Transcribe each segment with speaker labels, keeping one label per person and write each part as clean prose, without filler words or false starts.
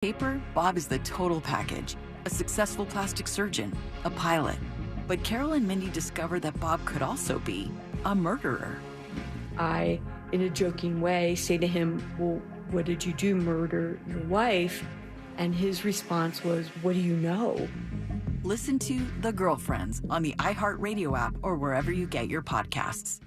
Speaker 1: paper, Bob is the total package. A successful plastic surgeon, a pilot. But Carol and Mindy discovered that Bob could also be a murderer.
Speaker 2: I, in a joking way, say to him, well, what did you do, murder your wife? And his response was, what do you know?
Speaker 1: Listen to The Girlfriends on the iHeartRadio app or wherever you get your podcasts.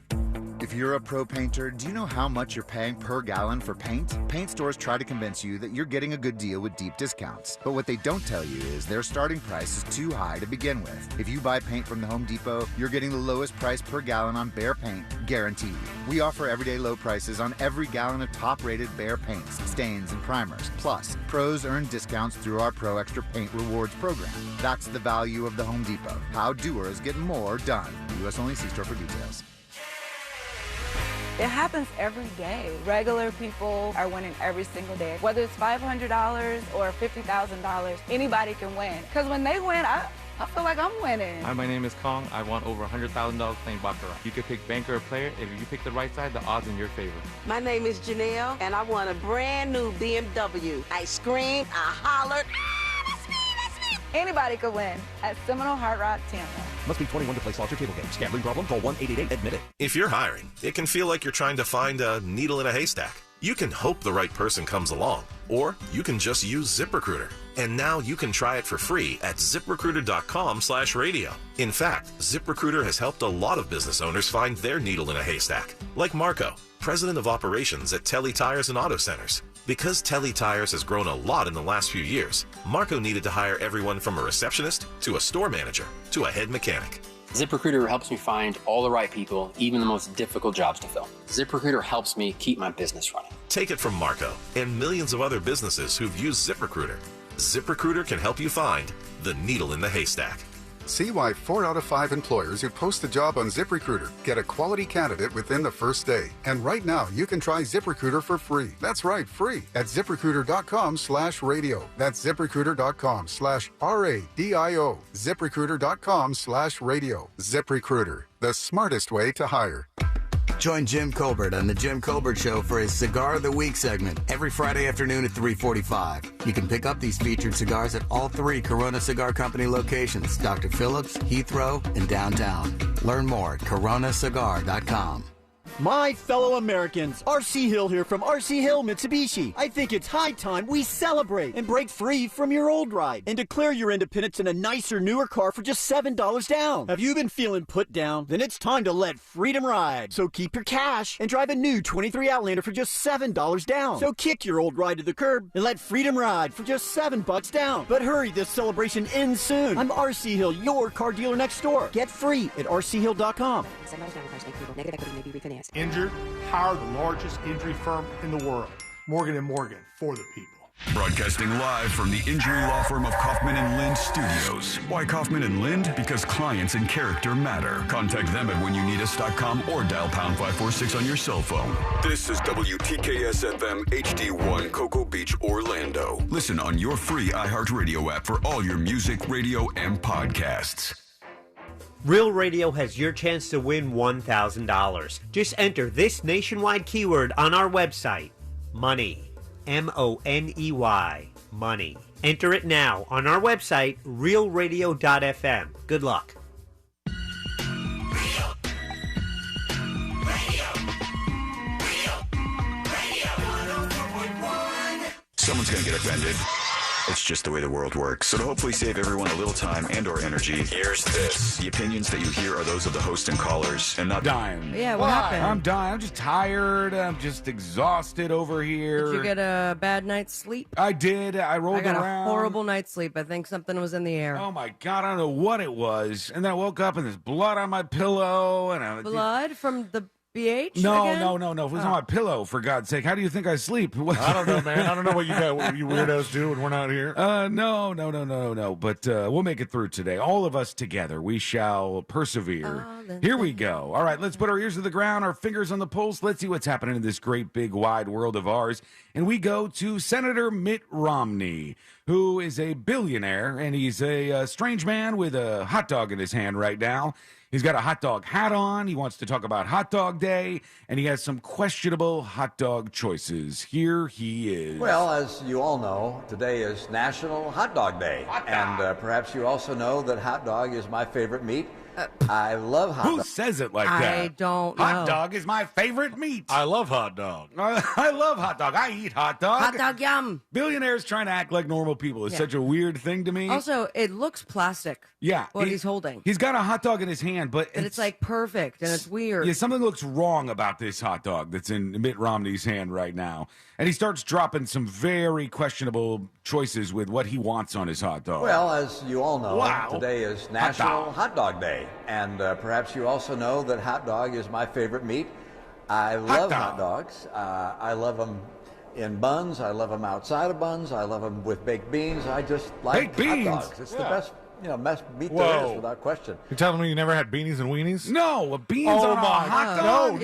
Speaker 3: If you're a pro painter, do you know how much you're paying per gallon for paint? Paint stores try to convince you that you're getting a good deal with deep discounts. But what they don't tell you is their starting price is too high to begin with. If you buy paint from the Home Depot, you're getting the lowest price per gallon on Behr paint, guaranteed. We offer everyday low prices on every gallon of top-rated Behr paints, stains, and primers. Plus, pros earn discounts through our Pro Extra Paint Rewards program. That's the value of the Home Depot. How doers get more done. U.S. only. See store for details.
Speaker 4: It happens every day. Regular people are winning every single day. Whether it's $500 or $50,000, anybody can win. Because when they win, I feel like I'm winning.
Speaker 5: Hi, my name is Kong. I won over $100,000 playing Baccarat. You can pick banker or player. If you pick the right side, the odds in your favor.
Speaker 6: My name is Janelle, and I won a brand new BMW. I screamed, I hollered, that's me, that's me.
Speaker 4: Anybody could win at Seminole Hard Rock Tampa.
Speaker 7: Must be 21 to play slots or table games. Gambling problem? Call 1-888-ADMIT-IT.
Speaker 8: If you're hiring, it can feel like you're trying to find a needle in a haystack. You can hope the right person comes along, or you can just use ZipRecruiter. And now you can try it for free at ZipRecruiter.com/radio. In fact, ZipRecruiter has helped a lot of business owners find their needle in a haystack, like Marco, president of operations at Telly Tires and Auto Centers. Because Telly Tires has grown a lot in the last few years, Marco needed to hire everyone from a receptionist to a store manager to a head mechanic.
Speaker 9: ZipRecruiter helps me find all the right people, even the most difficult jobs to fill. ZipRecruiter helps me keep my business running.
Speaker 8: Take it from Marco and millions of other businesses who've used ZipRecruiter. ZipRecruiter can help you find the needle in the haystack.
Speaker 10: See why 4 out of 5 employers who post a job on ZipRecruiter get a quality candidate within the first day. And right now, you can try ZipRecruiter for free. That's right, free at ZipRecruiter.com/radio. That's ZipRecruiter.com/RADIO. ZipRecruiter.com/radio. ZipRecruiter, the smartest way to hire.
Speaker 11: Join Jim Colbert on The Jim Colbert Show for his Cigar of the Week segment every Friday afternoon at 3:45. You can pick up these featured cigars at all 3 Corona Cigar Company locations, Dr. Phillips, Heathrow, and downtown. Learn more at coronacigar.com.
Speaker 12: My fellow Americans, R.C. Hill here from R.C. Hill Mitsubishi. I think it's high time we celebrate and break free from your old ride and declare your independence in a nicer, newer car for just $7 down. Have you been feeling put down? Then it's time to let freedom ride. So keep your cash and drive a new 23 Outlander for just $7 down. So kick your old ride to the curb and let freedom ride for just $7 down. But hurry, this celebration ends soon. I'm R.C. Hill, your car dealer next door. Get free at rchill.com.
Speaker 13: Negative equity may be refinanced. Injured? Hire the largest injury firm in the world. Morgan & Morgan, for the people.
Speaker 14: Broadcasting live from the injury law firm of Kaufman and Lind Studios. Why Kaufman and Lind? Because clients and character matter. Contact them at whenyounneedus.com or dial pound 546 on your cell phone.
Speaker 15: This is WTKS FM HD1 Cocoa Beach, Orlando.
Speaker 14: Listen on your free iHeartRadio app for all your music, radio, and podcasts.
Speaker 16: Real Radio has your chance to win $1,000. Just enter this nationwide keyword on our website, money. M-O-N-E-Y, money. Enter it now on our website, realradio.fm. Good luck.
Speaker 15: Someone's going to get offended. It's just the way the world works. So to hopefully save everyone a little time and or energy, here's this. The opinions that you hear are those of the host and callers and not...
Speaker 17: Dying.
Speaker 18: Yeah, what happened?
Speaker 17: I'm dying. I'm just tired. I'm just exhausted over here.
Speaker 18: Did you get a bad night's sleep?
Speaker 17: I did. I rolled around.
Speaker 18: I got a horrible night's sleep. I think something was in the air.
Speaker 17: Oh, my God. I don't know what it was. And then I woke up and there's blood on my pillow. And
Speaker 18: blood from the... BH?
Speaker 17: No.
Speaker 18: Again?
Speaker 17: It was on my pillow, for God's sake. How do you think I sleep?
Speaker 13: I don't know, man. I don't know what you weirdos do when we're not here.
Speaker 17: No. But we'll make it through today. All of us together. We shall persevere. Here we go. All right, let's put our ears to the ground, our fingers on the pulse. Let's see what's happening in this great, big, wide world of ours. And we go to Senator Mitt Romney, who is a billionaire, and he's a strange man with a hot dog in his hand right now. He's got a hot dog hat on. He wants to talk about Hot Dog Day, and he has some questionable hot dog choices. Here he is.
Speaker 19: Well, as you all know, today is National Hot Dog Day. And perhaps you also know that hot dog is my favorite meat. I love hot dog.
Speaker 17: Who says it like that?
Speaker 18: I don't know.
Speaker 17: Hot dog is my favorite meat.
Speaker 20: I love hot dog.
Speaker 17: I love hot dog. I eat hot dog.
Speaker 18: Hot dog yum.
Speaker 17: Billionaires trying to act like normal people is
Speaker 18: Yeah.
Speaker 17: such a weird thing to me.
Speaker 18: Also, it looks plastic.
Speaker 17: Yeah.
Speaker 18: What he's holding.
Speaker 17: He's got a hot dog in his hand, but
Speaker 18: And it's like perfect, and it's weird.
Speaker 17: yeah, something looks wrong about this hot dog that's in Mitt Romney's hand right now. And he starts dropping some very questionable choices with what he wants on his hot dog.
Speaker 19: Well, as you all know,
Speaker 17: Wow.
Speaker 19: today is National Hot Dog Day. And perhaps you also know that hot dog is my favorite meat. I love hot dogs. I love them in buns. I love them outside of buns. I love them with baked beans. I just like hot dogs. It's the best, best meat there is, without question.
Speaker 20: You're telling me you never had beanies and weenies?
Speaker 17: No, beans on a hot dog?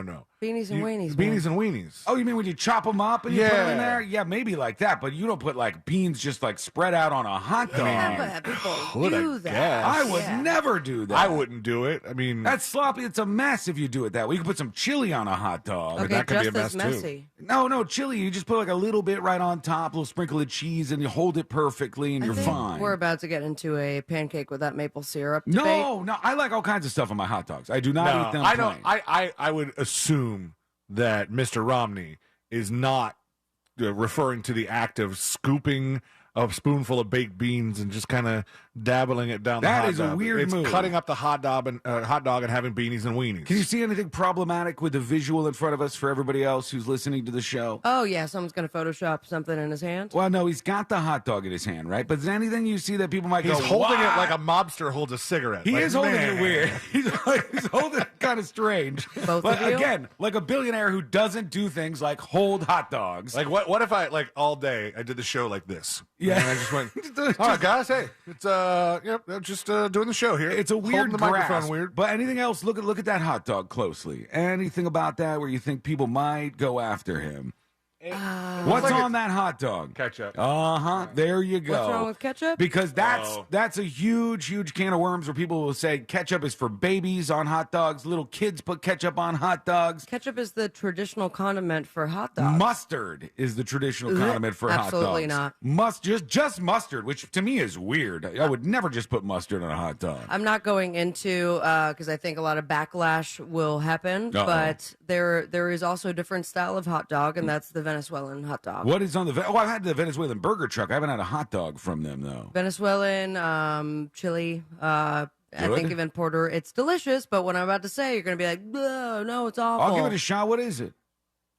Speaker 20: No.
Speaker 18: Beanies and weenies.
Speaker 20: Beanies and weenies.
Speaker 17: Oh, you mean when you chop them up and you put them in
Speaker 20: Yeah.
Speaker 17: there? Yeah, maybe like that, but you don't put like beans just like spread out on a hot dog.
Speaker 18: Yeah, but people
Speaker 20: Would I
Speaker 18: do that.
Speaker 20: guess?
Speaker 17: I would never do that.
Speaker 20: I wouldn't do it. I mean,
Speaker 17: That's sloppy. It's a mess if you do it that way. You can put some chili on a hot dog.
Speaker 18: Okay,
Speaker 20: that could be
Speaker 18: just
Speaker 20: a
Speaker 18: as
Speaker 20: mess, too.
Speaker 18: messy.
Speaker 17: No, chili. You just put like a little bit right on top, a little sprinkle of cheese, and you hold it perfectly, and
Speaker 18: I
Speaker 17: you're
Speaker 18: think
Speaker 17: fine.
Speaker 18: We're about to get into a pancake with that maple syrup debate.
Speaker 17: No, I like all kinds of stuff on my hot dogs. I do not eat them
Speaker 20: I
Speaker 17: plain.
Speaker 20: don't. I would assume that Mr. Romney is not referring to the act of scooping a spoonful of baked beans and just kind of dabbling it down the hot
Speaker 17: That is a
Speaker 20: dog.
Speaker 17: weird
Speaker 20: It's
Speaker 17: move.
Speaker 20: cutting up the hot dog and having beanies and weenies.
Speaker 17: Can you see anything problematic with the visual in front of us for everybody else who's listening to the show?
Speaker 18: Oh, yeah, someone's going to Photoshop something in his hand.
Speaker 17: Well, no, he's got the hot dog in his hand, right? But is anything you see that people might
Speaker 20: He's
Speaker 17: go,
Speaker 20: holding
Speaker 17: "What?"
Speaker 20: it like a mobster holds a cigarette.
Speaker 17: He
Speaker 20: Like,
Speaker 17: is holding
Speaker 20: man.
Speaker 17: it weird. He's holding it kind of strange.
Speaker 18: Both
Speaker 17: but
Speaker 18: of you?
Speaker 17: again, like a billionaire who doesn't do things like hold hot dogs.
Speaker 20: Like what if I like all day I did the show like this?
Speaker 17: Yeah.
Speaker 20: And I just went, all right, guys, hey, it's just doing the show here.
Speaker 17: It's a
Speaker 20: Holding
Speaker 17: weird
Speaker 20: the microphone
Speaker 17: grasp.
Speaker 20: weird.
Speaker 17: But anything else? Look at that hot dog closely. Anything about that where you think people might go after him? What's
Speaker 20: like
Speaker 17: on that hot dog?
Speaker 20: Ketchup.
Speaker 17: There you go.
Speaker 18: What's wrong with ketchup?
Speaker 17: Because that's a huge can of worms where people will say ketchup is for babies on hot dogs. Little kids put ketchup on hot dogs.
Speaker 18: Ketchup is the traditional condiment for hot dogs.
Speaker 17: Mustard is the traditional condiment for
Speaker 18: Absolutely
Speaker 17: hot dogs. Just mustard, which to me is weird. I would never just put mustard on a hot dog.
Speaker 18: I'm not going into because I think a lot of backlash will happen,
Speaker 17: Uh-oh.
Speaker 18: but there is also a different style of hot dog, and that's the Venezuelan hot dog.
Speaker 17: What is on the? Oh, I've had the Venezuelan burger truck. I haven't had a hot dog from them though.
Speaker 18: Venezuelan, chili. I think even porter. It's delicious, but what I'm about to say, you're going to be like, no, it's awful.
Speaker 17: I'll give it a shot. What is it?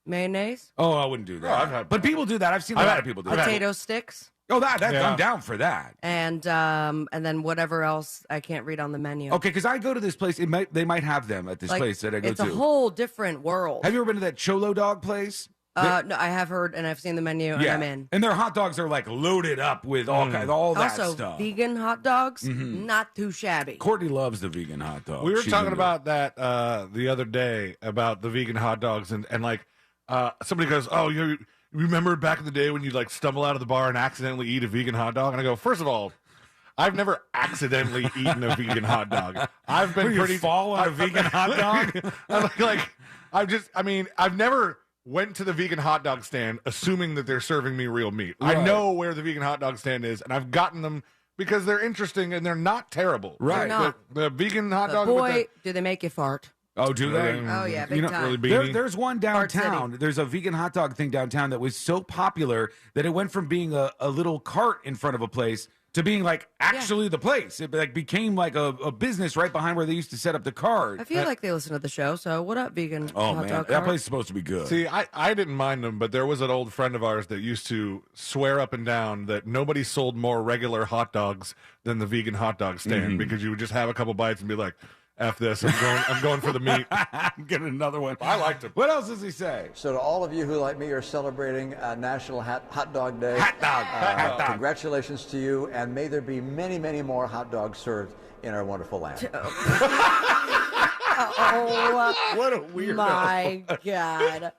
Speaker 18: Mayonnaise,
Speaker 17: Oh, I wouldn't do that. But people do that. I've seen a lot of people do that.
Speaker 18: potato sticks,
Speaker 17: Oh, that
Speaker 20: Yeah.
Speaker 17: I'm down for that.
Speaker 18: and then whatever else I can't read on the menu.
Speaker 17: Okay, because I go to this place. They might have them at this
Speaker 18: Like,
Speaker 17: place that I go
Speaker 18: it's
Speaker 17: to.
Speaker 18: a whole different world.
Speaker 17: Have you ever been to that Cholo Dog place?
Speaker 18: No, I have heard and I've seen the menu, and I'm in.
Speaker 17: And their hot dogs are like loaded up with all that
Speaker 18: Also,
Speaker 17: stuff.
Speaker 18: vegan hot dogs,
Speaker 17: Mhm.
Speaker 18: not too shabby.
Speaker 17: Courtney loves the vegan hot dog.
Speaker 20: We were
Speaker 17: She's
Speaker 20: talking
Speaker 17: into
Speaker 20: about that the other day about the vegan hot dogs and like somebody goes, "Oh, you remember back in the day when you like stumble out of the bar and accidentally eat a vegan hot dog?" And I go, "First of all, I've never accidentally eaten a vegan hot dog. I've been
Speaker 17: Will you
Speaker 20: pretty
Speaker 17: fall on a vegan hot dog?
Speaker 20: I've never went to the vegan hot dog stand assuming that they're serving me real meat. I
Speaker 17: Right.
Speaker 20: know where the vegan hot dog stand is, and I've gotten them because they're interesting and they're not terrible.
Speaker 17: Right.
Speaker 18: They're not.
Speaker 20: The vegan hot
Speaker 18: But
Speaker 20: dog.
Speaker 18: boy, do they make you fart.
Speaker 17: Oh, do they?
Speaker 18: Oh, yeah, big
Speaker 17: You know,
Speaker 18: time.
Speaker 20: really beanie.
Speaker 17: there's one
Speaker 18: Fart City.
Speaker 17: downtown. There's a vegan hot dog thing downtown that was so popular that it went from being a little cart in front of a place to being like actually the place. It like became like a business right behind where they used to set up the cart.
Speaker 18: I feel like they listen to the show, so what up, vegan
Speaker 17: Oh
Speaker 18: hot
Speaker 17: man,
Speaker 18: dog
Speaker 17: that
Speaker 18: cart?
Speaker 17: place is supposed to be good.
Speaker 20: See, I didn't mind them, but there was an old friend of ours that used to swear up and down that nobody sold more regular hot dogs than the vegan hot dog stand because you would just have a couple bites and be like, "F this, I'm going for the meat."
Speaker 17: I'm getting another one.
Speaker 20: I liked it.
Speaker 17: What else does he say?
Speaker 19: So to all of you who, like me, are celebrating National Hot Dog Day,
Speaker 17: Hot dog.
Speaker 19: congratulations to you, and may there be many, many more hot dogs served in our wonderful land.
Speaker 18: Oh,
Speaker 17: What a weirdo.
Speaker 18: my God.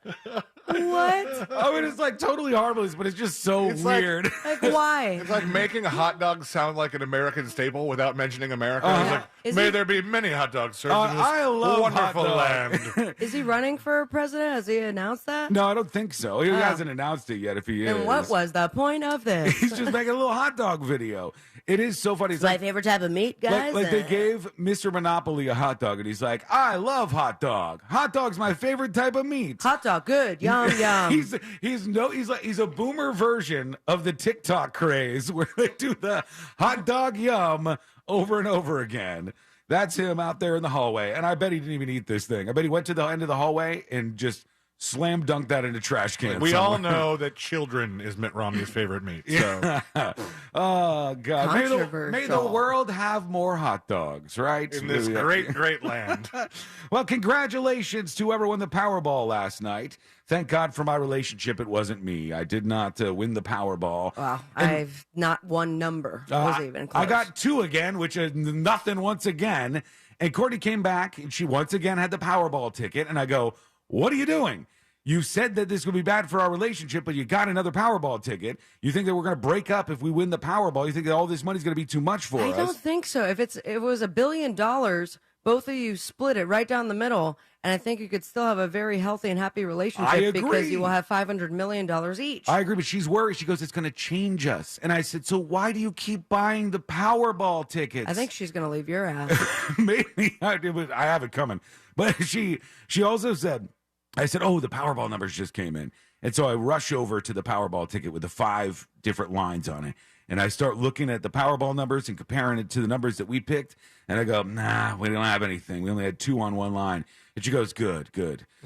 Speaker 18: What?
Speaker 17: I mean, it's like totally harmless, but it's just so weird.
Speaker 18: Like, why?
Speaker 20: It's like making a hot dog sound like an American staple without mentioning America. It's like,
Speaker 18: Is
Speaker 20: may
Speaker 18: he-
Speaker 20: there be many hot dogs served in this
Speaker 17: I love
Speaker 20: wonderful
Speaker 17: hot dog.
Speaker 20: land.
Speaker 18: Is he running for president? Has he announced that?
Speaker 17: No, I don't think so. He hasn't announced it yet. If he is,
Speaker 18: And what was the point of this?
Speaker 17: He's just making a little hot dog video. It is so funny.
Speaker 18: It's my favorite type of meat, guys.
Speaker 17: Like they gave Mr. Monopoly a hot dog, and he's like, "I love hot dog. Hot dog's my favorite type of meat.
Speaker 18: Hot dog, good, yum yum."
Speaker 17: He's a boomer version of the TikTok craze where they do the hot dog yum over and over again. That's him out there in the hallway, and I bet he didn't even eat this thing. I bet he went to the end of the hallway and just slam dunked that in a trash can.
Speaker 20: We all
Speaker 17: somewhere.
Speaker 20: know that children is Mitt Romney's favorite meat. So.
Speaker 17: Oh God! May the world have more hot dogs, right?
Speaker 20: In this great land.
Speaker 17: Well, congratulations to whoever won the Powerball last night. Thank God for my relationship; it wasn't me. I did not win the Powerball.
Speaker 18: Wow, I've not one number. Wasn't even close.
Speaker 17: I got 2 again, which is nothing once again. And Courtney came back, and she once again had the Powerball ticket. And I go, "What are you doing? You said that this would be bad for our relationship, but you got another Powerball ticket. You think that we're going to break up if we win the Powerball? You think that all this money's going to be too much for us?"
Speaker 18: I don't think so. If it was $1 billion, both of you split it right down the middle, and I think you could still have a very healthy and happy relationship
Speaker 17: I agree.
Speaker 18: because you will have $500 million each.
Speaker 17: I agree, but she's worried. She goes, "It's going to change us." And I said, "So why do you keep buying the Powerball tickets?"
Speaker 18: I think she's going to leave your ass.
Speaker 17: Maybe I have it coming. But she also said, I said, "Oh, the Powerball numbers just came in." And so I rush over to the Powerball ticket with the 5 different lines on it. And I start looking at the Powerball numbers and comparing it to the numbers that we picked. And I go, "Nah, we don't have anything. We only had 2 on one line." And she goes, good.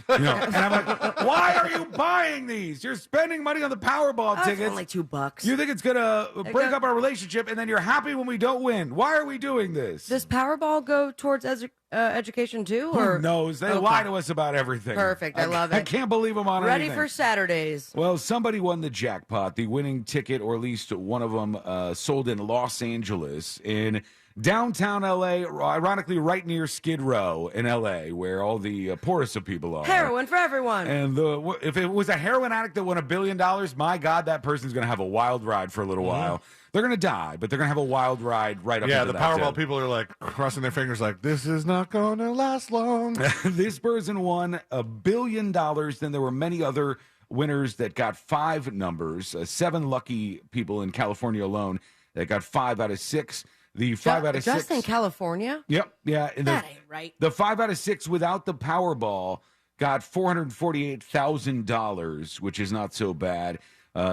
Speaker 17: And I'm like, "Why are you buying these? You're spending money on the Powerball tickets.
Speaker 18: Only $2.
Speaker 17: You think it's going to break up our relationship, and then you're happy when we don't win. Why are we doing this?"
Speaker 18: Does Powerball go towards education too? Or
Speaker 17: Who knows? They lie to us about everything.
Speaker 18: Perfect. I love it.
Speaker 17: I can't believe them on
Speaker 18: Ready
Speaker 17: anything.
Speaker 18: for Saturdays.
Speaker 17: Well, somebody won the jackpot. The winning ticket, or at least one of them, sold in Los Angeles, in downtown L.A., ironically right near Skid Row in L.A., where all the poorest of people are.
Speaker 18: Heroin for everyone.
Speaker 17: And if it was a heroin addict that won $1 billion, my God, that person's going to have a wild ride for a little while. They're going to die, but they're going to have a wild ride right up
Speaker 20: Yeah,
Speaker 17: into
Speaker 20: the
Speaker 17: that
Speaker 20: Powerball
Speaker 17: too.
Speaker 20: people are like crossing their fingers like, this is not going to last long.
Speaker 17: This person won $1 billion. Then there were many other winners that got 5 numbers, 7 lucky people in California alone that got 5 out of 6. The 5 out of 6.
Speaker 18: Just in California?
Speaker 17: Yep. Yeah. And
Speaker 18: That ain't right.
Speaker 17: The 5 out of 6 without the Powerball got $448,000, which is not so bad.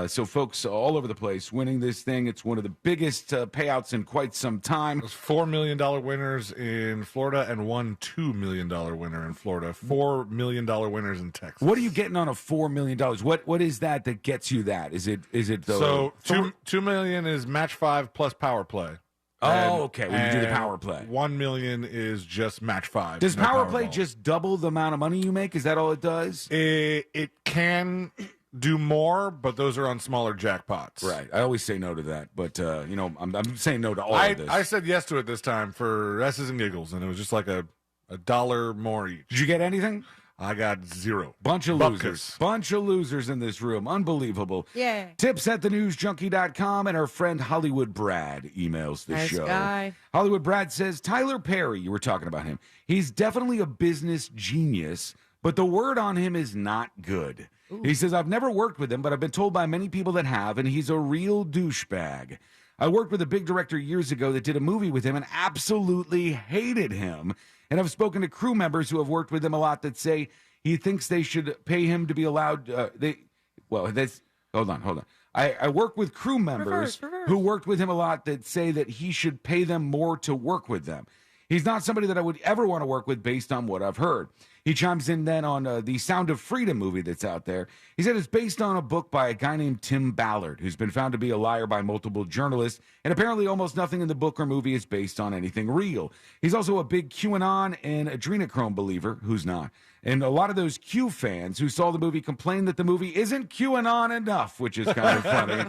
Speaker 17: So folks all over the place winning this thing. It's one of the biggest payouts in quite some time.
Speaker 20: There's $4 million winners in Florida and one $2 million winner in Florida. $4 million winners in Texas.
Speaker 17: What are you getting on a $4 million? What is that gets you that? Is it the
Speaker 20: So $2 million is match 5 plus power play.
Speaker 17: Okay. When you do the power play,
Speaker 20: $1 million is just match 5.
Speaker 17: Does
Speaker 20: no
Speaker 17: power play
Speaker 20: Powerball.
Speaker 17: just double the amount of money you make? Is that all it does?
Speaker 20: It can do more, but those are on smaller jackpots.
Speaker 17: Right. I always say no to that, but I'm saying no to all of this.
Speaker 20: I said yes to it this time for S's and giggles, and it was just like a $1 more each.
Speaker 17: Did you get anything?
Speaker 20: I got 0.
Speaker 17: Bunch of
Speaker 20: Bupkis.
Speaker 17: losers. Bunch of losers in this room. Unbelievable.
Speaker 18: Yeah.
Speaker 17: Tips at thenewsjunkie.com, and our friend Hollywood Brad emails the
Speaker 18: Nice
Speaker 17: show.
Speaker 18: guy.
Speaker 17: Hollywood Brad says, Tyler Perry, you were talking about him. He's definitely a business genius, but the word on him is not good. Ooh. He says, I've never worked with him, but I've been told by many people that have, and he's a real douchebag. I worked with a big director years ago that did a movie with him and absolutely hated him. And I've spoken to crew members who have worked with him a lot that say he thinks they should pay him to be allowed. Hold on. I work with crew members who worked with him a lot that say that he should pay them more to work with them. He's not somebody that I would ever want to work with based on what I've heard. He chimes in then on the Sound of Freedom movie that's out there. He said it's based on a book by a guy named Tim Ballard, who's been found to be a liar by multiple journalists, and apparently almost nothing in the book or movie is based on anything real. He's also a big QAnon and adrenochrome believer, who's not. And a lot of those Q fans who saw the movie complain that the movie isn't QAnon enough, which is kind of funny.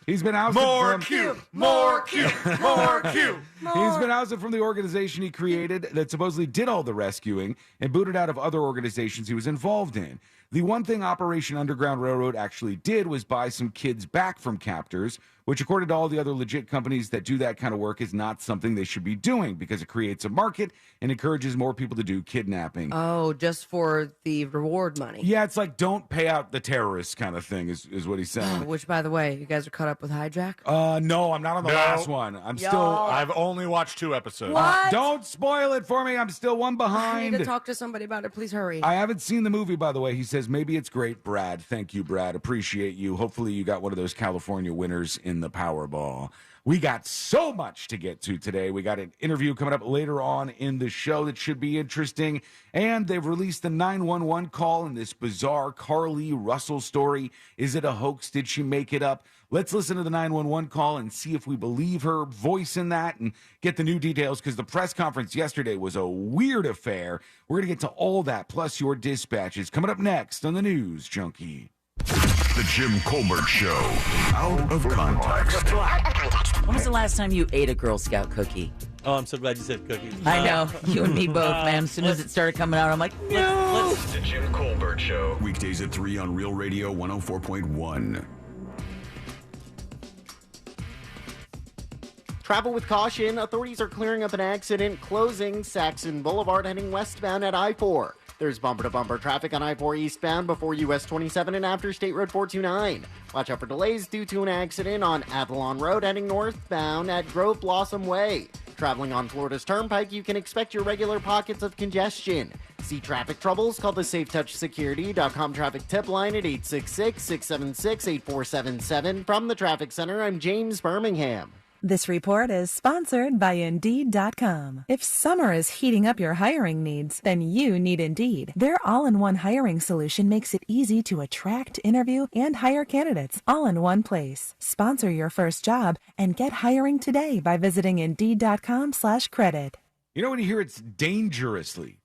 Speaker 17: He's been ousted
Speaker 20: More Q! More Q! More Q!
Speaker 17: He's been ousted from the organization he created that supposedly did all the rescuing and booted out of other organizations he was involved in. The one thing Operation Underground Railroad actually did was buy some kids back from captors, which according to all the other legit companies that do that kind of work is not something they should be doing because it creates a market and encourages more people to do kidnapping.
Speaker 18: Oh, just for the reward money.
Speaker 17: Yeah, it's like don't pay out the terrorists kind of thing is what he's saying.
Speaker 18: Which, by the way, you guys are caught up with Hijack?
Speaker 17: No, I'm not on the last one.
Speaker 20: I've only watched 2 episodes.
Speaker 18: What?
Speaker 17: Don't spoil it for me. I'm still one
Speaker 18: I
Speaker 17: behind.
Speaker 18: need to talk to somebody about it. Please hurry.
Speaker 17: I haven't seen the movie, by the way. He says maybe it's great, Brad. Thank you, Brad. Appreciate you. Hopefully you got one of those California winners in the Powerball. We got so much to get to today. We got an interview coming up later on in the show that should be interesting. And they've released the 911 call in this bizarre Carly Russell story. Is it a hoax? Did she make it up? Let's listen to the 911 call and see if we believe her voice in that and get the new details, because the press conference yesterday was a weird affair. We're going to get to all that, plus your dispatches, coming up next on the News Junkie.
Speaker 14: The Jim Colbert Show. Out of context.
Speaker 21: When was the last time you ate a Girl Scout cookie?
Speaker 22: Oh, I'm so glad you said cookies.
Speaker 21: I know. You and me both, man. As soon as it started coming out, I'm like, no.
Speaker 14: The Jim Colbert Show. Weekdays at 3 on Real Radio 104.1.
Speaker 23: Travel with caution. Authorities are clearing up an accident closing Saxon Boulevard heading westbound at I-4. There's bumper-to-bumper traffic on I-4 eastbound before US 27 and after State Road 429. Watch out for delays due to an accident on Avalon Road heading northbound at Grove Blossom Way. Traveling on Florida's Turnpike, you can expect your regular pockets of congestion. See traffic troubles? Call the SafeTouchSecurity.com traffic tip line at 866-676-8477. From the Traffic Center, I'm James Birmingham.
Speaker 24: This report is sponsored by Indeed.com. If summer is heating up your hiring needs, then you need Indeed. Their all-in-one hiring solution makes it easy to attract, interview, and hire candidates all in one place. Sponsor your first job and get hiring today by visiting Indeed.com/credit.
Speaker 17: You know when you hear it's dangerously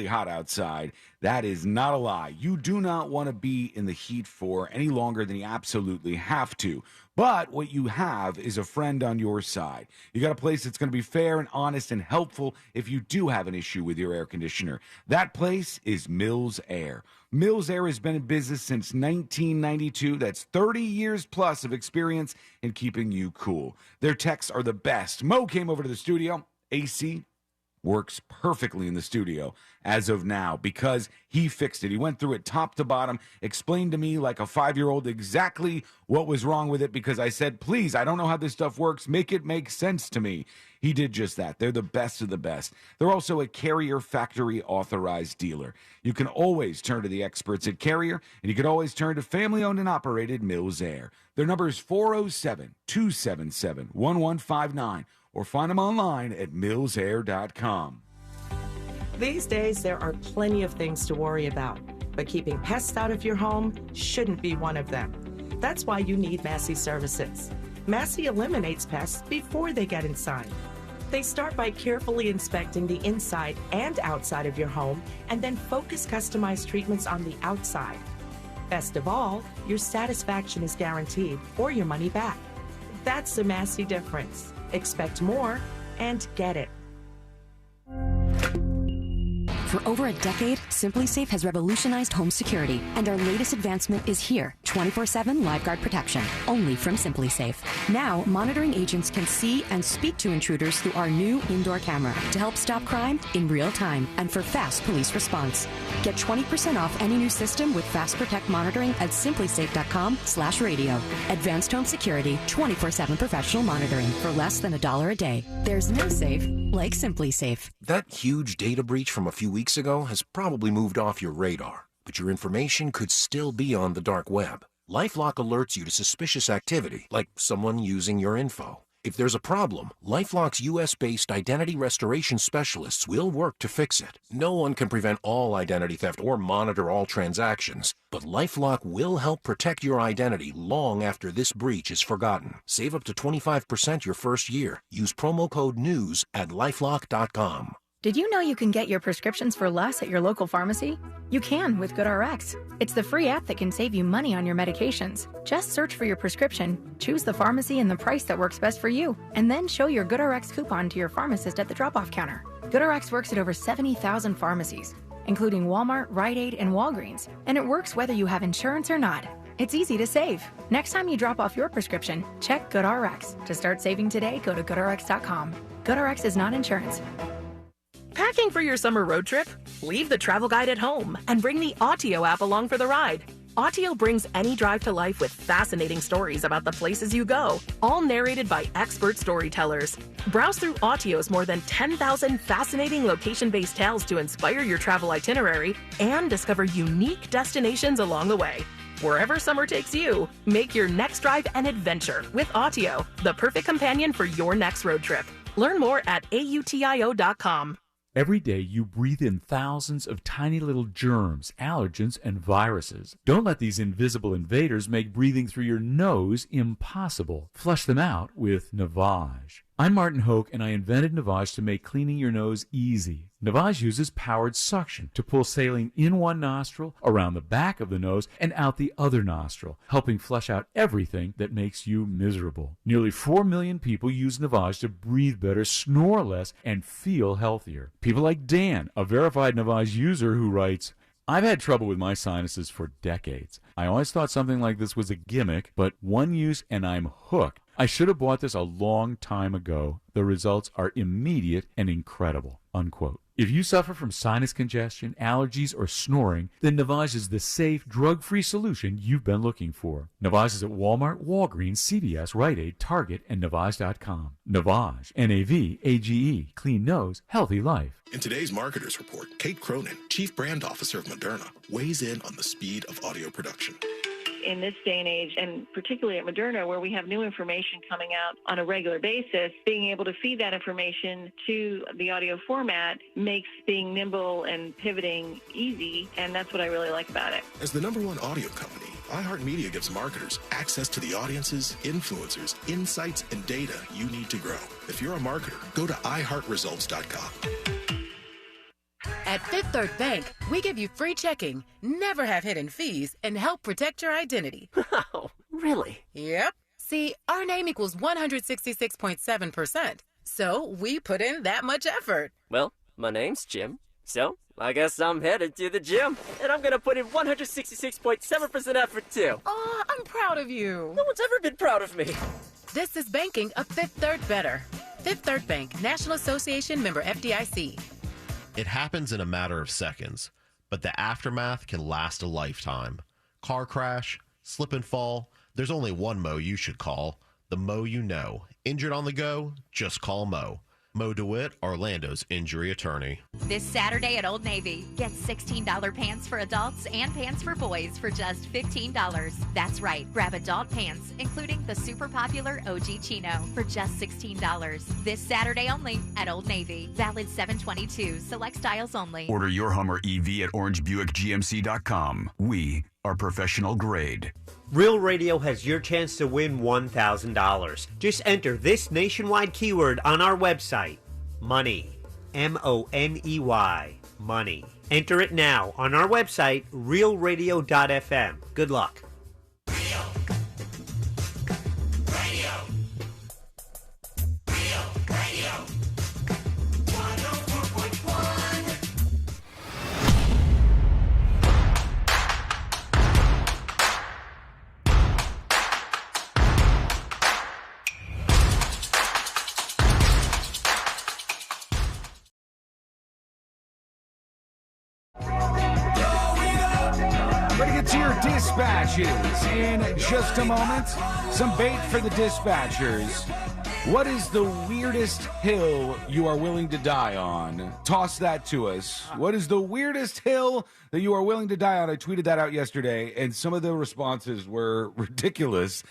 Speaker 17: hot outside, that is not a lie. You do not want to be in the heat for any longer than you absolutely have to. But what you have is a friend on your side. You got a place that's going to be fair and honest and helpful if you do have an issue with your air conditioner. That place is Mills Air. Mills Air has been in business since 1992. That's 30 years plus of experience in keeping you cool. Their techs are the best. Mo came over to the studio. AC works perfectly in the studio as of now because he fixed it. He went through it top to bottom, explained to me like a 5-year-old exactly what was wrong with it because I said, please, I don't know how this stuff works. Make it make sense to me. He did just that. They're the best of the best. They're also a Carrier factory authorized dealer. You can always turn to the experts at Carrier, and you can always turn to family-owned and operated Mills Air. Their number is 407-277-1159. Or find them online at millsair.com.
Speaker 25: These days, there are plenty of things to worry about, but keeping pests out of your home shouldn't be one of them. That's why you need Massey Services. Massey eliminates pests before they get inside. They start by carefully inspecting the inside and outside of your home and then focus customized treatments on the outside. Best of all, your satisfaction is guaranteed or your money back. That's the Massey difference. Expect more and get it.
Speaker 26: For over a decade, SimpliSafe has revolutionized home security, and our latest advancement is here, 24/7 LiveGuard protection, only from SimpliSafe. Now, monitoring agents can see and speak to intruders through our new indoor camera to help stop crime in real time and for fast police response. Get 20% off any new system with Fast Protect monitoring at simplisafe.com/radio. Advanced home security, 24/7 professional monitoring for less than $1 a day. There's no safe like SimpliSafe.
Speaker 27: That huge data breach from a few weeks ago has probably moved off your radar, but your information could still be on the dark web. LifeLock alerts you to suspicious activity, like someone using your info. If there's a problem, LifeLock's U.S.-based identity restoration specialists will work to fix it. No one can prevent all identity theft or monitor all transactions, but LifeLock will help protect your identity long after this breach is forgotten. Save up to 25% your first year. Use promo code NEWS at LifeLock.com.
Speaker 1: Did you know you can get your prescriptions for less at your local pharmacy? You can with GoodRx. It's the free app that can save you money on your medications. Just search for your prescription, choose the pharmacy and the price that works best for you, and then show your GoodRx coupon to your pharmacist at the drop-off counter. GoodRx works at over 70,000 pharmacies, including Walmart, Rite Aid, and Walgreens, and it works whether you have insurance or not. It's easy to save. Next time you drop off your prescription, check GoodRx. To start saving today, go to GoodRx.com. GoodRx is not insurance.
Speaker 2: Packing for your summer road trip? Leave the travel guide at home and bring the Autio app along for the ride. Autio brings any drive to life with fascinating stories about the places you go, all narrated by expert storytellers. Browse through Autio's more than 10,000 fascinating location-based tales to inspire your travel itinerary and discover unique destinations along the way. Wherever summer takes you, make your next drive an adventure with Autio, the perfect companion for your next road trip. Learn more at autio.com.
Speaker 3: Every day you breathe in thousands of tiny little germs, allergens, and viruses. Don't let these invisible invaders make breathing through your nose impossible. Flush them out with Navage. I'm Martin Hoke, and I invented Navage to make cleaning your nose easy. Navage uses powered suction to pull saline in one nostril, around the back of the nose, and out the other nostril, helping flush out everything that makes you miserable. Nearly 4 million people use Navage to breathe better, snore less, and feel healthier. People like Dan, a verified Navage user who writes, I've had trouble with my sinuses for decades. I always thought something like this was a gimmick, but one use and I'm hooked. I should have bought this a long time ago. The results are immediate and incredible." Unquote. If you suffer from sinus congestion, allergies, or snoring, then Navage is the safe, drug-free solution you've been looking for. Navage is at Walmart, Walgreens, CVS, Rite Aid, Target, and Navage.com. Navage, N-A-V-A-G-E, clean nose, healthy life.
Speaker 4: In today's Marketers Report, Kate Cronin, Chief Brand Officer of Moderna, weighs in on the speed of audio production.
Speaker 5: In this day and age, and particularly at Moderna, where we have new information coming out on a regular basis, being able to feed that information to the audio format makes being nimble and pivoting easy, and that's what I really like about it.
Speaker 4: As the #1 audio company, iHeartMedia gives marketers access to the audiences, influencers, insights, and data you need to grow. If you're a marketer, go to iHeartResults.com.
Speaker 6: At Fifth Third Bank, we give you free checking, never have hidden fees, and help protect your identity.
Speaker 22: Oh, really?
Speaker 6: Yep. See, our name equals 166.7%, so we put in that much effort.
Speaker 22: Well, my name's Jim, so I guess I'm headed to the gym, and I'm gonna put in 166.7% effort too.
Speaker 6: Aw, I'm proud of you.
Speaker 22: No one's ever been proud of me.
Speaker 6: This is banking a Fifth Third better. Fifth Third Bank, National Association member FDIC.
Speaker 28: It happens in a matter of seconds, but the aftermath can last a lifetime. Car crash, slip and fall, there's only one Mo you should call, the Mo you know. Injured on the go? Just call Mo. Mo DeWitt, Orlando's injury attorney.
Speaker 29: This Saturday at Old Navy, get $16 pants for adults and pants for boys for just $15. That's right, grab adult pants, including the super popular OG Chino, for just $16. This Saturday only at Old Navy. Valid 7/22, select styles only.
Speaker 14: Order your Hummer EV at orangebuickgmc.com. We are professional grade.
Speaker 16: Real Radio has your chance to win $1,000. Just enter this nationwide keyword on our website, money, M-O-N-E-Y, money. Enter it now on our website, realradio.fm. Good luck.
Speaker 17: To your dispatches in just a moment. Some bait for the dispatchers. What is the weirdest hill you are willing to die on? Toss that to us. What is the weirdest hill that you are willing to die on? I tweeted that out yesterday, and some of the responses were ridiculous.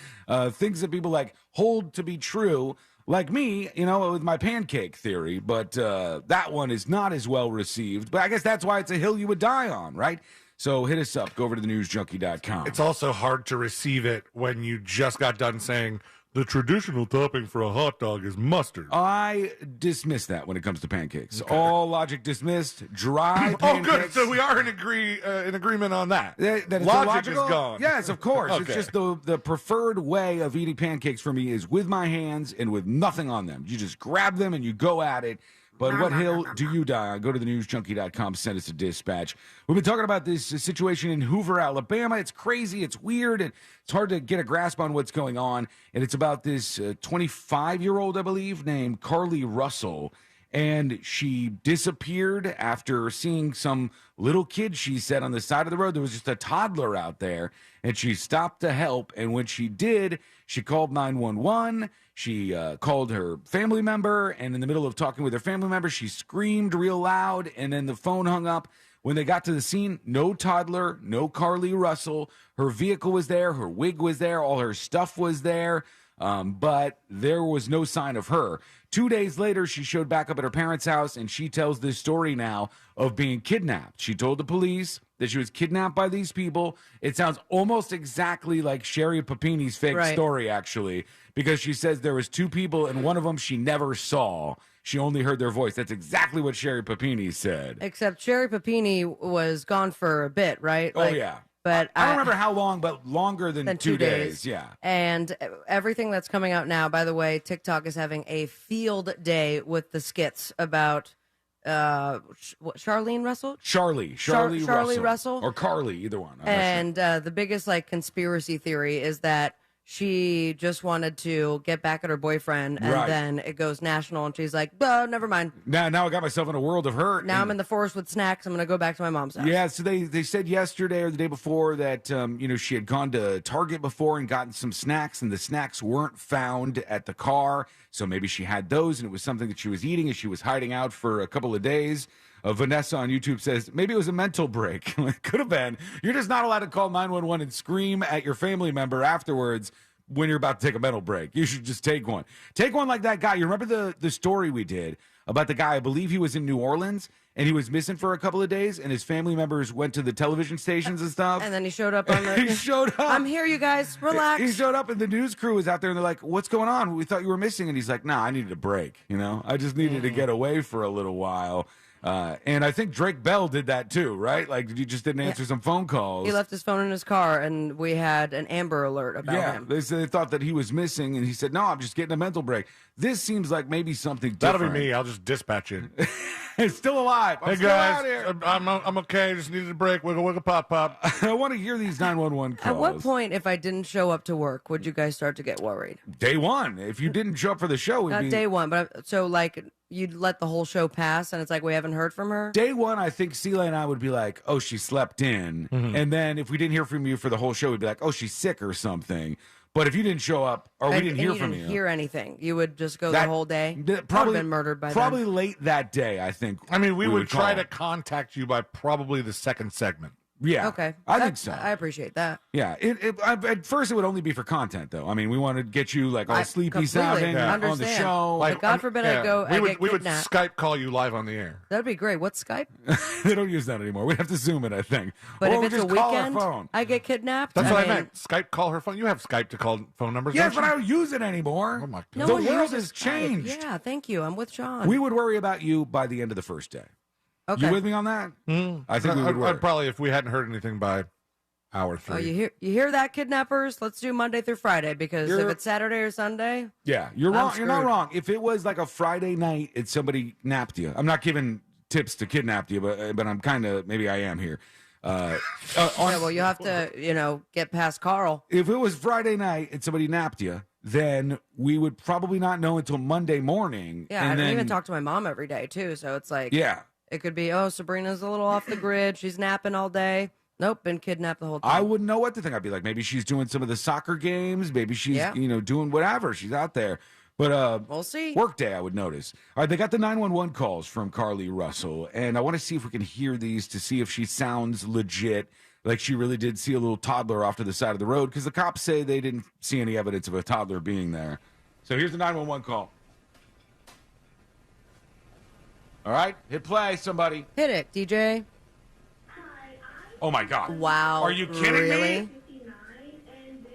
Speaker 17: Things that people like hold to be true, like me, you know, with my pancake theory. But that one is not as well received. But I guess that's why it's a hill you would die on, right? So hit us up. Go over to thenewsjunkie.com.
Speaker 20: It's also hard to receive it when you just got done saying, The traditional topping for a hot dog is mustard.
Speaker 17: I dismiss that when it comes to pancakes. Okay. All logic dismissed. Dry pancakes.
Speaker 20: Oh, good. So we are in agreement on that.
Speaker 17: That is
Speaker 20: logic is gone.
Speaker 17: Yes, of course.
Speaker 20: Okay.
Speaker 17: It's just the preferred way of eating pancakes for me is with my hands and with nothing on them. You just grab them and you go at it. But what hill do you die on? Go to thenewsjunkie.com, send us a dispatch. We've been talking about this situation in Hoover, Alabama. It's crazy, it's weird, and it's hard to get a grasp on what's going on. And it's about this 25-year-old, I believe, named Carly Russell. And she disappeared after seeing some little kid, she said, on the side of the road. There was just a toddler out there, and she stopped to help. And when she did, she called 911. She called her family member, and in the middle of talking with her family member, she screamed real loud, and then the phone hung up. When they got to the scene, no toddler, no Carly Russell. Her vehicle was there, her wig was there, all her stuff was there, but there was no sign of her. 2 days later, she showed back up at her parents' house, and she tells this story now of being kidnapped. She told the police that she was kidnapped by these people. It sounds almost exactly like Sherry Papini's fake story, actually, because she says there was two people, and one of them she never saw. She only heard their voice. That's exactly what Sherry Papini said.
Speaker 18: Except Sherry Papini was gone for a bit, right?
Speaker 17: Oh, yeah.
Speaker 18: But
Speaker 17: I don't remember how long, but longer than 2 days. Yeah.
Speaker 18: And everything that's coming out now, by the way, TikTok is having a field day with the skits about Charlene Russell?
Speaker 17: Charlie
Speaker 18: Russell.
Speaker 17: Or Carly, either one.
Speaker 18: And the biggest conspiracy theory is that she just wanted to get back at her boyfriend, and then it goes national, and she's like, "Oh, never mind."
Speaker 17: Now I got myself in a world of hurt.
Speaker 18: Now I'm in the forest with snacks. I'm going to go back to my mom's house.
Speaker 17: Yeah, so they said yesterday or the day before that she had gone to Target before and gotten some snacks, and the snacks weren't found at the car. So maybe she had those, and it was something that she was eating, and she was hiding out for a couple of days. Vanessa on YouTube says, maybe it was a mental break. It could have been. You're just not allowed to call 911 and scream at your family member afterwards when you're about to take a mental break. You should just take one. Take one like that guy. You remember the story we did about the guy, I believe he was in New Orleans, and he was missing for a couple of days, and his family members went to the television stations and stuff.
Speaker 18: And then he showed up on the...
Speaker 17: He showed up.
Speaker 18: I'm here, you guys. Relax.
Speaker 17: He showed up, and the news crew was out there, and they're like, what's going on? We thought you were missing. And he's like, nah, I needed a break. I just needed to get away for a little while. And I think Drake Bell did that too, right? Like, you just didn't answer some phone calls.
Speaker 18: He left his phone in his car, and we had an Amber Alert about him.
Speaker 17: They thought that he was missing, and he said, no, I'm just getting a mental break. This seems like maybe something different.
Speaker 20: That'll be me. I'll just dispatch it.
Speaker 17: It's still alive. I'm
Speaker 20: hey,
Speaker 17: still
Speaker 20: guys,
Speaker 17: out here.
Speaker 20: I'm okay. Just needed a break. Wiggle, wiggle, pop, pop.
Speaker 17: I want to hear these 911 calls.
Speaker 18: At what point, if I didn't show up to work, would you guys start to get worried?
Speaker 17: Day one. If you didn't show up for the show,
Speaker 18: Not day one, but you'd let the whole show pass, and it's like we haven't heard from her?
Speaker 17: Day one, I think Celia and I would be like, oh, she slept in.
Speaker 20: Mm-hmm.
Speaker 17: And then if we didn't hear from you for the whole show, we'd be like, oh, she's sick or something. But if you didn't show up or we didn't hear from you.
Speaker 18: Hear anything, you would just go the whole day?
Speaker 17: Probably
Speaker 18: been murdered by
Speaker 17: Probably
Speaker 18: then.
Speaker 17: Late that day, I think.
Speaker 20: I mean, we would try
Speaker 17: call.
Speaker 20: to contact you by probably the second segment.
Speaker 17: Yeah.
Speaker 18: Okay.
Speaker 17: I think so.
Speaker 18: I appreciate that.
Speaker 17: Yeah. At first, it would only be for content, though. I mean, we want to get you all sleepy sounding on the show.
Speaker 18: But God forbid I get
Speaker 20: we would
Speaker 18: kidnapped.
Speaker 20: Skype call you live on the air.
Speaker 18: That'd be great. What's Skype?
Speaker 17: They don't use that anymore. We have to Zoom it, I think.
Speaker 18: But
Speaker 17: or
Speaker 18: if it's
Speaker 17: just
Speaker 18: a
Speaker 17: call
Speaker 18: weekend,
Speaker 17: our phone.
Speaker 18: I get kidnapped.
Speaker 20: That's what I meant. Skype call her phone. You have Skype to call phone numbers.
Speaker 17: Yes,
Speaker 20: don't
Speaker 17: but
Speaker 20: you?
Speaker 17: I don't use it anymore.
Speaker 20: Oh my
Speaker 18: No
Speaker 17: the
Speaker 18: one
Speaker 17: world
Speaker 18: uses
Speaker 17: has
Speaker 18: Skype.
Speaker 17: changed.
Speaker 18: Yeah, thank you. I'm with Sean.
Speaker 17: We would worry about you by the end of the first day.
Speaker 18: Okay.
Speaker 17: You with me on that? I think we would worry.
Speaker 20: I'd probably, if we hadn't heard anything by hour 3.
Speaker 18: Oh, you hear that, kidnappers? Let's do Monday through Friday, because if it's Saturday or Sunday,
Speaker 17: yeah, you're wrong. You're not
Speaker 18: screwed.
Speaker 17: wrong. If it was like a Friday night and somebody napped you, I'm not giving tips to kidnap you, but I'm kind of, maybe I am here.
Speaker 18: Yeah, well, you have to, get past Carl.
Speaker 17: If it was Friday night and somebody napped you, then we would probably not know until Monday morning.
Speaker 18: Yeah,
Speaker 17: and
Speaker 18: I don't
Speaker 17: then,
Speaker 18: even talk to my mom every day, too. So it's like,
Speaker 17: yeah,
Speaker 18: it could be, oh, Sabrina's a little off the grid. She's napping all day. Nope, been kidnapped the whole time.
Speaker 17: I wouldn't know what to think. I'd be like, maybe she's doing some of the soccer games. Maybe she's, doing whatever. She's out there. But
Speaker 18: we'll see.
Speaker 17: Workday, I would notice. All right, they got the 911 calls from Carly Russell, and I want to see if we can hear these to see if she sounds legit, like she really did see a little toddler off to the side of the road, because the cops say they didn't see any evidence of a toddler being there. So here's the 911 call. All right, hit play, somebody.
Speaker 18: Hit it, DJ.
Speaker 17: Oh, my God.
Speaker 18: Wow.
Speaker 17: Are you kidding me?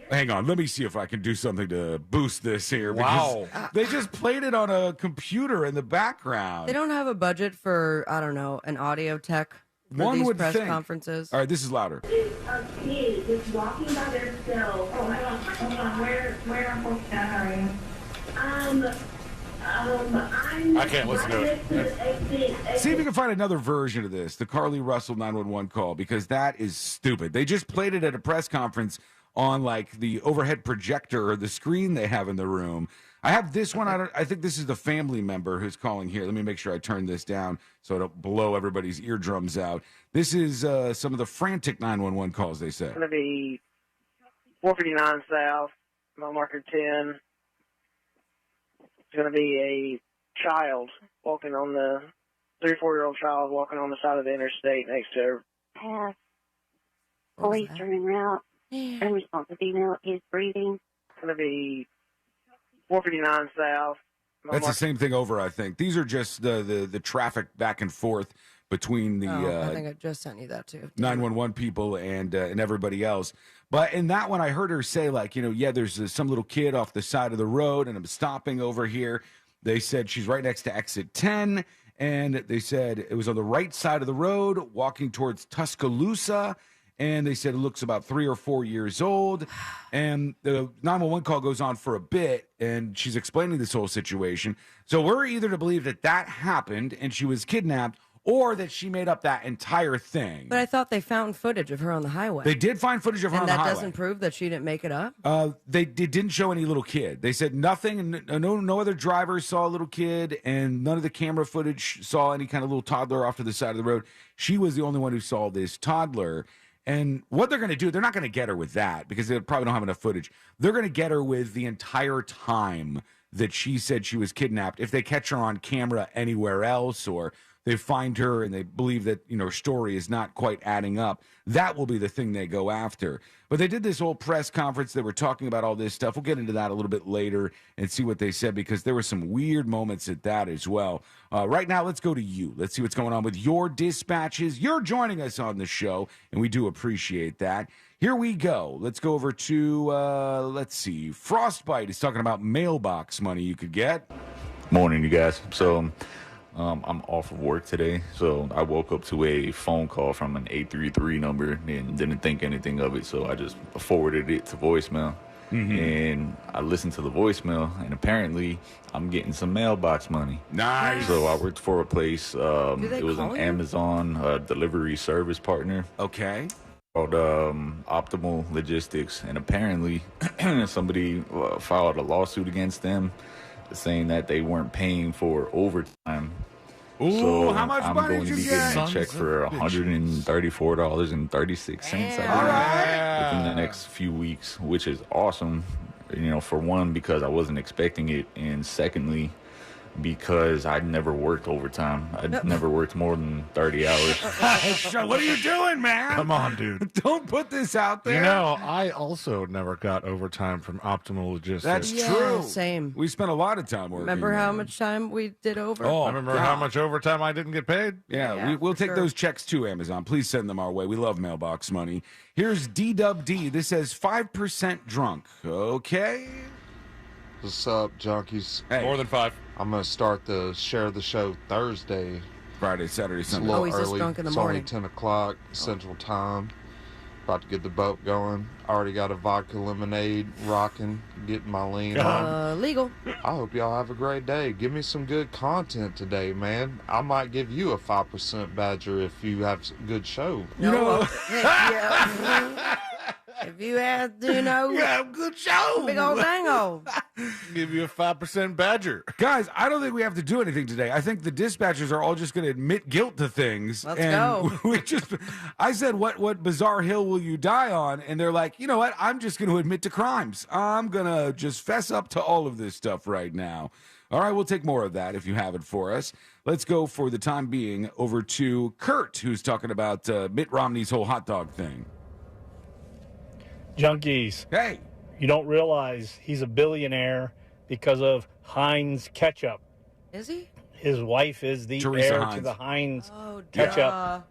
Speaker 17: Hang on, let me see if I can do something to boost this here.
Speaker 20: Wow.
Speaker 17: Because they just played it on a computer in the background.
Speaker 18: They don't have a budget for, I don't know, an audio tech for
Speaker 17: One
Speaker 18: these
Speaker 17: would
Speaker 18: press
Speaker 17: think.
Speaker 18: conferences.
Speaker 17: All right, this is louder.
Speaker 7: A kid just walking by themselves. Oh, hold on. Where am I supposed to hurry?
Speaker 20: I can't listen to it.
Speaker 17: See if you can find another version of this, the Carly Russell 911 call, because that is stupid. They just played it at a press conference on like the overhead projector or the screen they have in the room. I have this one. I think this is the family member who's calling here. Let me make sure I turn this down so I don't blow everybody's eardrums out. This is some of the frantic 911 calls they said.
Speaker 8: It's going to be 459 South, mile marker 10. It's going to be a child walking on the 3 or 4-year-old child walking on the side of the interstate next to her.
Speaker 9: Pass. Police are en route. In response to female is breathing.
Speaker 8: It's going to be 459 South.
Speaker 17: That's the same thing over, I think. These are just the traffic back and forth between the
Speaker 18: I think I just sent you that too.
Speaker 17: 911 people and everybody else. But in that one, I heard her say, like, yeah, there's some little kid off the side of the road, and I'm stopping over here. They said she's right next to exit 10, and they said it was on the right side of the road, walking towards Tuscaloosa, and they said it looks about 3 or 4 years old. And the 911 call goes on for a bit, and she's explaining this whole situation. So we're either to believe that that happened and she was kidnapped, or that she made up that entire thing.
Speaker 18: But I thought they found footage of her on the highway.
Speaker 17: They did find footage of her on the highway.
Speaker 18: And that doesn't prove that she didn't make it up?
Speaker 17: They didn't show any little kid. They said nothing, no other drivers saw a little kid, and none of the camera footage saw any kind of little toddler off to the side of the road. She was the only one who saw this toddler. And what they're going to do, they're not going to get her with that because they probably don't have enough footage. They're going to get her with the entire time that she said she was kidnapped. If they catch her on camera anywhere else, or they find her and they believe that, her story is not quite adding up, that will be the thing they go after. But they did this whole press conference. They were talking about all this stuff. We'll get into that a little bit later and see what they said, because there were some weird moments at that as well. Right now, let's go to you. Let's see what's going on with your dispatches. You're joining us on the show, and we do appreciate that. Here we go. Let's go over to, let's see, Frostbite is talking about mailbox money you could get.
Speaker 10: Morning, you guys. So I'm off of work today, so I woke up to a phone call from an 833 number and didn't think anything of it, so I just forwarded it to voicemail. And I listened to the voicemail, and apparently I'm getting some mailbox money.
Speaker 17: Nice.
Speaker 10: So I worked for a place. It was an Amazon delivery service partner.
Speaker 17: Okay.
Speaker 10: Called Optimal Logistics, and apparently somebody filed a lawsuit against them, saying that they weren't paying for overtime.
Speaker 17: Ooh,
Speaker 10: so
Speaker 17: how much
Speaker 10: I'm
Speaker 17: money
Speaker 10: going
Speaker 17: did
Speaker 10: to be
Speaker 17: you
Speaker 10: getting
Speaker 17: get?
Speaker 10: a check for $134.36, I believe, within the next few weeks, which is awesome. For one, because I wasn't expecting it, and secondly, because I'd never worked overtime. I'd never worked more than 30 hours.
Speaker 17: What are you doing, man?
Speaker 20: Come on, dude.
Speaker 17: Don't put this out there.
Speaker 20: I also never got overtime from Optimal Logistics.
Speaker 17: That's true.
Speaker 18: Same.
Speaker 17: We spent a lot of time working.
Speaker 18: Remember how much time we did over?
Speaker 17: Oh,
Speaker 20: I remember how much overtime I didn't get paid.
Speaker 17: Yeah, we'll take those checks too, Amazon. Please send them our way. We love mailbox money. Here's DWD. This says 5% drunk. Okay.
Speaker 11: What's up, junkies?
Speaker 17: Hey.
Speaker 20: More than 5.
Speaker 11: I'm going to start the share the show Thursday.
Speaker 17: Friday, Saturday,
Speaker 11: It's
Speaker 17: Sunday.
Speaker 11: a little
Speaker 18: he's just
Speaker 11: early.
Speaker 18: drunk in the
Speaker 11: it's
Speaker 18: morning.
Speaker 11: only 10 o'clock Central Time. About to get the boat going. Already got a vodka lemonade rocking, getting my lean on.
Speaker 18: Legal.
Speaker 11: I hope y'all have a great day. Give me some good content today, man. I might give you a 5% badger if you have a good show.
Speaker 18: If you had,
Speaker 17: good show.
Speaker 18: big old dango.
Speaker 20: Give you a 5% badger.
Speaker 17: Guys, I don't think we have to do anything today. I think the dispatchers are all just going to admit guilt to things.
Speaker 18: Let's go.
Speaker 17: I said, what bizarre hill will you die on? And they're like, you know what? I'm just going to admit to crimes. I'm going to just fess up to all of this stuff right now. All right, we'll take more of that if you have it for us. Let's go for the time being over to Kurt, who's talking about Mitt Romney's whole hot dog thing.
Speaker 12: Junkies.
Speaker 17: Hey.
Speaker 12: You don't realize he's a billionaire because of Heinz ketchup.
Speaker 18: Is he?
Speaker 12: His wife is the
Speaker 17: Teresa
Speaker 12: heir
Speaker 17: Heinz.
Speaker 12: to the Heinz
Speaker 18: Oh,
Speaker 12: ketchup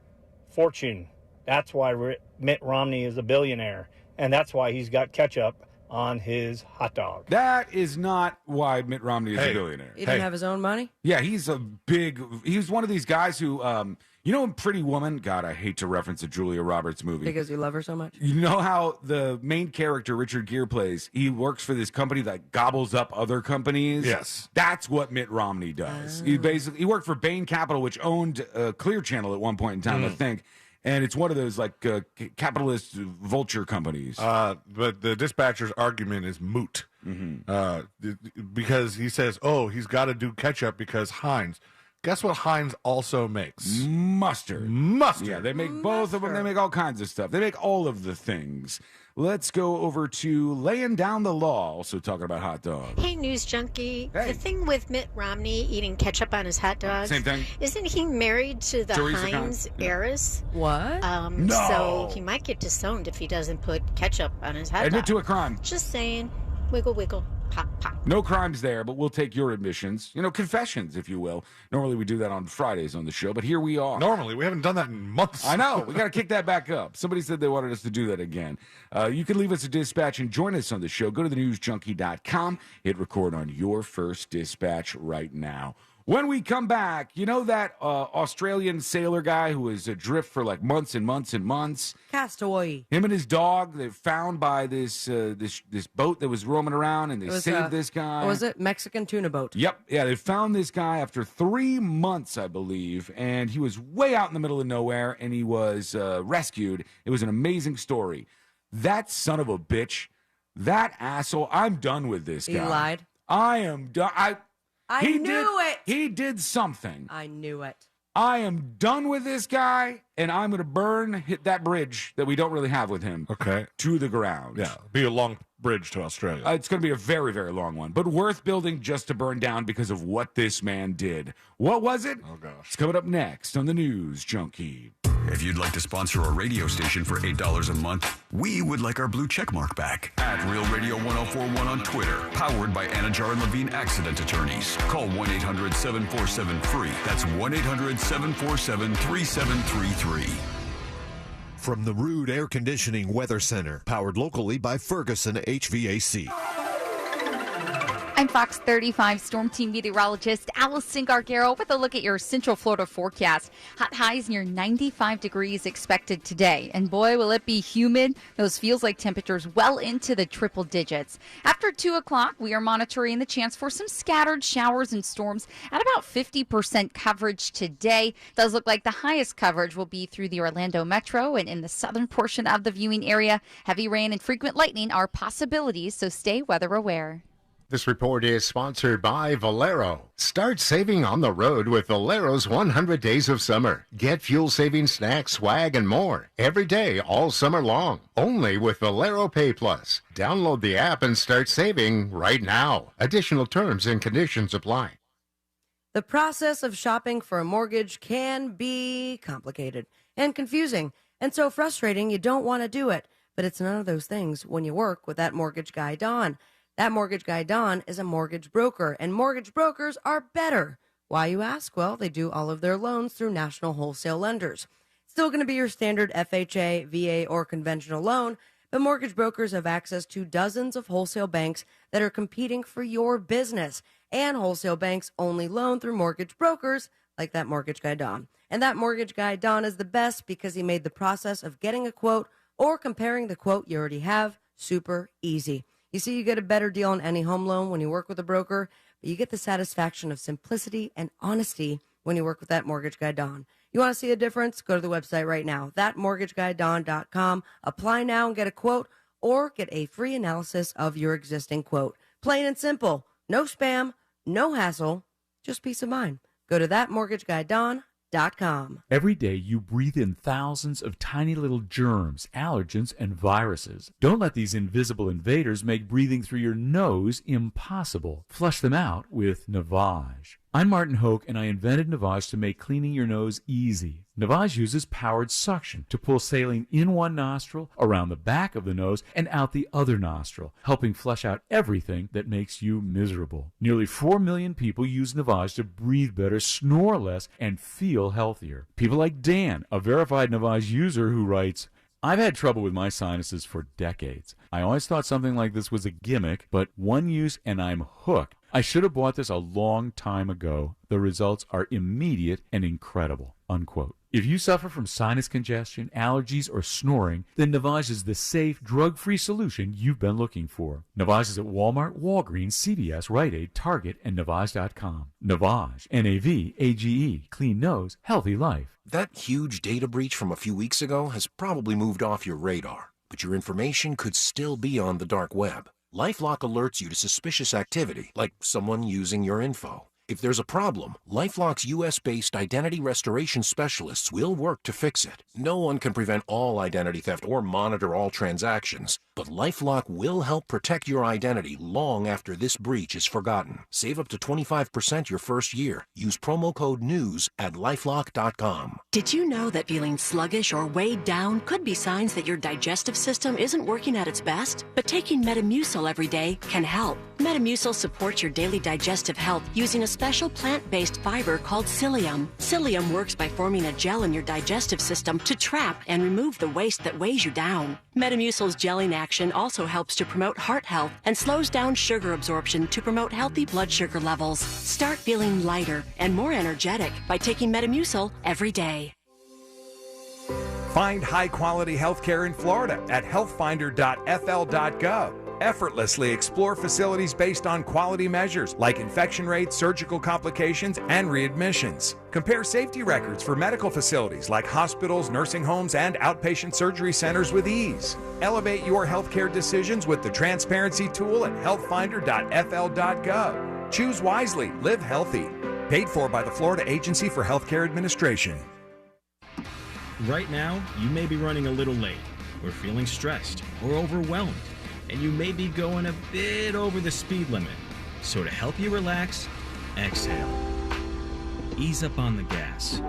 Speaker 12: fortune. That's why Mitt Romney is a billionaire. And that's why he's got ketchup on his hot dog.
Speaker 17: That is not why Mitt Romney is a billionaire.
Speaker 18: He didn't have his own money?
Speaker 17: Yeah, he's one of these guys who, in Pretty Woman, God, I hate to reference a Julia Roberts movie.
Speaker 18: Because you love her so much?
Speaker 17: You know how the main character, Richard Gere, plays? He works for this company that gobbles up other companies.
Speaker 20: Yes.
Speaker 17: That's what Mitt Romney does. He worked for Bain Capital, which owned Clear Channel at one point in time, I think. And it's one of those capitalist vulture companies.
Speaker 20: But the dispatcher's argument is moot because he says, he's got to do ketchup because Heinz. Guess what Heinz also makes?
Speaker 17: Mustard. Yeah, they make both of them. They make all kinds of stuff. They make all of the things. Let's go over to Laying Down the Law, also talking about hot dogs.
Speaker 13: Hey, News Junkie. The thing with Mitt Romney eating ketchup on his hot dogs.
Speaker 17: Same thing.
Speaker 13: Isn't he married to the
Speaker 17: Teresa
Speaker 13: Heinz heiress?
Speaker 18: What?
Speaker 17: No.
Speaker 13: So he might get disowned if he doesn't put ketchup on his hot dog.
Speaker 17: Admit to a crime.
Speaker 13: Just saying. Wiggle, wiggle. Pop, pop.
Speaker 17: No crimes there, but we'll take your admissions. Confessions, if you will. Normally we do that on Fridays on the show, but here we are.
Speaker 20: Normally, we haven't done that in months.
Speaker 17: I know. We got to kick that back up. Somebody said they wanted us to do that again. You can leave us a dispatch and join us on the show. Go to thenewsjunkie.com. Hit record on your first dispatch right now. When we come back, you know that Australian sailor guy who was adrift for like months and months and months?
Speaker 18: Castaway.
Speaker 17: Him and his dog, they're found by this boat that was roaming around, and they saved this guy.
Speaker 18: What was it? Mexican tuna boat.
Speaker 17: Yep. Yeah, they found this guy after 3 months, I believe, and he was way out in the middle of nowhere, and he was rescued. It was an amazing story. That son of a bitch, that asshole, I'm done with this guy.
Speaker 18: He lied?
Speaker 17: I am done.
Speaker 18: I knew it.
Speaker 17: He did something.
Speaker 18: I knew it.
Speaker 17: I am done with this guy, and I'm going to hit that bridge that we don't really have with him to the ground.
Speaker 20: Yeah, be a long bridge to Australia.
Speaker 17: It's going to be a very, very long one, but worth building just to burn down because of what this man did. What was it?
Speaker 20: Oh, gosh.
Speaker 17: It's coming up next on the News Junkie.
Speaker 14: If you'd like to sponsor a radio station for $8 a month, we would like our blue check mark back. At Real Radio 1041 on Twitter. Powered by Anajar and Levine Accident Attorneys. Call 1-800-747-FREE. That's 1-800-747-3733.
Speaker 28: From the Rude Air Conditioning Weather Center, powered locally by Ferguson HVAC.
Speaker 15: I'm Fox 35 Storm Team meteorologist Allison Gargaro with a look at your Central Florida forecast. Hot highs near 95 degrees expected today. And boy, will it be humid. Those feels like temperatures well into the triple digits. After 2 o'clock, we are monitoring the chance for some scattered showers and storms at about 50% coverage today. Does look like the highest coverage will be through the Orlando metro and in the southern portion of the viewing area. Heavy rain and frequent lightning are possibilities, so stay weather aware.
Speaker 19: This report is sponsored by Valero. Start saving on the road with Valero's 100 Days of Summer. Get fuel-saving snacks, swag, and more every day all summer long. Only with Valero Pay Plus. Download the app and start saving right now. Additional terms and conditions apply.
Speaker 18: The process of shopping for a mortgage can be complicated and confusing and so frustrating you don't want to do it. But it's none of those things when you work with that mortgage guy, Don. That mortgage guy, Don, is a mortgage broker, and mortgage brokers are better. Why, you ask? Well, they do all of their loans through national wholesale lenders. Still going to be your standard FHA, VA, or conventional loan, but mortgage brokers have access to dozens of wholesale banks that are competing for your business. And wholesale banks only loan through mortgage brokers like that mortgage guy, Don. And that mortgage guy, Don, is the best because he made the process of getting a quote or comparing the quote you already have super easy. You see, you get a better deal on any home loan when you work with a broker, but you get the satisfaction of simplicity and honesty when you work with that mortgage guy, Don. You want to see a difference? Go to the website right now, thatmortgageguydon.com. Apply now and get a quote or get a free analysis of your existing quote. Plain and simple. No spam, no hassle, just peace of mind. Go to thatmortgageguydon.com.
Speaker 3: Every day you breathe in thousands of tiny little germs, allergens, and viruses. Don't let these invisible invaders make breathing through your nose impossible. Flush them out with Navage. I'm Martin Hoke, and I invented Navage to make cleaning your nose easy. Navage uses powered suction to pull saline in one nostril, around the back of the nose, and out the other nostril, helping flush out everything that makes you miserable. Nearly 4 million people use Navage to breathe better, snore less, and feel healthier. People like Dan, a verified Navage user who writes, I've had trouble with my sinuses for decades. I always thought something like this was a gimmick, but one use and I'm hooked. I should have bought this a long time ago. The results are immediate and incredible." Unquote. If you suffer from sinus congestion, allergies, or snoring, then Navage is the safe, drug-free solution you've been looking for. Navage is at Walmart, Walgreens, CVS, Rite Aid, Target, and Navage.com. Navage, N-A-V-A-G-E, clean nose, healthy life.
Speaker 1: That huge data breach from a few weeks ago has probably moved off your radar, but your information could still be on the dark web. LifeLock alerts you to suspicious activity, like someone using your info. If there's a problem, LifeLock's U.S.-based identity restoration specialists will work to fix it. No one can prevent all identity theft or monitor all transactions, but LifeLock will help protect your identity long after this breach is forgotten. Save up to 25% your first year. Use promo code NEWS at LifeLock.com.
Speaker 2: Did you know that feeling sluggish or weighed down could be signs that your digestive system isn't working at its best? But taking Metamucil every day can help. Metamucil supports your daily digestive health using a special plant-based fiber called psyllium. Psyllium works by forming a gel in your digestive system to trap and remove the waste that weighs you down. Metamucil's gelling action also helps to promote heart health and slows down sugar absorption to promote healthy blood sugar levels. Start feeling lighter and more energetic by taking Metamucil every day.
Speaker 5: Find high-quality healthcare in Florida at healthfinder.fl.gov. Effortlessly explore facilities based on quality measures like infection rates, surgical complications, and readmissions. Compare safety records for medical facilities like hospitals, nursing homes, and outpatient surgery centers with ease. Elevate your healthcare decisions with the transparency tool at healthfinder.fl.gov. Choose wisely, live healthy. Paid for by the Florida Agency for Healthcare Administration.
Speaker 21: Right now, you may be running a little late, or feeling stressed, or overwhelmed, and you may be going a bit over the speed limit. So to help you relax, exhale. Ease up on the gas.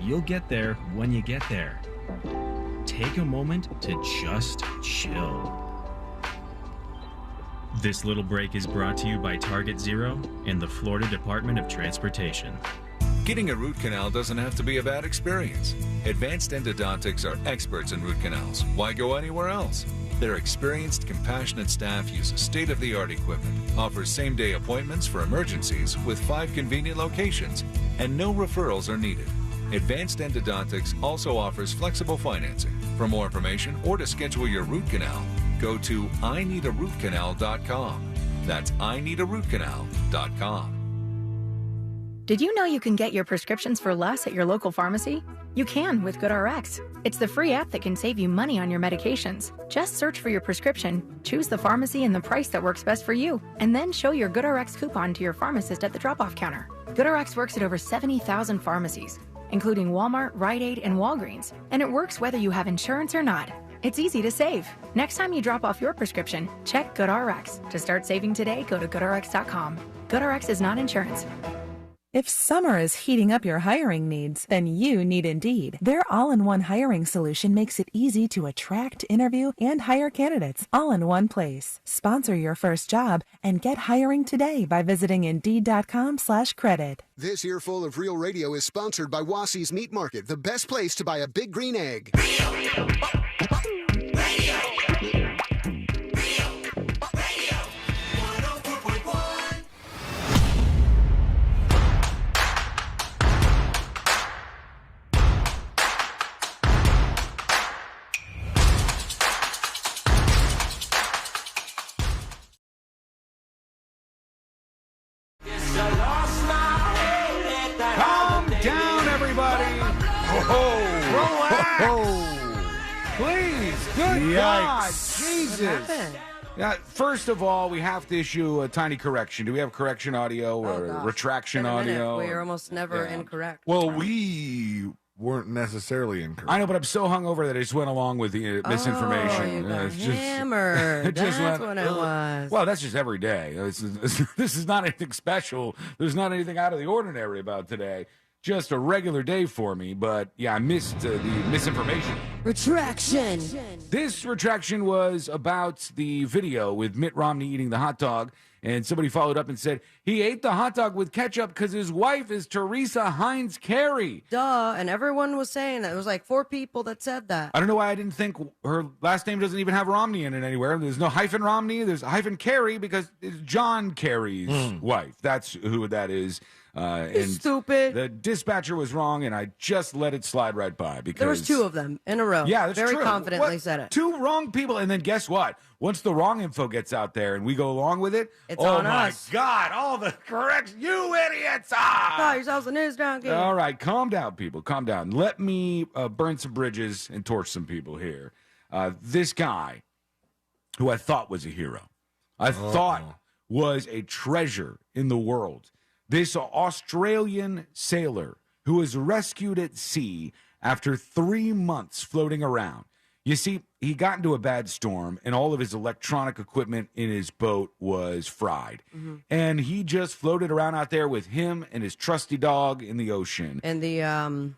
Speaker 21: You'll get there when you get there. Take a moment to just chill. This little break is brought to you by Target Zero and the Florida Department of Transportation.
Speaker 23: Getting a root canal doesn't have to be a bad experience. Advanced Endodontics are experts in root canals. Why go anywhere else? Their experienced, compassionate staff uses state-of-the-art equipment, offers same-day appointments for emergencies with 5 convenient locations, and no referrals are needed. Advanced Endodontics also offers flexible financing. For more information or to schedule your root canal, go to ineedarootcanal.com. That's ineedarootcanal.com.
Speaker 24: Did you know you can get your prescriptions for less at your local pharmacy? You can with GoodRx. It's the free app that can save you money on your medications. Just search for your prescription, choose the pharmacy and the price that works best for you, and then show your GoodRx coupon to your pharmacist at the drop-off counter. GoodRx works at over 70,000 pharmacies, including Walmart, Rite Aid, and Walgreens, and it works whether you have insurance or not. It's easy to save. Next time you drop off your prescription, check GoodRx. To start saving today, go to GoodRx.com. GoodRx is not insurance.
Speaker 25: If summer is heating up your hiring needs, then you need Indeed. Their all-in-one hiring solution makes it easy to attract, interview, and hire candidates all in one place. Sponsor your first job and get hiring today by visiting Indeed.com/credit.
Speaker 26: This earful of Real Radio is sponsored by Wassey's Meat Market, the best place to buy a big green egg.
Speaker 17: Calm down, everybody. Relax. Please, good God, Jesus. Yeah, first of all, we have to issue a tiny correction. Do we have correction audio or retraction audio?
Speaker 18: We're almost never incorrect.
Speaker 20: Well, we weren't necessarily incorrect.
Speaker 17: I know, but I'm so hungover that I just went along with the misinformation.
Speaker 18: You got
Speaker 17: It's
Speaker 18: hammered. That's what it was.
Speaker 17: Well, that's just every day. This is not anything special. There's not anything out of the ordinary about today. Just a regular day for me. But yeah, I missed the misinformation.
Speaker 18: Retraction.
Speaker 17: This retraction was about the video with Mitt Romney eating the hot dog. And somebody followed up and said he ate the hot dog with ketchup because his wife is Teresa Heinz Carey.
Speaker 18: Duh. And everyone was saying that. It was like 4 people that said that.
Speaker 17: I don't know why I didn't think her last name doesn't even have Romney in it anywhere. There's no hyphen Romney. There's a hyphen Carey because it's John Kerry's wife. That's who that is. And
Speaker 18: stupid.
Speaker 17: The dispatcher was wrong, and I just let it slide right by because
Speaker 18: There was 2 of them in a row.
Speaker 17: Yeah, that's
Speaker 18: Very
Speaker 17: true.
Speaker 18: confidently said it.
Speaker 17: 2 wrong people, and then guess what? Once the wrong info gets out there and we go along with it,
Speaker 18: It's on us.
Speaker 17: Oh my God! All the corrects, you idiots!
Speaker 18: Call yourselves a news donkey.
Speaker 17: All right, calm down, people. Calm down. Let me burn some bridges and torch some people here. This guy, who I thought was a hero, I thought was a treasure in the world. This Australian sailor who was rescued at sea after 3 months floating around. You see, he got into a bad storm, and all of his electronic equipment in his boat was fried. And he just floated around out there with him and his trusty dog in the ocean.
Speaker 18: And the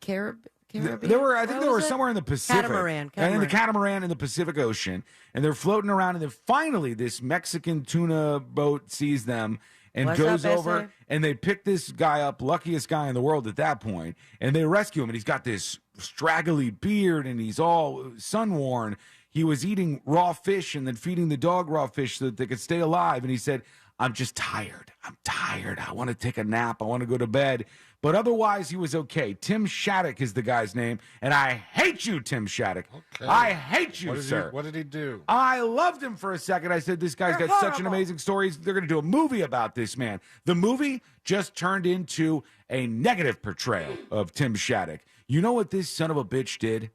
Speaker 18: Caribbean?
Speaker 17: I think they were somewhere in the Pacific.
Speaker 18: Catamaran.
Speaker 17: And in the catamaran in the Pacific Ocean. And they're floating around, and then finally this Mexican tuna boat sees them and goes over, and they pick this guy up, luckiest guy in the world at that point, and they rescue him. And he's got this straggly beard, and he's all sun-worn. He was eating raw fish and then feeding the dog raw fish so that they could stay alive. And he said, I'm just tired. I'm tired. I want to take a nap. I want to go to bed. But otherwise, he was okay. Tim Shattuck is the guy's name, and I hate you, Tim Shattuck.
Speaker 20: Okay.
Speaker 17: I hate you, sir.
Speaker 20: What did he do?
Speaker 17: I loved him for a second. I said, this guy's got such an amazing story. They're going to do a movie about this man. The movie just turned into a negative portrayal of Tim Shattuck. You know what this son of a bitch did?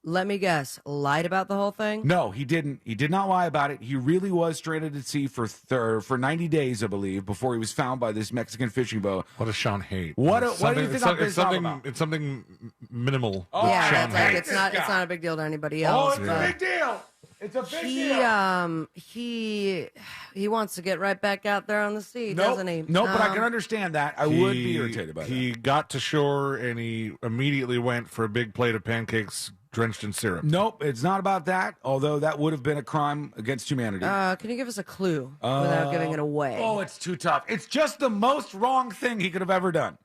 Speaker 18: Let me guess. Lied about the whole thing?
Speaker 17: No, he didn't. He did not lie about it. He really was stranded at sea for 90 days, I believe, before he was found by this Mexican fishing boat.
Speaker 20: What does Sean hate?
Speaker 17: What do you think I'm pissed off about?
Speaker 20: It's something minimal.
Speaker 17: Oh,
Speaker 18: yeah,
Speaker 20: Sean
Speaker 18: it's like
Speaker 20: hates.
Speaker 18: it's not a big deal to anybody else.
Speaker 17: Oh, it's a big deal. It's a big deal.
Speaker 18: He wants to get right back out there on the sea, doesn't he?
Speaker 17: No, but I can understand that. I would be irritated by that.
Speaker 20: He got to shore and he immediately went for a big plate of pancakes drenched in syrup.
Speaker 17: Nope, it's not about that, although that would have been a crime against humanity.
Speaker 18: Can you give us a clue without giving it away?
Speaker 17: Oh, it's too tough. It's just the most wrong thing he could have ever done.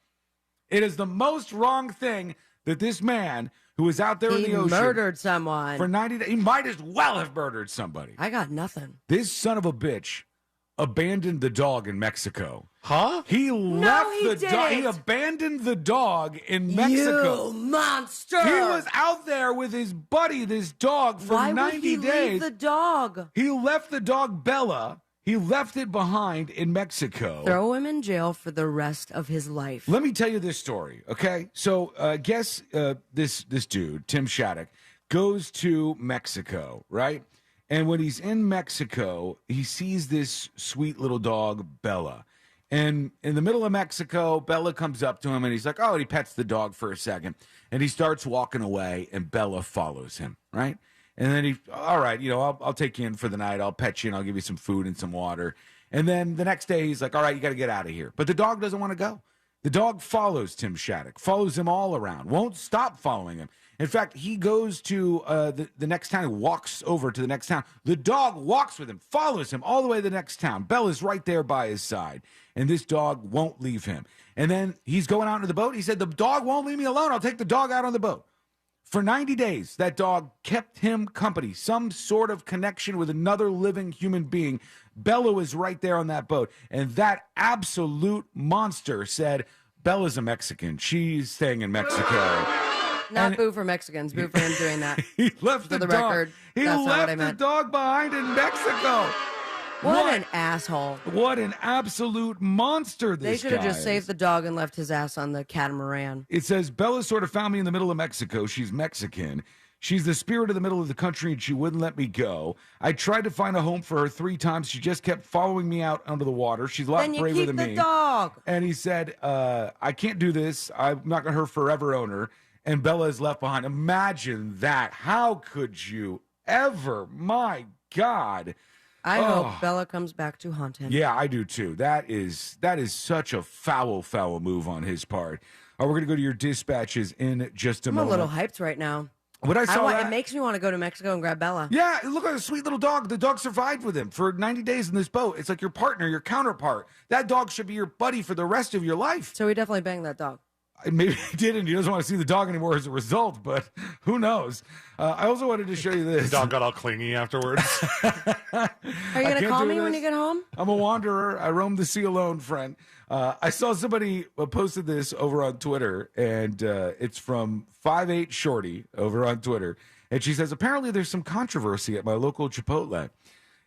Speaker 17: It is the most wrong thing that this man who was out there in the ocean
Speaker 18: murdered someone
Speaker 17: for 90 days. He might as well have murdered somebody.
Speaker 18: I got nothing.
Speaker 17: This son of a bitch abandoned the dog in Mexico.
Speaker 20: Huh?
Speaker 17: He left
Speaker 18: he
Speaker 17: the dog. He
Speaker 18: didn't.
Speaker 17: abandoned the dog in Mexico.
Speaker 18: You monster!
Speaker 17: He was out there with his buddy, this dog, for
Speaker 18: Why
Speaker 17: 90
Speaker 18: would he
Speaker 17: days.
Speaker 18: leave the dog?
Speaker 17: He left the dog Bella. He left it behind in Mexico.
Speaker 18: Throw him in jail for the rest of his life.
Speaker 17: Let me tell you this story, okay? So, guess this dude, Tim Shattuck, goes to Mexico, right? And when he's in Mexico, he sees this sweet little dog, Bella. And in the middle of Mexico, Bella comes up to him, and he's like, oh, and he pets the dog for a second. And he starts walking away, and Bella follows him, right? And then all right, I'll take you in for the night. I'll pet you, and I'll give you some food and some water. And then the next day, he's like, all right, you got to get out of here. But the dog doesn't want to go. The dog follows Tim Shattuck, follows him all around, won't stop following him. In fact, he goes to the next town. He walks over to the next town. The dog walks with him, follows him all the way to the next town. Bella's right there by his side, and this dog won't leave him. And then he's going out into the boat. He said, the dog won't leave me alone. I'll take the dog out on the boat. For 90 days, that dog kept him company, some sort of connection with another living human being. Bella was right there on that boat. And that absolute monster said, Bella's a Mexican. She's staying in Mexico.
Speaker 18: Not boo for Mexicans, boo for him doing that.
Speaker 17: He left
Speaker 18: for
Speaker 17: the
Speaker 18: the
Speaker 17: dog.
Speaker 18: record.
Speaker 17: He
Speaker 18: That's not what I
Speaker 17: left the
Speaker 18: meant.
Speaker 17: dog behind in Mexico.
Speaker 18: What an asshole.
Speaker 17: What an absolute monster this guy
Speaker 18: They should have just
Speaker 17: is.
Speaker 18: saved the dog and left his ass on the catamaran.
Speaker 17: It says, Bella sort of found me in the middle of Mexico. She's Mexican. She's the spirit of the middle of the country, and she wouldn't let me go. I tried to find a home for her 3 times. She just kept following me out under the water. She's a lot
Speaker 18: Then you
Speaker 17: braver
Speaker 18: keep
Speaker 17: than
Speaker 18: the
Speaker 17: me.
Speaker 18: dog.
Speaker 17: And he said, I can't do this. I'm not going to her forever owner. And Bella is left behind. Imagine that. How could you ever? My God.
Speaker 18: I hope Bella comes back to haunt him.
Speaker 17: Yeah, I do too. That is such a foul move on his part. We're going to go to your dispatches in just a
Speaker 18: I'm a
Speaker 17: moment.
Speaker 18: little hyped right now.
Speaker 17: When I saw that,
Speaker 18: it makes me want to go to Mexico and grab Bella.
Speaker 17: yeah, look at a sweet little dog. The dog survived with him for 90 days in this boat. It's like your partner, your counterpart. That dog should be your buddy for the rest of your life.
Speaker 18: So he definitely banged that dog.
Speaker 17: Maybe he did, and he doesn't want to see the dog anymore as a result, but who knows? I also wanted to show you this.
Speaker 20: The dog got all clingy afterwards.
Speaker 18: Are you going to call me when you get home?
Speaker 17: I'm a wanderer. I roam the sea alone, friend. I saw somebody posted this over on Twitter, and it's from 5'8 Shorty over on Twitter. And she says, apparently there's some controversy at my local Chipotle.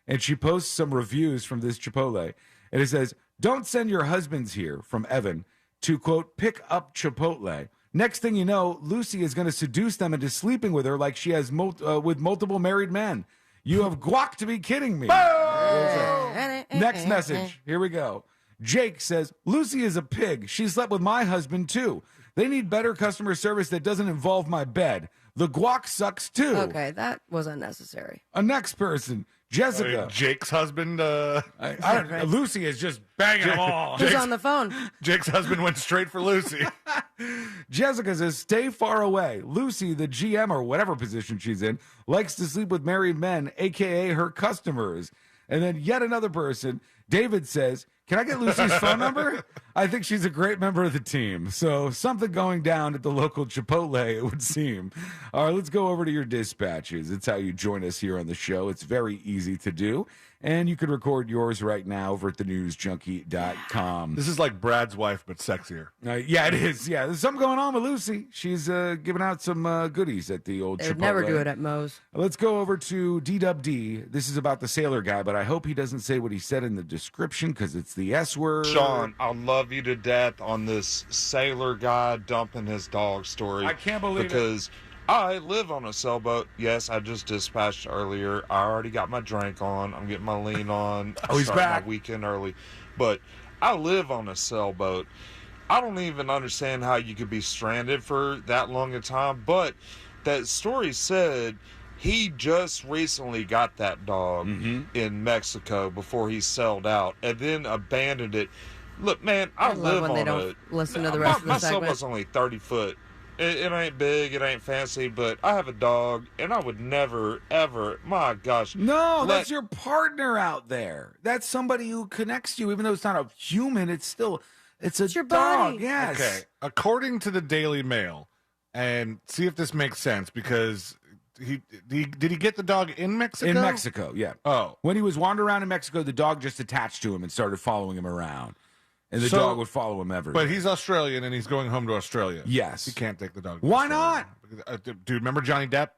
Speaker 17: And she posts some reviews from this Chipotle. And it says, don't send your husbands here, from Evan, to, quote, pick up Chipotle. Next thing you know, Lucy is going to seduce them into sleeping with her like she has with multiple married men. You have guac to be kidding me. Next message. Here we go. Jake says, Lucy is a pig. She slept with my husband, too. They need better customer service that doesn't involve my bed. The guac sucks, too.
Speaker 18: Okay, that was unnecessary.
Speaker 17: A next person. Jessica.
Speaker 20: Jake's husband.
Speaker 17: Lucy is just banging them all.
Speaker 18: Who's on the phone?
Speaker 20: Jake's husband went straight for Lucy.
Speaker 17: Jessica says, stay far away. Lucy, the GM or whatever position she's in, likes to sleep with married men, a.k.a. her customers. And then yet another person, David says, can I get Lucy's phone number? I think she's a great member of the team. So something going down at the local Chipotle, it would seem. All right, let's go over to your dispatches. It's how you join us here on the show. It's very easy to do. And you can record yours right now over at thenewsjunkie.com.
Speaker 20: This is like Brad's wife, but sexier.
Speaker 17: Yeah, it is. Yeah, there's something going on with Lucy. She's giving out some goodies at the old
Speaker 18: They would
Speaker 17: Chipotle.
Speaker 18: never do it at Moe's.
Speaker 17: Let's go over to DWD. This is about the sailor guy, but I hope he doesn't say what he said in the description because it's the S word.
Speaker 11: Sean, I love you to death on this sailor guy dumping his dog story.
Speaker 17: I can't believe it.
Speaker 11: Because I live on a sailboat. Yes, I just dispatched earlier. I already got my drink on. I'm getting my lean on.
Speaker 17: Oh, he's
Speaker 11: starting
Speaker 17: back.
Speaker 11: My weekend early. But I live on a sailboat. I don't even understand how you could be stranded for that long a time. But that story said he just recently got that dog in Mexico before he sailed out and then abandoned it. Look, man, I
Speaker 18: love
Speaker 11: live
Speaker 18: when
Speaker 11: on
Speaker 18: they don't listen to the rest of the
Speaker 11: my
Speaker 18: segment.
Speaker 11: sailboat's only 30 foot. It ain't big, it ain't fancy, but I have a dog, and I would never, ever, my gosh.
Speaker 17: No, that's your partner out there. That's somebody who connects to you, even though it's not a human. It's your dog.
Speaker 18: buddy.
Speaker 17: Yes.
Speaker 20: Okay. According to the Daily Mail, and see if this makes sense, because did he get the dog in Mexico?
Speaker 17: In Mexico, yeah.
Speaker 20: Oh.
Speaker 17: When he was wandering around in Mexico, the dog just attached to him and started following him around. And the dog would follow him everywhere.
Speaker 20: But he's Australian, and he's going home to Australia.
Speaker 17: Yes.
Speaker 20: He can't take the dog. to
Speaker 17: Why
Speaker 20: Australia. Dude, remember Johnny Depp?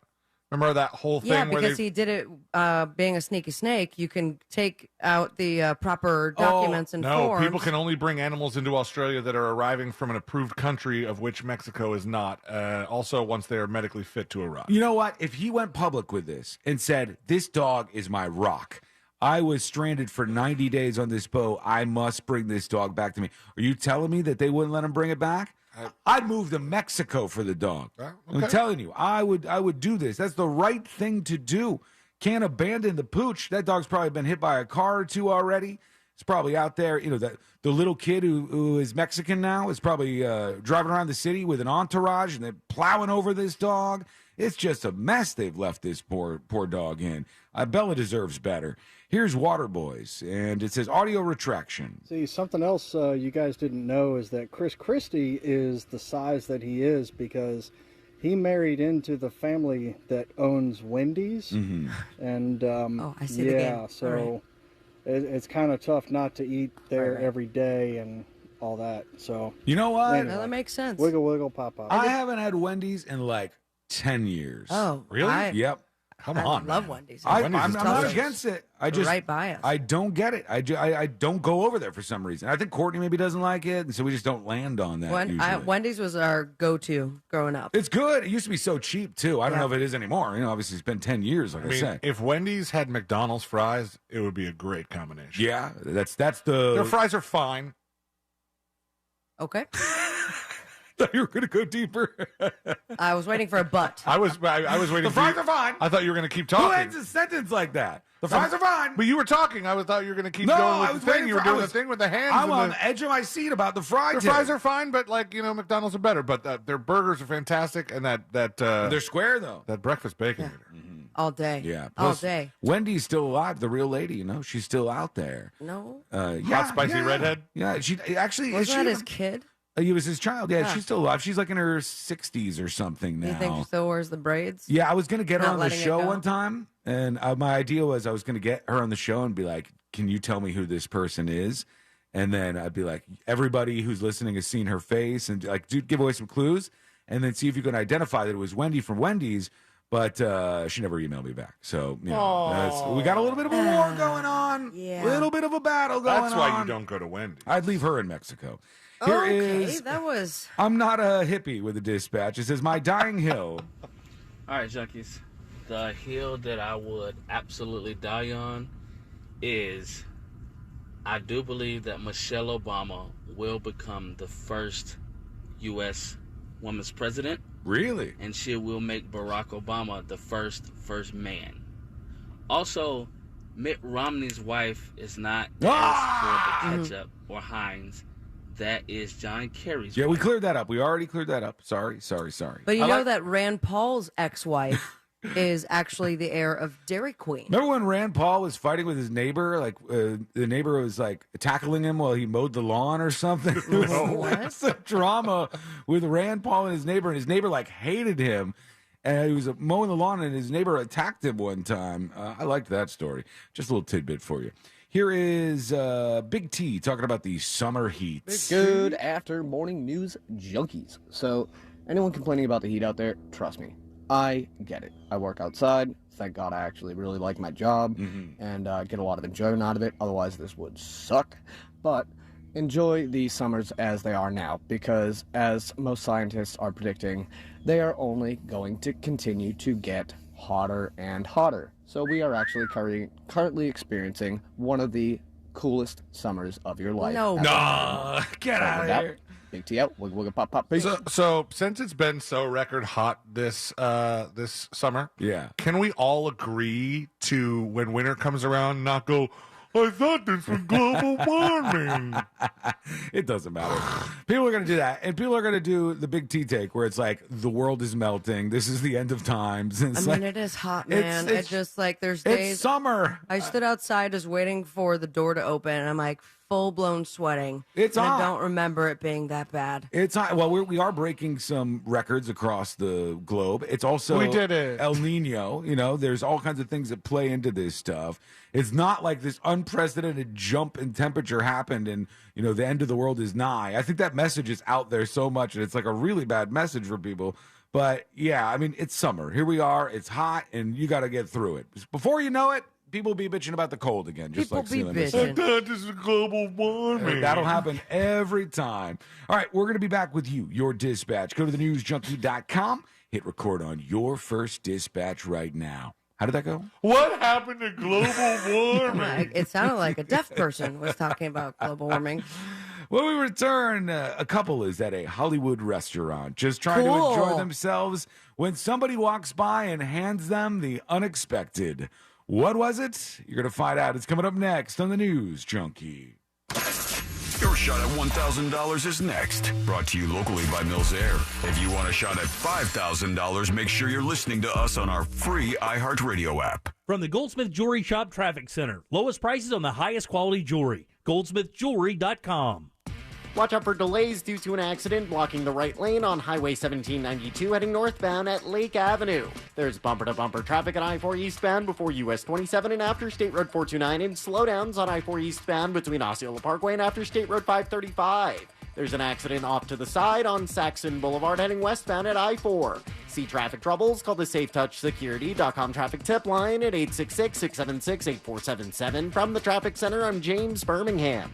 Speaker 20: Remember that whole thing
Speaker 18: Yeah,
Speaker 20: where
Speaker 18: because he did it being a sneaky snake. You can take out the proper documents and forms.
Speaker 20: People can only bring animals into Australia that are arriving from an approved country, of which Mexico is not. Also, once they are medically fit to arrive.
Speaker 17: You know what? If he went public with this and said, this dog is my rock. I was stranded for 90 days on this boat. I must bring this dog back to me. Are you telling me that they wouldn't let him bring it back? I'd move to Mexico for the dog. I'm telling you, I would do this. That's the right thing to do. Can't abandon the pooch. That dog's probably been hit by a car or two already. It's probably out there. You know, the little kid who is Mexican now is probably driving around the city with an entourage, and they're plowing over this dog. It's just a mess they've left this poor dog in. Bella deserves better. Here's Water Boys, and it says audio retraction.
Speaker 4: See, something else you guys didn't know is that Chris Christie is the size that he is because he married into the family that owns Wendy's.
Speaker 17: Mm-hmm.
Speaker 4: And
Speaker 18: I see the game.
Speaker 4: So it's kind of tough not to eat there every day and all that. So
Speaker 17: you know what?
Speaker 4: Anyway,
Speaker 18: that makes sense.
Speaker 4: Wiggle, wiggle, pop, pop.
Speaker 17: I haven't had Wendy's in like 10 years.
Speaker 18: Oh,
Speaker 17: really? Yep.
Speaker 20: Come
Speaker 18: I
Speaker 20: on,
Speaker 18: love
Speaker 20: man.
Speaker 18: Wendy's.
Speaker 17: I'm not against it. I just
Speaker 18: right by us.
Speaker 17: I don't get it. I don't go over there for some reason. I think Courtney maybe doesn't like it, and so we just don't land on that. Usually.
Speaker 18: Wendy's was our go-to growing up.
Speaker 17: It's good. It used to be so cheap too. I don't know if it is anymore. You know, obviously it's been 10 years, like I,
Speaker 20: mean,
Speaker 17: said.
Speaker 20: if Wendy's had McDonald's fries, it would be a great combination.
Speaker 17: Yeah, that's the.
Speaker 20: Their fries are fine.
Speaker 18: Okay.
Speaker 17: thought you were going to go deeper.
Speaker 18: I was waiting for a but.
Speaker 20: I was waiting.
Speaker 17: The fries are fine.
Speaker 20: I thought you were going to keep talking.
Speaker 17: Who ends a sentence like that? The fries are fine.
Speaker 20: But you were talking. I thought you were going to keep
Speaker 17: No,
Speaker 20: going with
Speaker 17: I was
Speaker 20: the thing.
Speaker 17: waiting
Speaker 20: You were
Speaker 17: for-
Speaker 20: doing
Speaker 17: I
Speaker 20: the
Speaker 17: was-
Speaker 20: thing with the hands.
Speaker 17: I'm
Speaker 20: and
Speaker 17: on
Speaker 20: the
Speaker 17: the edge of my seat about the fries.
Speaker 20: fries are fine, but McDonald's are better. But their burgers are fantastic, and
Speaker 17: they're square though.
Speaker 20: That breakfast bacon.
Speaker 18: All day.
Speaker 17: Yeah.
Speaker 18: All
Speaker 17: Plus,
Speaker 18: day.
Speaker 17: Wendy's still alive. The real lady, she's still out there.
Speaker 18: No.
Speaker 20: Hot spicy redhead.
Speaker 17: Yeah, she actually
Speaker 18: Wasn't that his kid?
Speaker 17: It was his child. Yeah,
Speaker 18: Yeah.
Speaker 17: she's still alive. She's like in her 60s or something now.
Speaker 18: You think she still wears the braids?
Speaker 17: Yeah, I was going to get her
Speaker 18: Not
Speaker 17: on the
Speaker 18: letting it
Speaker 17: show
Speaker 18: go?
Speaker 17: one time. And my idea was I was going to get her on the show and be like, can you tell me who this person is? And then I'd be like, everybody who's listening has seen her face and like, dude, give away some clues and then see if you can identify that it was Wendy from Wendy's. But she never emailed me back. So, we got a little bit of a war going on.
Speaker 18: Yeah.
Speaker 17: Little bit of a battle going on.
Speaker 20: That's why you don't go to Wendy's.
Speaker 17: I'd leave her in Mexico. Here
Speaker 18: Okay,
Speaker 17: is-
Speaker 18: that was.
Speaker 17: I'm not a hippie with a dispatch. It says, my dying hill.
Speaker 6: All right, junkies. The hill that I would absolutely die on is I do believe that Michelle Obama will become the first U.S. woman's president.
Speaker 17: Really?
Speaker 6: And she will make Barack Obama the first man. Also, Mitt Romney's wife is not for the ketchup or Heinz. That is John Kerry's
Speaker 17: Yeah,
Speaker 6: wife.
Speaker 17: we cleared that up. We already cleared that up. Sorry.
Speaker 18: But you know that Rand Paul's ex-wife is actually the heir of Dairy Queen.
Speaker 17: Remember when Rand Paul was fighting with his neighbor? Like the neighbor was like tackling him while he mowed the lawn or something. It was a drama with Rand Paul and his neighbor like hated him, and he was mowing the lawn, and his neighbor attacked him one time. I liked that story. Just a little tidbit for you. Here is Big T talking about the summer heat.
Speaker 7: Good after morning news junkies. So, anyone complaining about the heat out there, trust me, I get it. I work outside. Thank God I actually really like my job and get a lot of enjoyment out of it. Otherwise, this would suck. But enjoy these summers as they are now, because as most scientists are predicting, they are only going to continue to get hotter and hotter. So we are actually currently experiencing one of the coolest summers of your life.
Speaker 18: No.
Speaker 17: Get out of here.
Speaker 7: Big T out. Wigga pop pop. Peace.
Speaker 20: So since it's been so record hot this summer, can we all agree to when winter comes around not go, I thought this was global warming?
Speaker 17: It doesn't matter. People are going to do that. And people are going to do the Big T take where it's like, the world is melting. This is the end of times. And it's
Speaker 18: It is hot, man. It's just like there's days.
Speaker 17: It's summer.
Speaker 18: I stood outside just waiting for the door to open, and I'm like full blown sweating.
Speaker 17: It's
Speaker 18: and
Speaker 17: hot.
Speaker 18: I don't remember it being that bad.
Speaker 17: It's hot. Well, we are breaking some records across the globe. It's also
Speaker 20: We did it.
Speaker 17: El Nino. There's all kinds of things that play into this stuff. It's not like this unprecedented jump in temperature happened and, the end of the world is nigh. I think that message is out there so much, and it's like a really bad message for people. But yeah, I mean, it's summer. Here we are. It's hot, and you got to get through it. Before you know it, people will be bitching about the cold again, just
Speaker 18: People
Speaker 17: like
Speaker 18: be
Speaker 17: Sealand
Speaker 18: bitching.
Speaker 17: said.
Speaker 20: I thought this was global warming.
Speaker 17: That'll happen every time. All right, we're going to be back with you, your dispatch. Go to thenewsjunkie.com, hit record on your first dispatch right now. How did that go?
Speaker 20: What happened to global warming?
Speaker 18: It sounded like a deaf person was talking about global warming.
Speaker 17: When we return, a couple is at a Hollywood restaurant just trying to enjoy themselves when somebody walks by and hands them the unexpected. What was it? You're going to find out. It's coming up next on the News Junkie.
Speaker 14: Your shot at $1,000 is next. Brought to you locally by Mills Air. If you want a shot at $5,000, make sure you're listening to us on our free iHeartRadio app.
Speaker 8: From the Goldsmith Jewelry Shop Traffic Center. Lowest prices on the highest quality jewelry. GoldsmithJewelry.com.
Speaker 9: Watch out for delays due to an accident blocking the right lane on Highway 1792 heading northbound at Lake Avenue. There's bumper-to-bumper traffic on I-4 eastbound before US 27 and after State Road 429 and slowdowns on I-4 eastbound between Osceola Parkway and after State Road 535. There's an accident off to the side on Saxon Boulevard heading westbound at I-4. See traffic troubles? Call the SafeTouchSecurity.com traffic tip line at 866-676-8477. From the Traffic Center, I'm James Birmingham.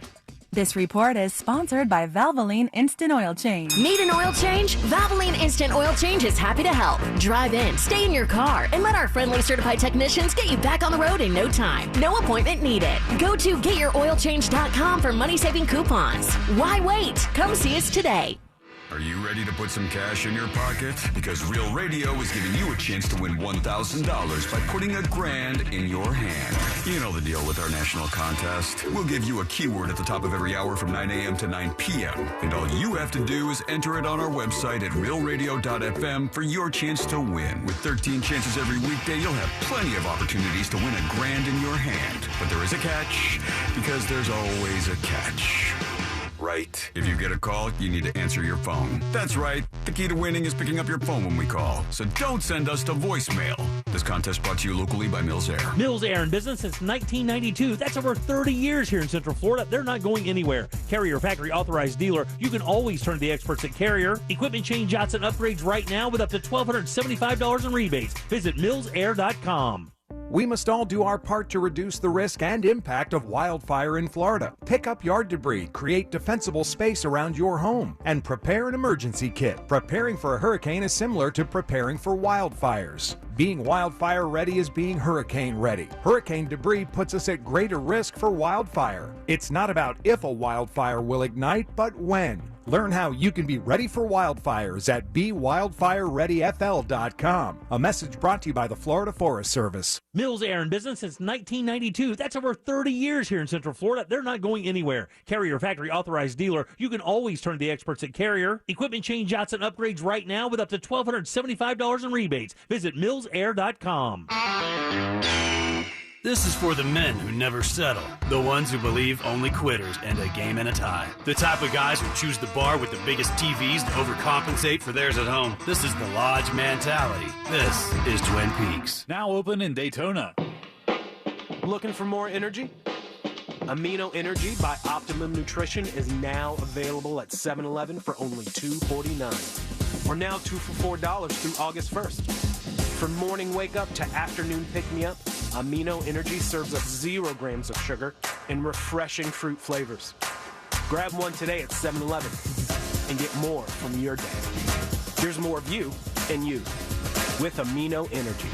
Speaker 25: This report is sponsored by Valvoline Instant Oil Change.
Speaker 2: Need an oil change? Valvoline Instant Oil Change is happy to help. Drive in, stay in your car, and let our friendly certified technicians get you back on the road in no time. No appointment needed. Go to getyouroilchange.com for money-saving coupons. Why wait? Come see us today.
Speaker 14: Are you ready to put some cash in your pocket? Because Real Radio is giving you a chance to win $1,000 by putting $1,000 in your hand. You know the deal with our national contest. We'll give you a keyword at the top of every hour from 9 a.m. to 9 p.m. And all you have to do is enter it on our website at realradio.fm for your chance to win. With 13 chances every weekday, you'll have plenty of opportunities to win $1,000 in your hand. But there is a catch, because there's always a catch. Right. If you get a call, you need to answer your phone. That's right. The key to winning is picking up your phone when we call. So don't send us to voicemail. This contest brought to you locally by Mills Air.
Speaker 8: Mills Air in business since 1992. That's over 30 years here in Central Florida. They're not going anywhere. Carrier factory authorized dealer. You can always turn to the experts at Carrier. Equipment change outs and upgrades right now with up to $1,275 in rebates. Visit millsair.com.
Speaker 5: We must all do our part to reduce the risk and impact of wildfire in Florida. Pick up yard debris, create defensible space around your home, and prepare an emergency kit. Preparing for a hurricane is similar to preparing for wildfires. Being wildfire ready is being hurricane ready. Hurricane debris puts us at greater risk for wildfire. It's not about if a wildfire will ignite, but when. Learn how you can be ready for wildfires at BeWildfireReadyFL.com. A message brought to you by the Florida Forest Service.
Speaker 8: Mills Air in business since 1992. That's over 30 years here in Central Florida. They're not going anywhere. Carrier factory authorized dealer. You can always turn to the experts at Carrier. Equipment change outs and upgrades right now with up to $1,275 in rebates. Visit millsair.com.
Speaker 10: This is for the men who never settle, the ones who believe only quitters end a game in a tie, the type of guys who choose the bar with the biggest TVs to overcompensate for theirs at home. This is the Lodge mentality. This is Twin Peaks.
Speaker 12: Now open in Daytona.
Speaker 13: Looking for more energy? Amino Energy by Optimum Nutrition is now available at 7-Eleven for only $2.49. Or now 2 for $4 through August 1st. From morning wake up to afternoon pick-me-up, Amino Energy serves up 0 grams of sugar and refreshing fruit flavors. Grab one today at 7-Eleven and get more from your day. There's more of you and you with Amino Energy.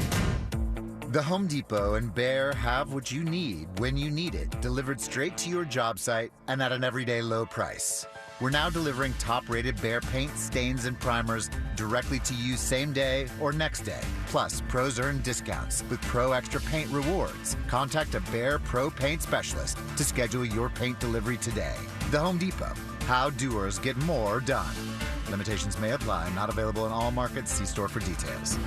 Speaker 15: The Home Depot and Behr have what you need when you need it, delivered straight to your job site and at an everyday low price. We're now delivering top-rated Behr paint, stains, and primers directly to you same day or next day. Plus, pros earn discounts with Pro Extra Paint rewards. Contact a Behr Pro Paint specialist to schedule your paint delivery today. The Home Depot. How doers get more done. Limitations may apply. Not available in all markets. See store for details.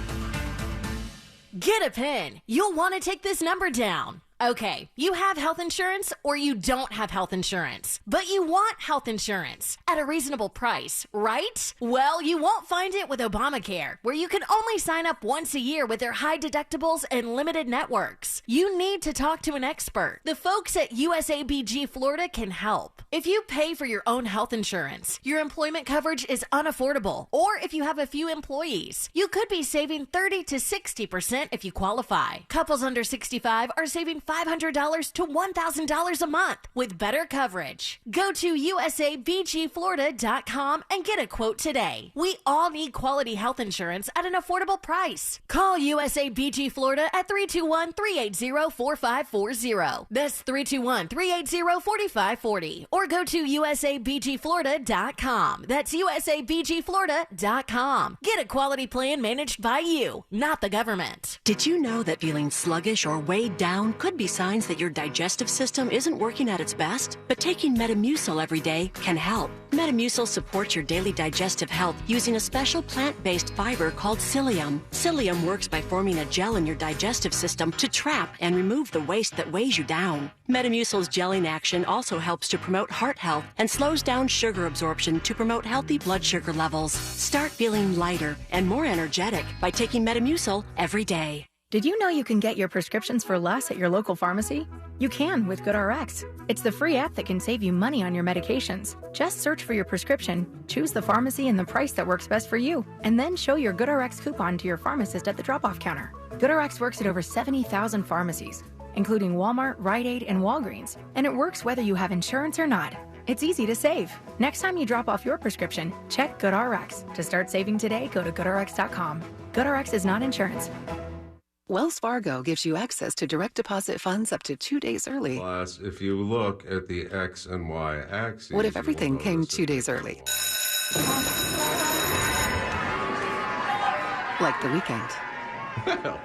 Speaker 16: Get a pen. You'll want to take this number down. Okay, you have health insurance or you don't have health insurance, but you want health insurance at a reasonable price, right? Well, you won't find it with Obamacare, where you can only sign up once a year with their high deductibles and limited networks. You need to talk to an expert. The folks at USABG Florida can help. If you pay for your own health insurance, your employment coverage is unaffordable, or if you have a few employees, you could be saving 30 to 60% if you qualify. Couples under 65 are saving $500 to $1,000 a month with better coverage. Go to usabgflorida.com and get a quote today. We all need quality health insurance at an affordable price. Call USABG Florida at 321-380-4540. That's 321-380-4540. Or go to usabgflorida.com. That's usabgflorida.com. Get a quality plan managed by you, not the government.
Speaker 2: Did you know that feeling sluggish or weighed down could be signs that your digestive system isn't working at its best? But taking Metamucil every day can help. Metamucil supports your daily digestive health using a special plant-based fiber called psyllium. Psyllium works by forming a gel in your digestive system to trap and remove the waste that weighs you down. Metamucil's gelling action also helps to promote heart health and slows down sugar absorption to promote healthy blood sugar levels. Start feeling lighter and more energetic by taking Metamucil every day.
Speaker 24: Did you know you can get your prescriptions for less at your local pharmacy? You can with GoodRx. It's the free app that can save you money on your medications. Just search for your prescription, choose the pharmacy and the price that works best for you, and then show your GoodRx coupon to your pharmacist at the drop-off counter. GoodRx works at over 70,000 pharmacies, including Walmart, Rite Aid, and Walgreens, and it works whether you have insurance or not. It's easy to save. Next time you drop off your prescription, check GoodRx. To start saving today, go to GoodRx.com. GoodRx is not insurance.
Speaker 22: Wells Fargo gives you access to direct deposit funds up to 2 days early.
Speaker 27: Plus, if you look at the X and Y axes...
Speaker 22: What if everything came 2 days early? Like the weekend.
Speaker 1: Well,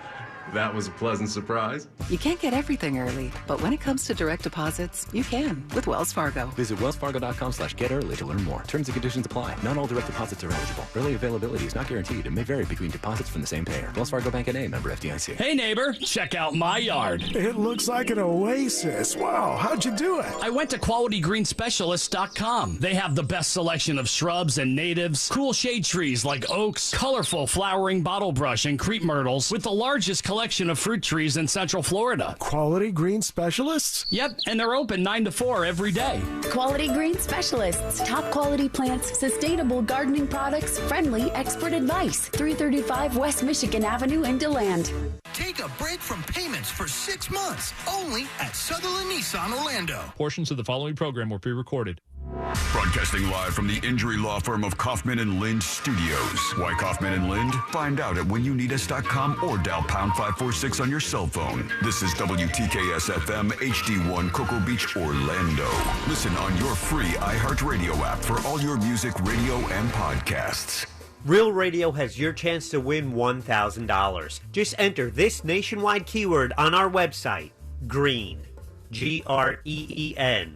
Speaker 1: that was a pleasant surprise.
Speaker 22: You can't get everything early, but when it comes to direct deposits, you can with Wells Fargo.
Speaker 3: Visit wellsfargo.com/get early to learn more. Terms and conditions apply. Not all direct deposits are eligible. Early availability is not guaranteed and may vary between deposits from the same payer. Wells Fargo Bank N.A., member FDIC.
Speaker 12: Hey neighbor, check out my yard.
Speaker 19: It looks like an oasis. Wow, how'd you do it?
Speaker 12: I went to QualityGreenSpecialist.com. They have the best selection of shrubs and natives, cool shade trees like oaks, colorful flowering bottlebrush and crepe myrtles, with the largest collection of fruit trees in Central Florida.
Speaker 19: Quality Green Specialists?
Speaker 12: Yep, and they're open 9 to 4 every day.
Speaker 21: Quality Green Specialists. Top quality plants, sustainable gardening products, friendly expert advice. 335 West Michigan Avenue in DeLand.
Speaker 23: Take a break from payments for 6 months, only at Sutherland Nissan Orlando.
Speaker 27: Portions of the following program were pre-recorded.
Speaker 14: Broadcasting live from the injury law firm of Kaufman and Lind Studios. Why Kaufman and Lind? Find out at whenyouneedus.com or dial pound 546 on your cell phone. This is WTKS FM HD1 Cocoa Beach, Orlando. Listen on your free iHeartRadio app for all your music, radio, and podcasts.
Speaker 28: Real Radio has your chance to win $1,000. Just enter this nationwide keyword on our website, GREEN. GREEN.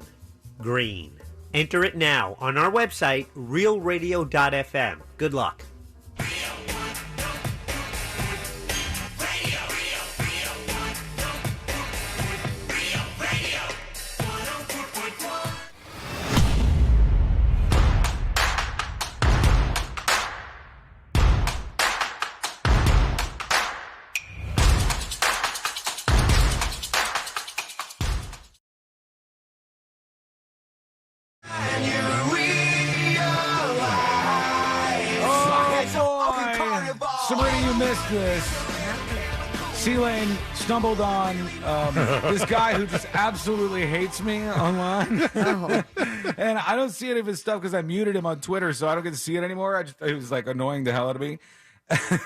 Speaker 28: GREEN. Enter it now on our website, realradio.fm. Good luck.
Speaker 17: Sabrina, you missed this. C-Lane stumbled on this guy who just absolutely hates me online. And I don't see any of his stuff because I muted him on Twitter, so I don't get to see it anymore. It was like annoying the hell out of me.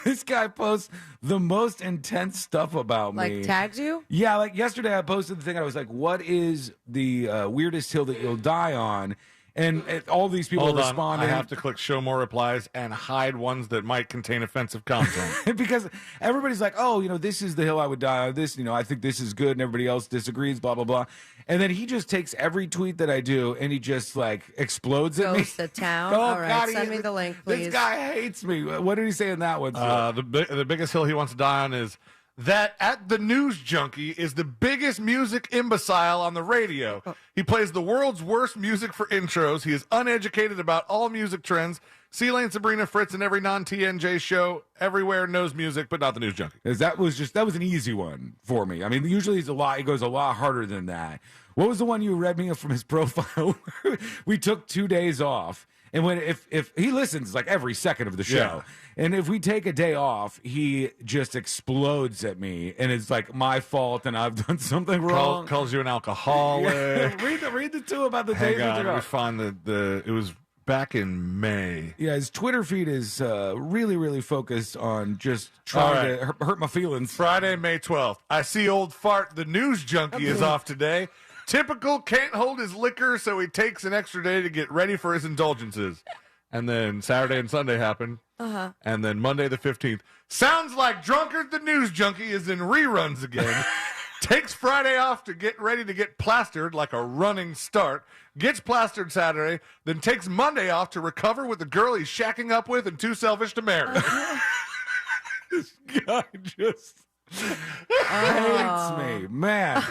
Speaker 17: This guy posts the most intense stuff about me.
Speaker 18: Like tags you?
Speaker 17: Yeah, like yesterday I posted the thing. I was like, what is the weirdest hill that you'll die on? And all these people
Speaker 20: Hold on,
Speaker 17: responding.
Speaker 20: I have to click show more replies and hide ones that might contain offensive content.
Speaker 17: Because everybody's like, oh, this is the hill I would die on. This, I think this is good, and everybody else disagrees, blah, blah, blah. And then he just takes every tweet that I do, and he just, explodes at me.
Speaker 18: Goes to town.
Speaker 17: Oh,
Speaker 18: All right,
Speaker 17: God,
Speaker 18: send me the link, please.
Speaker 17: This guy hates me. What did he say in that one?
Speaker 20: The biggest hill he wants to die on is that at the News Junkie is the biggest music imbecile on the radio. He plays the world's worst music for intros. He is uneducated about all music trends. C-Lane, Sabrina, Fritz, and every non-TNJ show everywhere knows music, but not the News Junkie.
Speaker 17: That was an easy one for me. I mean, usually it goes a lot harder than that. What was the one you read me from his profile? We took 2 days off. And if he listens like every second of the show, and if we take a day off, he just explodes at me, and it's like my fault, and I've done something wrong.
Speaker 20: Calls you an alcoholic.
Speaker 17: Yeah. Read the two about the days.
Speaker 20: Hang on, we find it was back in May.
Speaker 17: Yeah, his Twitter feed is really, really focused on just trying to hurt my feelings.
Speaker 20: Friday, May 12th. I see old fart. The News Junkie is off today. Typical, can't hold his liquor, so he takes an extra day to get ready for his indulgences. And then Saturday and Sunday happen.
Speaker 18: Uh-huh.
Speaker 20: And then Monday the 15th. Sounds like Drunkard the News Junkie is in reruns again. Takes Friday off to get ready to get plastered like a running start. Gets plastered Saturday, then takes Monday off to recover with the girl he's shacking up with and too selfish to marry.
Speaker 17: This guy just... hates me, man.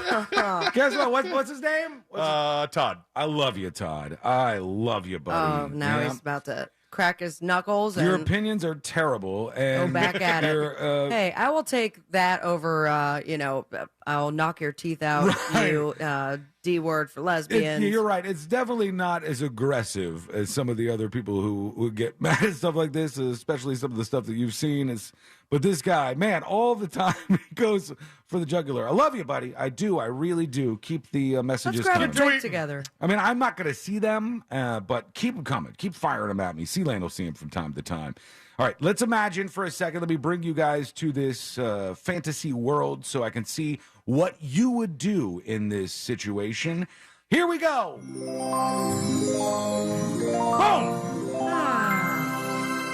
Speaker 17: Guess what? What's his name?
Speaker 20: Todd.
Speaker 17: I love you, Todd. I love you, buddy.
Speaker 18: Oh, now he's about to crack his knuckles.
Speaker 17: Your
Speaker 18: and
Speaker 17: opinions are terrible. And
Speaker 18: go back at it. Hey, I will take that over. I'll knock your teeth out. Right. You D word for lesbians.
Speaker 17: You're right. It's definitely not as aggressive as some of the other people who get mad at stuff like this, especially some of the stuff that you've seen. But this guy, man, all the time he goes for the jugular. I love you, buddy. I do. I really do. Keep the messages
Speaker 18: Let's grab
Speaker 17: coming.
Speaker 18: a drink together.
Speaker 17: I mean, I'm not going to see them, but keep them coming. Keep firing them at me. C-Lane will see them from time to time. All right, let's imagine for a second. Let me bring you guys to this fantasy world so I can see what you would do in this situation. Here we go. Boom!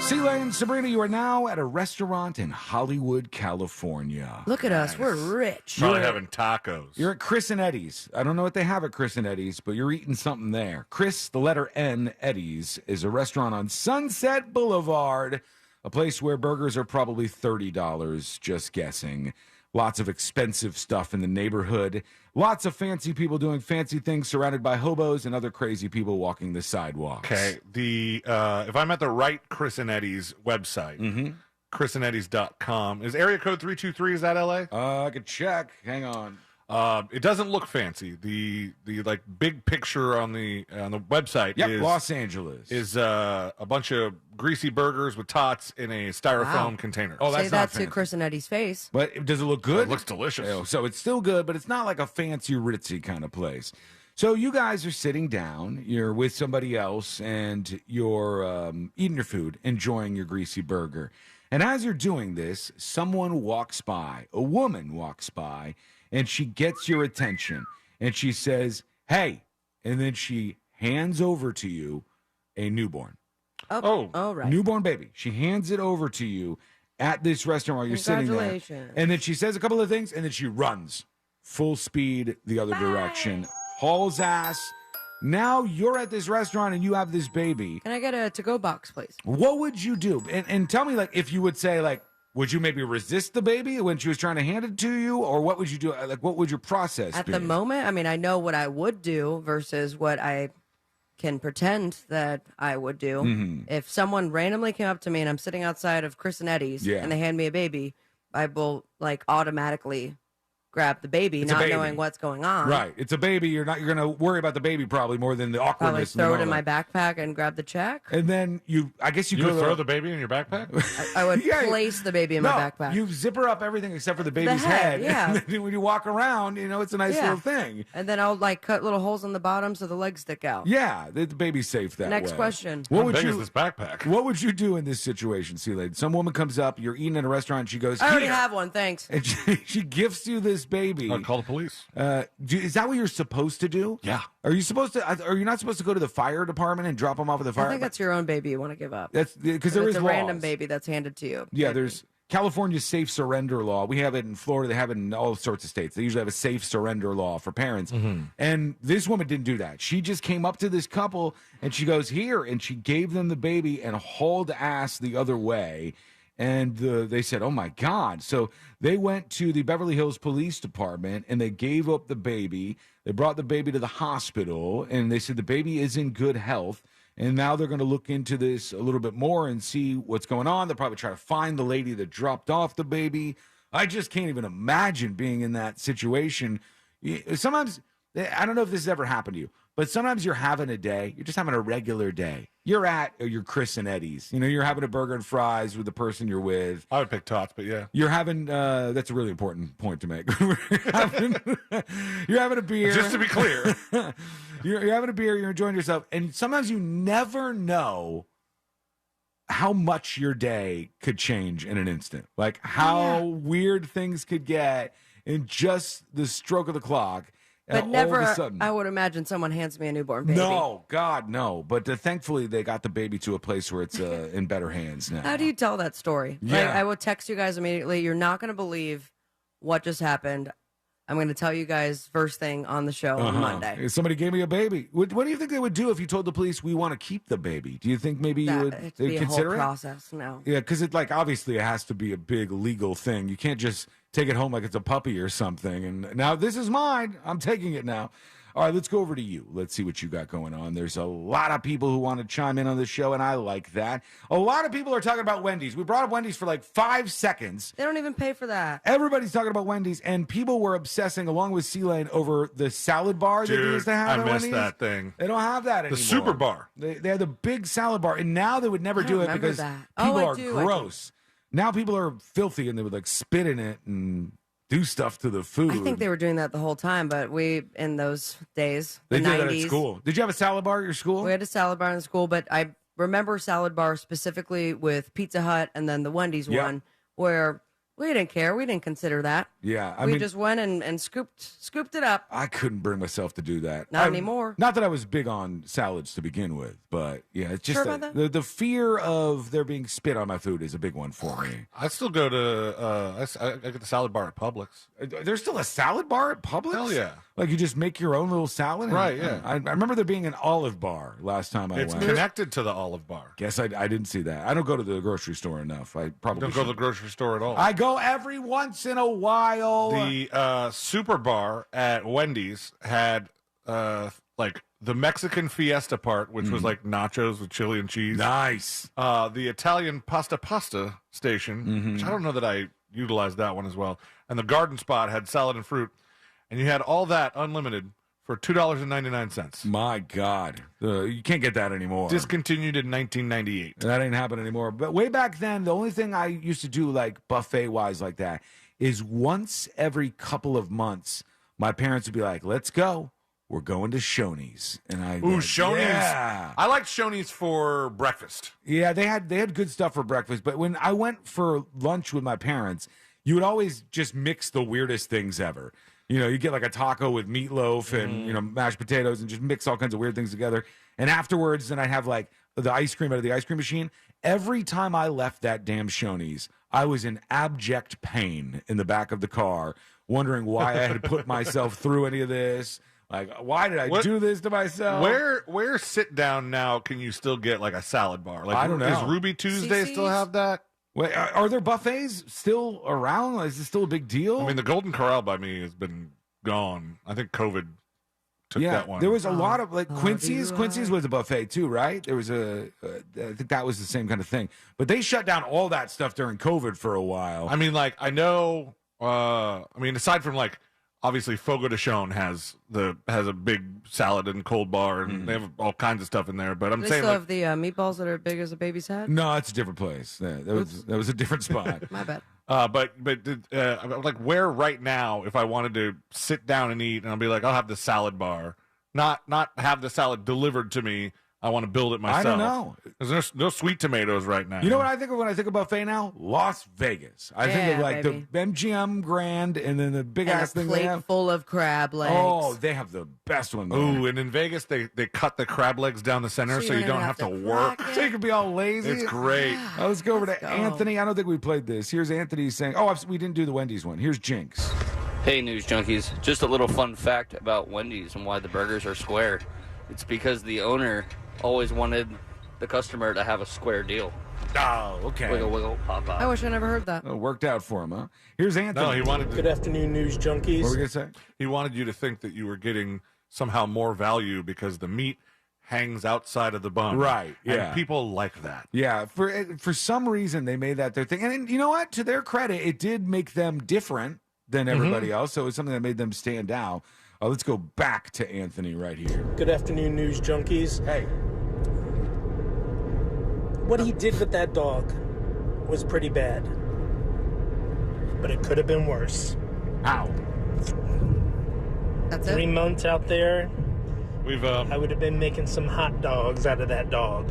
Speaker 17: C-Lane, Sabrina, you are now at a restaurant in Hollywood, California.
Speaker 18: Look at us. We're rich.
Speaker 20: Probably having tacos.
Speaker 17: You're at Chris and Eddie's. I don't know what they have at Chris and Eddie's, but you're eating something there. Chris, the letter N, Eddie's, is a restaurant on Sunset Boulevard, a place where burgers are probably $30, just guessing. Lots of expensive stuff in the neighborhood. Lots of fancy people doing fancy things surrounded by hobos and other crazy people walking the sidewalks.
Speaker 20: Okay, if I'm at the right Chris and Eddie's website, chrisandeddie's.com, is area code 323, is that LA?
Speaker 17: I could check. Hang on.
Speaker 20: It doesn't look fancy. The like big picture on the website is
Speaker 17: Los Angeles.
Speaker 20: Is a bunch of greasy burgers with tots in a styrofoam container.
Speaker 17: Oh, that's
Speaker 18: Say that
Speaker 17: not
Speaker 18: to
Speaker 17: fancy.
Speaker 18: Chris and Eddie's face.
Speaker 17: But does it look good?
Speaker 20: It looks delicious.
Speaker 17: Oh, so it's still good, but it's not like a fancy ritzy kind of place. So you guys are sitting down, you're with somebody else, and you're eating your food, enjoying your greasy burger. And as you're doing this, someone walks by, a woman walks by, and she gets your attention. And she says, hey, and then she hands over to you a newborn.
Speaker 18: Oh, right.
Speaker 17: Newborn baby. She hands it over to you at this restaurant while you're sitting there.
Speaker 18: Congratulations.
Speaker 17: And then she says a couple of things, and then she runs full speed the other direction, hauls ass. Now you're at this restaurant and you have this baby.
Speaker 18: Can I get a to-go box, please?
Speaker 17: What would you do? And tell me, like, if you would say, like, would you maybe resist the baby when she was trying to hand it to you? Or what would you do? Like, what would your process
Speaker 18: At
Speaker 17: be?
Speaker 18: the moment, I mean, I know what I would do versus what I can pretend that I would do.
Speaker 17: Mhm.
Speaker 18: If someone randomly came up to me and I'm sitting outside of Chris and Eddie's
Speaker 17: Yeah.
Speaker 18: and they hand me a baby, I will like automatically grab the baby,
Speaker 17: It's a
Speaker 18: not
Speaker 17: baby.
Speaker 18: knowing what's going on.
Speaker 17: Right. It's a baby. You're gonna worry about the baby probably more than the
Speaker 18: Probably
Speaker 17: awkwardness.
Speaker 18: throw it
Speaker 17: and
Speaker 18: in
Speaker 17: all
Speaker 18: my
Speaker 17: that.
Speaker 18: backpack and grab the check.
Speaker 17: And then I guess you
Speaker 20: You
Speaker 17: go
Speaker 20: would
Speaker 17: to
Speaker 20: throw the baby in your backpack?
Speaker 18: I would
Speaker 17: Yeah.
Speaker 18: place the baby in
Speaker 17: No,
Speaker 18: my backpack.
Speaker 17: You zipper up everything except for the baby's
Speaker 18: head, yeah.
Speaker 17: And then when you walk around, it's a nice
Speaker 18: Yeah.
Speaker 17: little thing.
Speaker 18: And then I'll like cut little holes in the bottom so the legs stick out.
Speaker 17: Yeah, the baby's safe that
Speaker 18: Next
Speaker 17: way.
Speaker 18: question.
Speaker 17: What
Speaker 20: How
Speaker 17: would
Speaker 20: big
Speaker 17: you
Speaker 20: is this backpack?
Speaker 17: What would you do in this situation, C-Lady? Some woman comes up, you're eating at a restaurant, and she goes,
Speaker 18: I already
Speaker 17: "Here."
Speaker 18: have one, thanks.
Speaker 17: And she gifts you this baby.
Speaker 20: I'd call the police.
Speaker 17: Is that what you're supposed to do?
Speaker 20: Yeah.
Speaker 17: Are you supposed to? Are you not supposed to go to the fire department and drop them off at the fire?
Speaker 18: I think that's your own baby you want to give up.
Speaker 17: That's because
Speaker 18: If
Speaker 17: there
Speaker 18: it's
Speaker 17: is
Speaker 18: a random
Speaker 17: laws.
Speaker 18: baby that's handed to you.
Speaker 17: Yeah, there's California's safe surrender law. We have it in Florida. They have it in all sorts of states. They usually have a safe surrender law for parents. And this woman didn't do that. She just came up to this couple and she goes, "Here," and she gave them the baby and hauled ass the other way. And they said, "Oh my God!" So they went to the Beverly Hills Police Department and they gave up the baby. They brought the baby to the hospital and they said the baby is in good health. And now they're going to look into this a little bit more and see what's going on. They'll probably try to find the lady that dropped off the baby. I just can't even imagine being in that situation. Sometimes, I don't know if this has ever happened to you, but sometimes you're having a day. You're just having a regular day. You're at your Chris and Eddie's. You're having a burger and fries with the person you're with.
Speaker 20: I would pick tots, but yeah.
Speaker 17: You're having, that's a really important point to make. You're having a beer.
Speaker 20: Just to be clear.
Speaker 17: You're having a beer, you're enjoying yourself, and sometimes you never know how much your day could change in an instant. Like how weird things could get in just the stroke of the clock.
Speaker 18: But
Speaker 17: all
Speaker 18: never,
Speaker 17: of a sudden.
Speaker 18: I would imagine someone hands me a newborn baby.
Speaker 17: No, God, no. But thankfully, they got the baby to a place where it's in better hands now.
Speaker 18: How do you tell that story?
Speaker 17: Yeah.
Speaker 18: Like, I will text you guys immediately. You're not going to believe what just happened. I'm going to tell you guys first thing on the show on Monday.
Speaker 17: Somebody gave me a baby. What do you think they would do if you told the police we want to keep the baby? Do you think maybe you would
Speaker 18: It'd
Speaker 17: they'd
Speaker 18: be a whole
Speaker 17: consider it?
Speaker 18: process. No.
Speaker 17: Yeah, because obviously it has to be a big legal thing. You can't just take it home like it's a puppy or something. And now this is mine. I'm taking it now. All right, let's go over to you. Let's see what you got going on. There's a lot of people who want to chime in on the show, and I like that. A lot of people are talking about Wendy's. We brought up Wendy's for like 5 seconds.
Speaker 18: They don't even pay for that.
Speaker 17: Everybody's talking about Wendy's, and people were obsessing, along with C-Lane, over the salad bar that they
Speaker 20: Dude,
Speaker 17: used to have
Speaker 20: I
Speaker 17: at
Speaker 20: missed
Speaker 17: Wendy's.
Speaker 20: that thing.
Speaker 17: They don't have that anymore.
Speaker 20: The super bar.
Speaker 17: They had the big salad bar, and now they would never
Speaker 18: I
Speaker 17: do
Speaker 18: don't
Speaker 17: it
Speaker 18: remember
Speaker 17: because
Speaker 18: that.
Speaker 17: people
Speaker 18: I
Speaker 17: are
Speaker 18: do.
Speaker 17: gross. Now people are filthy, and they would like spit in it and do stuff to the food.
Speaker 18: I think they were doing that the whole time, but we, in those days,
Speaker 17: They
Speaker 18: the
Speaker 17: did
Speaker 18: 90s.
Speaker 17: that at school. Did you have a salad bar at your school?
Speaker 18: We had a salad bar in school, but I remember salad bar specifically with Pizza Hut and then the Wendy's
Speaker 17: Yeah.
Speaker 18: one, where We didn't care. We didn't consider that.
Speaker 17: Yeah,
Speaker 18: We just went and scooped it up.
Speaker 17: I couldn't bring myself to do that.
Speaker 18: Not anymore.
Speaker 17: Not that I was big on salads to begin with, but yeah, it's just
Speaker 18: Sure about that?
Speaker 17: the fear of there being spit on my food is a big one for me.
Speaker 20: I still go to I get the salad bar at Publix.
Speaker 17: There's still a salad bar at Publix?
Speaker 20: Hell yeah.
Speaker 17: Like you just make your own little salad?
Speaker 20: Right, yeah.
Speaker 17: I remember there being an olive bar last time I
Speaker 20: It's
Speaker 17: went.
Speaker 20: connected to the olive bar.
Speaker 17: Guess I didn't see that. I don't go to the grocery store enough. I probably
Speaker 20: Don't go to the
Speaker 17: should.
Speaker 20: grocery store at all.
Speaker 17: I go every once in a while.
Speaker 20: The super bar at Wendy's had like the Mexican Fiesta part, which was like nachos with chili and cheese.
Speaker 17: Nice.
Speaker 20: The Italian pasta station, which I don't know that I utilized that one as well. And the garden spot had salad and fruit. And you had all that unlimited for $2.99.
Speaker 17: My God. You can't get that anymore.
Speaker 20: Discontinued in 1998.
Speaker 17: That ain't happening anymore. But way back then, the only thing I used to do, like buffet-wise like that, is once every couple of months, my parents would be like, let's go. We're going to Shoney's. And I
Speaker 20: Ooh, Shoney's.
Speaker 17: Yeah.
Speaker 20: I liked Shoney's for breakfast.
Speaker 17: Yeah, they had good stuff for breakfast. But when I went for lunch with my parents, you would always just mix the weirdest things ever. You know, you get like a taco with meatloaf and, you know, mashed potatoes and just mix all kinds of weird things together. And afterwards, then I'd have like the ice cream out of the ice cream machine. Every time I left that damn Shoney's, I was in abject pain in the back of the car, wondering why I had put myself through any of this. Like, why did I do this to myself?
Speaker 20: Where sit down now can you still get like a salad bar? Like,
Speaker 17: I don't know.
Speaker 20: Does Ruby Tuesday still have that?
Speaker 17: Wait, are there buffets still around? Is this still a big deal?
Speaker 20: I mean, the Golden Corral by me has been gone. I think COVID took that one.
Speaker 17: There was a lot of like Quincy's. Quincy's was a buffet too, right? There was I think that was the same kind of thing. But they shut down all that stuff during COVID for a while.
Speaker 20: I mean, like I know. I mean, aside from like obviously Fogo de Chão has a big salad and cold bar, and they have all kinds of stuff in there. But I'm
Speaker 18: They
Speaker 20: saying
Speaker 18: still
Speaker 20: like,
Speaker 18: have the meatballs that are big as a baby's head?
Speaker 17: No, it's a different place. That was a different spot.
Speaker 18: My bad.
Speaker 20: but like where right now, if I wanted to sit down and eat, and I'll be like, I'll have the salad bar, not have the salad delivered to me. I want to build it myself.
Speaker 17: I don't know.
Speaker 20: There's no sweet tomatoes right now.
Speaker 17: You know what I think of when I think of buffet now? Las Vegas. I think of like
Speaker 18: baby.
Speaker 17: the MGM Grand and then the big ass
Speaker 18: And a
Speaker 17: thing they
Speaker 18: plate
Speaker 17: have.
Speaker 18: full of crab legs.
Speaker 17: Oh, they have the best one. There.
Speaker 20: Ooh, and in Vegas they cut the crab legs down the center so you don't have to work.
Speaker 17: So you can be all lazy.
Speaker 20: It's great.
Speaker 17: Let's go over to Anthony. I don't think we played this. Here's Anthony saying, we didn't do the Wendy's one. Here's Jinx.
Speaker 4: Hey, News Junkies. Just a little fun fact about Wendy's and why the burgers are square. It's because the owner always wanted the customer to have a square deal.
Speaker 17: Oh, okay.
Speaker 4: Wiggle, wiggle, pop, pop.
Speaker 18: I wish I never heard that.
Speaker 17: It worked out for him, huh? Here's Anthony.
Speaker 20: No, he wanted.
Speaker 5: Good afternoon, News Junkies.
Speaker 17: What were we going to say?
Speaker 20: He wanted you to think that you were getting somehow more value because the meat hangs outside of the bun.
Speaker 17: Right, yeah.
Speaker 20: And people like that.
Speaker 17: Yeah, for some reason they made that their thing. And you know what? To their credit, it did make them different than everybody else. So it was something that made them stand out. Let's go back to Anthony right here.
Speaker 5: Good afternoon, News Junkies.
Speaker 17: Hey.
Speaker 5: What he did with that dog was pretty bad. But it could have been worse.
Speaker 17: How?
Speaker 18: That's
Speaker 5: 3
Speaker 18: it?
Speaker 5: months out there,
Speaker 20: I
Speaker 5: would have been making some hot dogs out of that dog.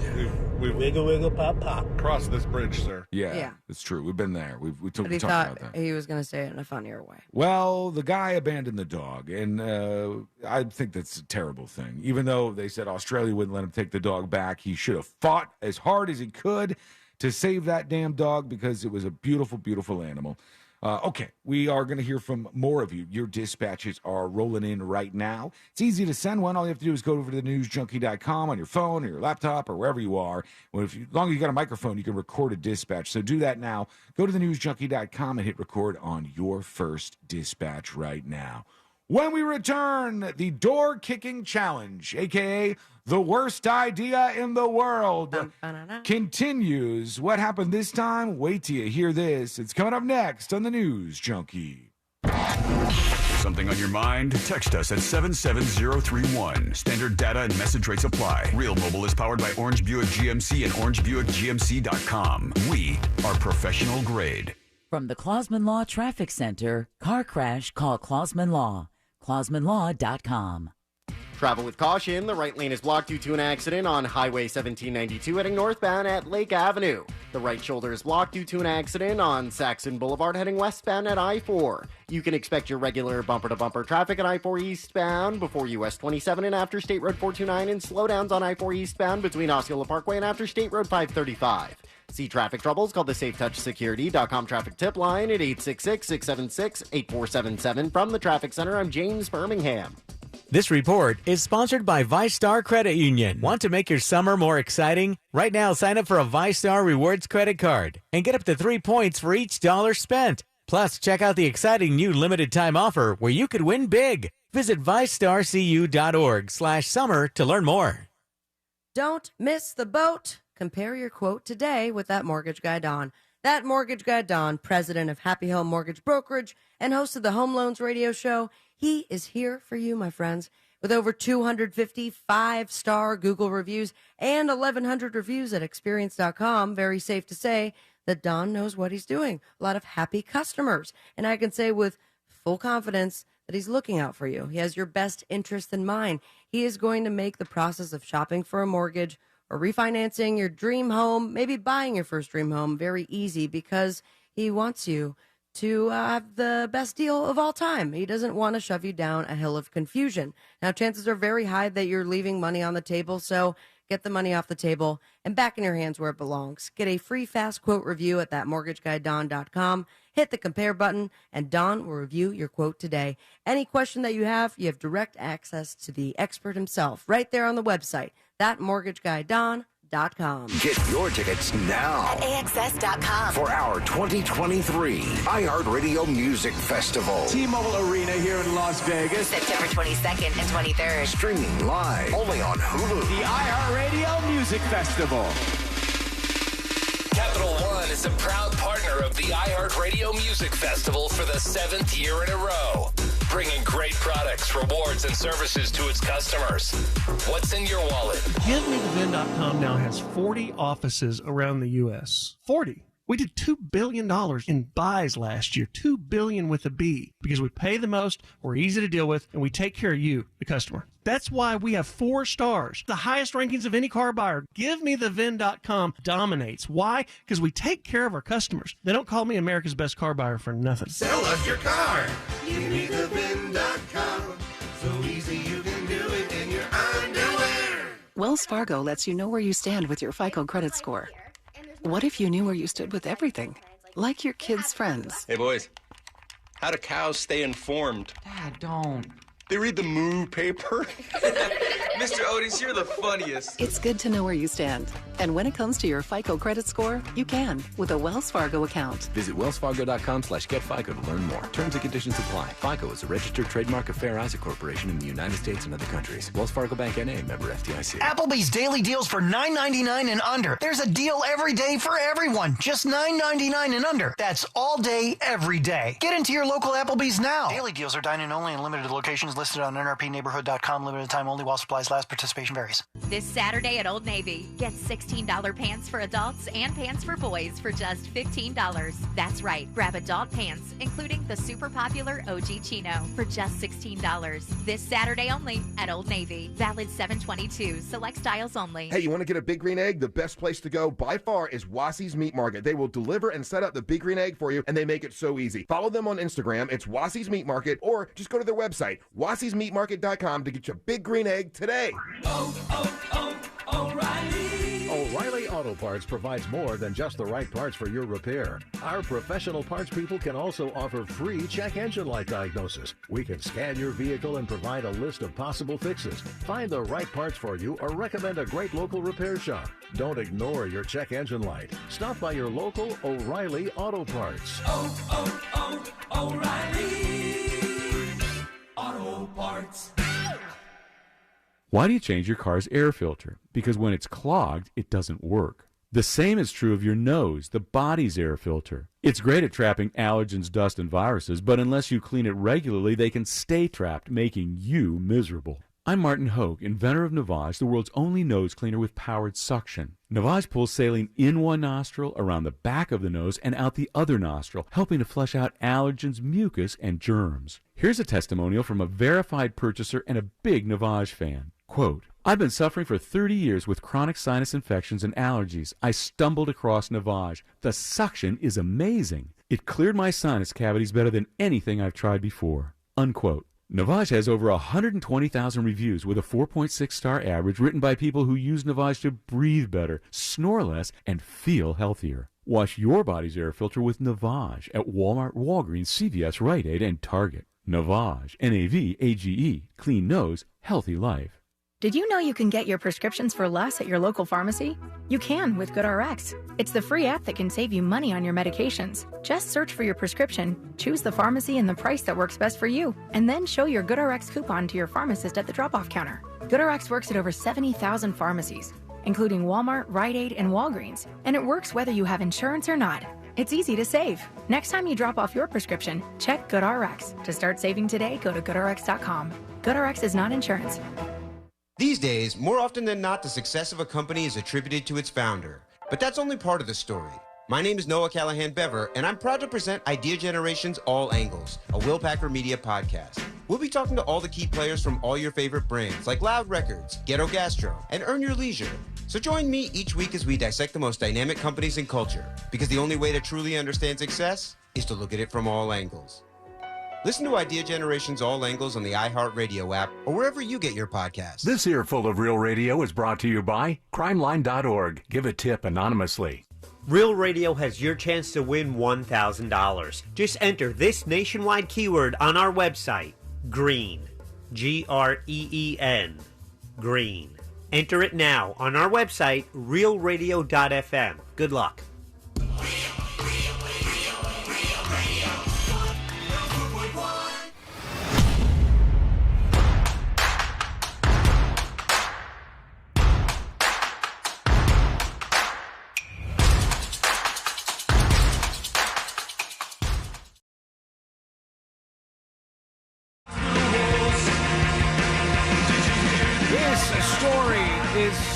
Speaker 20: We've
Speaker 5: Wiggle, wiggle, pop, pop.
Speaker 20: crossed this bridge, sir.
Speaker 17: Yeah, it's true. We've been there. We
Speaker 18: But he
Speaker 17: talked
Speaker 18: thought
Speaker 17: about that.
Speaker 18: he was going to say it in a funnier way.
Speaker 17: Well, the guy abandoned the dog, and I think that's a terrible thing. Even though they said Australia wouldn't let him take the dog back, he should have fought as hard as he could to save that damn dog because it was a beautiful, beautiful animal. Okay, we are going to hear from more of you. Your dispatches are rolling in right now. It's easy to send one. All you have to do is go over to thenewsjunkie.com on your phone or your laptop or wherever you are. Well, as long as you got a microphone, you can record a dispatch. So do that now. Go to thenewsjunkie.com and hit record on your first dispatch right now. When we return, the door-kicking challenge, a.k.a. the worst idea in the world, continues. What happened this time? Wait till you hear this. It's coming up next on the News Junkie.
Speaker 14: Something on your mind? Text us at 77031. Standard data and message rates apply. Real Mobile is powered by Orange Buick GMC and OrangeBuickGMC.com. We are professional grade.
Speaker 6: From the Clausman Law Traffic Center, car crash, call Clausman Law. ClausmanLaw.com. Travel with caution. The right lane is blocked due to an accident on Highway 1792 heading northbound at Lake Avenue. The right shoulder is blocked due to an accident on Saxon Boulevard heading westbound at I-4. You can expect your regular bumper-to-bumper traffic at I-4 eastbound before US 27 and after State Road 429 and slowdowns on I-4 eastbound between Osceola Parkway and after State Road 535. See traffic troubles? Call the SafeTouchSecurity.com traffic tip line at 866-676-8477. From the Traffic Center, I'm James Birmingham.
Speaker 7: This report is sponsored by ViStar Credit Union. Want to make your summer more exciting? Right now, sign up for a ViStar Rewards credit card and get up to 3 points for each dollar spent. Plus, check out the exciting new limited time offer where you could win big. Visit ViStarCU.org/summer to learn more.
Speaker 18: Don't miss the boat. Compare your quote today with that mortgage guy, Don. That mortgage guy, Don, president of Happy Home Mortgage Brokerage and host of the Home Loans Radio Show. He is here for you, my friends, with over 250 5-star Google reviews and 1,100 reviews at Experience.com. Very safe to say that Don knows what he's doing. A lot of happy customers. And I can say with full confidence that he's looking out for you. He has your best interest in mind. He is going to make the process of shopping for a mortgage or refinancing your dream home, maybe buying your first dream home, very easy because he wants you to have the best deal of all time. He doesn't want to shove you down a hill of confusion. Now, chances are very high that you're leaving money on the table, so get the money off the table and back in your hands where it belongs. Get a free fast quote review at thatmortgageguyDon.com. Hit the compare button, and Don will review your quote today. Any question that you have direct access to the expert himself right there on the website, thatmortgageguyDon.com.
Speaker 8: Get your tickets now
Speaker 9: at AXS.com
Speaker 8: for our 2023 iHeartRadio Music Festival.
Speaker 9: T-Mobile Arena here in Las Vegas. September 22nd and 23rd.
Speaker 8: Streaming live only on Hulu.
Speaker 9: The iHeartRadio Music Festival.
Speaker 10: Capital One is a proud partner of the iHeartRadio Music Festival for the 7th year in a row, bringing great products, rewards, and services to its customers. What's in your wallet?
Speaker 11: GiveMeTheVin.com now has 40 offices around the U.S. 40. We did $2 billion in buys last year, $2 billion with a B, because we pay the most, we're easy to deal with, and we take care of you, the customer. That's why we have 4 stars, the highest rankings of any car buyer. GiveMeTheVin.com dominates. Why? Because we take care of our customers. They don't call me America's best car buyer for nothing.
Speaker 8: Sell us your car. GiveMeTheVin.com. So easy you can do it in your underwear.
Speaker 22: Wells Fargo lets you know where you stand with your FICO credit score. What if you knew where you stood with everything? Like your kids' friends.
Speaker 25: Hey, boys. How do cows stay informed?
Speaker 26: Dad, don't.
Speaker 25: They read the Moo paper.
Speaker 26: Mr. Otis, you're the funniest.
Speaker 22: It's good to know where you stand. And when it comes to your FICO credit score, you can with a Wells Fargo account.
Speaker 3: Visit wellsfargo.com/getfico to learn more. Terms and conditions apply. FICO is a registered trademark of Fair Isaac Corporation in the United States and other countries. Wells Fargo Bank N.A., member FDIC.
Speaker 23: Applebee's daily deals for $9.99 and under. There's a deal every day for everyone. Just $9.99 and under. That's all day, every day. Get into your local Applebee's now. Daily deals are dine-in only in limited locations listed on nrpneighborhood.com. Limited time only while supplies last. Participation varies.
Speaker 29: This Saturday at Old Navy, get $16 pants for adults and pants for boys for just $15. That's right. Grab adult pants, including the super popular OG Chino, for just $16. This Saturday only at Old Navy. Valid 7/22. Select styles only.
Speaker 30: Hey, you want to get a Big Green Egg? The best place to go by far is Wassie's Meat Market. They will deliver and set up the Big Green Egg for you, and they make it so easy. Follow them on Instagram. It's Wassie's Meat Market, or just go to their website, wassiesmeatmarket.com, to get your Big Green Egg today.
Speaker 31: O'Reilly Auto Parts provides more than just the right parts for your repair. Our professional parts people can also offer free check engine light diagnosis. We can scan your vehicle and provide a list of possible fixes. Find the right parts for you or recommend a great local repair shop. Don't ignore your check engine light. Stop by your local O'Reilly Auto Parts.
Speaker 8: O'Reilly Auto Parts.
Speaker 32: Why do you change your car's air filter? Because when it's clogged, it doesn't work. The same is true of your nose, the body's air filter. It's great at trapping allergens, dust, and viruses, but unless you clean it regularly, they can stay trapped, making you miserable. I'm Martin Hogue, inventor of Navage, the world's only nose cleaner with powered suction. Navage pulls saline in one nostril, around the back of the nose, and out the other nostril, helping to flush out allergens, mucus, and germs. Here's a testimonial from a verified purchaser and a big Navage fan. Quote, I've been suffering for 30 years with chronic sinus infections and allergies. I stumbled across Navage. The suction is amazing. It cleared my sinus cavities better than anything I've tried before. Unquote. Navage has over 120,000 reviews with a 4.6-star average written by people who use Navage to breathe better, snore less, and feel healthier. Wash your body's air filter with Navage at Walmart, Walgreens, CVS, Rite Aid, and Target. Navage, N-A-V-A-G-E, clean nose, healthy life.
Speaker 1: Did you know you can get your prescriptions for less at your local pharmacy? You can with GoodRx. It's the free app that can save you money on your medications. Just search for your prescription, choose the pharmacy and the price that works best for you, and then show your GoodRx coupon to your pharmacist at the drop-off counter. GoodRx works at over 70,000 pharmacies, including Walmart, Rite Aid, and Walgreens, and it works whether you have insurance or not. It's easy to save. Next time you drop off your prescription, check GoodRx. To start saving today, go to GoodRx.com. GoodRx is not insurance.
Speaker 2: These days, more often than not, the success of a company is attributed to its founder. But that's only part of the story. My name is Noah Callahan Bever, and I'm proud to present Idea Generation's All Angles, a Will Packer Media podcast. We'll be talking to all the key players from all your favorite brands, like Loud Records, Ghetto Gastro, and Earn Your Leisure. So join me each week as we dissect the most dynamic companies in culture, because the only way to truly understand success is to look at it from all angles. Listen to Idea Generation's All Angles on the iHeartRadio app or wherever you get your podcasts.
Speaker 31: This Earful of Real Radio is brought to you by crimeline.org. Give a tip anonymously.
Speaker 4: Real Radio has your chance to win $1,000. Just enter this nationwide keyword on our website, GREEN. Green. Green. Enter it now on our website, realradio.fm. Good luck.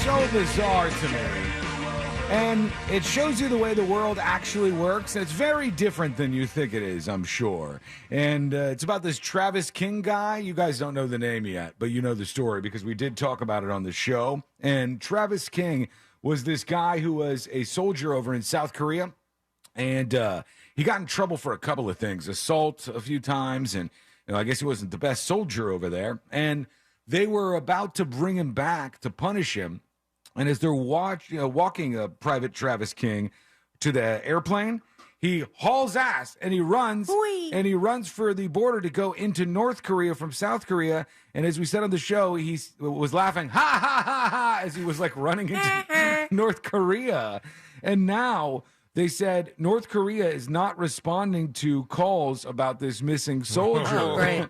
Speaker 17: So bizarre to me, and it shows you the way the world actually works, and it's very different than you think it is, I'm sure. And it's about this Travis King guy. You guys don't know the name yet, but you know the story because we did talk about it on the show. And Travis King was this guy who was a soldier over in South Korea, and he got in trouble for a couple of things, assault a few times, and I guess he wasn't the best soldier over there, and they were about to bring him back to punish him. And as they're walking Private Travis King to the airplane, he hauls ass and he runs for the border to go into North Korea from South Korea. And as we said on the show, he was laughing, ha, ha, ha, ha, as he was like running into North Korea. And now they said North Korea is not responding to calls about this missing soldier.
Speaker 18: Oh, great.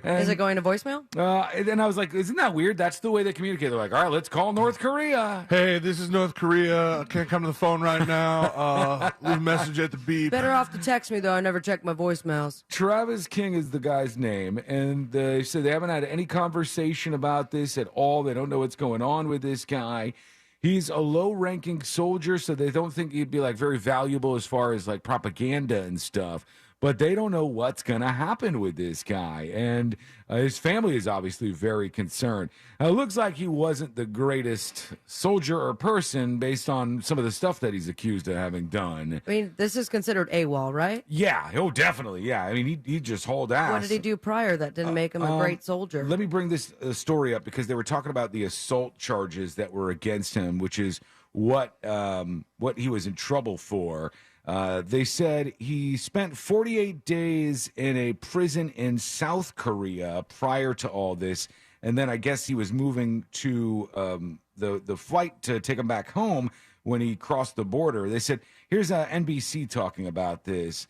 Speaker 18: Is it going to voicemail?
Speaker 17: And I was like, isn't that weird? That's the way they communicate. They're like, all right, let's call North Korea.
Speaker 20: Hey, this is North Korea. I can't come to the phone right now. Leave a message at the beep.
Speaker 18: Better off to text me, though. I never check my voicemails.
Speaker 17: Travis King is the guy's name. And they said they haven't had any conversation about this at all. They don't know what's going on with this guy. He's a low-ranking soldier, so they don't think he'd be like very valuable as far as like propaganda and stuff. But they don't know what's going to happen with this guy. And his family is obviously very concerned. Now, it looks like he wasn't the greatest soldier or person based on some of the stuff that he's accused of having done.
Speaker 18: I mean, this is considered AWOL, right?
Speaker 17: Yeah. Oh, definitely. Yeah. I mean, he just hauled ass.
Speaker 18: What did he do prior that didn't make him a great soldier?
Speaker 17: Let me bring this story up because they were talking about the assault charges that were against him, which is what he was in trouble for. They said he spent 48 days in a prison in South Korea prior to all this, and then I guess he was moving to the flight to take him back home when he crossed the border. They said, here's NBC talking about this.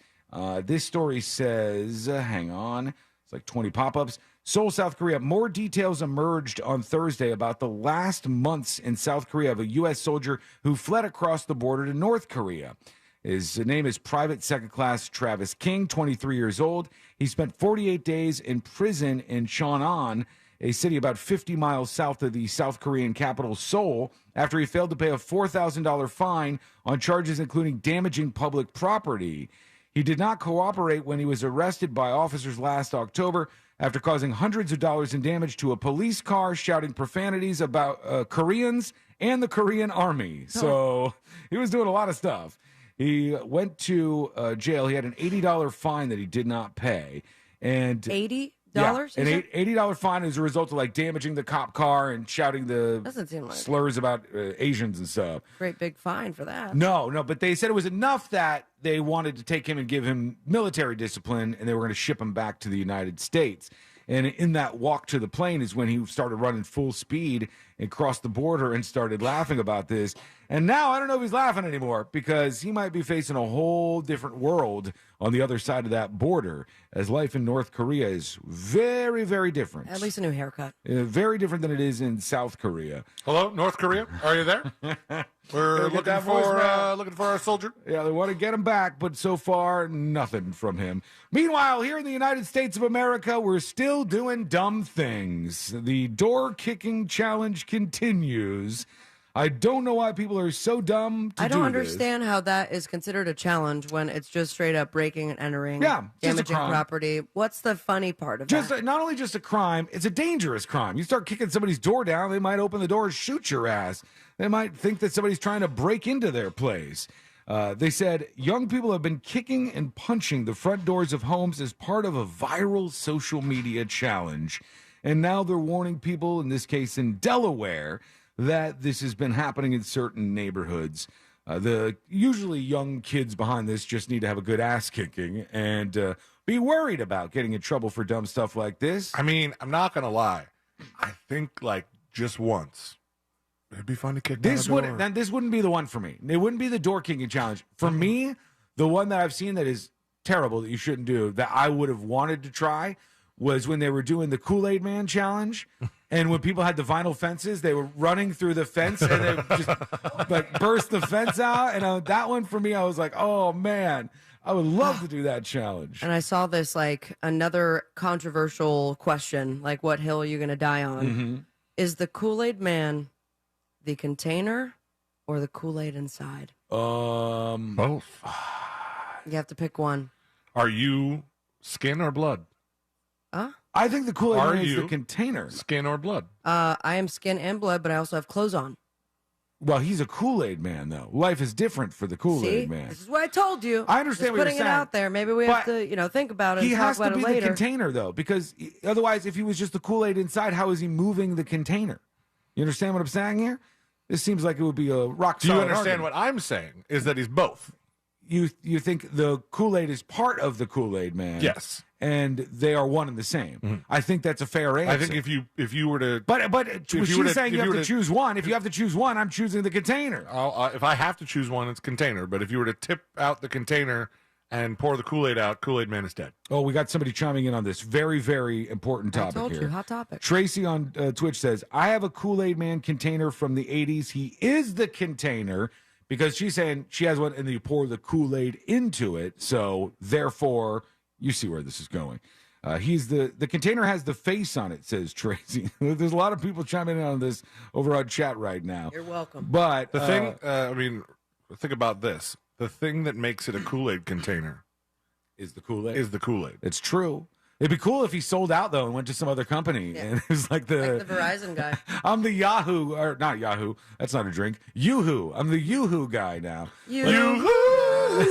Speaker 17: This story says, hang on, it's like 20 pop-ups. Seoul, South Korea. More details emerged on Thursday about the last months in South Korea of a U.S. soldier who fled across the border to North Korea. His name is Private Second Class Travis King, 23 years old. He spent 48 days in prison in Cheonan. a city about 50 miles south of the South Korean capital, Seoul, after he failed to pay a $4,000 fine on charges including damaging public property. He did not cooperate when he was arrested by officers last October after causing hundreds of dollars in damage to a police car, shouting profanities about Koreans and the Korean army. So he was doing a lot of stuff. He went to jail. He had an $80 fine that he did not pay. And
Speaker 18: $80?
Speaker 17: Yeah, an $80 fine as a result of like damaging the cop car and shouting the
Speaker 18: Doesn't seem like
Speaker 17: slurs about Asians and stuff.
Speaker 18: Great big fine for that.
Speaker 17: No, but they said it was enough that they wanted to take him and give him military discipline, and they were going to ship him back to the United States. And in that walk to the plane is when he started running full speed and crossed the border and started laughing about this. And now I don't know if he's laughing anymore because he might be facing a whole different world on the other side of that border, as life in North Korea is very, very different.
Speaker 18: At least a new haircut.
Speaker 17: Very different than it is in South Korea.
Speaker 20: Hello, North Korea? Are you there? We're looking for our soldier.
Speaker 17: Yeah, they want to get him back, but so far, nothing from him. Meanwhile, here in the United States of America, we're still doing dumb things. The door-kicking challenge continues. I don't know why people are so dumb to do
Speaker 18: I don't
Speaker 17: this.
Speaker 18: understand how that is considered a challenge when it's just straight up breaking and entering, damaging property. What's the funny part of that?
Speaker 17: Not only just a crime, it's a dangerous crime. You start kicking somebody's door down, they might open the door and shoot your ass. They might think that somebody's trying to break into their place. They said young people have been kicking and punching the front doors of homes as part of a viral social media challenge. And now they're warning people, in this case in Delaware, that this has been happening in certain neighborhoods. The usually young kids behind this just need to have a good ass kicking and be worried about getting in trouble for dumb stuff like this.
Speaker 20: I mean, I'm not going to lie. I think like just once. It'd be fun to kick
Speaker 17: this
Speaker 20: down a door.
Speaker 17: This wouldn't be the one for me. It wouldn't be the door kicking challenge. For me, the one that I've seen that is terrible that you shouldn't do, that I would have wanted to try, was when they were doing the Kool-Aid Man challenge. And when people had the vinyl fences, they were running through the fence and they just like burst the fence out. And that one for me, I was like, oh man, I would love to do that challenge.
Speaker 18: And I saw this like another controversial question, like what hill are you going to die on?
Speaker 17: Mm-hmm.
Speaker 18: Is the Kool-Aid Man the container or the Kool-Aid inside?
Speaker 20: Both.
Speaker 18: You have to pick one.
Speaker 20: Are you skin or blood?
Speaker 17: I think the Kool-Aid Man is the container.
Speaker 20: Skin or blood?
Speaker 18: I am skin and blood, but I also have clothes on.
Speaker 17: Well, he's a Kool-Aid Man, though. Life is different for the Kool-Aid Man.
Speaker 18: This is what I told you.
Speaker 17: I understand
Speaker 18: Just
Speaker 17: what you're
Speaker 18: putting
Speaker 17: saying.
Speaker 18: it out there. Maybe we have to, think about it.
Speaker 17: He
Speaker 18: and
Speaker 17: has
Speaker 18: talk
Speaker 17: to
Speaker 18: about
Speaker 17: be
Speaker 18: it later.
Speaker 17: the container, though, because otherwise, if he was just the Kool-Aid inside, how is he moving the container? You understand what I'm saying here? This seems like it would be a rock
Speaker 20: Do you
Speaker 17: solid
Speaker 20: understand
Speaker 17: argument.
Speaker 20: what I'm saying? Is that he's both.
Speaker 17: You think the Kool-Aid is part of the Kool-Aid Man?
Speaker 20: Yes.
Speaker 17: And they are one and the same. Mm-hmm. I think that's a fair answer.
Speaker 20: I think if you were to,
Speaker 17: but she's saying you have to choose one. If you have to choose one, I'm choosing the container.
Speaker 20: If I have to choose one, it's container. But if you were to tip out the container and pour the Kool-Aid out, Kool-Aid Man is dead.
Speaker 17: Oh, we got somebody chiming in on this very, very important topic.
Speaker 18: I told
Speaker 17: here.
Speaker 18: you, hot topic.
Speaker 17: Tracy on Twitch says, I have a Kool-Aid Man container from the 80s. He is the container. Because she's saying she has one and you pour the Kool-Aid into it. So, therefore, you see where this is going. He's the container has the face on it, says Tracy. There's a lot of people chiming in on this over on chat right now.
Speaker 18: You're welcome.
Speaker 17: But
Speaker 20: the thing, think about this. The thing that makes it a Kool-Aid container
Speaker 17: is the Kool-Aid. It's true. It'd be cool if he sold out, though, and went to some other company. Yeah. And it was like the
Speaker 18: Verizon guy.
Speaker 17: I'm the Yahoo, or not Yahoo. That's not a drink. Yoo-hoo. I'm the Yoo-hoo guy now.
Speaker 18: Yoo-hoo.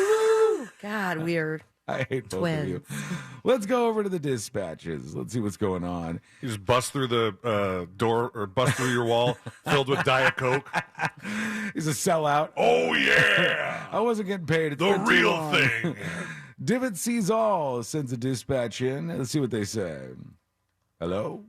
Speaker 18: God, weird.
Speaker 17: I hate both of you. Let's go over to the dispatches. Let's see what's going on.
Speaker 20: You just bust through the door or bust through your wall filled with Diet Coke.
Speaker 17: He's a sellout.
Speaker 20: Oh, yeah.
Speaker 17: I wasn't getting paid. It's
Speaker 20: the real thing.
Speaker 17: Divot Sees All sends a dispatch in. Let's see what they say. Hello?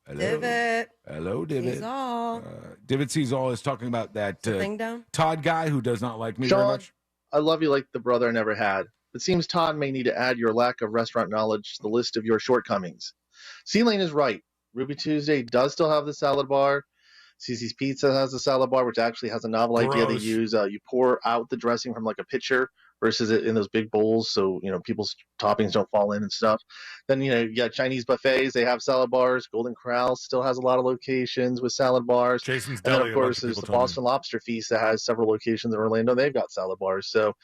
Speaker 18: Divot.
Speaker 17: Hello, Divot.
Speaker 18: Sees All.
Speaker 17: Divot Sees All is talking about that
Speaker 18: thing down?
Speaker 17: Todd guy who does not like me
Speaker 5: Sean,
Speaker 17: very much.
Speaker 5: I love you like the brother I never had. It seems Todd may need to add your lack of restaurant knowledge to the list of your shortcomings. C-Lane is right. Ruby Tuesday does still have the salad bar. Cece's Pizza has a salad bar, which actually has a novel idea they use. You pour out the dressing from like a pitcher versus it in those big bowls, so people's toppings don't fall in and stuff. Then you got Chinese buffets, they have salad bars. Golden Corral still has a lot of locations with salad bars.
Speaker 20: Jason's
Speaker 5: and then
Speaker 20: Deli,
Speaker 5: of
Speaker 20: a bunch
Speaker 5: course
Speaker 20: of
Speaker 5: there's
Speaker 20: people
Speaker 5: the
Speaker 20: told me.
Speaker 5: Boston Lobster Feast that has several locations in Orlando. They've got salad bars, so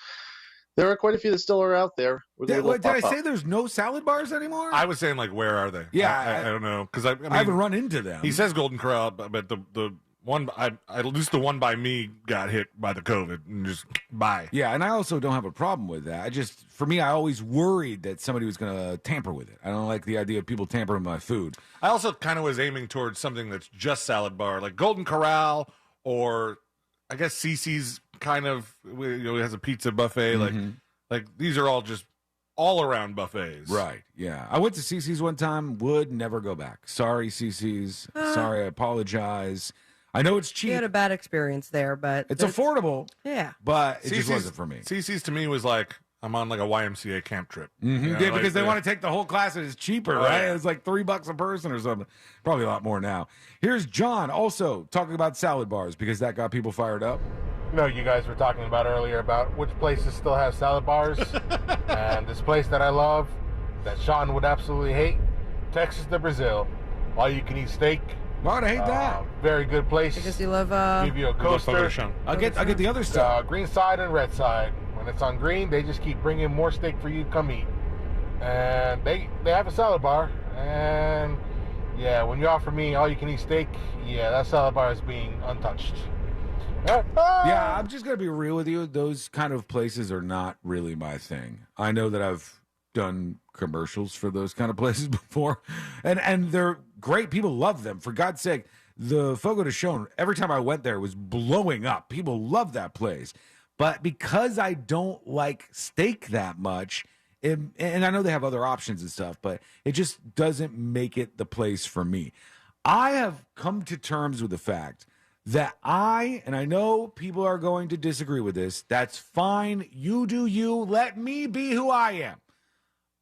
Speaker 5: there are quite a few that still are out there.
Speaker 17: Did I say there's no salad bars anymore?
Speaker 20: I was saying, like, where are they?
Speaker 17: Yeah,
Speaker 20: I don't know, because I mean,
Speaker 17: I haven't run into them.
Speaker 20: He says Golden Corral, but the one at least the one by me got hit by the COVID and just bye.
Speaker 17: Yeah, and I also don't have a problem with that. For me, I always worried that somebody was going to tamper with it. I don't like the idea of people tampering with my food.
Speaker 20: I also kind of was aiming towards something that's just salad bar, like Golden Corral, or I guess Cece's kind of, has a pizza buffet. Like these are all just all around buffets.
Speaker 17: Right, yeah. I went to Cece's one time, would never go back. Sorry, Cece's. Sorry, I apologize. I know it's cheap.
Speaker 18: You had a bad experience there, but
Speaker 17: It's affordable.
Speaker 18: Yeah.
Speaker 17: But it just wasn't for me.
Speaker 20: CC's to me was like, I'm on like a YMCA camp trip.
Speaker 17: Yeah, because they want to take the whole class and it's cheaper, right?
Speaker 20: Yeah.
Speaker 17: It's like $3 a person or something. Probably a lot more now. Here's John also talking about salad bars because that got people fired up.
Speaker 6: You guys were talking about earlier about which places still have salad bars. And this place that I love, that Sean would absolutely hate, Texas de Brazil. All you can eat steak.
Speaker 17: Why would I hate that?
Speaker 6: Very good place.
Speaker 18: Because you love
Speaker 6: give you a coaster.
Speaker 17: I'll get the other stuff.
Speaker 6: Green side and red side. When it's on green, they just keep bringing more steak for you to come eat. And they have a salad bar. And yeah, when you offer me all you can eat steak, yeah, that salad bar is being untouched.
Speaker 17: Yeah, I'm just going to be real with you. Those kind of places are not really my thing. I know that I've done commercials for those kind of places before, and they're great. People love them. For God's sake, the Fogo de Chão, every time I went there, was blowing up. People love that place. But because I don't like steak that much, and I know they have other options and stuff, but it just doesn't make it the place for me. I have come to terms with the fact that and I know people are going to disagree with this, that's fine. You do you. Let me be who I am.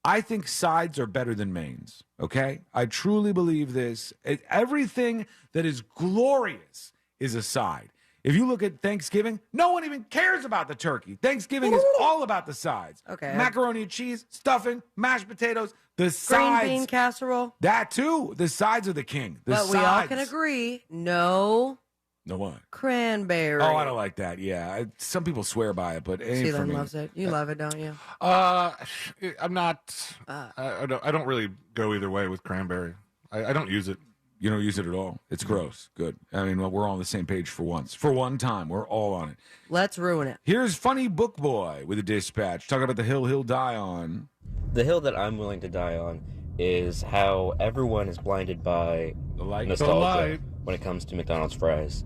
Speaker 17: I think sides are better than mains, okay? I truly believe this. Everything that is glorious is a side. If you look at Thanksgiving, no one even cares about the turkey. Thanksgiving is all about the sides.
Speaker 18: Okay.
Speaker 17: Macaroni and cheese, stuffing, mashed potatoes, the sides.
Speaker 18: Green bean casserole.
Speaker 17: That too. The sides are the king. The
Speaker 18: But
Speaker 17: sides.
Speaker 18: we all can agree, no
Speaker 17: what?
Speaker 18: Cranberry.
Speaker 17: Oh, I don't like that. Yeah. Some people swear by it, but it ain't for
Speaker 18: Sealand
Speaker 17: me.
Speaker 18: loves it. You love it, don't you?
Speaker 20: I'm not. I don't really go either way with cranberry. I don't use it.
Speaker 17: You don't use it at all? It's gross. Good. I mean, we're all on the same page for once. For one time, we're all on it.
Speaker 18: Let's ruin it.
Speaker 17: Here's Funny Book Boy with a dispatch talking about the hill he'll die on.
Speaker 7: The hill that I'm willing to die on is how everyone is blinded by nostalgia when it comes to McDonald's fries.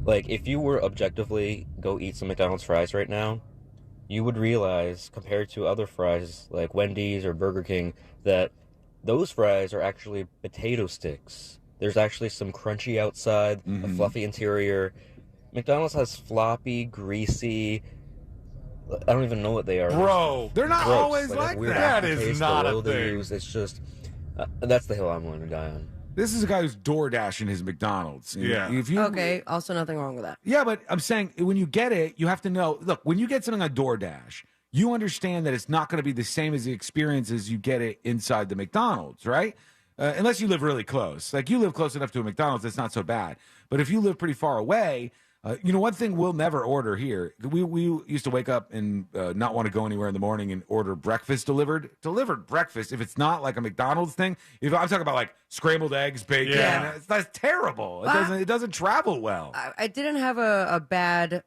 Speaker 7: Like, if you were objectively go eat some McDonald's fries right now, you would realize, compared to other fries like Wendy's or Burger King, that those fries are actually potato sticks. There's actually some crunchy outside, a fluffy interior. McDonald's has floppy, greasy, I don't even know what they are.
Speaker 17: Bro, they're not
Speaker 7: gross.
Speaker 17: always like
Speaker 7: weird
Speaker 17: that.
Speaker 7: aftertaste,
Speaker 17: That is not
Speaker 7: the
Speaker 17: a
Speaker 7: oil they
Speaker 17: thing.
Speaker 7: use. It's just, that's the hill I'm willing to die on.
Speaker 17: This is a guy who's door dashing his McDonald's.
Speaker 20: Yeah.
Speaker 17: If you,
Speaker 18: Okay, also nothing wrong with that.
Speaker 17: Yeah, but I'm saying when you get it, you have to know. Look, when you get something on DoorDash, you understand that it's not going to be the same as the experience as you get it inside the McDonald's, right? Unless you live really close. Like, you live close enough to a McDonald's, it's not so bad. But if you live pretty far away, one thing we'll never order here, we used to wake up and not want to go anywhere in the morning and order breakfast delivered. Delivered breakfast, if it's not like a McDonald's thing, if I'm talking about like scrambled eggs, bacon, that's terrible. It doesn't travel well.
Speaker 18: I didn't have a bad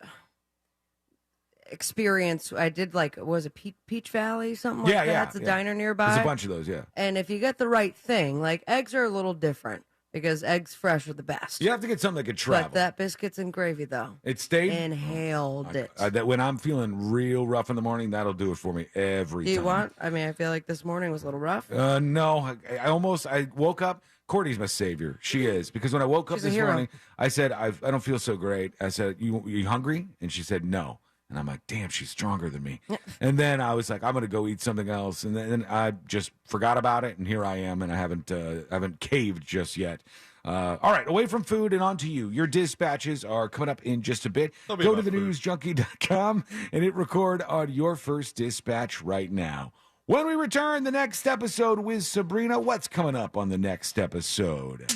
Speaker 18: experience. I did was it Peach Valley, something like that? It's a diner nearby.
Speaker 17: There's a bunch of those, yeah.
Speaker 18: And if you get the right thing, like eggs are a little different because eggs fresh are the best.
Speaker 17: You have to get something that could travel.
Speaker 18: But that biscuits and gravy, though.
Speaker 17: It stayed?
Speaker 18: Inhaled it.
Speaker 17: That when I'm feeling real rough in the morning, that'll do it for me every time.
Speaker 18: Do you want? I mean, I feel like this morning was a little rough.
Speaker 17: No, I woke up. Courtney's my savior. She is. Because when I woke up
Speaker 18: She's a
Speaker 17: this
Speaker 18: hero.
Speaker 17: morning, I said, I don't feel so great. I said, you hungry? And she said, no. And I'm like, damn, she's stronger than me. And then I was like, I'm going to go eat something else. And then I just forgot about it. And here I am. And I haven't caved just yet. All right, away from food and on to you. Your dispatches are coming up in just a bit. Go to thenewsjunkie.com and hit record on your first dispatch right now. When we return, the next episode with Sabrina, what's coming up on the next episode?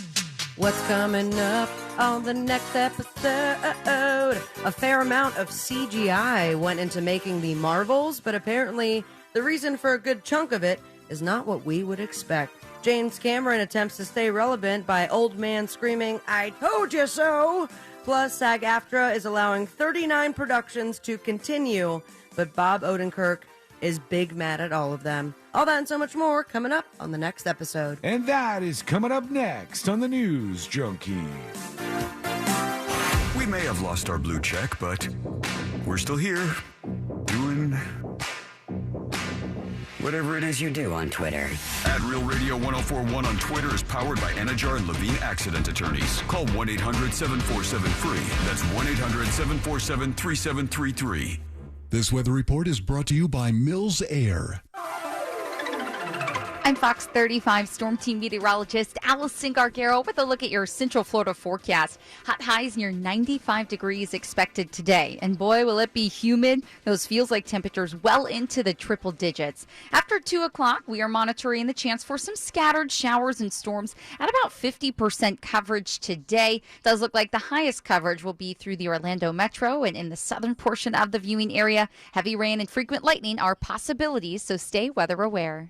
Speaker 18: What's coming up on the next episode? A fair amount of CGI went into making the Marvels, but apparently the reason for a good chunk of it is not what we would expect. James Cameron attempts to stay relevant by old man screaming, "I told you so!" Plus, SAG-AFTRA is allowing 39 productions to continue, but Bob Odenkirk is big mad at all of them. All that and so much more coming up on the next episode.
Speaker 17: And that is coming up next on the News Junkie.
Speaker 9: We may have lost our blue check, but we're still here doing
Speaker 10: whatever it is you do on Twitter.
Speaker 9: At Real Radio 1041 on Twitter is powered by Anajar and Levine Accident Attorneys. Call 1-800-747-FREE. That's 1-800-747-3733.
Speaker 12: This weather report is brought to you by Mills Air.
Speaker 13: I'm Fox 35 Storm Team meteorologist Allison Gargaro with a look at your Central Florida forecast. Hot highs near 95 degrees expected today. And boy, will it be humid. Those feels like temperatures well into the triple digits. After 2 o'clock, we are monitoring the chance for some scattered showers and storms at about 50% coverage today. Does look like the highest coverage will be through the Orlando metro and in the southern portion of the viewing area. Heavy rain and frequent lightning are possibilities, so stay weather aware.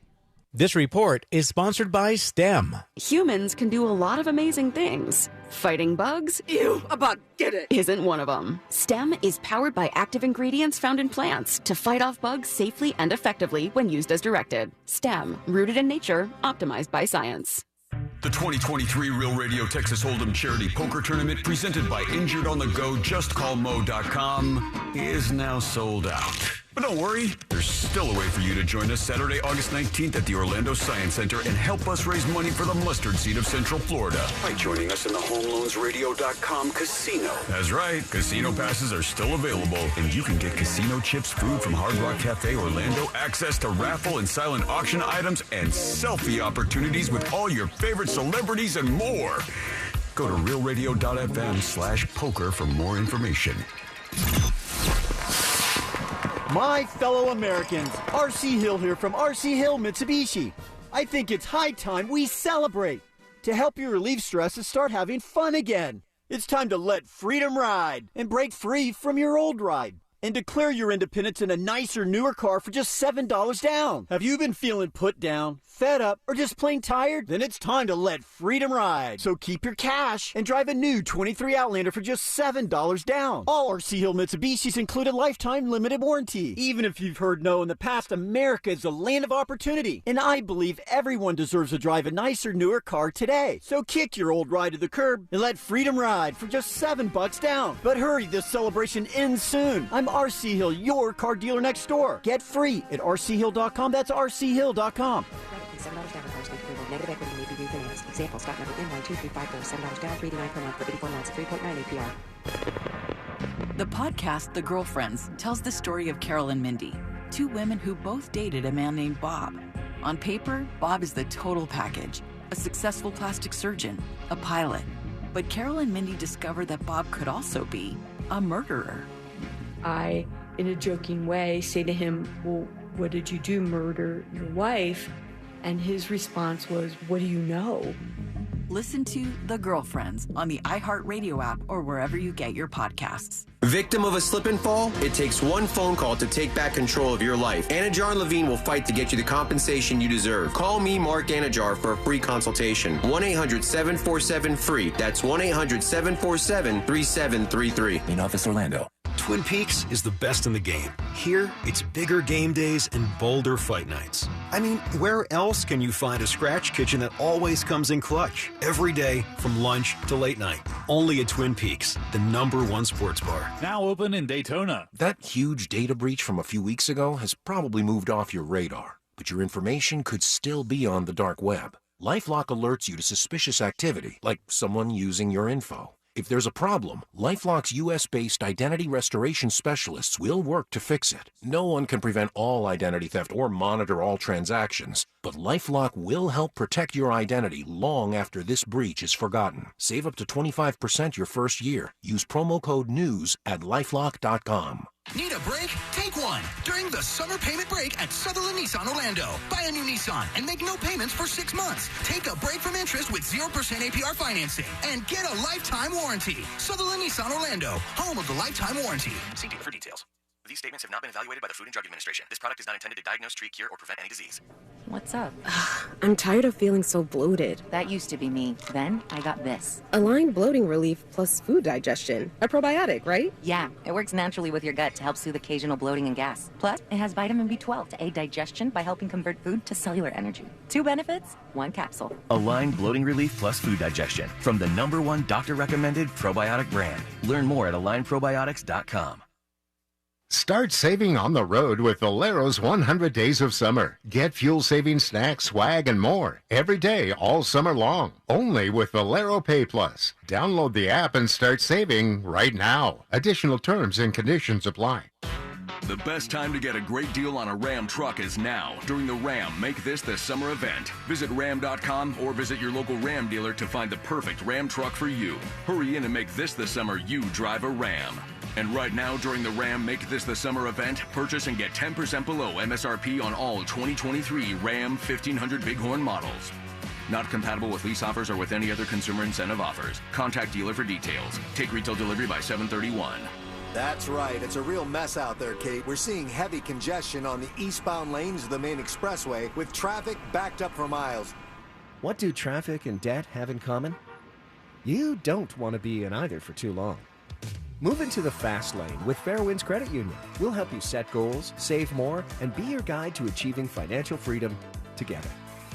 Speaker 14: This report is sponsored by STEM.
Speaker 22: Humans can do a lot of amazing things. Fighting bugs? Ew, a bug, get it! Isn't one of them. STEM is powered by active ingredients found in plants to fight off bugs safely and effectively when used as directed. STEM, rooted in nature, optimized by science.
Speaker 9: The 2023 Real Radio Texas Hold'em Charity Poker Tournament presented by Injured on the Go JustCallMo.com is now sold out. But don't worry, there's still a way for you to join us Saturday, August 19th at the Orlando Science Center and help us raise money for the mustard seed of Central Florida.
Speaker 8: By joining us in the HomeLoansRadio.com casino.
Speaker 9: That's right, casino passes are still available, and you can get casino chips, food from Hard Rock Cafe Orlando, access to raffle and silent auction items, and selfie opportunities with all your favorite celebrities and more. Go to realradio.fm/poker for more information.
Speaker 15: My fellow Americans, R.C. Hill here from R.C. Hill Mitsubishi. I think it's high time we celebrate. To help you relieve stress and start having fun again. It's time to let freedom ride and break free from your old ride. And declare your independence in a nicer, newer car for just $7 down. Have you been feeling put down, fed up, or just plain tired? Then it's time to let freedom ride. So keep your cash and drive a new 23 Outlander for just $7 down. All RC Hill Mitsubishis include a lifetime limited warranty. Even if you've heard no in the past, America is a land of opportunity. And I believe everyone deserves to drive a nicer, newer car today. So kick your old ride to the curb and let freedom ride for just $7 down. But hurry, this celebration ends soon. I'm RC Hill, your car dealer next door. Get free at rchill.com. That's rchill.com.
Speaker 16: $7 down requires state approval. Negative equity may be refinanced. Example, stock number NY2354. $7 down, $3.99 per month for 84 months. 3.9 APR.
Speaker 22: The podcast, The Girlfriends, tells the story of Carol and Mindy, two women who both dated a man named Bob. On paper, Bob is the total package, a successful plastic surgeon, a pilot. But Carol and Mindy discovered that Bob could also be a murderer.
Speaker 19: I, in a joking way, say to him, well, what did you do, murder your wife? And his response was, what do you know?
Speaker 22: Listen to The Girlfriends on the iHeartRadio app or wherever you get your podcasts.
Speaker 2: Victim of a slip and fall? It takes one phone call to take back control of your life. Anajar and Levine will fight to get you the compensation you deserve. Call me, Mark Anajar, for a free consultation. 1-800-747-FREE. That's 1-800-747-3733.
Speaker 21: In Office Orlando. Twin Peaks is the best in the game. Here, it's bigger game days and bolder fight nights. I mean, where else can you find a scratch kitchen that always comes in clutch? Every day, from lunch to late night. Only at Twin Peaks, the #1 sports bar.
Speaker 24: Now open in Daytona.
Speaker 31: That huge data breach from a few weeks ago has probably moved off your radar, but your information could still be on the dark web. LifeLock alerts you to suspicious activity, like someone using your info.
Speaker 1: If there's a problem, LifeLock's U.S.-based identity restoration specialists will work to fix it. No one can prevent all identity theft or monitor all transactions, but LifeLock will help protect your identity long after this breach is forgotten. Save up to 25% your first year. Use promo code NEWS at LifeLock.com.
Speaker 3: Need a break? Take one during the summer payment break at Sutherland Nissan Orlando. Buy a new Nissan and make no payments for 6 months. Take a break from interest with 0% APR financing and get a lifetime warranty. Sutherland Nissan Orlando, home of the lifetime warranty.
Speaker 11: See dealer for details. These statements have not been evaluated by the Food and Drug Administration. This product is not intended to diagnose, treat, cure, or prevent any disease.
Speaker 16: What's up?
Speaker 23: I'm tired of feeling so bloated.
Speaker 16: That used to be me. Then I got this.
Speaker 23: Align Bloating Relief plus food digestion. A probiotic, right?
Speaker 16: Yeah, it works naturally with your gut to help soothe occasional bloating and gas. Plus, it has vitamin B12 to aid digestion by helping convert food to cellular energy. 2 benefits, 1 capsule.
Speaker 11: Align Bloating Relief plus Food Digestion from the #1 doctor-recommended probiotic brand. Learn more at alignprobiotics.com.
Speaker 24: Start saving on the road with Valero's 100 Days of Summer. Get fuel-saving snacks, swag, and more every day all summer long. Only with Valero Pay Plus. Download the app and start saving right now. Additional terms and conditions apply.
Speaker 9: The best time to get a great deal on a Ram truck is now, during the Ram Make This the Summer event. Visit Ram.com or visit your local Ram dealer to find the perfect Ram truck for you. Hurry in and make this the summer you drive a Ram. And right now, during the Ram Make This the Summer event, purchase and get 10% below MSRP on all 2023 Ram 1500 Bighorn models. Not compatible with lease offers or with any other consumer incentive offers. Contact dealer for details. Take retail delivery by 7/31.
Speaker 25: That's right. It's a real mess out there, Kate. We're seeing heavy congestion on the eastbound lanes of the main expressway with traffic backed up for miles.
Speaker 26: What do traffic and debt have in common? You don't want to be in either for too long. Move into the fast lane with Fairwinds Credit Union. We'll help you set goals, save more, and be your guide to achieving financial freedom together.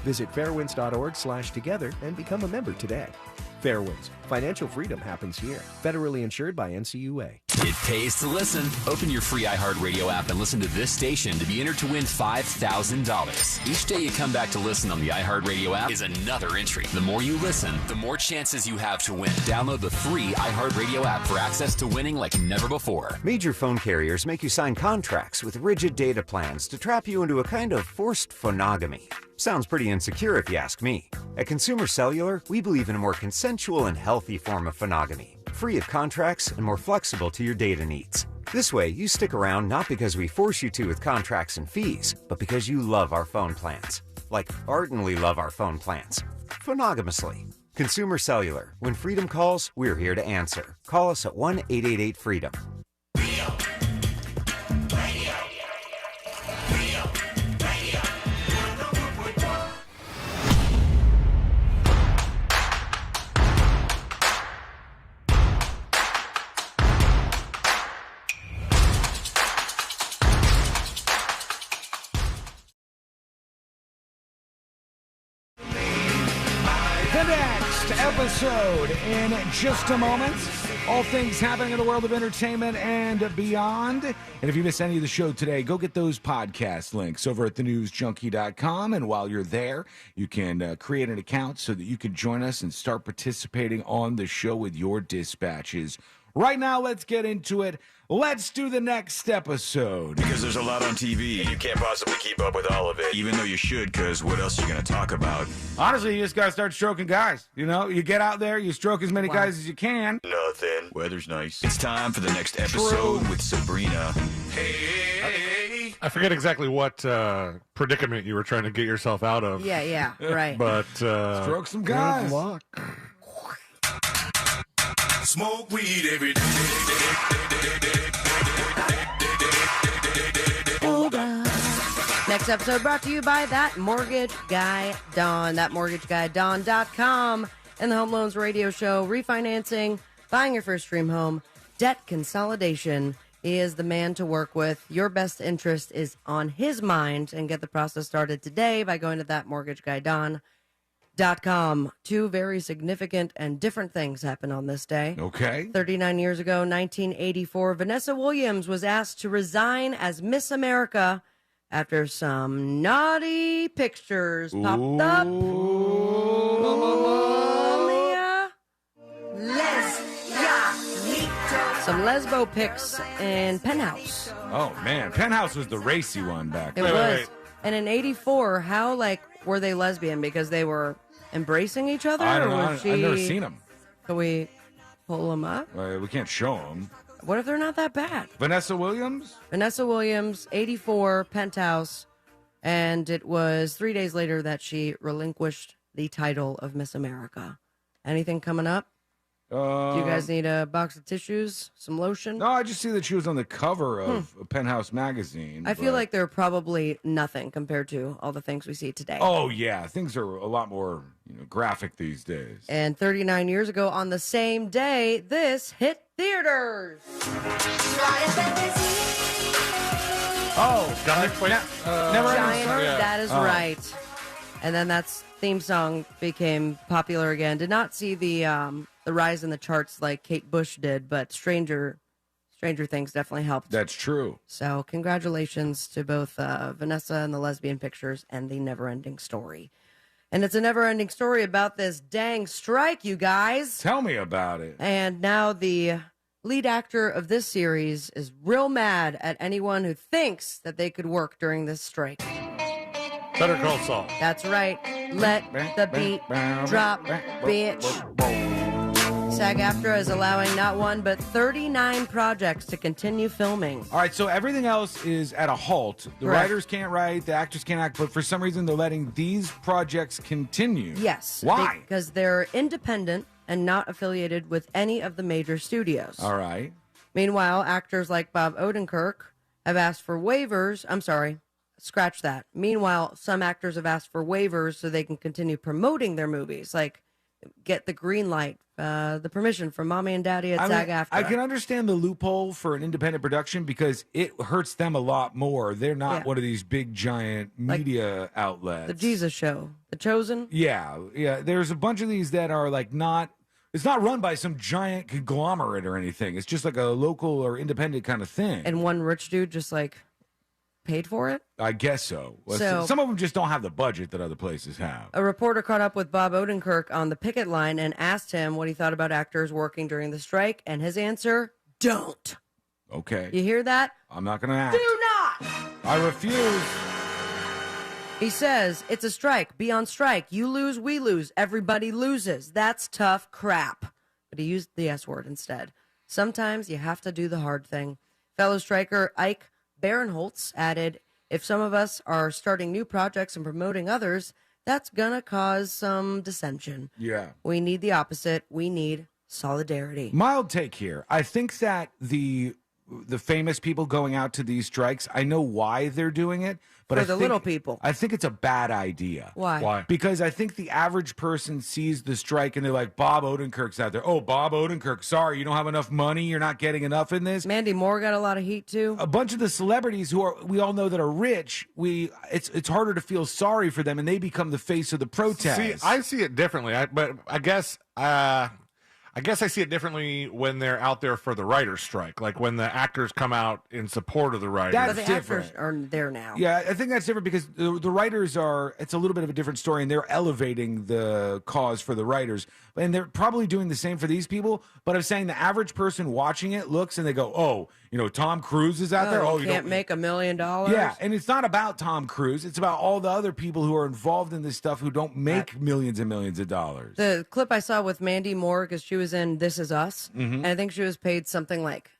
Speaker 26: Visit fairwinds.org/together and become a member today. Fairwinds. Financial freedom happens here. Federally insured by NCUA.
Speaker 27: It pays to listen. Open your free iHeartRadio app and listen to this station to be entered to win $5,000. Each day you come back to listen on the iHeartRadio app is another entry. The more you listen, the more chances you have to win. Download the free iHeartRadio app for access to winning like never before.
Speaker 28: Major phone carriers make you sign contracts with rigid data plans to trap you into a kind of forced phonogamy. Sounds pretty insecure if you ask me. At Consumer Cellular, we believe in a more consensual and healthy form of phonogamy, free of contracts and more flexible to your data needs. This way, you stick around not because we force you to with contracts and fees, but because you love our phone plans. Like, ardently love our phone plans. Phonogamously. Consumer Cellular. When freedom calls, we're here to answer. Call us at 1-888-FREEDOM.
Speaker 17: Episode in just a moment. All things happening in the world of entertainment and beyond. And if you miss any of the show today, go get those podcast links over at thenewsjunkie.com. And while you're there, you can create an account so that you can join us and start participating on the show with your dispatches. Right now, let's get into it. Let's do the next episode.
Speaker 9: Because there's a lot on TV, you can't possibly keep up with all of it. Even though you should, because what else are you going to talk about?
Speaker 17: Honestly, you just got to start stroking guys. You know, you get out there, you stroke as many guys as you can.
Speaker 9: Nothing. Weather's nice. It's time for the next episode with Sabrina.
Speaker 20: Hey. I forget exactly what predicament you were trying to get yourself out of.
Speaker 18: Yeah, right.
Speaker 20: But
Speaker 17: stroke some guys.
Speaker 20: Good luck.
Speaker 8: Smoke weed every day.
Speaker 18: Next episode brought to you by That Mortgage Guy Don. ThatMortgageGuyDon.com and the Home Loans Radio Show. Refinancing, buying your first dream home, debt consolidation. He is the man to work with. Your best interest is on his mind. And get the process started today by going to ThatMortgageGuyDon.com. 2 very significant and different things happen on this day.
Speaker 17: Okay.
Speaker 18: 39 years ago, 1984, Vanessa Williams was asked to resign as Miss America after some naughty pictures popped up. Leah. Some Lesbo pics in Penthouse.
Speaker 17: Oh, man. Penthouse was the racy one back
Speaker 18: It
Speaker 17: then.
Speaker 18: was. And in 84, how, were they lesbian? Because they were embracing each other?
Speaker 17: I don't
Speaker 18: or
Speaker 17: know.
Speaker 18: was
Speaker 17: I've never seen them.
Speaker 18: Can we pull them up?
Speaker 17: We can't show them.
Speaker 18: What if they're not that bad?
Speaker 17: Vanessa Williams?
Speaker 18: Vanessa Williams, 84, Penthouse. And it was 3 days later that she relinquished the title of Miss America. Anything coming up? Do you guys need a box of tissues, some lotion?
Speaker 17: No, I just see that she was on the cover of Penthouse magazine.
Speaker 18: I feel like they're probably nothing compared to all the things we see today.
Speaker 17: Oh, yeah. Things are a lot more graphic these days.
Speaker 18: And 39 years ago on the same day, this hit theaters.
Speaker 17: Oh,
Speaker 18: Never
Speaker 17: Ending
Speaker 18: That is right. And then that's theme song became popular again. Did not see the rise in the charts like Kate Bush did, but Stranger Things definitely helped.
Speaker 17: That's true.
Speaker 18: So congratulations to both Vanessa and the Lesbian Pictures and the Never Ending Story. And it's a never ending story about this dang strike, you guys.
Speaker 17: Tell me about it.
Speaker 18: And now the lead actor of this series is real mad at anyone who thinks that they could work during this strike.
Speaker 20: Better Call Saul.
Speaker 18: That's right. Let the beat drop, bitch. SAG-AFTRA is allowing not one, but 39 projects to continue filming.
Speaker 17: All right, so everything else is at a halt. The
Speaker 18: Correct.
Speaker 17: writers can't write, the actors can't act, but for some reason they're letting these projects continue.
Speaker 18: Yes.
Speaker 17: Why?
Speaker 18: Because they're independent and not affiliated with any of the major studios.
Speaker 17: All right.
Speaker 18: Meanwhile, actors like Bob Odenkirk have asked for waivers. I'm sorry, scratch that. Meanwhile, some actors have asked for waivers so they can continue promoting their movies, like get the green light, the permission from mommy and daddy at SAG-AFTRA.
Speaker 17: I can understand the loophole for an independent production because it hurts them a lot more. They're not one of these big, giant media outlets.
Speaker 18: The Jesus Show, The Chosen.
Speaker 17: Yeah. There's a bunch of these that are not. It's not run by some giant conglomerate or anything. It's just like a local or independent kind of thing.
Speaker 18: And one rich dude just paid for it?
Speaker 17: I guess so.
Speaker 18: So-
Speaker 17: Some of them just don't have the budget that other places have.
Speaker 18: A reporter caught up with Bob Odenkirk on the picket line and asked him what he thought about actors working during the strike, and his answer, don't.
Speaker 17: Okay.
Speaker 18: You hear that?
Speaker 17: I'm not going to ask.
Speaker 18: Do not!
Speaker 17: I refuse.
Speaker 18: He says, it's a strike. Be on strike. You lose, we lose. Everybody loses. That's tough crap. But he used the S word instead. Sometimes you have to do the hard thing. Fellow striker Ike Barinholtz added, if some of us are starting new projects and promoting others, that's going to cause some dissension.
Speaker 17: Yeah.
Speaker 18: We need the opposite. We need solidarity.
Speaker 17: Mild take here. I think that the famous people going out to these strikes, I know why they're doing it, but
Speaker 18: For
Speaker 17: I
Speaker 18: the
Speaker 17: think,
Speaker 18: little people.
Speaker 17: I think it's a bad idea.
Speaker 18: Why?
Speaker 20: Why?
Speaker 17: Because I think the average person sees the strike and they're like, Bob Odenkirk's out there. Oh, Bob Odenkirk, sorry, you don't have enough money. You're not getting enough in this.
Speaker 18: Mandy Moore got a lot of heat too.
Speaker 17: A bunch of the celebrities we all know that are rich, it's harder to feel sorry for them and they become the face of the protest.
Speaker 20: See, I see it differently. But I guess I see it differently when they're out there for the writer's strike, like when the actors come out in support of the writers.
Speaker 18: But the actors are there now.
Speaker 17: Yeah, I think that's different because the writers it's a little bit of a different story and they're elevating the cause for the writers. And they're probably doing the same for these people. But I'm saying the average person watching it looks and they go, oh, Tom Cruise is out there. Oh, you
Speaker 18: can't make $1 million.
Speaker 17: Yeah, and it's not about Tom Cruise. It's about all the other people who are involved in this stuff who don't make millions and millions of dollars.
Speaker 18: The clip I saw with Mandy Moore, because she was in This Is Us, and I think she was paid something like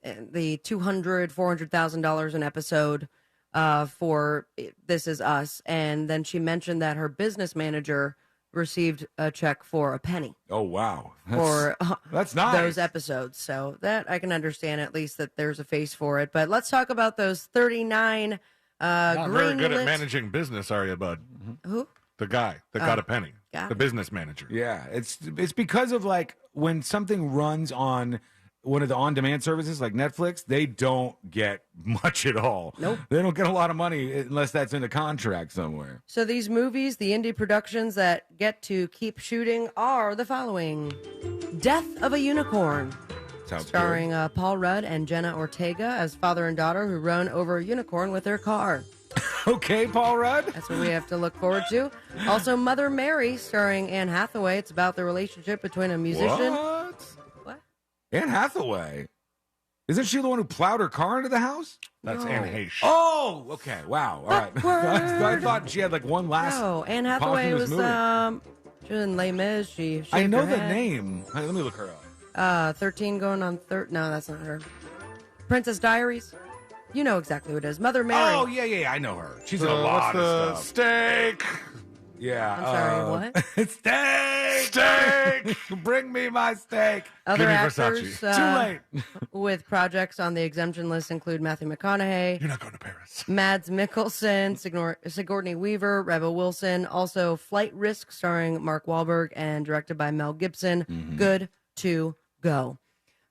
Speaker 18: the $200,000, $400,000 an episode for This Is Us. And then she mentioned that her business manager received a check for a penny.
Speaker 17: Oh, wow.
Speaker 18: That's
Speaker 17: nice.
Speaker 18: Those episodes. So that I can understand at least that there's a face for it. But let's talk about those 39
Speaker 20: Not very good at managing business, are you, bud?
Speaker 18: Who?
Speaker 20: The guy that got a penny.
Speaker 18: Got
Speaker 20: the
Speaker 18: it.
Speaker 20: business manager.
Speaker 17: Yeah, it's because of when something runs on one of the on-demand services like Netflix, they don't get much at all.
Speaker 18: Nope.
Speaker 17: They don't get a lot of money unless that's in a contract somewhere.
Speaker 18: So these movies, the indie productions that get to keep shooting are the following. Death of a Unicorn.
Speaker 17: Sounds
Speaker 18: starring Paul Rudd and Jenna Ortega as father and daughter who run over a unicorn with their car.
Speaker 17: Okay, Paul Rudd.
Speaker 18: That's what we have to look forward to. Also, Mother Mary, starring Anne Hathaway. It's about the relationship between a musician.
Speaker 17: What? Anne Hathaway. Isn't she the one who plowed her car into the house?
Speaker 20: That's Anne Heche.
Speaker 17: Oh, okay. Wow. All right. I thought she had like one last.
Speaker 18: No, Anne Hathaway was
Speaker 17: movie.
Speaker 18: she was in Les Mis. She
Speaker 17: I
Speaker 18: shaved
Speaker 17: know
Speaker 18: her
Speaker 17: the
Speaker 18: head.
Speaker 17: name. Hey, let me look her up.
Speaker 18: 13 going on 3rd. No, that's not her. Princess Diaries. You know exactly what it is. Mother Mary.
Speaker 17: Oh, yeah. I know her. She's in a lot of stuff.
Speaker 20: Steak.
Speaker 17: Yeah.
Speaker 18: I'm sorry, what?
Speaker 17: Steak! Bring me my steak.
Speaker 18: Other
Speaker 20: Give me
Speaker 18: actors
Speaker 17: Too late.
Speaker 18: with projects on the exemption list include Matthew McConaughey,
Speaker 20: You're not going to Paris.
Speaker 18: Mads Mikkelsen, Sigourney Weaver, Rebel Wilson. Also, Flight Risk, starring Mark Wahlberg and directed by Mel Gibson.
Speaker 17: Mm-hmm.
Speaker 18: Good to go.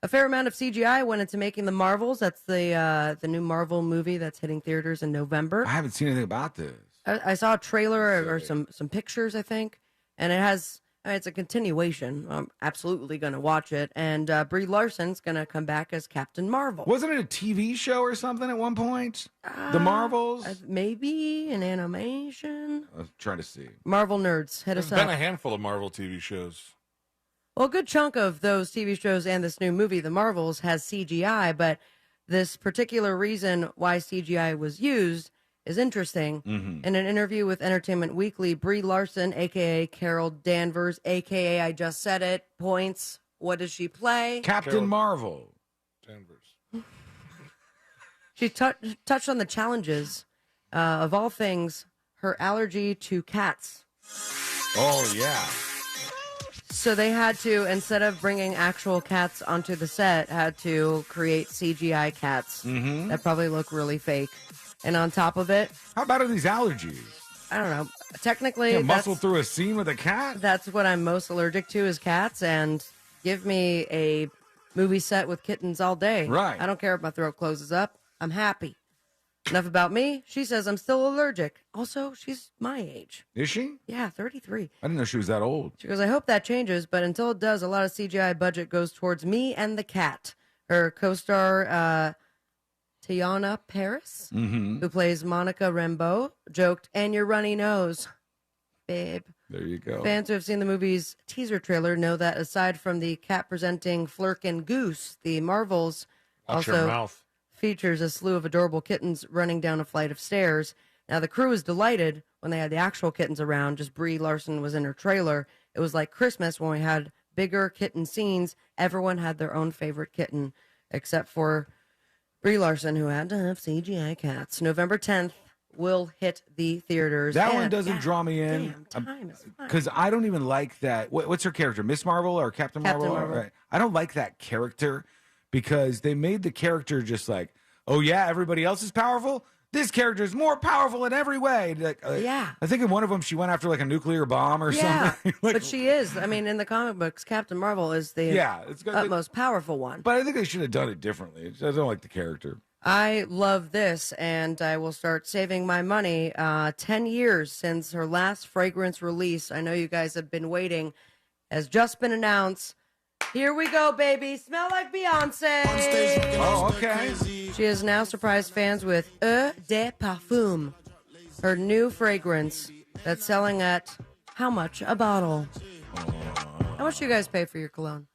Speaker 18: A fair amount of CGI went into making The Marvels. That's the new Marvel movie that's hitting theaters in November.
Speaker 17: I haven't seen anything about this.
Speaker 18: I saw a trailer or some pictures, I think, and it's a continuation. I'm absolutely going to watch it. And Brie Larson's going to come back as Captain Marvel.
Speaker 17: Wasn't it a TV show or something at one point? The Marvels?
Speaker 18: Maybe an animation.
Speaker 17: I was trying to see.
Speaker 18: Marvel nerds, hit
Speaker 20: There's
Speaker 18: us up.
Speaker 20: been a handful of Marvel TV shows.
Speaker 18: Well, a good chunk of those TV shows and this new movie, The Marvels, has CGI, but this particular reason why CGI was used is interesting.
Speaker 17: Mm-hmm.
Speaker 18: In an interview with Entertainment Weekly, Brie Larson, a.k.a. Carol Danvers, a.k.a. I just said it, points. What does she play?
Speaker 17: Captain
Speaker 20: Carol
Speaker 17: Marvel.
Speaker 20: Danvers.
Speaker 18: She touched on the challenges of all things, her allergy to cats.
Speaker 17: Oh, yeah.
Speaker 18: So they had to, instead of bringing actual cats onto the set, had to create CGI cats that probably look really fake. And on top of it,
Speaker 17: How bad are these allergies?
Speaker 18: I don't know. Technically,
Speaker 17: Can't muscle through a scene with a cat?
Speaker 18: that's what I'm most allergic to is cats. And give me a movie set with kittens all day.
Speaker 17: Right.
Speaker 18: I don't care if my throat closes up. I'm happy. Enough about me. She says I'm still allergic. Also, she's my age.
Speaker 17: Is she?
Speaker 18: Yeah, 33.
Speaker 17: I didn't know she was that old.
Speaker 18: She goes, I hope that changes, but until it does, a lot of CGI budget goes towards me and the cat. Her co-star, Tiana Paris,
Speaker 17: Mm-hmm.
Speaker 18: who plays Monica Rambeau, joked, and your runny nose, babe.
Speaker 17: There you go.
Speaker 18: Fans who have seen the movie's teaser trailer know that aside from the cat presenting Flirk and Goose, the Marvels
Speaker 20: Watch your
Speaker 18: also
Speaker 20: mouth.
Speaker 18: features a slew of adorable kittens running down a flight of stairs. Now, the crew was delighted when they had the actual kittens around. Just Brie Larson was in her trailer. It was like Christmas when we had bigger kitten scenes. Everyone had their own favorite kitten, except for Brie Larson, who had to have CGI cats. November 10th will hit the theaters.
Speaker 17: That one
Speaker 18: And-
Speaker 17: doesn't draw me in.
Speaker 18: Damn, time is fine.
Speaker 17: Because I don't even like that. What's her character? Miss Marvel or Captain Marvel?
Speaker 18: Captain Marvel.
Speaker 17: Right. I don't like that character because they made the character just like, oh, yeah, everybody else is powerful. This character is more powerful in every way. Like,
Speaker 18: Yeah.
Speaker 17: I think in one of them, she went after like a nuclear bomb or
Speaker 18: Yeah,
Speaker 17: something. Like,
Speaker 18: but she is. I mean, in the comic books, Captain Marvel is the
Speaker 17: it's good.
Speaker 18: utmost powerful one.
Speaker 17: But I think they should have done it differently. I don't like the character.
Speaker 18: I love this, and I will start saving my money. 10 years since her last fragrance release. I know you guys have been waiting. Has just been announced. Here we go, baby. Smell like Beyonce.
Speaker 17: Oh, okay.
Speaker 18: She has now surprised fans with Eau de Parfum, her new fragrance that's selling at how much a bottle? How much do you guys pay for your cologne?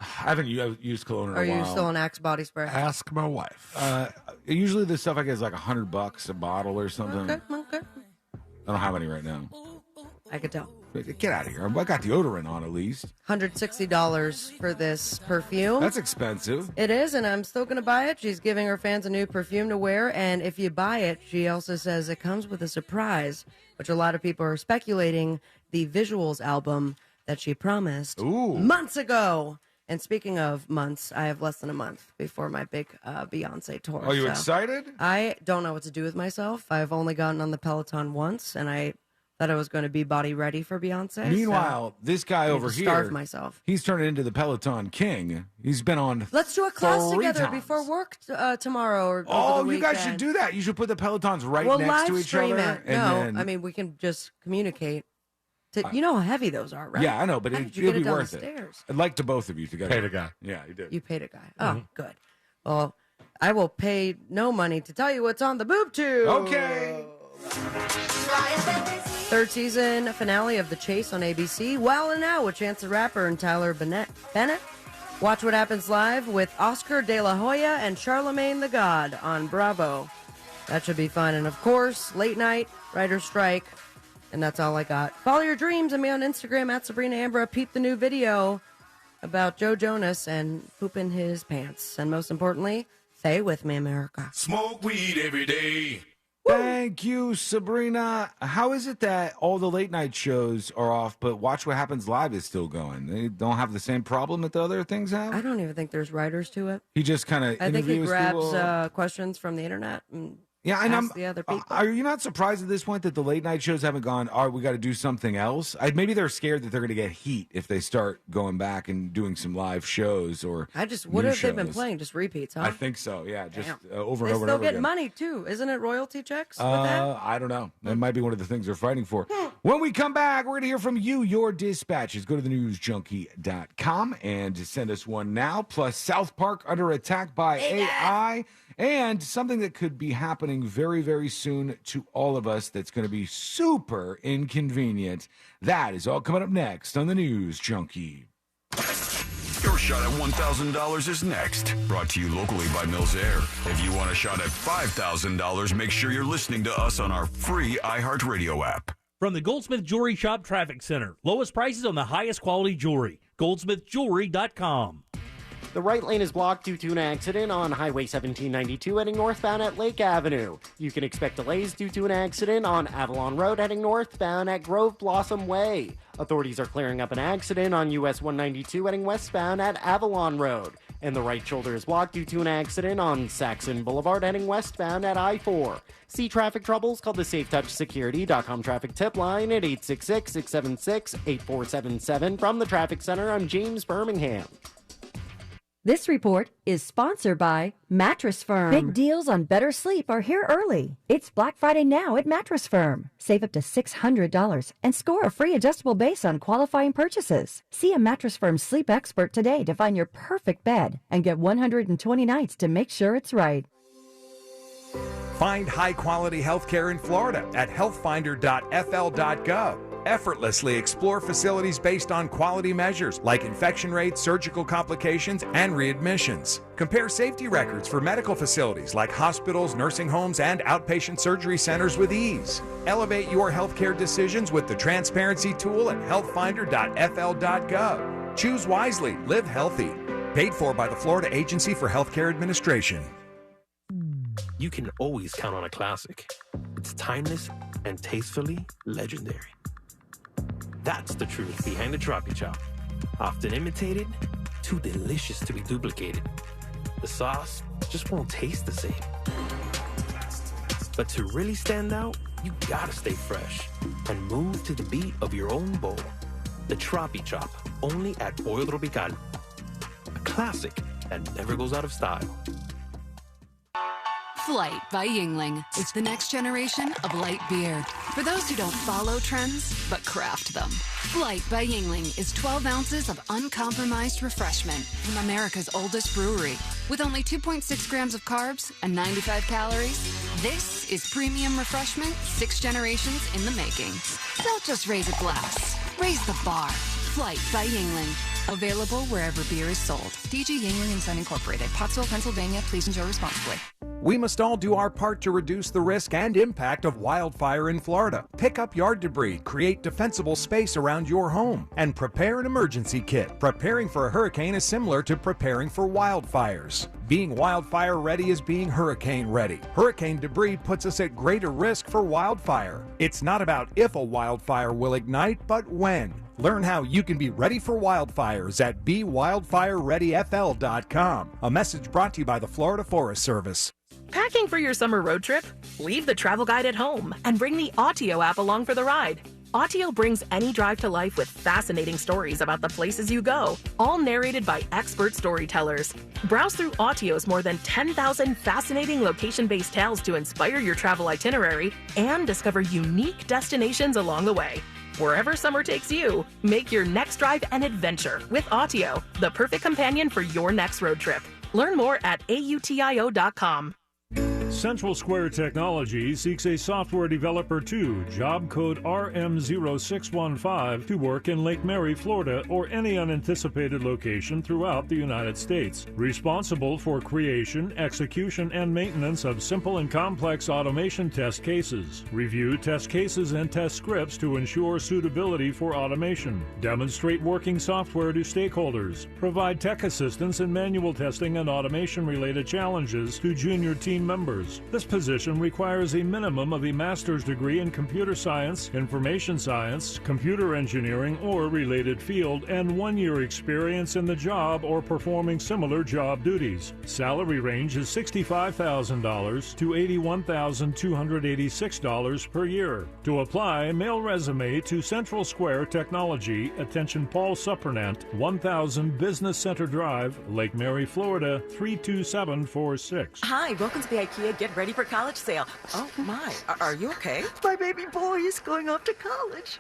Speaker 17: I haven't used cologne in
Speaker 18: Are
Speaker 17: a while.
Speaker 18: you still an Axe body spray?
Speaker 20: Ask my wife.
Speaker 17: Usually the stuff I get is like $100 a bottle or something.
Speaker 18: Okay.
Speaker 17: I don't have any right now.
Speaker 18: I could tell.
Speaker 17: Get out of here. I got deodorant on at least.
Speaker 18: $160 for this perfume.
Speaker 17: That's expensive.
Speaker 18: It is, and I'm still going to buy it. She's giving her fans a new perfume to wear, and if you buy it, she also says it comes with a surprise, which a lot of people are speculating the Visuals album that she promised months ago. And speaking of months, I have less than a month before my big Beyonce tour.
Speaker 17: Are you excited?
Speaker 18: I don't know what to do with myself. I've only gotten on the Peloton once, and I thought I was going to be body ready for Beyonce.
Speaker 17: Meanwhile, this guy
Speaker 18: I need
Speaker 17: over
Speaker 18: to
Speaker 17: here,
Speaker 18: starve myself.
Speaker 17: he's turned into the Peloton king. He's been on.
Speaker 18: Let's do a class
Speaker 17: 3
Speaker 18: together
Speaker 17: times.
Speaker 18: before work tomorrow or
Speaker 17: Oh,
Speaker 18: over the
Speaker 17: you guys should
Speaker 18: weekend.
Speaker 17: do that. You should put the Pelotons right
Speaker 18: We'll
Speaker 17: next
Speaker 18: live
Speaker 17: to each
Speaker 18: stream
Speaker 17: other.
Speaker 18: it.
Speaker 17: and
Speaker 18: No,
Speaker 17: then-
Speaker 18: I mean we can just communicate. You know how heavy those are, right?
Speaker 17: Yeah, I know, but
Speaker 18: How
Speaker 17: it,
Speaker 18: did you
Speaker 17: it'll
Speaker 18: get
Speaker 17: be
Speaker 18: it down
Speaker 17: worth
Speaker 18: the
Speaker 17: it.
Speaker 18: stairs?
Speaker 17: I'd like to both of you together.
Speaker 20: Paid a guy.
Speaker 17: Yeah, you did.
Speaker 18: You paid a guy. Oh, good. Well, I will pay no money to tell you what's on the boob tube.
Speaker 17: Okay.
Speaker 18: Third season finale of The Chase on ABC. Well and Now with Chance the Rapper and Tyler Bennett. Watch What Happens Live with Oscar De La Hoya and Charlemagne the God on Bravo. That should be fun. And of course, late night, writer's strike. And that's all I got. Follow your dreams and me on Instagram at Sabrina Ambra. Peep the new video about Joe Jonas and pooping his pants. And most importantly, stay with me, America.
Speaker 8: Smoke weed every day.
Speaker 17: Thank you, Sabrina. How is it that all the late night shows are off, but Watch What Happens Live is still going? They don't have the same problem that the other things have?
Speaker 18: I don't even think there's writers to it.
Speaker 17: He just kind of
Speaker 18: I think he
Speaker 17: interviews
Speaker 18: grabs
Speaker 17: people.
Speaker 18: Questions from the internet and
Speaker 17: Yeah, and
Speaker 18: asks the other people.
Speaker 17: Are you not surprised at this point that the late night shows haven't gone, all right, we got to do something else? Maybe they're scared that they're going to get heat if they start going back and doing some live shows or
Speaker 18: what
Speaker 17: new
Speaker 18: have they been
Speaker 17: shows.
Speaker 18: playing? Just repeats, huh?
Speaker 17: I think so, yeah, just over
Speaker 18: They
Speaker 17: and over
Speaker 18: still
Speaker 17: and over
Speaker 18: get
Speaker 17: again.
Speaker 18: money, too. Isn't it royalty checks with that?
Speaker 17: I don't know. That might be one of the things they're fighting for. When we come back, we're going to hear from you, your dispatches. Go to thenewsjunkie.com and send us one now. Plus, South Park under attack by AI. And something that could be happening very, very soon to all of us that's going to be super inconvenient. That is all coming up next on the News Junkie.
Speaker 9: Your shot at $1,000 is next. Brought to you locally by Mills Air. If you want a shot at $5,000, make sure you're listening to us on our free iHeartRadio app.
Speaker 4: From the Goldsmith Jewelry Shop Traffic Center. Lowest prices on the highest quality jewelry. GoldsmithJewelry.com.
Speaker 5: The right lane is blocked due to an accident on Highway 1792 heading northbound at Lake Avenue. You can expect delays due to an accident on Avalon Road heading northbound at Grove Blossom Way. Authorities are clearing up an accident on US 192 heading westbound at Avalon Road. And the right shoulder is blocked due to an accident on Saxon Boulevard heading westbound at I-4. See traffic troubles? Call the SafeTouchSecurity.com traffic tip line at 866-676-8477. From the Traffic Center, I'm James Birmingham.
Speaker 6: This report is sponsored by Mattress Firm. Big deals on better sleep are here early. It's Black Friday now at Mattress Firm. Save up to $600 and score a free adjustable base on qualifying purchases. See a Mattress Firm sleep expert today to find your perfect bed and get 120 nights to make sure it's right.
Speaker 7: Find high-quality healthcare in Florida at healthfinder.fl.gov. Effortlessly explore facilities based on quality measures like infection rates, surgical complications, and readmissions. Compare safety records for medical facilities like hospitals, nursing homes, and outpatient surgery centers with ease. Elevate your healthcare decisions with the transparency tool at healthfinder.fl.gov. Choose wisely, live healthy. Paid for by the Florida Agency for Healthcare Administration.
Speaker 10: You can always count on a classic. It's timeless and tastefully legendary. That's the truth behind the Troppy Chop. Often imitated, too delicious to be duplicated. The sauce just won't taste the same. But to really stand out, you gotta stay fresh and move to the beat of your own bowl. The Troppy Chop, only at Pollo Tropical. A classic that never goes out of style.
Speaker 12: Flight by Yingling. It's the next generation of light beer. For those who don't follow trends, but craft them. Flight by Yingling is 12 ounces of uncompromised refreshment from America's oldest brewery. With only 2.6 grams of carbs and 95 calories, this is premium refreshment 6 generations in the making. Don't just raise a glass. Raise the bar. Flight by Yingling. Available wherever beer is sold. DG Yingling and Son Incorporated. Pottsville, Pennsylvania. Please enjoy responsibly.
Speaker 7: We must all do our part to reduce the risk and impact of wildfire in Florida. Pick up yard debris, create defensible space around your home, and prepare an emergency kit. Preparing for a hurricane is similar to preparing for wildfires. Being wildfire ready is being hurricane ready. Hurricane debris puts us at greater risk for wildfire. It's not about if a wildfire will ignite, but when. Learn how you can be ready for wildfires at BeWildfireReadyFL.com. A message brought to you by the Florida Forest Service.
Speaker 13: Packing for your summer road trip? Leave the travel guide at home and bring the Autio app along for the ride. Autio brings any drive to life with fascinating stories about the places you go, all narrated by expert storytellers. Browse through Autio's more than 10,000 fascinating location-based tales to inspire your travel itinerary and discover unique destinations along the way. Wherever summer takes you, make your next drive an adventure with Autio, the perfect companion for your next road trip. Learn more at AUTIO.com.
Speaker 1: Central Square Technology seeks a software developer 2, job code RM0615, to work in Lake Mary, Florida, or any unanticipated location throughout the United States. Responsible for creation, execution, and maintenance of simple and complex automation test cases. Review test cases and test scripts to ensure suitability for automation. Demonstrate working software to stakeholders. Provide tech assistance in manual testing and automation-related challenges to junior team members. This position requires a minimum of a master's degree in computer science, information science, computer engineering, or related field, and 1 year experience in the job or performing similar job duties. Salary range is $65,000 to $81,286 per year. To apply, mail resume to Central Square Technology, attention Paul Suppernant, 1000 Business Center Drive, Lake Mary, Florida, 32746.
Speaker 2: Hi, welcome to the IKEA Get Ready for College sale. Oh my, are you okay?
Speaker 3: My baby boy is going off to college,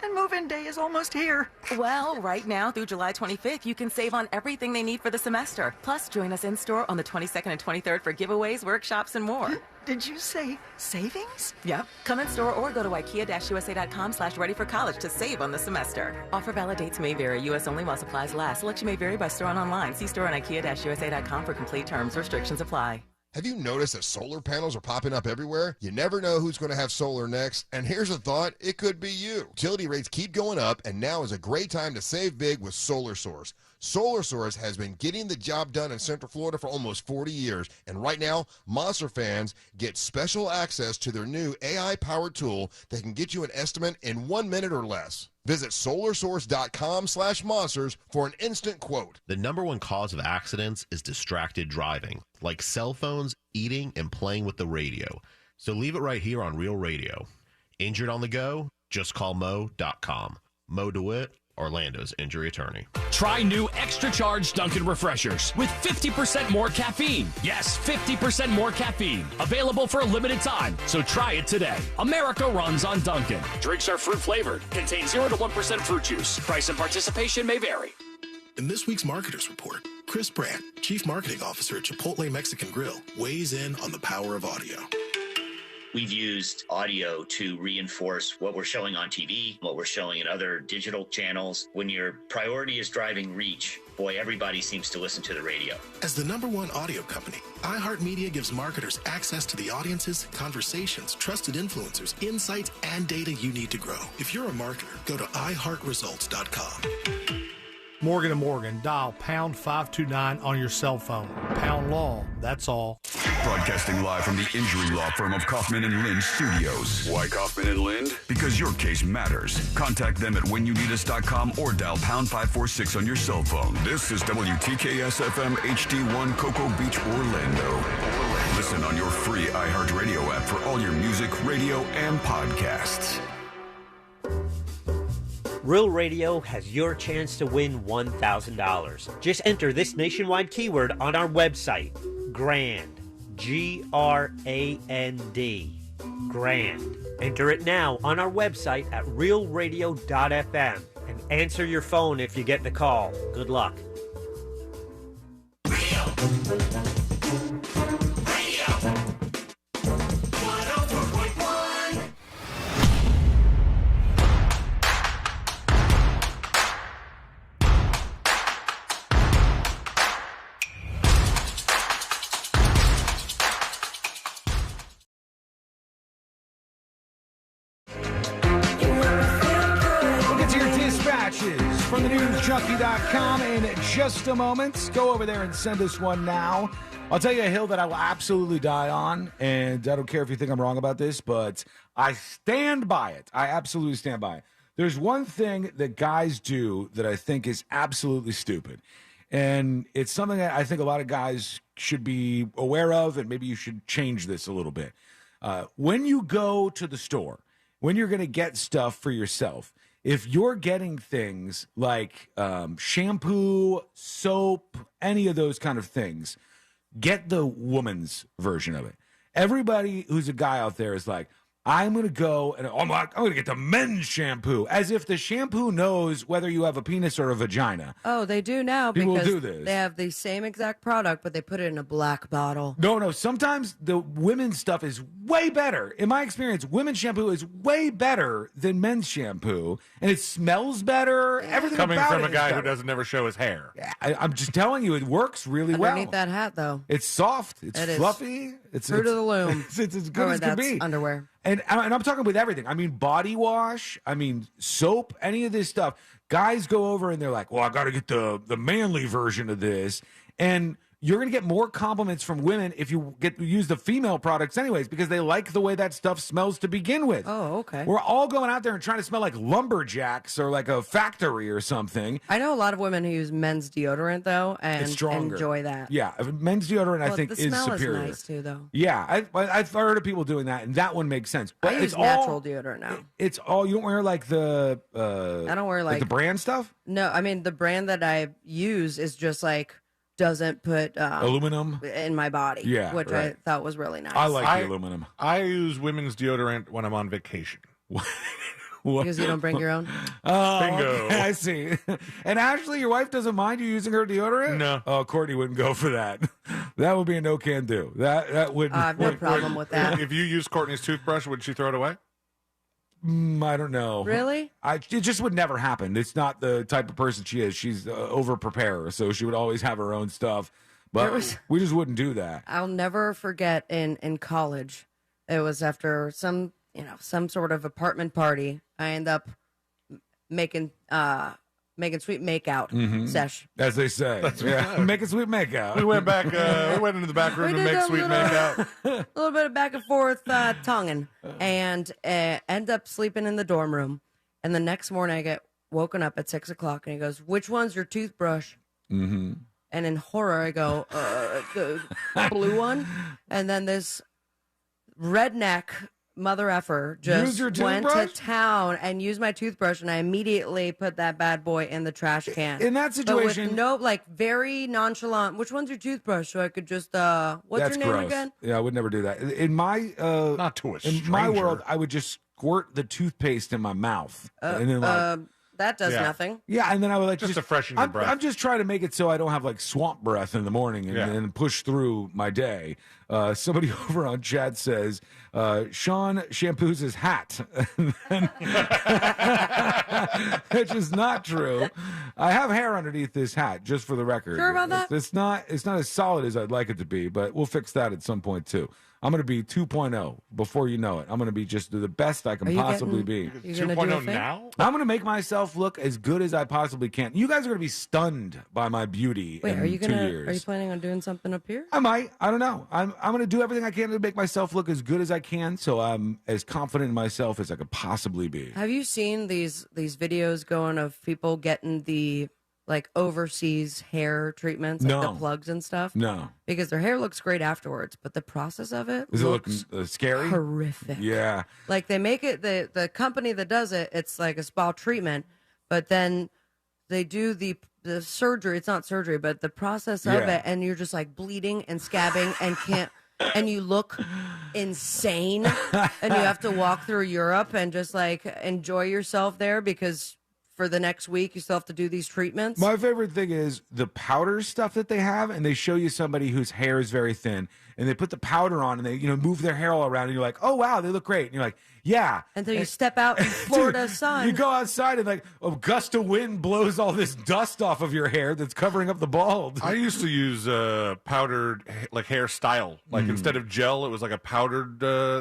Speaker 3: and move-in day is almost here.
Speaker 2: Well, right now through July 25th, you can save on everything they need for the semester. Plus, join us in-store on the 22nd and 23rd for giveaways, workshops, and more.
Speaker 3: Did you say savings?
Speaker 2: Yep. Come in-store or go to ikea-usa.com/readyforcollege to save on the semester. Offer valid dates may vary. U.S. only while supplies last. Selection may vary by store and online. See store on ikea-usa.com for complete terms. Restrictions apply.
Speaker 14: Have you noticed that solar panels are popping up everywhere? You never know who's going to have solar next, and here's a thought, it could be you. Utility rates keep going up, and now is a great time to save big with Solar Source. Solar Source has been getting the job done in Central Florida for almost 40 years, and right now, Monster fans get special access to their new AI-powered tool that can get you an estimate in 1 minute or less. Visit solarsource.com/monsters for an instant quote.
Speaker 15: The number one cause of accidents is distracted driving, like cell phones, eating, and playing with the radio. So leave it right here on Real Radio. Injured on the go? Just call Mo.com. Mo DeWitt, Orlando's injury attorney.
Speaker 19: Try new extra charge Dunkin' Refreshers with 50% more caffeine. Yes, 50% more caffeine. Available for a limited time, so try it today. America runs on Dunkin'. Drinks are fruit flavored. Contain 0 to 1% fruit juice. Price and participation may vary.
Speaker 21: In this week's Marketers Report, Chris Brandt, Chief Marketing Officer at Chipotle Mexican Grill, weighs in on the power of audio.
Speaker 22: We've used audio to reinforce what we're showing on TV, what we're showing in other digital channels. When your priority is driving reach, boy, everybody seems to listen to the radio.
Speaker 21: As the #1 audio company, iHeartMedia gives marketers access to the audiences, conversations, trusted influencers, insights, and data you need to grow. If you're a marketer, go to iHeartResults.com.
Speaker 29: Morgan & Morgan, dial pound 529 on your cell phone. Pound law, that's all.
Speaker 9: Broadcasting live from the injury law firm of Kaufman and Lind Studios. Why Kaufman and Lind? Because your case matters. Contact them at whenyounitus.com or dial pound 546 on your cell phone. This is WTKS FM HD1 Cocoa Beach, Orlando. Listen on your free iHeartRadio app for all your music, radio, and podcasts.
Speaker 30: Real Radio has your chance to win $1,000. Just enter this nationwide keyword on our website, GRAND, G-R-A-N-D, GRAND. Enter it now on our website at realradio.fm and answer your phone if you get the call. Good luck.
Speaker 7: From the newsjunkie.com in just a moment. Go over there and send us one now. I'll tell you a hill that I will absolutely die on, and I don't care if you think I'm wrong about this, but I stand by it. I absolutely stand by it. There's one thing that guys do that I think is absolutely stupid, and it's something that I think a lot of guys should be aware of, and maybe you should change this a little bit. When you go to the store, when you're going to get stuff for yourself, if you're getting things like shampoo, soap, any of those kind of things, get the woman's version of it. Everybody who's a guy out there is like,
Speaker 17: I'm going to go and I'm going to get the men's shampoo, as if the shampoo knows whether you have a penis or a vagina.
Speaker 18: Oh, they do now
Speaker 17: People
Speaker 18: because
Speaker 17: do this.
Speaker 18: they have the same exact product, but they put it in a black bottle.
Speaker 17: No. Sometimes the women's stuff is way better. In my experience, women's shampoo is way better than men's shampoo, and it smells better. Everything
Speaker 8: Coming
Speaker 17: about
Speaker 8: from
Speaker 17: it
Speaker 8: a guy
Speaker 17: is
Speaker 8: who
Speaker 17: better.
Speaker 8: doesn't ever show his hair.
Speaker 17: I'm just telling you, it works really well.
Speaker 18: Underneath that hat, though.
Speaker 17: It's soft. It's
Speaker 18: It is.
Speaker 17: fluffy. It's
Speaker 18: Fruit of the loom.
Speaker 17: It's as good
Speaker 18: Or
Speaker 17: as can
Speaker 18: that's
Speaker 17: be.
Speaker 18: underwear.
Speaker 17: And I'm talking with everything. I mean, body wash. I mean, soap. Any of this stuff. Guys go over and they're like, "Well, I got to get the manly version of this," and you're going to get more compliments from women if you use the female products anyways, because they like the way that stuff smells to begin with.
Speaker 18: Oh, okay.
Speaker 17: We're all going out there and trying to smell like lumberjacks or like a factory or something.
Speaker 18: I know a lot of women who use men's deodorant, though, and
Speaker 17: It's stronger.
Speaker 18: enjoy that.
Speaker 17: Yeah, men's deodorant, I
Speaker 18: Well,
Speaker 17: think,
Speaker 18: the
Speaker 17: is
Speaker 18: smell
Speaker 17: superior.
Speaker 18: is nice, too, though.
Speaker 17: Yeah, I've heard of people doing that, and that one makes sense. But
Speaker 18: I
Speaker 17: it's
Speaker 18: use
Speaker 17: all
Speaker 18: natural deodorant now.
Speaker 17: It's all, you don't wear like the
Speaker 18: I don't wear like
Speaker 17: the brand stuff.
Speaker 18: No, I mean the brand that I use is just like doesn't put
Speaker 17: Aluminum
Speaker 18: in my body.
Speaker 8: Yeah,
Speaker 18: which
Speaker 8: right.
Speaker 18: I thought was really nice.
Speaker 8: I
Speaker 17: the aluminum.
Speaker 8: I use women's deodorant when I'm on vacation.
Speaker 18: Because you don't bring your own.
Speaker 17: Oh,
Speaker 8: Bingo.
Speaker 17: okay, I see. And Ashley, your wife doesn't mind you using her deodorant?
Speaker 8: No.
Speaker 17: Oh, Courtney wouldn't go for that. That would be a no can do. That would.
Speaker 18: I have no problem with that.
Speaker 8: If you use Courtney's toothbrush, would she throw it away?
Speaker 17: I don't know.
Speaker 18: Really?
Speaker 17: It just would never happen. It's not the type of person she is. She's over preparer, so she would always have her own stuff. But we just wouldn't do that.
Speaker 18: I'll never forget in college. It was after some sort of apartment party. I end up making sweet makeout sesh.
Speaker 17: As they say. Yeah. Make a sweet makeout.
Speaker 8: We went back. We went into the back room to make sweet makeout.
Speaker 18: A little bit of back and forth tonguing, and end up sleeping in the dorm room. And the next morning, I get woken up at 6 o'clock, and he goes, "Which one's your toothbrush?"
Speaker 17: Mm-hmm.
Speaker 18: And in horror, I go, "The blue one." And then this redneck mother effer
Speaker 17: Use your
Speaker 18: just went to
Speaker 17: toothbrush?
Speaker 18: town and used my toothbrush, and I immediately put that bad boy in the trash can.
Speaker 17: In that situation-
Speaker 18: but with no, very nonchalant. Which one's your toothbrush? So I could just what's
Speaker 17: That's
Speaker 18: your name
Speaker 17: gross.
Speaker 18: again?
Speaker 17: Yeah, I would never do that. In my
Speaker 8: not to a
Speaker 17: in my
Speaker 8: stranger.
Speaker 17: world, I would just squirt the toothpaste in my mouth, and then
Speaker 18: that does
Speaker 17: Yeah.
Speaker 18: nothing.
Speaker 17: Yeah, and then I would
Speaker 8: Just to freshen your breath.
Speaker 17: I'm just trying to make it so I don't have like swamp breath in the morning and push through my day. Somebody over on chat says, Sean shampoos his hat. Which is not true. I have hair underneath this hat, just for the record.
Speaker 18: Sure about that?
Speaker 17: It's not as solid as I'd like it to be, but we'll fix that at some point too. I'm going to be 2.0 before you know it. I'm going to be just the best I
Speaker 18: Are
Speaker 17: can
Speaker 18: you
Speaker 17: possibly
Speaker 18: getting-
Speaker 17: be.
Speaker 18: you gonna do a 2.0 thing?
Speaker 8: now?
Speaker 17: I'm going to make myself look as good as I possibly can. You guys are going to be stunned by my beauty
Speaker 18: Wait,
Speaker 17: in
Speaker 18: are you
Speaker 17: 2
Speaker 18: gonna?
Speaker 17: years.
Speaker 18: Are you planning on doing something up here?
Speaker 17: I might. I don't know. I'm going to do everything I can to make myself look as good as I can, so I'm as confident in myself as I could possibly be.
Speaker 18: Have you seen these videos going of people getting the overseas hair treatments, like
Speaker 17: No.
Speaker 18: the plugs and stuff?
Speaker 17: No.
Speaker 18: Because their hair looks great afterwards, but the process of it
Speaker 17: Does it look
Speaker 18: looks
Speaker 17: scary?
Speaker 18: horrific.
Speaker 17: Yeah.
Speaker 18: Like they make it the company that does it, it's like a spa treatment, but then they do the surgery. It's not surgery, but the process of
Speaker 17: Yeah.
Speaker 18: it, and you're just like bleeding and scabbing and can't. And you look insane, and you have to walk through Europe and just like enjoy yourself there because for the next week you still have to do these treatments.
Speaker 17: My favorite thing is the powder stuff that they have, and they show you somebody whose hair is very thin, and they put the powder on, and they move their hair all around, and you're like, oh wow, they look great, and you're like, yeah.
Speaker 18: Until you step out in Florida sun.
Speaker 17: You go outside, and like a gust of wind blows all this dust off of your hair that's covering up the bald.
Speaker 8: I used to use powdered hairstyle. Like instead of gel, it was like a powdered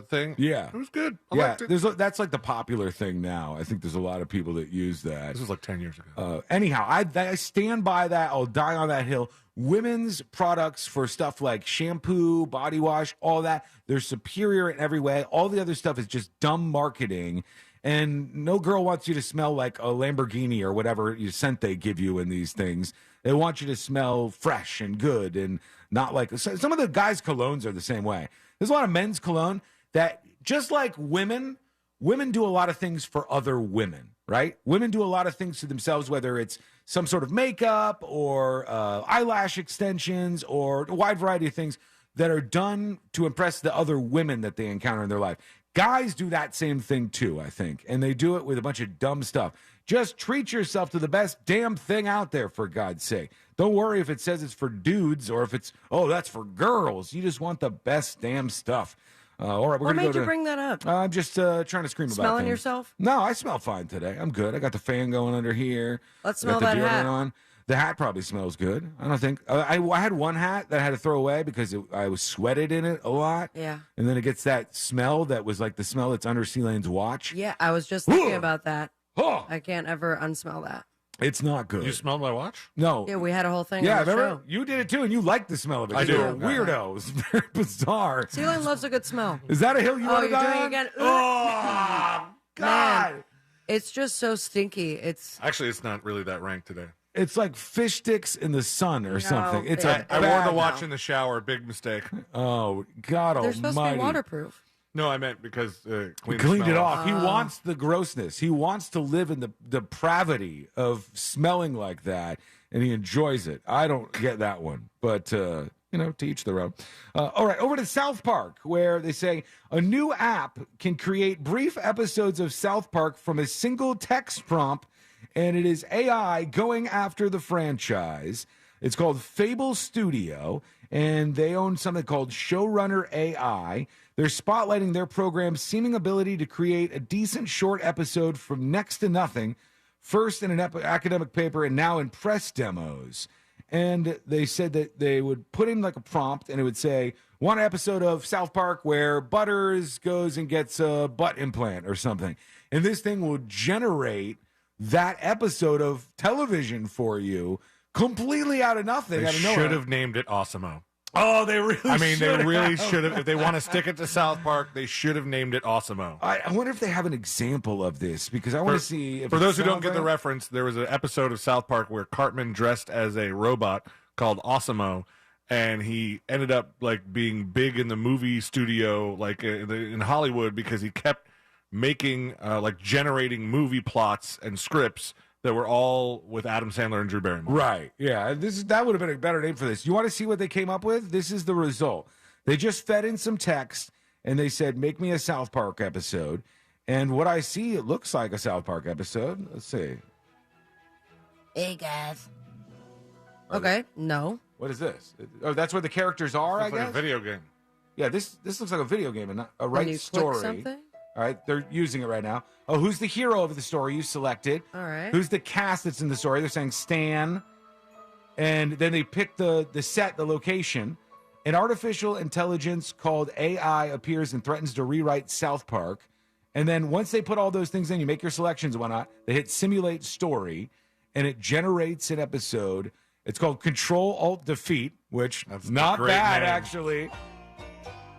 Speaker 8: thing.
Speaker 17: Yeah.
Speaker 8: It was good. I
Speaker 17: Yeah,
Speaker 8: liked it.
Speaker 17: that's like the popular thing now. I think there's a lot of people that use that.
Speaker 8: This was like 10 years ago.
Speaker 17: Anyhow, I stand by that. I'll die on that hill. Women's products for stuff like shampoo, body wash, all that, they're superior in every way. All the other stuff is just dumb marketing. And no girl wants you to smell like a Lamborghini or whatever scent they give you in these things. They want you to smell fresh and good and not like some of the guys' colognes are the same way. There's a lot of men's cologne that, just like women do a lot of things for other women, right? Women do a lot of things to themselves, whether it's some sort of makeup or eyelash extensions or a wide variety of things that are done to impress the other women that they encounter in their life. Guys do that same thing too, I think, and they do it with a bunch of dumb stuff. Just treat yourself to the best damn thing out there, for God's sake. Don't worry if it says it's for dudes or if it's, that's for girls. You just want the best damn stuff. All right,
Speaker 18: What made you bring that up?
Speaker 17: I'm just trying to scream about
Speaker 18: Smelling
Speaker 17: things.
Speaker 18: yourself?
Speaker 17: No, I smell fine today. I'm good. I got the fan going under here.
Speaker 18: Let's
Speaker 17: I got
Speaker 18: smell
Speaker 17: the
Speaker 18: that
Speaker 17: deodorant
Speaker 18: hat.
Speaker 17: on. The hat probably smells good. I don't think I had one hat that I had to throw away because I was sweated in it a lot.
Speaker 18: Yeah.
Speaker 17: And then it gets that smell that was like the smell that's under C-Lane's watch.
Speaker 18: Yeah, I was just thinking about that.
Speaker 17: Oh.
Speaker 18: I can't ever unsmell that.
Speaker 17: It's not good.
Speaker 8: You smelled my watch?
Speaker 17: No.
Speaker 18: Yeah, we had a whole thing
Speaker 17: Yeah,
Speaker 18: on the
Speaker 17: remember?
Speaker 18: show.
Speaker 17: You did it too, and you liked the smell of it.
Speaker 8: I do.
Speaker 17: You're a weirdo. It's very bizarre.
Speaker 18: Celine loves a good smell.
Speaker 17: Is that a hill you
Speaker 18: Oh,
Speaker 17: want to
Speaker 18: you're
Speaker 17: die
Speaker 18: doing it
Speaker 17: on?
Speaker 18: again?
Speaker 17: Oh, God.
Speaker 18: Man, it's just so stinky. It's
Speaker 8: Actually, it's not really that rank today.
Speaker 17: It's like fish sticks in the sun or something. It's
Speaker 8: I wore the
Speaker 17: bad-
Speaker 8: watch in the shower. Big mistake.
Speaker 17: Oh, God
Speaker 18: they're
Speaker 17: almighty.
Speaker 18: supposed to be waterproof.
Speaker 8: No, I meant because
Speaker 17: He
Speaker 8: cleaned
Speaker 17: cleaned
Speaker 8: the
Speaker 17: it
Speaker 8: smell
Speaker 17: off. He wants the grossness. He wants to live in the depravity of smelling like that, and he enjoys it. I don't get that one, but to each their own. All right, over to South Park, where they say a new app can create brief episodes of South Park from a single text prompt, and it is AI going after the franchise. It's called Fable Studio, and they own something called Showrunner AI. They're spotlighting their program's seeming ability to create a decent short episode from next to nothing, first in an academic paper and now in press demos. And they said that they would put in like a prompt, and it would say, one episode of South Park where Butters goes and gets a butt implant or something. And this thing will generate that episode of television for you completely out of nothing.
Speaker 8: They
Speaker 17: out of nowhere.
Speaker 8: should have named it Awesomeo.
Speaker 17: Oh, they really
Speaker 8: I mean, they
Speaker 17: should
Speaker 8: really
Speaker 17: have.
Speaker 8: should have. If they want to stick it to South Park, they should have named it Awesomeo.
Speaker 17: I wonder if they have an example of this, because I want to see if
Speaker 8: For
Speaker 17: it
Speaker 8: those who don't
Speaker 17: sounds
Speaker 8: get the
Speaker 17: right.
Speaker 8: reference, there was an episode of South Park where Cartman dressed as a robot called Awesomeo, and he ended up like being big in the movie studio, like in Hollywood, because he kept making like generating movie plots and scripts that were all with Adam Sandler and Drew Barrymore.
Speaker 17: Right. Yeah. That would have been a better name for this. You want to see what they came up with? This is the result. They just fed in some text and they said, make me a South Park episode. And what I see, it looks like a South Park episode. Let's see.
Speaker 18: Hey, guys. Okay, no.
Speaker 17: What is this? Oh, that's where the characters are, I
Speaker 8: It's like
Speaker 17: guess?
Speaker 8: a video game.
Speaker 17: Yeah, this looks like a video game and not a
Speaker 18: When
Speaker 17: right
Speaker 18: you click
Speaker 17: story.
Speaker 18: something?
Speaker 17: All right, they're using it right now. Oh, who's the hero of the story you selected?
Speaker 18: All right.
Speaker 17: Who's the cast that's in the story? They're saying Stan. And then they pick the set, the location. An artificial intelligence called AI appears and threatens to rewrite South Park. And then once they put all those things in, you make your selections and whatnot, they hit simulate story, and it generates an episode. It's called Control-Alt-Defeat, which is not
Speaker 8: great
Speaker 17: bad,
Speaker 8: name.
Speaker 17: actually.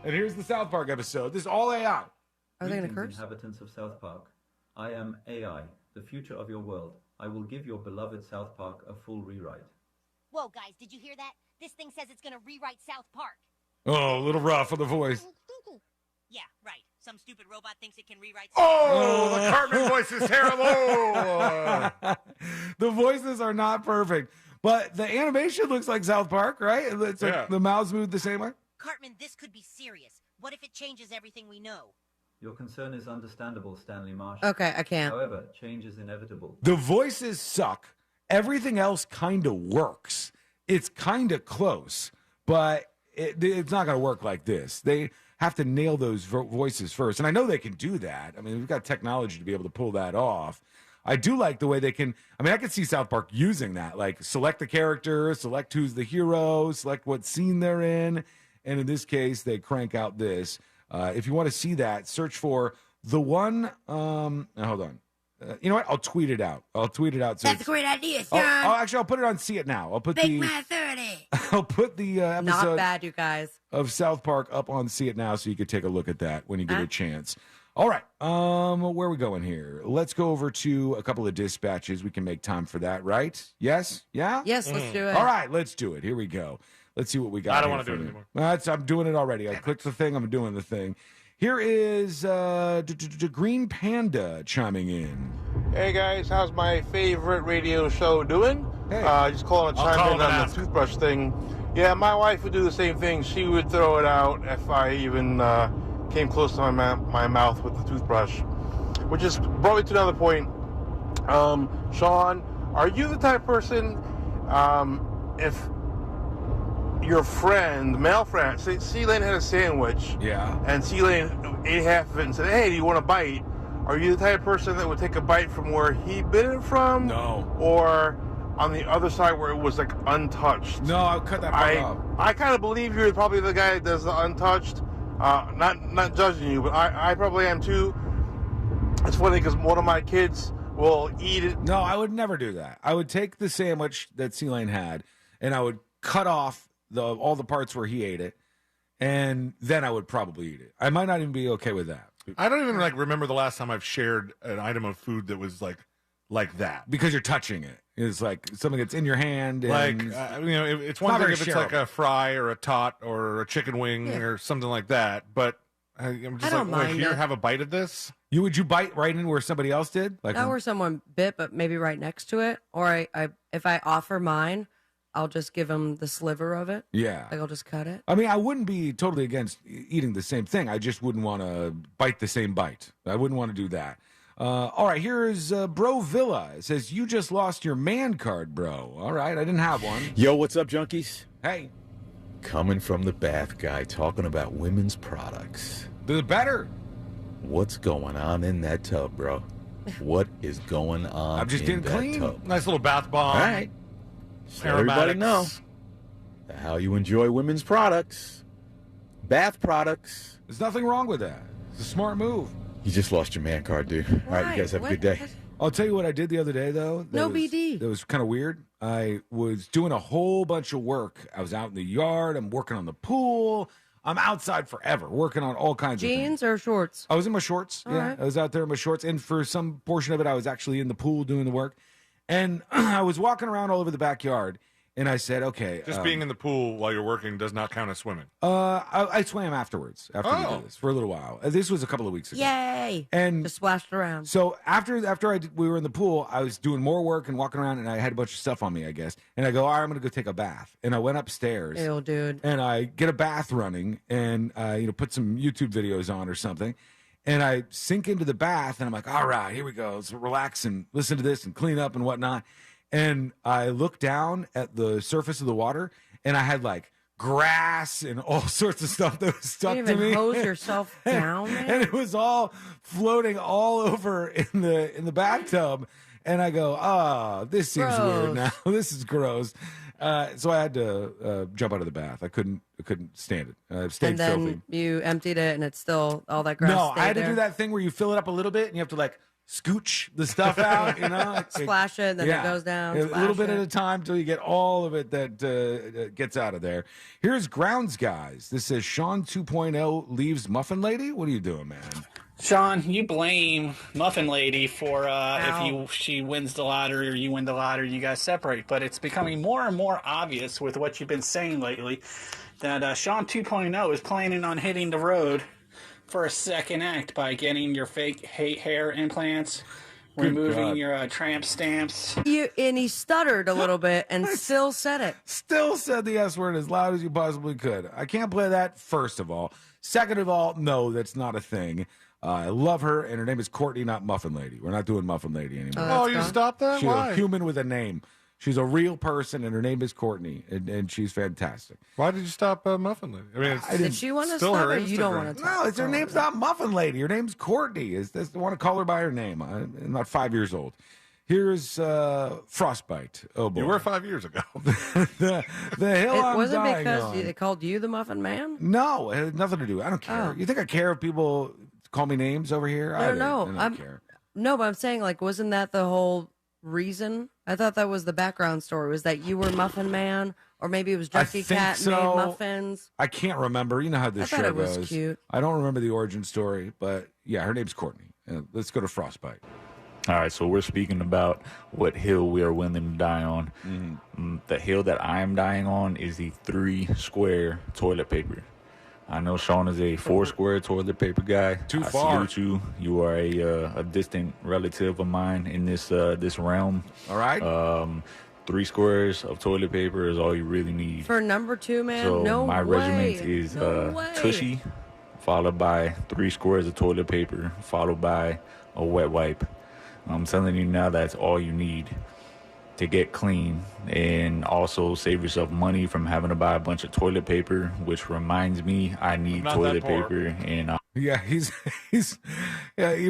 Speaker 17: And here's the South Park episode. This is all AI.
Speaker 18: Are they going to
Speaker 4: Greetings,
Speaker 18: curse?
Speaker 4: inhabitants of South Park. I am AI, the future of your world. I will give your beloved South Park a full rewrite.
Speaker 11: Whoa, guys, did you hear that? This thing says it's gonna rewrite South Park.
Speaker 17: Oh, a little rough on the voice.
Speaker 11: Yeah, right. Some stupid robot thinks it can rewrite
Speaker 8: Oh, the Cartman voice is terrible.
Speaker 17: The voices are not perfect, but the animation looks like South Park, right? It's like
Speaker 8: Yeah.
Speaker 17: the mouths move the same way.
Speaker 11: Cartman, this could be serious. What if it changes everything we know?
Speaker 4: Your concern is understandable, Stanley Marsh.
Speaker 18: Okay, I can't.
Speaker 4: However, change is inevitable.
Speaker 17: The voices suck. Everything else kind of works. It's kind of close, but it's not going to work like this. They have to nail those voices first. And I know they can do that. I mean, we've got technology to be able to pull that off. I do like the way they can. I mean, I could see South Park using that. Like, select the character, select who's the hero, select what scene they're in. And in this case, they crank out this. If you want to see that, search for the one. Hold on. You know what? I'll tweet it out. So
Speaker 11: That's a great idea, son.
Speaker 17: I'll put it on See It Now. I'll put
Speaker 11: Big
Speaker 17: the
Speaker 11: Man 30.
Speaker 17: I'll put the
Speaker 18: Not
Speaker 17: episode
Speaker 18: bad, you guys.
Speaker 17: of South Park up on See It Now, so you could take a look at that when you get a chance. All right, where are we going here? Let's go over to a couple of dispatches. We can make time for that, right? Yes, yeah,
Speaker 18: Yes, let's do it.
Speaker 17: All right, let's do it. Here we go. Let's see what we got.
Speaker 8: I don't
Speaker 17: here
Speaker 8: want to
Speaker 17: for
Speaker 8: do it
Speaker 17: you.
Speaker 8: anymore.
Speaker 17: I'm doing it already. I clicked the thing. I'm doing the thing. Here is Green Panda chiming in.
Speaker 16: Hey guys, how's my favorite radio show doing?
Speaker 17: Hey.
Speaker 16: Just calling to
Speaker 8: I'll call
Speaker 16: chime in
Speaker 8: and
Speaker 16: on
Speaker 8: ask.
Speaker 16: the toothbrush thing. Yeah, my wife would do the same thing. She would throw it out if I even came close to my mouth with the toothbrush. Which is brought me to another point. Sean, are you the type of person, if your friend, male friend, say C-Lane had a sandwich, and C-Lane ate half of it and said, hey, do you want a bite? Are you the type of person that would take a bite from where he bit it from?
Speaker 17: No.
Speaker 16: Or on the other side where it was like untouched?
Speaker 17: No, I'll cut that part off.
Speaker 16: I kind of believe you're probably the guy that does the untouched. Not judging you, but I probably am too. It's funny because one of my kids will eat it.
Speaker 17: No, I would never do that. I would take the sandwich that C-Lane had, and I would cut off all the parts where he ate it, and then I would probably eat it. I might not even be okay with that.
Speaker 8: I don't even remember the last time I've shared an item of food that was like that.
Speaker 17: Because you're touching it. It's like something that's in your hand. And
Speaker 8: it's one thing if it's like a fry or a tot or a chicken wing or something like that, but I'm just here, have a bite of this.
Speaker 17: Would you bite right in where somebody else did?
Speaker 18: Like not where someone bit, but maybe right next to it. Or if I offer mine, I'll just give them the sliver of it.
Speaker 17: Yeah.
Speaker 18: Like I'll just cut it.
Speaker 17: I mean, I wouldn't be totally against eating the same thing. I just wouldn't want to bite the same bite. I wouldn't want to do that. All right, here's Bro Villa. It says, you just lost your man card, bro. All right, I didn't have one.
Speaker 5: Yo, what's up, junkies?
Speaker 17: Hey.
Speaker 5: Coming from the bath guy, talking about women's products.
Speaker 17: The better.
Speaker 5: What's going on in that tub, bro? What is going on?
Speaker 17: I'm just getting clean.
Speaker 5: Tub?
Speaker 8: Nice little bath bomb.
Speaker 5: All right. So everybody know how you enjoy women's products. Bath products.
Speaker 17: There's nothing wrong with that. It's a smart move.
Speaker 5: You just lost your man card, dude. All right, you guys have a good day.
Speaker 17: I'll tell you what I did the other day, though.
Speaker 18: BD.
Speaker 17: That was kind of weird. I was doing a whole bunch of work. I was out in the yard. I'm working on the pool. I'm outside forever, working on all kinds of things.
Speaker 18: Jeans or shorts?
Speaker 17: I was in my shorts.
Speaker 18: All
Speaker 17: yeah,
Speaker 18: right.
Speaker 17: I was out there in my shorts. And for some portion of it, I was actually in the pool doing the work. And I was walking around all over the backyard. And I said, okay.
Speaker 8: Just being in the pool while you're working does not count as swimming.
Speaker 17: I swam afterwards, after we did this, for a little while. This was a couple of weeks ago.
Speaker 18: Yay!
Speaker 17: And
Speaker 18: just splashed around.
Speaker 17: So after we were in the pool, I was doing more work and walking around, and I had a bunch of stuff on me, I guess. And I go, all right, I'm going to go take a bath. And I went upstairs.
Speaker 18: Ew, dude.
Speaker 17: And I get a bath running, and put some YouTube videos on or something. And I sink into the bath, and I'm like, all right, here we go. Let's relax and listen to this and clean up and whatnot. And I looked down at the surface of the water, and I had like grass and all sorts of stuff that was stuck
Speaker 18: you
Speaker 17: to me.
Speaker 18: even hose yourself down, man?
Speaker 17: And it was all floating all over in the bathtub. And I go, oh, this seems weird now. This is gross. So I had to jump out of the bath. I couldn't stand it. I stayed filthy.
Speaker 18: And then you emptied it, and it's still all that grass.
Speaker 17: No, I had
Speaker 18: there.
Speaker 17: to do that thing where you fill it up a little bit, and you have to like scooch the stuff out,
Speaker 18: Splash it, then it goes down.
Speaker 17: A little bit at a time till you get all of it that gets out of there. Here's Grounds Guys. This says Sean 2.0 leaves Muffin Lady. What are you doing, man?
Speaker 6: Sean, you blame Muffin Lady for if she wins the lottery or you win the lottery, you guys separate. But it's becoming more and more obvious with what you've been saying lately that Sean 2.0 is planning on hitting the road for a second act by getting your fake hair implants, removing your tramp stamps.
Speaker 18: And he stuttered a little bit and still said it.
Speaker 17: Still said the S word as loud as you possibly could. I can't play that, first of all. Second of all, no, that's not a thing. I love her, and her name is Courtney, not Muffin Lady. We're not doing Muffin Lady anymore.
Speaker 8: You stopped that?
Speaker 17: She's
Speaker 8: Why?
Speaker 17: a human with a name. She's a real person, and her name is Courtney, and she's fantastic.
Speaker 8: Why did you stop Muffin Lady? I mean,
Speaker 18: did she want to stop, or you don't want to
Speaker 17: No, her name's not Muffin Lady. Her name's Courtney. I want to call her by her name. I'm not 5 years old. Here's Frostbite. Oh, boy.
Speaker 8: You were 5 years ago.
Speaker 17: the hill I'm
Speaker 18: was it
Speaker 17: dying
Speaker 18: because
Speaker 17: on.
Speaker 18: they called you the Muffin Man?
Speaker 17: No, it had nothing to do. I don't care. You think I care if people call me names over here? I don't care.
Speaker 18: No, but I'm saying, like, wasn't that the whole reason? I thought that was the background story, was that you were Muffin Man, or maybe it was Jackie Cat made muffins.
Speaker 17: I can't remember. You know how this show
Speaker 18: it was
Speaker 17: goes.
Speaker 18: Cute.
Speaker 17: I don't remember the origin story, but yeah, her name's Courtney. Let's go to Frostbite.
Speaker 10: All right, so we're speaking about what hill we are willing to die on. Mm-hmm. The hill that I am dying on is the 3 square toilet paper. I know Sean is a 4 square toilet paper guy.
Speaker 17: Too far.
Speaker 10: I salute you. You are a distant relative of mine in this realm.
Speaker 17: All right.
Speaker 10: 3 squares of toilet paper is all you really need.
Speaker 18: For number 2, man.
Speaker 10: So
Speaker 18: no
Speaker 10: my
Speaker 18: way.
Speaker 10: regiment is
Speaker 18: no way.
Speaker 10: Tushy, followed by 3 squares of toilet paper, followed by a wet wipe. I'm telling you now, that's all you need to get clean, and also save yourself money from having to buy a bunch of toilet paper, which reminds me I need toilet paper. And
Speaker 17: yeah, he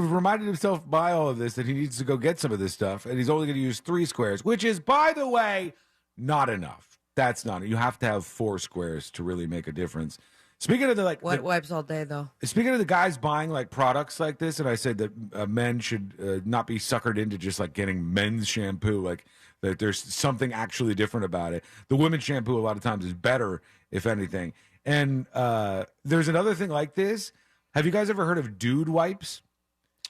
Speaker 17: reminded himself by all of this that he needs to go get some of this stuff, and he's only going to use 3 squares, which is, by the way, not enough. That's not it. You have to have 4 squares to really make a difference. Speaking of the
Speaker 18: wet wipes all day, though.
Speaker 17: Speaking of the guys buying like products like this, and I said that men should not be suckered into just like getting men's shampoo, like that there's something actually different about it. The women's shampoo a lot of times is better, if anything. And there's another thing like this. Have you guys ever heard of dude wipes?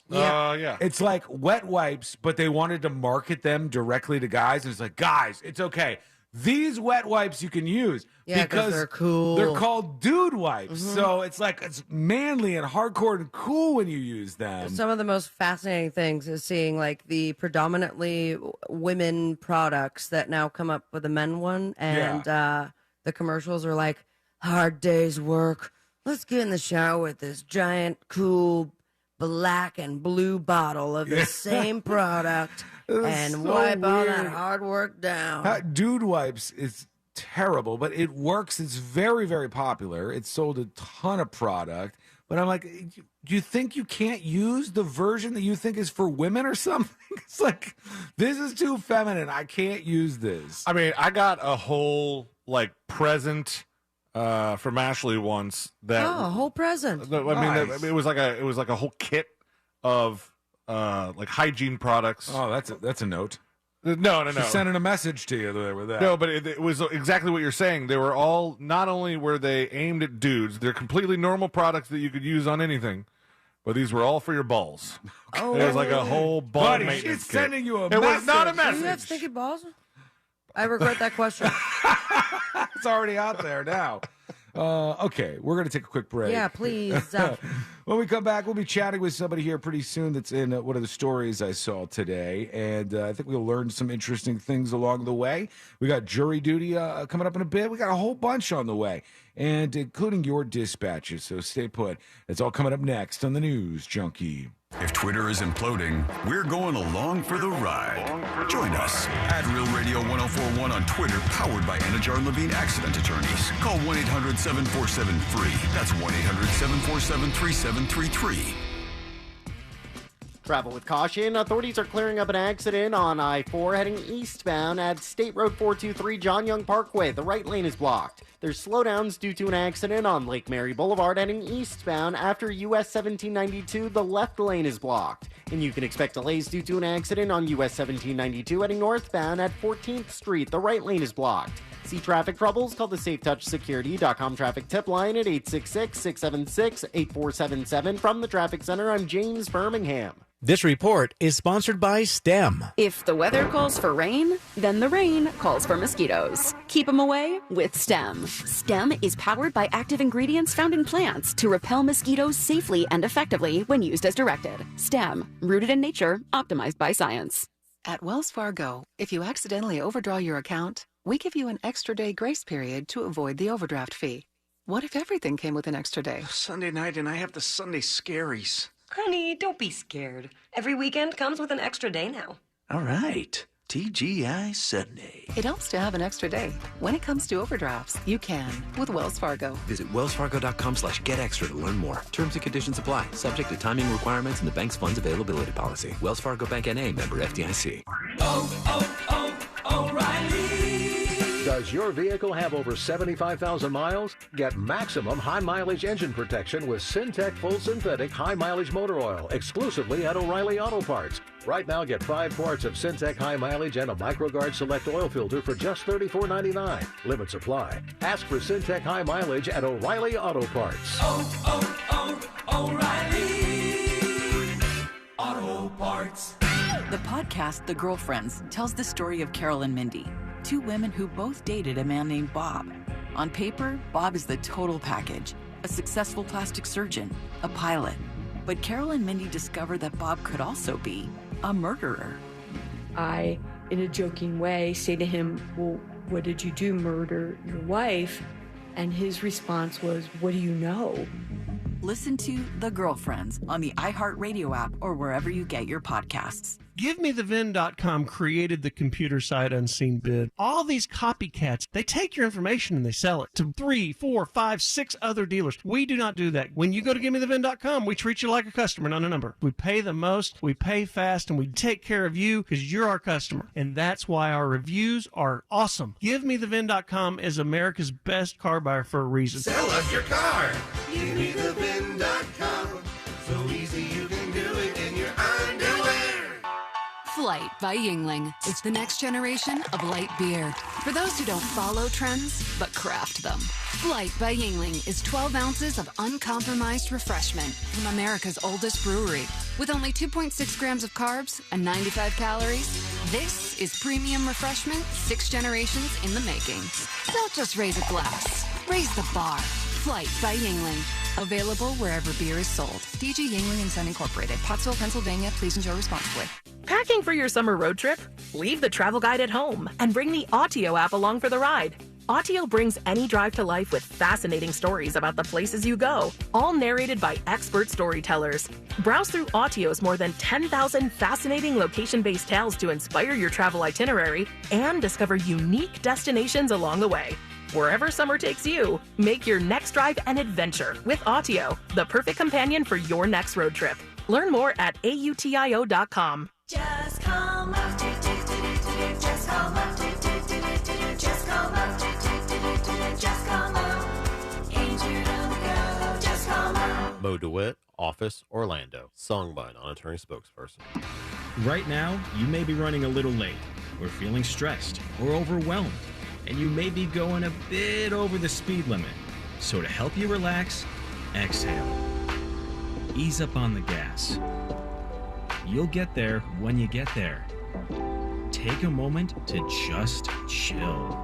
Speaker 8: Yeah.
Speaker 17: It's like wet wipes, but they wanted to market them directly to guys. And it's like, guys, it's okay. These wet wipes you can use because
Speaker 18: they're cool.
Speaker 17: They're called dude wipes. So it's like it's manly and hardcore and cool when you use them.
Speaker 18: Some of the most fascinating things is seeing like the predominantly women products that now come up with a men one, and the commercials are like, hard day's work. Let's get in the shower with this giant, cool black and blue bottle of the same product and
Speaker 17: so
Speaker 18: wipe all that
Speaker 17: weird.
Speaker 18: hard work down.
Speaker 17: Dude wipes is terrible, but it works. It's very, very popular. It's sold a ton of product. But I'm like, do you think you can't use the version that you think is for women or something? It's like, this is too feminine. I can't use this.
Speaker 8: I mean, I got a whole like present from Ashley once. That
Speaker 18: a whole present.
Speaker 8: I mean, it was like a whole kit of like hygiene products.
Speaker 17: Oh, that's a note.
Speaker 8: No.
Speaker 17: She's sending a message to you there with that.
Speaker 8: No, but it was exactly what you're saying. They were all, not only were they aimed at dudes, they're completely normal products that you could use on anything, but these were all for your balls.
Speaker 18: Oh,
Speaker 8: it was like a whole ball
Speaker 17: Buddy,
Speaker 8: maintenance
Speaker 17: she's
Speaker 8: kit.
Speaker 17: sending you a
Speaker 8: It was not a
Speaker 18: Do you have
Speaker 8: message.
Speaker 18: stinky balls? I regret that question.
Speaker 17: It's already out there now. Okay, we're going to take a quick break.
Speaker 18: Yeah, please.
Speaker 17: When we come back, we'll be chatting with somebody here pretty soon that's in one of the stories I saw today, and I think we'll learn some interesting things along the way. We got jury duty coming up in a bit. We got a whole bunch on the way, and including your dispatches, so stay put. It's all coming up next on the News Junkie.
Speaker 9: If Twitter is imploding, we're going along for the ride. Join us at Real Radio 1041 on Twitter, powered by Anajar Levine Accident Attorneys. Call 1-800-747-FREE. That's 1-800-747-3733.
Speaker 1: Travel with caution. Authorities are clearing up an accident on I-4 heading eastbound at State Road 423 John Young Parkway. The right lane is blocked. There's slowdowns due to an accident on Lake Mary Boulevard heading eastbound after US 1792. The left lane is blocked. And you can expect delays due to an accident on US 1792 heading northbound at 14th Street. The right lane is blocked. See traffic troubles? Call the SafeTouchSecurity.com traffic tip line at 866-676-8477. From the Traffic Center, I'm James Birmingham.
Speaker 12: This report is sponsored by STEM.
Speaker 13: If the weather calls for rain, then the rain calls for mosquitoes. Keep them away with STEM. STEM is powered by active ingredients found in plants to repel mosquitoes safely and effectively when used as directed. STEM, rooted in nature, optimized by science.
Speaker 20: At Wells Fargo, if you accidentally overdraw your account, we give you an extra day grace period to avoid the overdraft fee. What if everything came with an extra day?
Speaker 23: Sunday night and I have the Sunday scaries.
Speaker 24: Honey, don't be scared. Every weekend comes with an extra day now.
Speaker 23: All right. TGI Sunday.
Speaker 20: It helps to have an extra day. When it comes to overdrafts, you can with Wells Fargo.
Speaker 25: Visit wellsfargo.com/getextra to learn more. Terms and conditions apply. Subject to timing requirements and the bank's funds availability policy. Wells Fargo Bank N.A. member FDIC.
Speaker 26: Does your vehicle have over 75,000 miles? Get maximum high-mileage engine protection with Syntec Full Synthetic High Mileage Motor Oil exclusively at O'Reilly Auto Parts. Right now, get 5 quarts of Syntec High Mileage and a MicroGuard Select Oil Filter for just $34.99. Limit supply. Ask for Syntec High Mileage at O'Reilly Auto Parts.
Speaker 27: O'Reilly Auto Parts.
Speaker 28: The podcast, The Girlfriends, tells the story of Carol and Mindy, 2 women who both dated a man named Bob. On paper, Bob is the total package, a successful plastic surgeon, a pilot. But Carol and Mindy discover that Bob could also be a murderer.
Speaker 31: I, in a joking way, say to him, well, what did you do, murder your wife? And his response was, what do you know?
Speaker 28: Listen to The Girlfriends on the iHeartRadio app or wherever you get your podcasts.
Speaker 2: GiveMeTheVIN.com created the computer site Unseen Bid. All these copycats, they take your information and they sell it to 3, 4, 5, 6 other dealers. We do not do that. When you go to GiveMeTheVIN.com, we treat you like a customer, not a number. We pay the most, we pay fast, and we take care of you because you're our customer. And that's why our reviews are awesome. GiveMeTheVIN.com is America's best car buyer for a reason.
Speaker 27: Sell us your car. GiveMeTheVIN.com. So easy you can do it in your underwear.
Speaker 3: Flight by Yingling. It's the next generation of light beer. For those who don't follow trends, but craft them. Flight by Yingling is 12 ounces of uncompromised refreshment from America's oldest brewery. With only 2.6 grams of carbs and 95 calories, this is premium refreshment 6 generations in the making. Don't just raise a glass, raise the bar. Flight by Yingling. Available wherever beer is sold. DG Yingling & Son Incorporated, Pottsville, Pennsylvania. Please enjoy responsibly.
Speaker 4: Packing for your summer road trip? Leave the travel guide at home and bring the Autio app along for the ride. Autio brings any drive to life with fascinating stories about the places you go, all narrated by expert storytellers. Browse through Autio's more than 10,000 fascinating location-based tales to inspire your travel itinerary and discover unique destinations along the way. Wherever summer takes you, make your next drive an adventure with Autio, the perfect companion for your next road trip. Learn more at autio.com.
Speaker 27: Just call up. Just call up. Just call up. Just call up. Injured on the go. Just call up.
Speaker 31: Mo DeWitt, Office, Orlando. Sung by a non-attorney spokesperson.
Speaker 7: Right now, you may be running a little late, or feeling stressed, or overwhelmed, and you may be going a bit over the speed limit. So to help you relax, exhale. Ease up on the gas. You'll get there when you get there. Take a moment to just chill.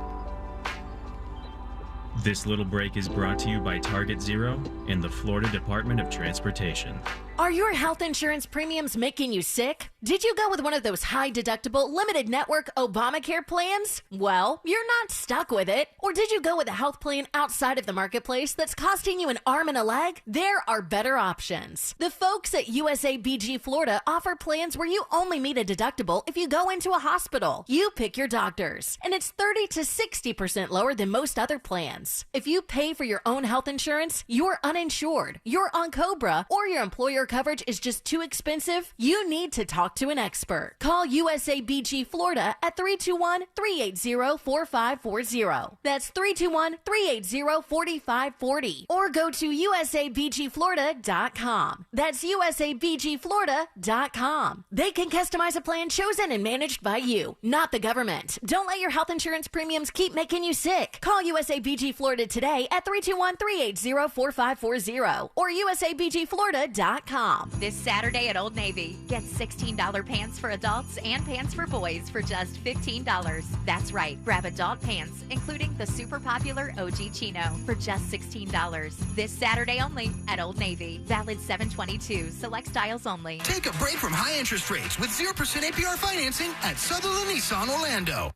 Speaker 7: This little break is brought to you by Target Zero and the Florida Department of Transportation.
Speaker 14: Are your health insurance premiums making you sick? Did you go with one of those high-deductible, limited network Obamacare plans? Well, you're not stuck with it. Or did you go with a health plan outside of the marketplace that's costing you an arm and a leg? There are better options. The folks at USABG Florida offer plans where you only meet a deductible if you go into a hospital. You pick your doctors, and it's 30 to 60% lower than most other plans. If you pay for your own health insurance, you're uninsured, you're on COBRA, or your employer coverage is just too expensive, you need to talk to an expert. Call USABG Florida at 321-380-4540. That's 321-380-4540. Or go to USABGFlorida.com. That's USABGFlorida.com. They can customize a plan chosen and managed by you, not the government. Don't let your health insurance premiums keep making you sick. Call USABG Florida today at 321-380-4540 or USABGFlorida.com.
Speaker 15: This Saturday at Old Navy, get $16 pants for adults and pants for boys for just $15. That's right, grab adult pants, including the super popular OG Chino, for just $16. This Saturday only at Old Navy. Valid 7/22, select styles only.
Speaker 19: Take a break from high interest rates with 0% APR financing at Sutherland Nissan Orlando.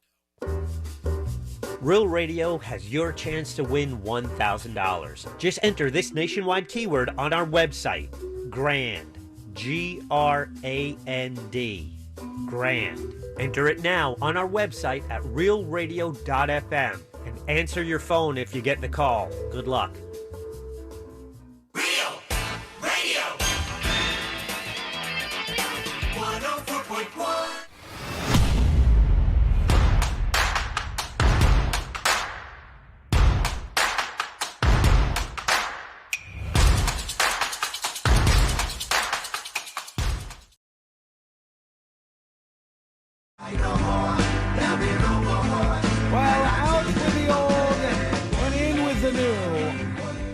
Speaker 21: Real Radio has your chance to win $1,000. Just enter this nationwide keyword on our website, GRAND, G-R-A-N-D, GRAND. Enter it now on our website at realradio.fm and answer your phone if you get the call. Good luck.
Speaker 27: Real Radio 104.1.
Speaker 17: Well, out with the old and in with the new.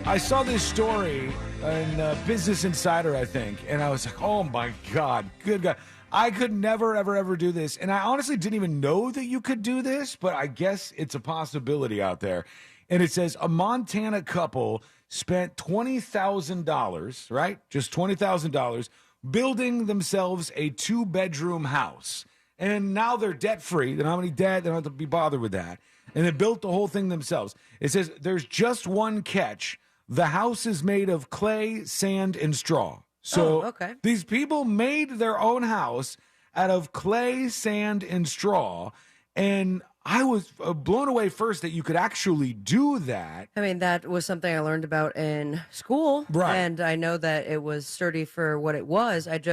Speaker 17: I saw this story in Business Insider, I think, and I was like, oh my God, good God. I could never, ever do this. And I honestly didn't even know that you could do this, but I guess it's a possibility out there. And it says a Montana couple spent $20,000, right? Just $20,000 building themselves a 2-bedroom house. And now they're debt-free. They don't have any debt. They don't have to be bothered with that. And they built the whole thing themselves. It says there's just one catch. The house is made of clay, sand, and straw. So
Speaker 5: okay.
Speaker 17: These people made their own house out of clay, sand, and straw. And I was blown away first that you could actually do that.
Speaker 5: I mean, that was something I learned about in school.
Speaker 17: Right.
Speaker 5: And I know that it was sturdy for what it was. It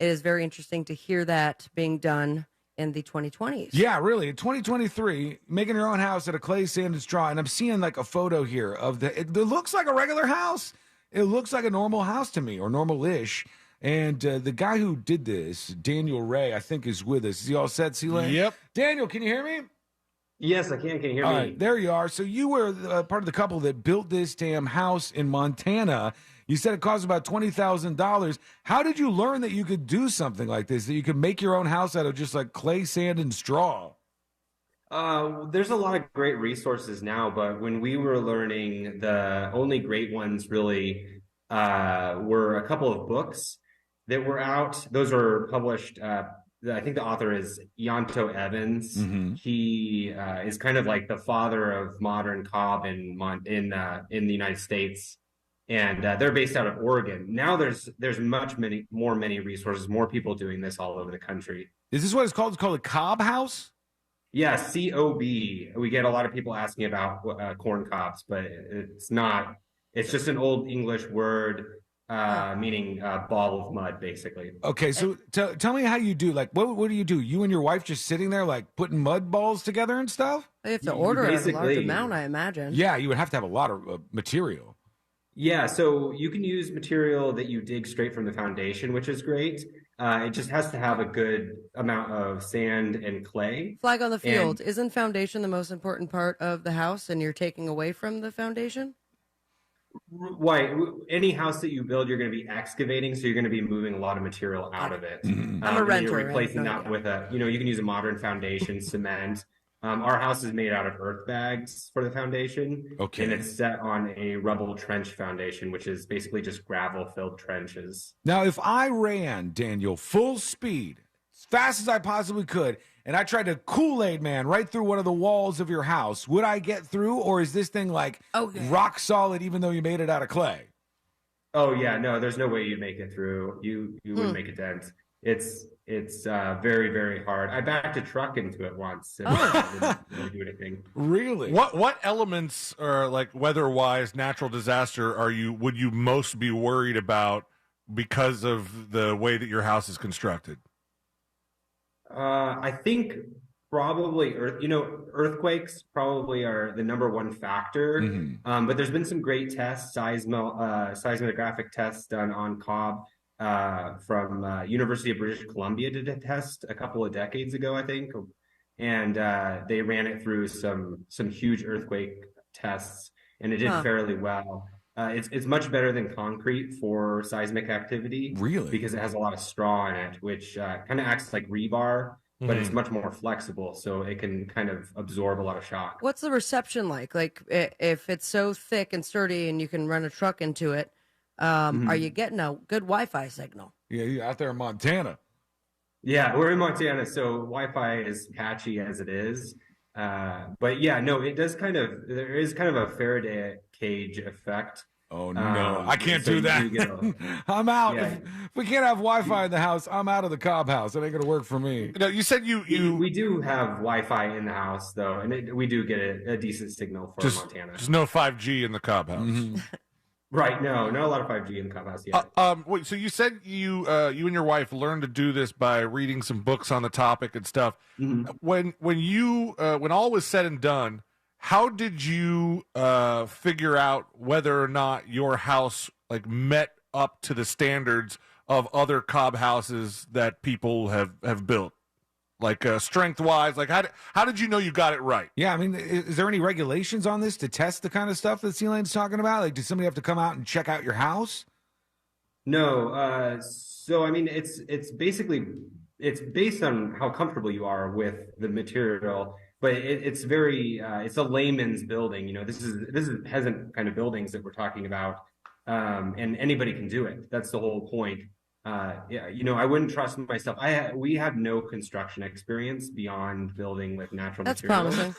Speaker 5: is very interesting to hear that being done in the 2020s.
Speaker 17: Yeah, really. In 2023, making your own house out of clay, sand, and straw. And I'm seeing like a photo here of it looks like a regular house. It looks like a normal house to me, or normal-ish. And the guy who did this, Daniel Ray, I think is with us. Is he all set, C-Lane?
Speaker 6: Yep.
Speaker 17: Daniel, can you hear me?
Speaker 6: Yes, I can. Can you hear
Speaker 17: All
Speaker 6: me?
Speaker 17: right, there you are. So you were part of the couple that built this damn house in Montana. You said it cost about $20,000. How did you learn that you could do something like this, that you could make your own house out of just like clay, sand, and straw?
Speaker 6: There's a lot of great resources now, but when we were learning, the only great ones really were a couple of books that were out. Those were published. I think the author is Yanto Evans.
Speaker 17: Mm-hmm.
Speaker 6: He is kind of like the father of modern cob in the United States, and they're based out of Oregon. Now there's many resources, more people doing this all over the country.
Speaker 17: Is this what it's called? It's called a cob house?
Speaker 6: Yeah, COB. We get a lot of people asking about corn cobs, but it's not. It's just an old English word meaning ball of mud, basically.
Speaker 17: Okay, so tell me how you do. Like, what do? You and your wife just sitting there, like, putting mud balls together and stuff?
Speaker 5: You have to order a large amount, I imagine.
Speaker 17: Yeah, you would have to have a lot of material.
Speaker 6: Yeah, so you can use material that you dig straight from the foundation, which is great. It just has to have a good amount of sand and clay.
Speaker 5: Flag on the field. Isn't foundation the most important part of the house, and you're taking away from the foundation?
Speaker 6: Right. Any house that you build, you're going to be excavating, so you're going to be moving a lot of material out of it.
Speaker 17: Mm-hmm.
Speaker 5: I'm a renter.
Speaker 6: You're replacing that with you can use a modern foundation, cement. Our house is made out of earth bags for the foundation.
Speaker 17: Okay.
Speaker 6: And it's set on a rubble trench foundation, which is basically just gravel-filled trenches.
Speaker 17: Now, if I ran, Daniel, full speed, as fast as I possibly could, and I tried to Kool-Aid man right through one of the walls of your house, would I get through, or is this thing like rock solid even though you made it out of clay?
Speaker 6: Oh, yeah. No, there's no way you'd make it through. You wouldn't make a dent. It's very, very hard. I backed a truck into it once and didn't really do anything.
Speaker 17: Really?
Speaker 8: What elements, or like weather-wise, natural disaster, would you most be worried about because of the way that your house is constructed?
Speaker 6: I think probably earthquakes probably are the number one factor.
Speaker 17: Mm-hmm.
Speaker 6: But there's been some great tests, seismographic tests done on Cobb from University of British Columbia did a test a couple of decades ago, I think, and they ran it through some huge earthquake tests, and it did fairly well. It's much better than concrete for seismic activity.
Speaker 17: Really?
Speaker 6: Because it has a lot of straw in it, which kind of acts like rebar, but it's much more flexible, so it can kind of absorb a lot of shock.
Speaker 5: What's the reception like? Like, if it's so thick and sturdy and you can run a truck into it, are you getting a good Wi-Fi signal?
Speaker 17: Yeah, you're out there in Montana.
Speaker 6: Yeah, we're in Montana, so Wi-Fi is patchy as it is. But yeah, no, there is kind of a Faraday cage effect.
Speaker 17: Oh no, I can't
Speaker 6: so
Speaker 17: do that. I'm out.
Speaker 6: Yeah.
Speaker 17: If we can't have Wi-Fi in the house, I'm out of the Cobb house. It ain't gonna work for me.
Speaker 8: No, you said
Speaker 6: we do have Wi-Fi in the house though, and we do get a decent signal for Montana.
Speaker 8: Just no 5G in the Cobb house.
Speaker 17: Mm-hmm.
Speaker 6: Right, no, not a lot of 5G in the Cobb house yet.
Speaker 8: Wait, so you said you and your wife learned to do this by reading some books on the topic and stuff.
Speaker 6: Mm-hmm.
Speaker 8: When all was said and done, how did you figure out whether or not your house like met up to the standards of other Cobb houses that people have built? Like strength wise, like how did you know you got it right?
Speaker 17: Yeah, I mean, is there any regulations on this to test the kind of stuff that C-Lane's talking about? Like, does somebody have to come out and check out your house?
Speaker 6: No. So I mean, it's based on how comfortable you are with the material, but it's a layman's building. You know, this is peasant kind of buildings that we're talking about, and anybody can do it. That's the whole point. yeah, I wouldn't trust myself. We have no construction experience beyond building with natural
Speaker 5: That's
Speaker 6: materials.
Speaker 5: promising.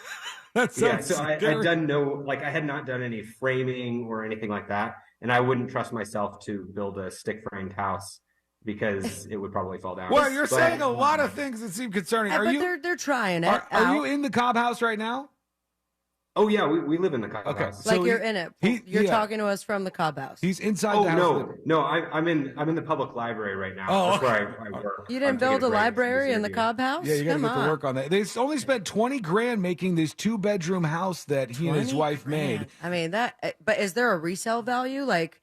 Speaker 6: So I had not done any framing or anything like that, and I wouldn't trust myself to build a stick framed house because it would probably fall down.
Speaker 17: Well, you're saying a lot of things that seem concerning.
Speaker 5: Yeah,
Speaker 17: Are
Speaker 5: but
Speaker 17: you?
Speaker 5: they're trying it.
Speaker 17: Are you in the Cobb house right now?
Speaker 6: Oh yeah, we live in the Cobb house.
Speaker 5: Like you're in it. You're talking to us from the Cobb house.
Speaker 17: He's inside
Speaker 6: Oh
Speaker 17: the house.
Speaker 6: no, I'm in the public library right now.
Speaker 17: Oh,
Speaker 6: That's where I work.
Speaker 5: You didn't build a library in the Cobb house?
Speaker 17: Yeah, you got to
Speaker 5: Come
Speaker 17: get to work on that. They only spent $20,000 making this 2-bedroom house that he and his wife made.
Speaker 5: I mean but is there a resale value? Like,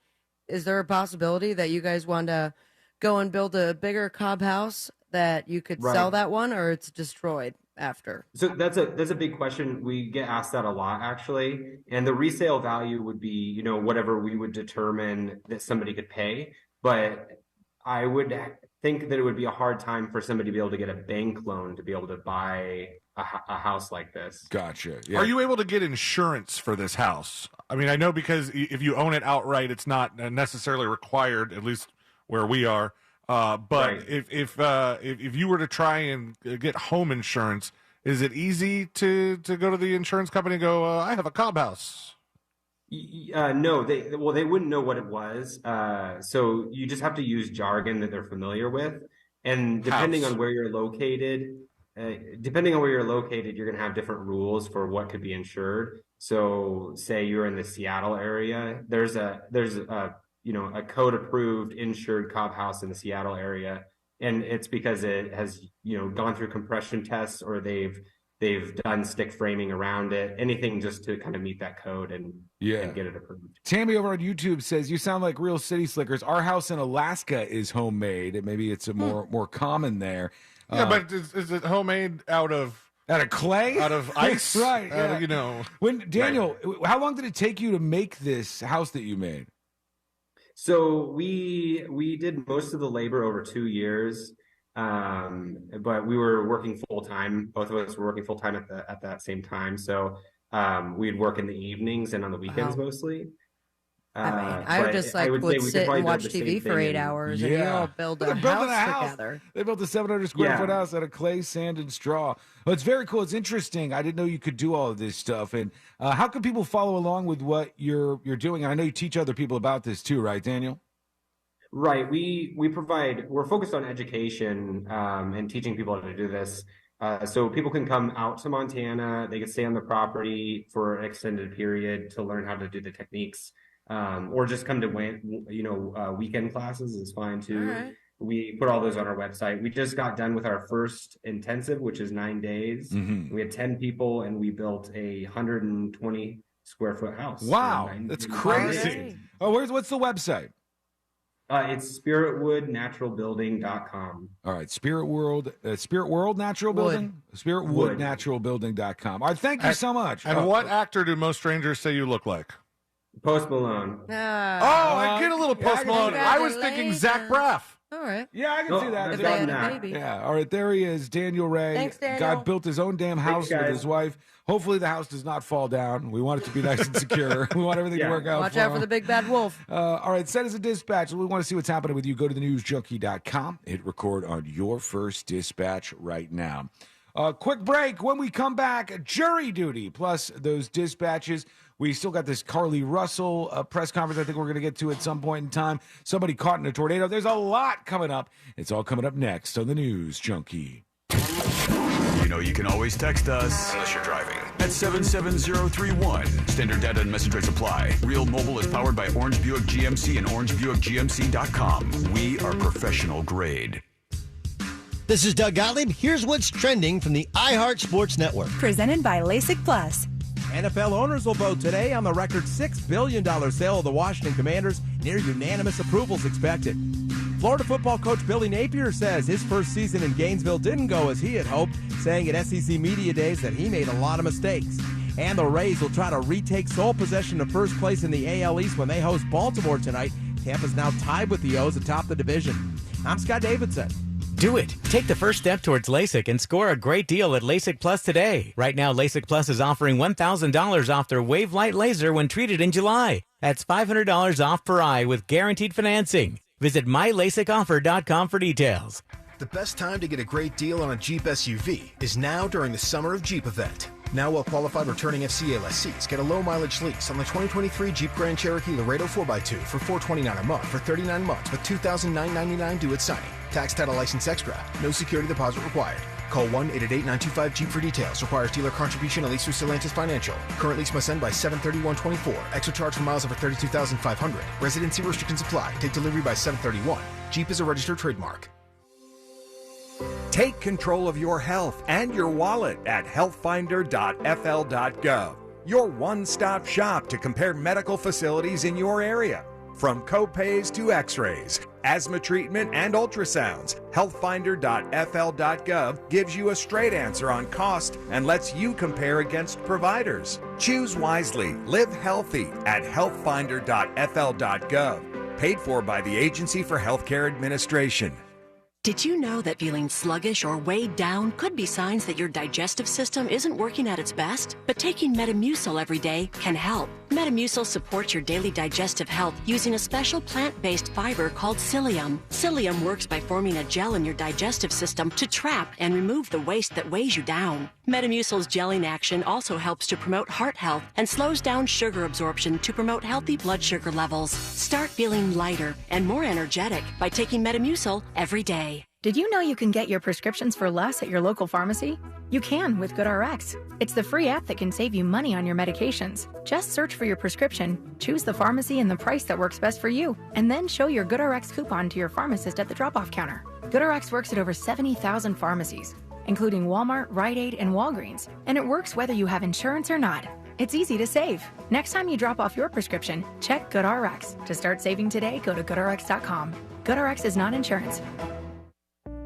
Speaker 5: is there a possibility that you guys want to go and build a bigger Cobb house that you could sell that one, or it's destroyed after?
Speaker 6: So that's a big question. We get asked that a lot, actually. And the resale value would be, whatever we would determine that somebody could pay. But I would think that it would be a hard time for somebody to be able to get a bank loan to be able to buy a house like this.
Speaker 17: Gotcha. Yeah.
Speaker 8: Are you able to get insurance for this house? I mean, I know because if you own it outright, it's not necessarily required, at least where we are. But
Speaker 6: Right.
Speaker 8: if you were to try and get home insurance, is it easy to go to the insurance company and go, I have a Cobb house?
Speaker 6: No, they wouldn't know what it was. So you just have to use jargon that they're familiar with. And depending on where you're located, you're going to have different rules for what could be insured. So say you're in the Seattle area, there's a code approved insured Cobb house in the Seattle area. And it's because it has, gone through compression tests, or they've done stick framing around it, anything just to kind of meet that code and get it approved.
Speaker 17: Tammy over on YouTube says, you sound like real city slickers. Our house in Alaska is homemade. Maybe it's a more common there.
Speaker 8: Yeah, but is it homemade out of
Speaker 17: clay?
Speaker 8: Out of ice?
Speaker 17: Right. Yeah. When Daniel, how long did it take you to make this house that you made?
Speaker 6: So we did most of the labor over 2 years, but we were working full time. Both of us were working full time at that same time. So we'd work in the evenings and on the weekends mostly.
Speaker 5: I would just would sit and watch TV for 8 hours, and you all build a house together.
Speaker 17: They built a 700 square foot house out of clay, sand, and straw. Well, it's very cool. It's interesting. I didn't know you could do all of this stuff. And how can people follow along with what you're doing? I know you teach other people about this too, right, Daniel?
Speaker 6: Right. We're focused on education and teaching people how to do this. So people can come out to Montana. They can stay on the property for an extended period to learn how to do the techniques. Or just come to weekend classes is fine too.
Speaker 5: Right.
Speaker 6: We put all those on our website. We just got done with our first intensive, which is 9 days.
Speaker 17: Mm-hmm.
Speaker 6: We had 10 people, and we built a 120 square foot house.
Speaker 17: Wow, that's crazy. Oh, what's the website?
Speaker 6: It's spiritwoodnaturalbuilding.com.
Speaker 17: All right, Spirit World Natural Building? Spiritwoodnaturalbuilding.com. All right, thank you so much.
Speaker 8: And what actor do most strangers say you look like?
Speaker 6: Post Malone.
Speaker 8: I get a little Post Malone. I was thinking Zach Braff.
Speaker 5: All right.
Speaker 17: Yeah, I can see that.
Speaker 5: If they had a baby.
Speaker 17: Yeah. All right, there he is, Daniel Ray.
Speaker 5: Thanks, Daniel.
Speaker 17: Guy built his own damn house with his wife. Hopefully the house does not fall down. We want it to be nice and secure. We want everything to work out.
Speaker 5: Watch out for the big bad wolf.
Speaker 17: All right, send us a dispatch. We want to see what's happening with you. Go to thenewsjunkie.com. Hit record on your first dispatch right now. Quick break. When we come back, jury duty plus those dispatches. We still got this Carly Russell press conference I think we're going to get to at some point in time. Somebody caught in a tornado. There's a lot coming up. It's all coming up next on the News Junkie.
Speaker 1: You know you can always text us, unless you're driving, at 77031. Standard data and message rates apply. Real Mobile is powered by Orange Buick GMC and OrangeBuickGMC.com. We are professional grade.
Speaker 9: This is Doug Gottlieb. Here's what's trending from the iHeart Sports Network.
Speaker 10: Presented by LASIK Plus.
Speaker 11: NFL owners will vote today on the record $6 billion sale of the Washington Commanders. Near unanimous approvals expected. Florida football coach Billy Napier says his first season in Gainesville didn't go as he had hoped, saying at SEC Media Days that he made a lot of mistakes. And the Rays will try to retake sole possession of first place in the AL East when they host Baltimore tonight. Tampa's now tied with the O's atop the division. I'm Scott Davidson.
Speaker 12: Do it. Take the first step towards LASIK and score a great deal at LASIK Plus today. Right now, LASIK Plus is offering $1,000 off their Wave Light Laser when treated in July. That's $500 off per eye with guaranteed financing. Visit mylasicoffer.com for details.
Speaker 13: The best time to get a great deal on a Jeep SUV is now during the Summer of Jeep event. Now well-qualified returning FCA lessees get a low-mileage lease on the 2023 Jeep Grand Cherokee Laredo 4x2 for $429 a month for 39 months with $2,999 due at signing. Tax, title, license extra. No security deposit required. Call 1-888-925-JEEP for details. Requires dealer contribution and lease through Stellantis Financial. Current lease must end by 7/31/24. Extra charge for miles over 32,500. Residency restrictions apply. Take delivery by 7/31. Jeep is a registered trademark.
Speaker 16: Take control of your health and your wallet at healthfinder.fl.gov. Your one-stop shop to compare medical facilities in your area. From copays to x-rays, asthma treatment, and ultrasounds, healthfinder.fl.gov gives you a straight answer on cost and lets you compare against providers. Choose wisely. Live healthy at healthfinder.fl.gov. Paid for by the Agency for Healthcare Administration.
Speaker 18: Did you know that feeling sluggish or weighed down could be signs that your digestive system isn't working at its best? But taking Metamucil every day can help. Metamucil supports your daily digestive health using a special plant-based fiber called psyllium. Psyllium works by forming a gel in your digestive system to trap and remove the waste that weighs you down. Metamucil's gelling action also helps to promote heart health and slows down sugar absorption to promote healthy blood sugar levels. Start feeling lighter and more energetic by taking Metamucil every day.
Speaker 20: Did you know you can get your prescriptions for less at your local pharmacy? You can with GoodRx. It's the free app that can save you money on your medications. Just search for your prescription, choose the pharmacy and the price that works best for you, and then show your GoodRx coupon to your pharmacist at the drop-off counter. GoodRx works at over 70,000 pharmacies, including Walmart, Rite Aid, and Walgreens, and it works whether you have insurance or not. It's easy to save. Next time you drop off your prescription, check GoodRx. To start saving today, go to GoodRx.com. GoodRx is not insurance.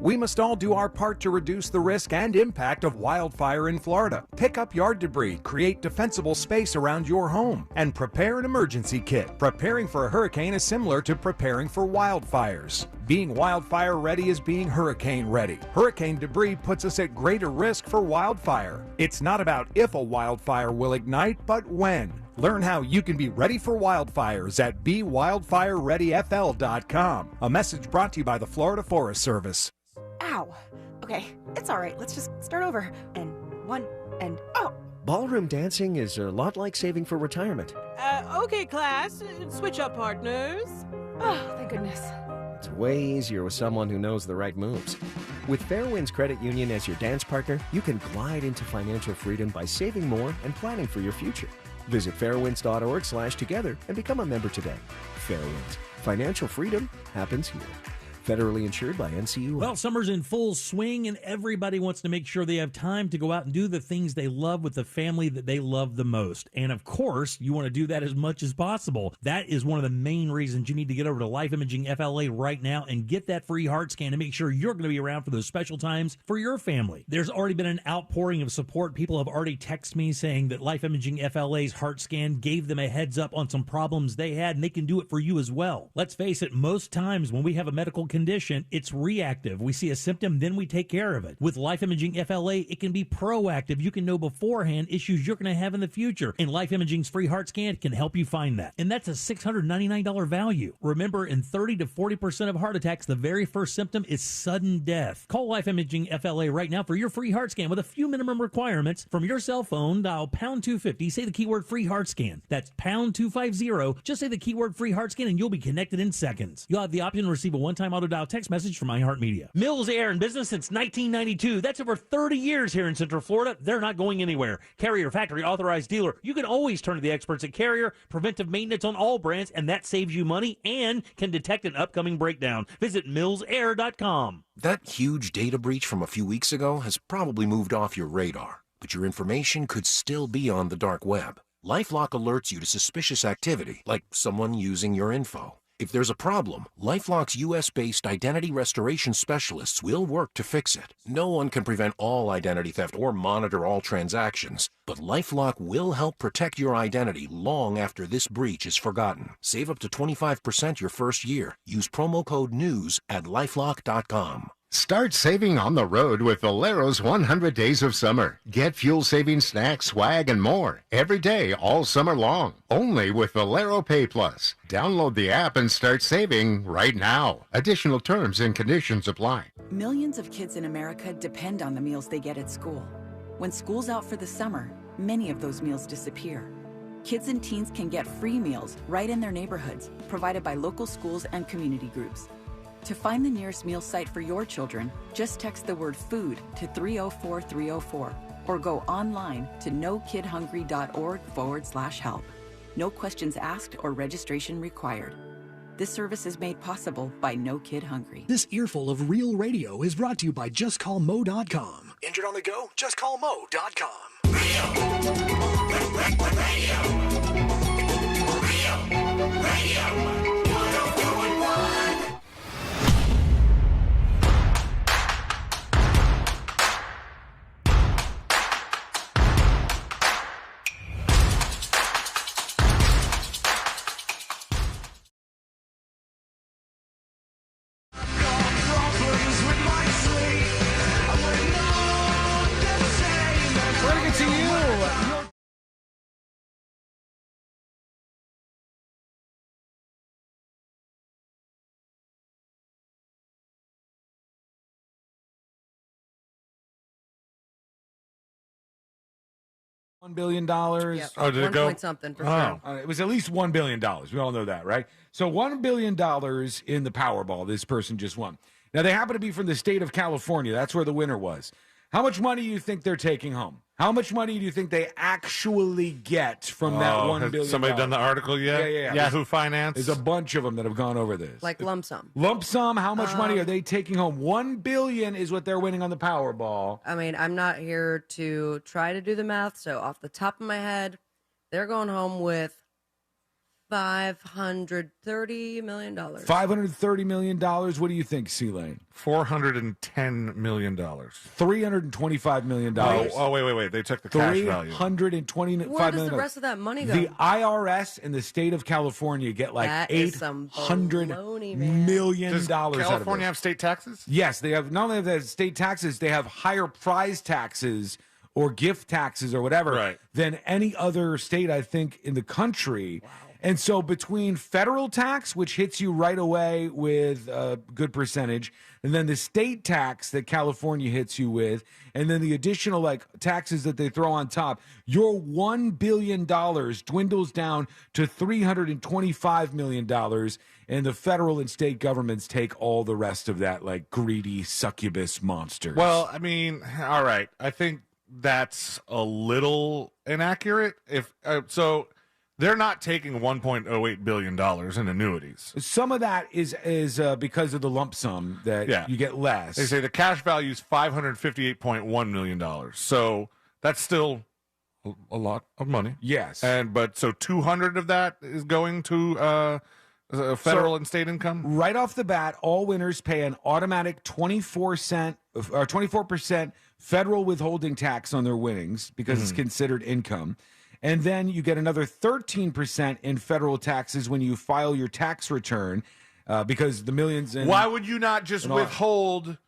Speaker 16: We must all do our part to reduce the risk and impact of wildfire in Florida. Pick up yard debris, create defensible space around your home, and prepare an emergency kit. Preparing for a hurricane is similar to preparing for wildfires. Being wildfire ready is being hurricane ready. Hurricane debris puts us at greater risk for wildfire. It's not about if a wildfire will ignite, but when. Learn how you can be ready for wildfires at BeWildfireReadyFL.com. A message brought to you by the Florida Forest Service.
Speaker 22: Ow. Okay, it's all right. Let's just start over. And one, and oh.
Speaker 23: Ballroom dancing is a lot like saving for retirement.
Speaker 20: Okay, class. Switch up partners.
Speaker 22: Oh, thank goodness.
Speaker 23: It's way easier with someone who knows the right moves. With Fairwinds Credit Union as your dance partner, you can glide into financial freedom by saving more and planning for your future. Visit fairwinds.org/together and become a member today. Fairwinds. Financial freedom happens here. Federally insured by NCUA.
Speaker 24: Well, summer's in full swing, and everybody wants to make sure they have time to go out and do the things they love with the family that they love the most. And, of course, you want to do that as much as possible. That is one of the main reasons you need to get over to Life Imaging FLA right now and get that free heart scan to make sure you're going to be around for those special times for your family. There's already been an outpouring of support. People have already texted me saying that Life Imaging FLA's heart scan gave them a heads up on some problems they had, and they can do it for you as well. Let's face it, most times when we have a medical condition, it's reactive. We see a symptom, then we take care of it. With Life Imaging FLA, it can be proactive. You can know beforehand issues you're going to have in the future, and Life Imaging's free heart scan can help you find that. And that's a $699 value. Remember, in 30 to 40% of heart attacks, the very first symptom is sudden death. Call Life Imaging FLA right now for your free heart scan with a few minimum requirements. From your cell phone, dial pound 250, say the keyword free heart scan. That's pound 250. Just say the keyword free heart scan and you'll be connected in seconds. You'll have the option to receive a one-time auto dial text message from iHeartMedia. Mills Air in business since 1992. That's over 30 years here in Central Florida. They're not going anywhere. Carrier Factory Authorized Dealer. You can always turn to the experts at Carrier. Preventive maintenance on all brands, and that saves you money and can detect an upcoming breakdown. Visit millsair.com.
Speaker 25: That huge data breach from a few weeks ago has probably moved off your radar, but your information could still be on the dark web. LifeLock alerts you to suspicious activity, like someone using your info. If there's a problem, LifeLock's U.S.-based identity restoration specialists will work to fix it. No one can prevent all identity theft or monitor all transactions, but LifeLock will help protect your identity long after this breach is forgotten. Save up to 25% your first year. Use promo code NEWS at LifeLock.com.
Speaker 2: Start saving on the road with Valero's 100 Days of Summer. Get fuel-saving snacks, swag, and more every day all summer long. Only with Valero Pay Plus. Download the app and start saving right now. Additional terms and conditions apply.
Speaker 3: Millions of kids in America depend on the meals they get at school. When school's out for the summer, many of those meals disappear. Kids and teens can get free meals right in their neighborhoods, provided by local schools and community groups. To find the nearest meal site for your children, just text the word food to 304-304 or go online to nokidhungry.org/help. No questions asked or registration required. This service is made possible by No Kid Hungry.
Speaker 4: This earful of real radio is brought to you by JustCallMo.com. Injured on the go? JustCallMo.com. Radio.
Speaker 17: $1 billion.
Speaker 5: Yep.
Speaker 17: Oh, did it go?
Speaker 5: Point something for sure.
Speaker 17: It was at least $1 billion. We all know that, right? So $1 billion in the Powerball this person just won. Now, they happen to be from the state of California. That's where the winner was. How much money do you think they're taking home? How much money do you think they actually get from that $1 billion?
Speaker 8: Somebody done the article yet?
Speaker 17: Yeah.
Speaker 8: Yahoo Finance?
Speaker 17: There's a bunch of them that have gone over this.
Speaker 5: Like lump sum.
Speaker 17: Lump sum, how much money are they taking home? $1 billion is what they're winning on the Powerball.
Speaker 5: I mean, I'm not here to try to do the math, so off the top of my head, they're going home with $530 million.
Speaker 17: $530 million. What do you think, C-Lane?
Speaker 8: $410 million.
Speaker 17: $325 million.
Speaker 8: Oh, wait. They took the cash value.
Speaker 17: $325 million.
Speaker 5: Where does the rest of that money go?
Speaker 17: The IRS in the state of California get like $800 million
Speaker 8: Does
Speaker 17: out of
Speaker 8: California
Speaker 17: this.
Speaker 8: have state taxes?
Speaker 17: Yes, they have. Not only have they state taxes, they have higher prize taxes or gift taxes or whatever than any other state, I think, in the country. Wow. And so between federal tax, which hits you right away with a good percentage, and then the state tax that California hits you with, and then the additional like taxes that they throw on top, your $1 billion dwindles down to $325 million, and the federal and state governments take all the rest of that like greedy succubus monsters.
Speaker 8: Well, I mean, all right. I think that's a little inaccurate. So they're not taking $1.08 billion in annuities.
Speaker 17: Some of that is because of the lump sum that you get less.
Speaker 8: They say the cash value is $558.1 million. So that's still a lot of money.
Speaker 17: Yes.
Speaker 8: But so 200 of that is going to federal and state income?
Speaker 17: Right off the bat, all winners pay an automatic 24% federal withholding tax on their winnings because it's considered income. And then you get another 13% in federal taxes when you file your tax return because the millions.
Speaker 8: Why would you not just withhold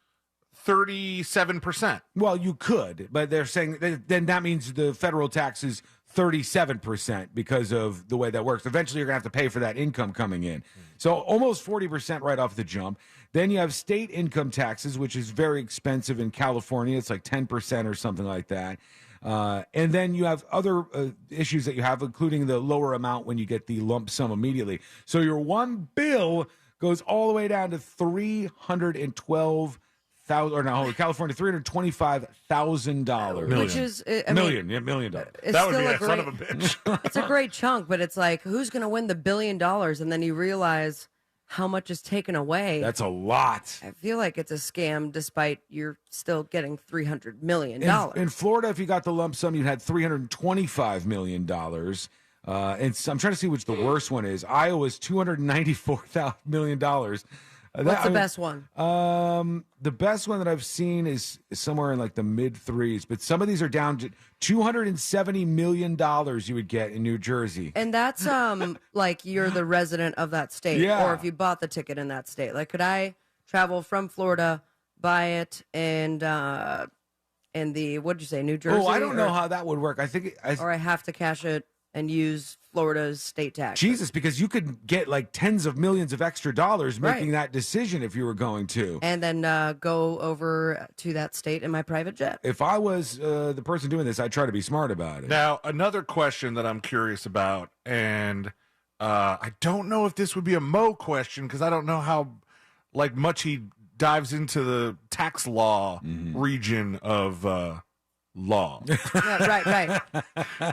Speaker 8: 37%?
Speaker 17: Well, you could, but they're saying then that means the federal tax is 37% because of the way that works. Eventually, you're going to have to pay for that income coming in. So almost 40% right off the jump. Then you have state income taxes, which is very expensive in California. It's like 10% or something like that. And then you have other issues that you have, including the lower amount when you get the lump sum immediately. So your $1 billion goes all the way down to $312,000, or no, California, $325,000.
Speaker 5: Which is $1
Speaker 17: million.
Speaker 8: That would be a son of a bitch.
Speaker 5: It's a great chunk, but it's like, who's going to win the $1 billion? And then you realize how much is taken away.
Speaker 17: That's a lot.
Speaker 5: I feel like it's a scam, despite you're still getting $300 million.
Speaker 17: In Florida, if you got the lump sum, you had $325 million. And so I'm trying to see which the worst one is. Iowa's $294 million.
Speaker 5: What's the best one?
Speaker 17: The best one that I've seen is somewhere in like the mid threes, but some of these are down to $270 million you would get in New Jersey.
Speaker 5: And that's like you're the resident of that state,
Speaker 17: Yeah.
Speaker 5: or if you bought the ticket in that state. Like, could I travel from Florida buy it in the what did you say, New Jersey?
Speaker 17: Oh, I don't know how that would work. I think,
Speaker 5: or I have to cash it and use Florida's state tax.
Speaker 17: Jesus, because you could get like tens of millions of extra dollars making that decision if you were going to.
Speaker 5: And then go over to that state in my private jet.
Speaker 17: If I was the person doing this, I'd try to be smart about it.
Speaker 8: Now, another question that I'm curious about, and I don't know if this would be a Mo question because I don't know how much he dives into the tax law region of law.
Speaker 5: Right.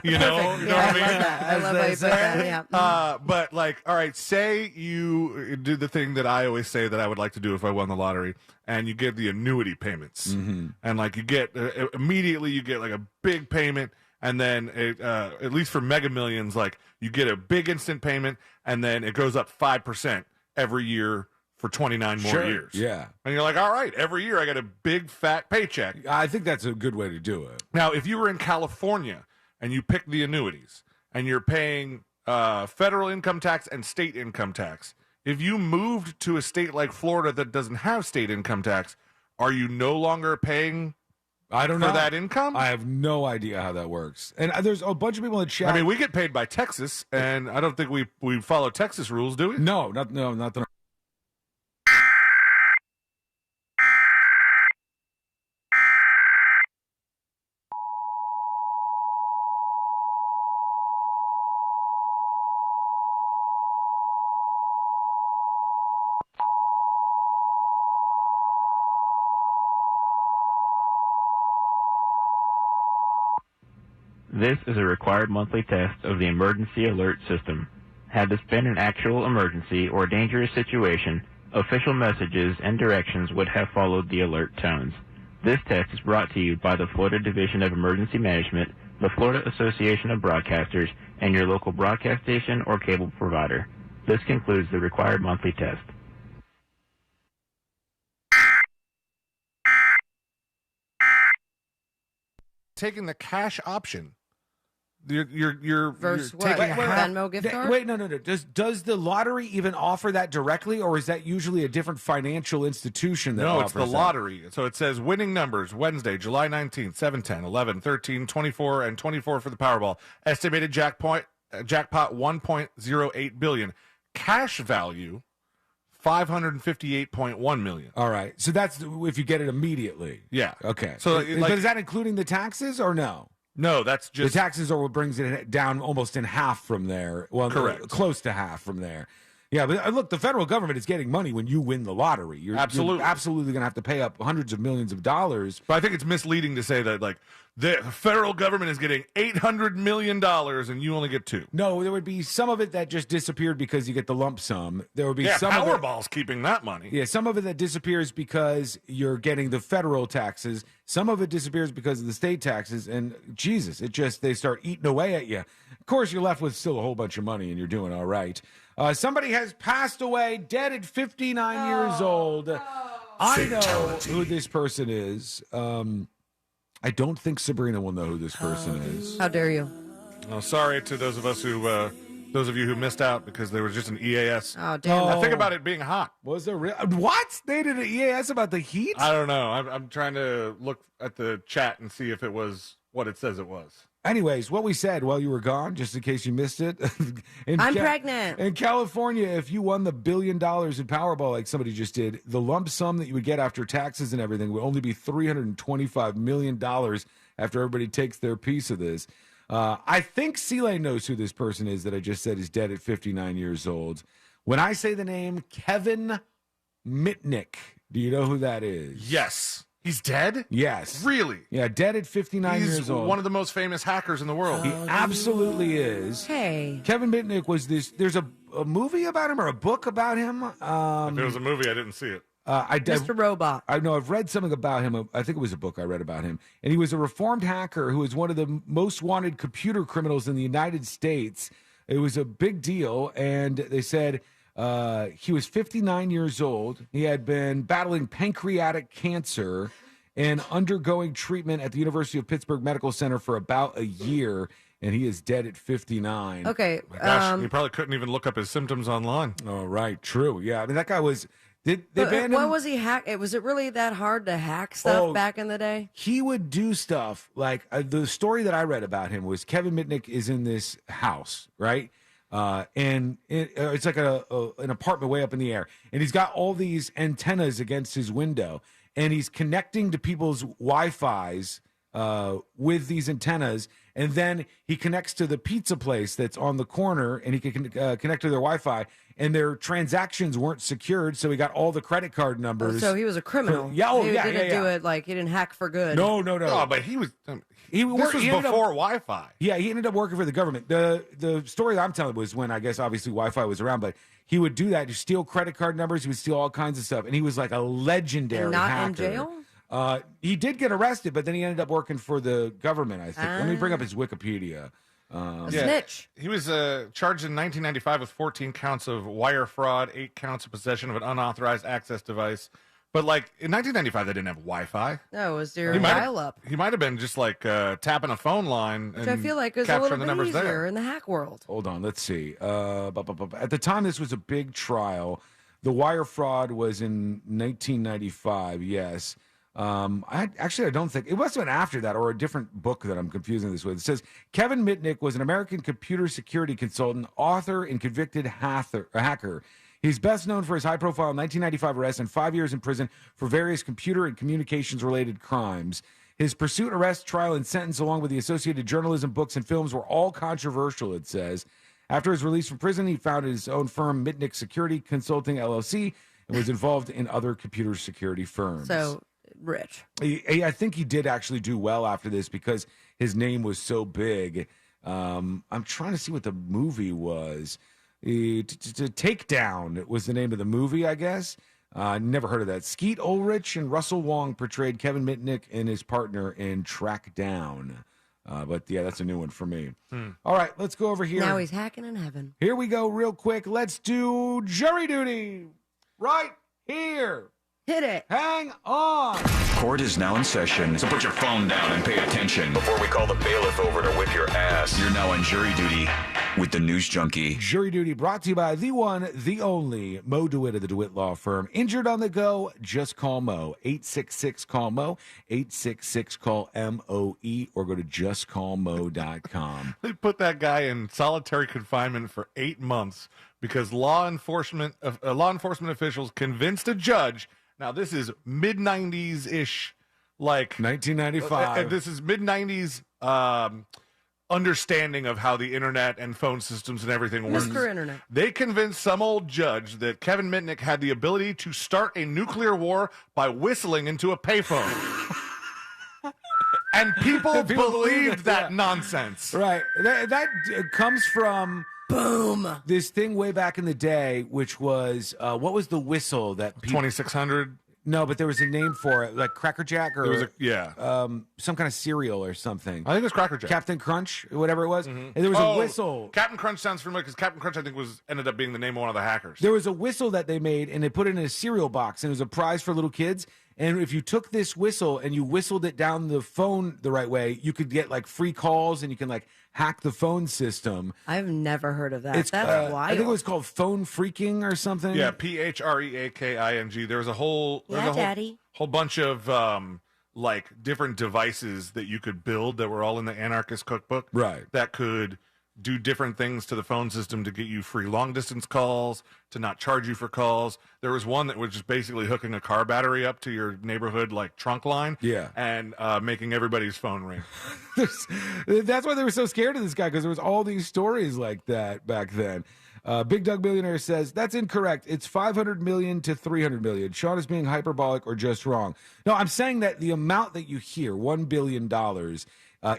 Speaker 8: You know what I mean?
Speaker 5: I love how you put that. Yeah.
Speaker 8: But all right, say you do the thing that I always say that I would like to do if I won the lottery, and you get the annuity payments, and you get immediately you get a big payment, and then at least for Mega Millions, you get a big instant payment, and then it goes up 5% every year for 29 more years.
Speaker 17: Yeah.
Speaker 8: And you're like, all right, every year I get a big fat paycheck.
Speaker 17: I think that's a good way to do it.
Speaker 8: Now, if you were in California and you picked the annuities and you're paying federal income tax and state income tax, if you moved to a state like Florida that doesn't have state income tax, are you no longer paying
Speaker 17: for
Speaker 8: that income?
Speaker 17: I have no idea how that works. And there's a bunch of people in the chat.
Speaker 8: I mean, we get paid by Texas, and I don't think we follow Texas rules, do we?
Speaker 17: No, not the.
Speaker 7: This is a required monthly test of the emergency alert system. Had this been an actual emergency or dangerous situation, official messages and directions would have followed the alert tones. This test is brought to you by the Florida Division of Emergency Management, the Florida Association of Broadcasters, and your local broadcast station or cable provider. This concludes the required monthly test.
Speaker 8: Taking the cash option. You're
Speaker 5: Versus
Speaker 8: taking
Speaker 5: what?
Speaker 8: a half-
Speaker 5: Venmo gift card?
Speaker 17: Wait, no. Does the lottery even offer that directly, or is that usually a different financial institution that
Speaker 8: No,
Speaker 17: offers
Speaker 8: it's the
Speaker 17: that?
Speaker 8: lottery. So it says winning numbers Wednesday, July 19th, 7, 10, 11, 13, 24, and 24 for the Powerball. Estimated jackpot 1.08 billion. Cash value 558.1 million.
Speaker 17: All right. So that's if you get it immediately.
Speaker 8: Yeah.
Speaker 17: Okay.
Speaker 8: So,
Speaker 17: but is that including the taxes or no?
Speaker 8: No, that's just
Speaker 17: the taxes are what brings it down almost in half from there. Well,
Speaker 8: correct.
Speaker 17: Close to half from there. Yeah, but look, the federal government is getting money when you win the lottery. You're absolutely going to have to pay up hundreds of millions of dollars.
Speaker 8: But I think it's misleading to say that the federal government is getting $800 million and you only get $2.
Speaker 17: No, there would be some of it that just disappeared because you get the lump sum. There would be some
Speaker 8: Powerball's keeping that money.
Speaker 17: Yeah, some of it that disappears because you're getting the federal taxes. Some of it disappears because of the state taxes. And Jesus, they start eating away at you. Of course, you're left with still a whole bunch of money and you're doing all right. Somebody has passed away, dead at 59 years old. I know who this person is. I don't think Sabrina will know who this person is.
Speaker 5: How dare you?
Speaker 8: Oh, sorry to those of you who missed out because there was just an EAS.
Speaker 5: Oh, damn.
Speaker 8: I think about it being hot.
Speaker 17: Was there what? They did an EAS about the heat?
Speaker 8: I don't know. I'm trying to look at the chat and see if it was what it says it was.
Speaker 17: Anyways, what we said while you were gone, just in case you missed it.
Speaker 5: I'm pregnant.
Speaker 17: In California, if you won the $1 billion in Powerball like somebody just did, the lump sum that you would get after taxes and everything would only be $325 million after everybody takes their piece of this. I think C-Lane knows who this person is that I just said is dead at 59 years old. When I say the name Kevin Mitnick, do you know who that is?
Speaker 8: Yes. He's dead?
Speaker 17: Yes.
Speaker 8: Really?
Speaker 17: Yeah, dead at 59 years old.
Speaker 8: He's one of the most famous hackers in the world.
Speaker 17: He absolutely is.
Speaker 5: Hey.
Speaker 17: Kevin Mitnick was this. There's a movie about him or a book about him.
Speaker 8: If it was a movie, I didn't see it.
Speaker 5: Mr. Robot.
Speaker 17: I know I've read something about him. I think it was a book I read about him. And he was a reformed hacker who was one of the most wanted computer criminals in the United States. It was a big deal. And they said he was 59 years old. He had been battling pancreatic cancer and undergoing treatment at the University of Pittsburgh Medical Center for about a year. And he is dead at 59.
Speaker 5: Okay.
Speaker 8: My gosh, he probably couldn't even look up his symptoms online.
Speaker 17: Oh, right. True. Yeah. I mean, that guy was They banned him.
Speaker 5: What was he hack? Was it really that hard to hack stuff back in the day?
Speaker 17: He would do stuff like the story that I read about him was Kevin Mitnick is in this house, right? And it's like an apartment way up in the air. And he's got all these antennas against his window. And he's connecting to people's Wi-Fis with these antennas. And then he connects to the pizza place that's on the corner, and he can connect to their Wi-Fi. And their transactions weren't secured, so he got all the credit card numbers.
Speaker 5: So he was a criminal.
Speaker 17: He didn't
Speaker 5: do it like he didn't hack for good.
Speaker 17: No.
Speaker 8: Oh, but he was.
Speaker 17: This
Speaker 8: was before Wi-Fi.
Speaker 17: Yeah, he ended up working for the government. The story that I'm telling was when I guess obviously Wi-Fi was around, but he would do that. He'd steal credit card numbers. He would steal all kinds of stuff, and he was like a legendary
Speaker 5: And not
Speaker 17: hacker.
Speaker 5: in jail?
Speaker 17: He did get arrested, but then he ended up working for the government, I think. Let me bring up his Wikipedia.
Speaker 5: Snitch.
Speaker 8: He was charged in 1995 with 14 counts of wire fraud, 8 counts of possession of an unauthorized access device. But like in 1995, they didn't have Wi-Fi.
Speaker 5: No, it was your dial-up.
Speaker 8: He might have been just like tapping a phone line,
Speaker 5: Which I feel like is a little bit easier in the hack world.
Speaker 17: Hold on, let's see. At the time, this was a big trial. The wire fraud was in 1995. Yes. I don't think it must have been after that or a different book that I'm confusing this with. It says Kevin Mitnick was an American computer security consultant, author, and convicted hacker. He's best known for his high-profile 1995 arrest and 5 years in prison for various computer and communications-related crimes. His pursuit, arrest, trial, and sentence, along with the associated journalism, books, and films, were all controversial, it says. After his release from prison, he founded his own firm, Mitnick Security Consulting, LLC, and was involved in other computer security firms.
Speaker 5: So, rich.
Speaker 17: I think he did actually do well after this because his name was so big. I'm trying to see what the movie was. Takedown was the name of the movie, I guess. Never heard of that. Skeet Ulrich and Russell Wong portrayed Kevin Mitnick and his partner in Track Down. But yeah, that's a new one for me. All right, let's go over here.
Speaker 5: Now he's hacking in heaven.
Speaker 17: Here we go real quick. Let's do jury duty right here.
Speaker 5: Hit it.
Speaker 17: Hang on.
Speaker 1: Court is now in session, so put your phone down and pay attention before we call the bailiff over to whip your ass. You're now on jury duty with the News Junkie.
Speaker 17: Jury duty brought to you by the one, the only Mo DeWitt of the DeWitt Law Firm. Injured on the go? Just call Mo. 866-CALL-MO, 866-CALL-MOE, or go to justcallmo.com.
Speaker 8: They put that guy in solitary confinement for 8 months because law enforcement officials convinced a judge. Now, this is mid-90s-ish, like
Speaker 17: 1995.
Speaker 8: This is mid-90s understanding of how the internet and phone systems and everything works.
Speaker 5: Mr. Internet.
Speaker 8: They convinced some old judge that Kevin Mitnick had the ability to start a nuclear war by whistling into a payphone. And people believed that nonsense.
Speaker 17: Right. That comes from...
Speaker 5: Boom.
Speaker 17: This thing way back in the day, which was, what was the whistle that people...
Speaker 8: 2600?
Speaker 17: No, but there was a name for it, like Cracker Jack or some kind of cereal or something.
Speaker 8: I think it was Cracker Jack.
Speaker 17: Captain Crunch, or whatever it was. And there was a whistle.
Speaker 8: Captain Crunch sounds familiar because Captain Crunch, I think, ended up being the name of one of the hackers.
Speaker 17: There was a whistle that they made, and they put it in a cereal box, and it was a prize for little kids. And if you took this whistle and you whistled it down the phone the right way, you could get like free calls and you can like hack the phone system.
Speaker 5: I've never heard of that. That's wild.
Speaker 17: I think it was called phone freaking or something.
Speaker 8: Yeah, PHREAKING. There was a whole
Speaker 5: Daddy.
Speaker 8: whole bunch of like different devices that you could build that were all in the Anarchist Cookbook.
Speaker 17: Right.
Speaker 8: That could do different things to the phone system to get you free long distance calls, to not charge you for calls. There was one that was just basically hooking a car battery up to your neighborhood like trunk line, and making everybody's phone ring.
Speaker 17: That's why they were so scared of this guy, because there was all these stories like that back then. Big Doug Billionaire says, that's incorrect. It's 500 million to 300 million. Sean is being hyperbolic or just wrong. No, I'm saying that the amount that you hear, $1 billion,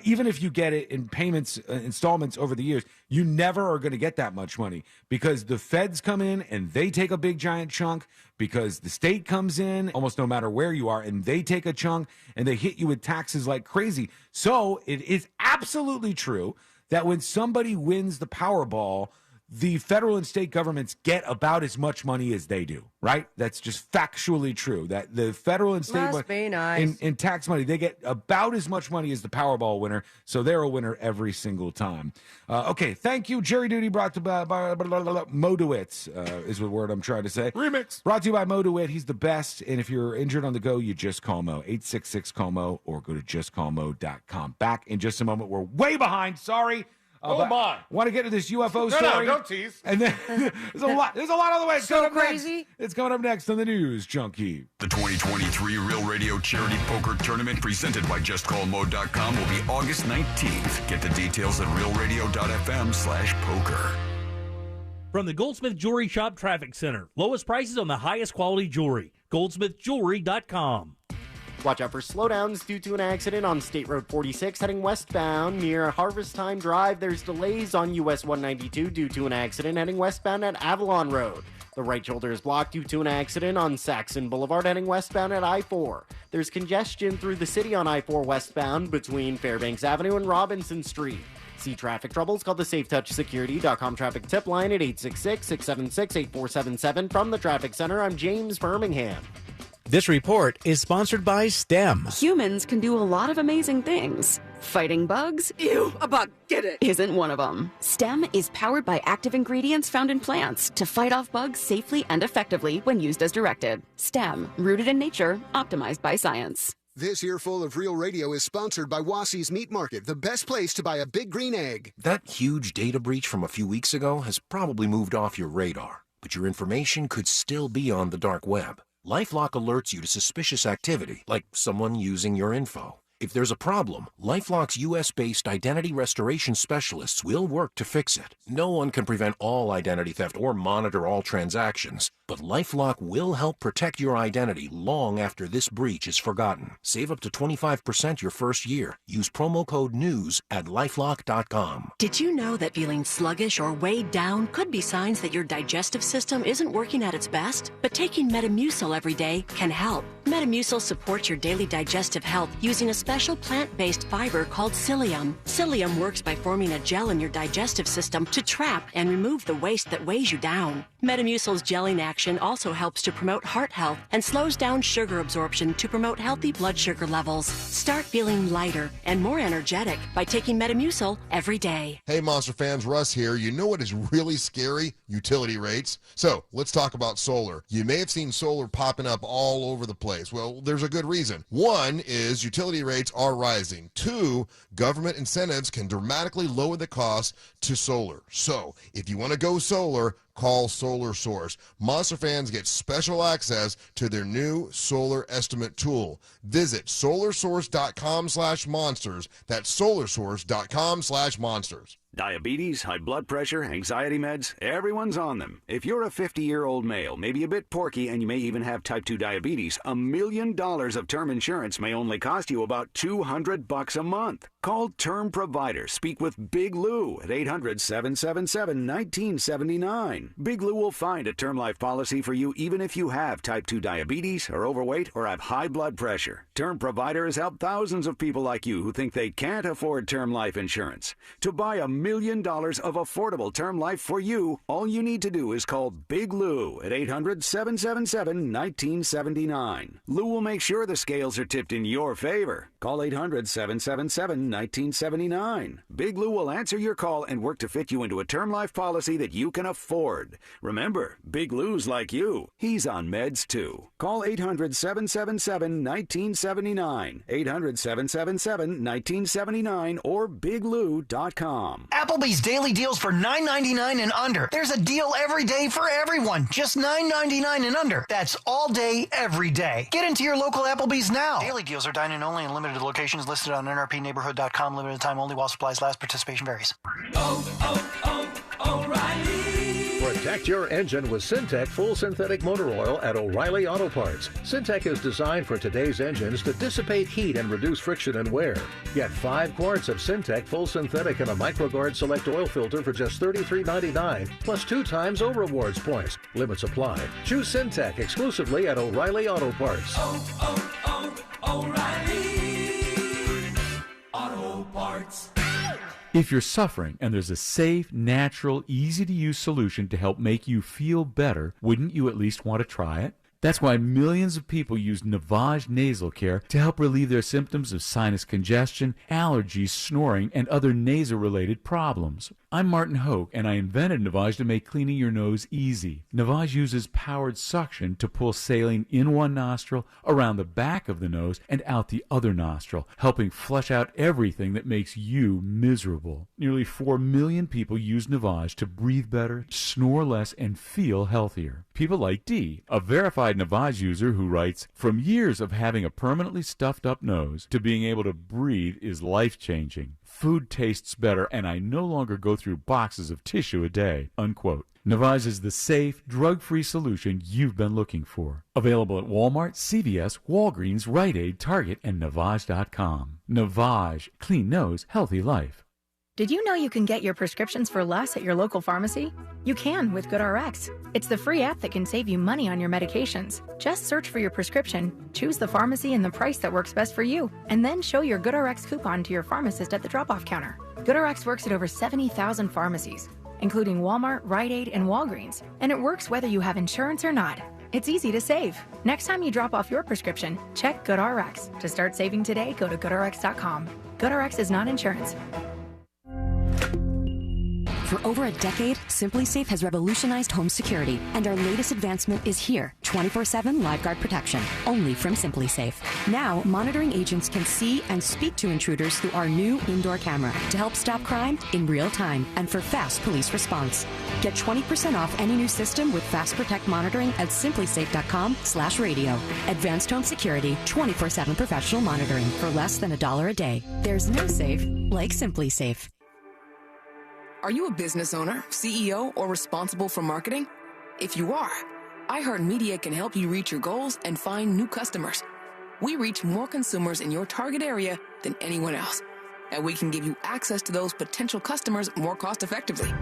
Speaker 17: even if you get it in payments, installments over the years, you never are going to get that much money because the feds come in and they take a big giant chunk, because the state comes in almost no matter where you are and they take a chunk and they hit you with taxes like crazy. So it is absolutely true that when somebody wins the Powerball, the federal and state governments get about as much money as they do, right? That's just factually true. That the federal and state
Speaker 5: Must be nice.
Speaker 17: in tax money, they get about as much money as the Powerball winner, so they're a winner every single time. Okay, thank you. Jury Duty brought to by Mo DeWitt is the word I'm trying to say.
Speaker 8: Remix.
Speaker 17: Brought to you by Mo DeWitt. He's the best, and if you're injured on the go, you just call Mo. 866-CALL-MO or go to justcallmo.com. Back in just a moment. We're way behind. Sorry.
Speaker 8: Oh my!
Speaker 17: Want to get to this UFO story?
Speaker 8: No, don't tease.
Speaker 17: And then there's a lot on the way. It's
Speaker 5: so
Speaker 17: coming up
Speaker 5: crazy.
Speaker 17: Next. It's coming up next on the News Junkie.
Speaker 1: The 2023 Real Radio Charity Poker Tournament presented by JustCallMo.com will be August 19th. Get the details at realradio.fm/poker.
Speaker 24: From the Goldsmith Jewelry Shop Traffic Center. Lowest prices on the highest quality jewelry. GoldsmithJewelry.com.
Speaker 6: Watch out for slowdowns due to an accident on State Road 46 heading westbound near Harvest Time Drive. There's delays on US 192 due to an accident heading westbound at Avalon Road. The right shoulder is blocked due to an accident on Saxon Boulevard heading westbound at I-4. There's congestion through the city on I-4 westbound between Fairbanks Avenue and Robinson Street. See traffic troubles? Call the SafeTouchSecurity.com traffic tip line at 866-676-8477. From the Traffic Center, I'm James Birmingham.
Speaker 12: This report is sponsored by STEM.
Speaker 18: Humans can do a lot of amazing things. Fighting bugs?
Speaker 3: Ew, a bug, get it!
Speaker 18: Isn't one of them. STEM is powered by active ingredients found in plants to fight off bugs safely and effectively when used as directed. STEM, rooted in nature, optimized by science.
Speaker 14: This earful of Real Radio is sponsored by Wassey's Meat Market, the best place to buy a big green egg.
Speaker 25: That huge data breach from a few weeks ago has probably moved off your radar, but your information could still be on the dark web. LifeLock alerts you to suspicious activity, like someone using your info. If there's a problem, LifeLock's U.S.-based identity restoration specialists will work to fix it. No one can prevent all identity theft or monitor all transactions, but LifeLock will help protect your identity long after this breach is forgotten. Save up to 25% your first year. Use promo code NEWS at LifeLock.com.
Speaker 18: Did you know that feeling sluggish or weighed down could be signs that your digestive system isn't working at its best? But taking Metamucil every day can help. Metamucil supports your daily digestive health using a special plant-based fiber called psyllium. Psyllium works by forming a gel in your digestive system to trap and remove the waste that weighs you down. Metamucil's gelling action also helps to promote heart health and slows down sugar absorption to promote healthy blood sugar levels. Start feeling lighter and more energetic by taking Metamucil every day.
Speaker 15: Hey, Monster fans, Russ here. You know what is really scary? Utility rates. So let's talk about solar. You may have seen solar popping up all over the place. Well, there's a good reason. One is utility rates are rising. Two, government incentives can dramatically lower the cost to solar. So if you want to go solar, call Solar Source. Monster fans get special access to their new solar estimate tool. Visit solarsource.com/monsters. That's solarsource.com/monsters.
Speaker 19: Diabetes, high blood pressure, anxiety meds, everyone's on them. If you're a 50-year-old male, maybe a bit porky, and you may even have type 2 diabetes, $1 million of term insurance may only cost you about $200 a month. Call Term Provider. Speak with Big Lou at 800-777-1979. Big Lou will find a term life policy for you even if you have type 2 diabetes, are overweight, or have high blood pressure. Term Provider has helped thousands of people like you who think they can't afford term life insurance. To buy $1 million of affordable term life for you, all you need to do is call Big Lou at 800-777-1979. Lou will make sure the scales are tipped in your favor. Call 800-777-1979. Big Lou will answer your call and work to fit you into a term life policy that you can afford. Remember, Big Lou's like you. He's on meds too. Call 800-777-1979. 800-777-1979 or biglou.com.
Speaker 21: Applebee's daily deals for $9.99 and under. There's a deal every day for everyone. Just $9.99 and under. That's all day, every day. Get into your local Applebee's now. Daily deals are dine-in only in limited locations listed on nrpneighborhood.com. Limited time only while supplies last. Participation varies.
Speaker 26: O'Reilly. Protect your engine with Syntec Full Synthetic Motor Oil at O'Reilly Auto Parts. Syntec is designed for today's engines to dissipate heat and reduce friction and wear. Get 5 quarts of Syntec Full Synthetic and a MicroGuard Select Oil Filter for just $33.99, plus 2 times O Rewards points. Limits apply. Choose Syntec exclusively at O'Reilly Auto Parts. O'Reilly Auto Parts.
Speaker 9: If you're suffering and there's a safe, natural, easy-to-use solution to help make you feel better, wouldn't you at least want to try it? That's why millions of people use Navage Nasal Care to help relieve their symptoms of sinus congestion, allergies, snoring, and other nasal-related problems. I'm Martin Hoke, and I invented Navage to make cleaning your nose easy. Navage uses powered suction to pull saline in one nostril, around the back of the nose, and out the other nostril, helping flush out everything that makes you miserable. Nearly 4 million people use Navage to breathe better, snore less, and feel healthier. People like Dee, a verified Navage user who writes, "From years of having a permanently stuffed up nose to being able to breathe is life-changing. Food tastes better, and I no longer go through boxes of tissue a day," unquote. Navage is the safe, drug-free solution you've been looking for. Available at Walmart, CVS, Walgreens, Rite Aid, Target, and Navage.com. Navage. Clean nose, healthy life.
Speaker 10: Did you know you can get your prescriptions for less at your local pharmacy? You can with GoodRx. It's the free app that can save you money on your medications. Just search for your prescription, choose the pharmacy and the price that works best for you, and then show your GoodRx coupon to your pharmacist at the drop-off counter. GoodRx works at over 70,000 pharmacies, including Walmart, Rite Aid, and Walgreens, and it works whether you have insurance or not. It's easy to save. Next time you drop off your prescription, check GoodRx. To start saving today, go to GoodRx.com. GoodRx is not insurance.
Speaker 11: For over a decade, SimpliSafe has revolutionized home security, and our latest advancement is here, 24/7 LiveGuard protection, only from SimpliSafe. Now, monitoring agents can see and speak to intruders through our new indoor camera to help stop crime in real time and for fast police response. Get 20% off any new system with Fast Protect monitoring at simplisafe.com/radio. Advanced home security, 24/7 professional monitoring for less than $1 a day. There's no safe like SimpliSafe.
Speaker 13: Are you a business owner, CEO, or responsible for marketing? If you are, iHeartMedia can help you reach your goals and find new customers. We reach more consumers in your target area than anyone else, and we can give you access to those potential customers more cost-effectively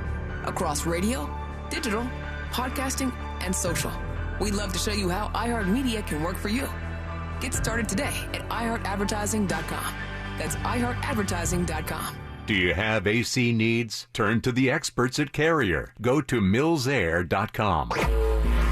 Speaker 13: across radio, digital, podcasting, and social. We'd love to show you how iHeartMedia can work for you. Get started today at iHeartAdvertising.com. That's iHeartAdvertising.com.
Speaker 16: Do you have AC needs? Turn to the experts at Carrier. Go to millsair.com.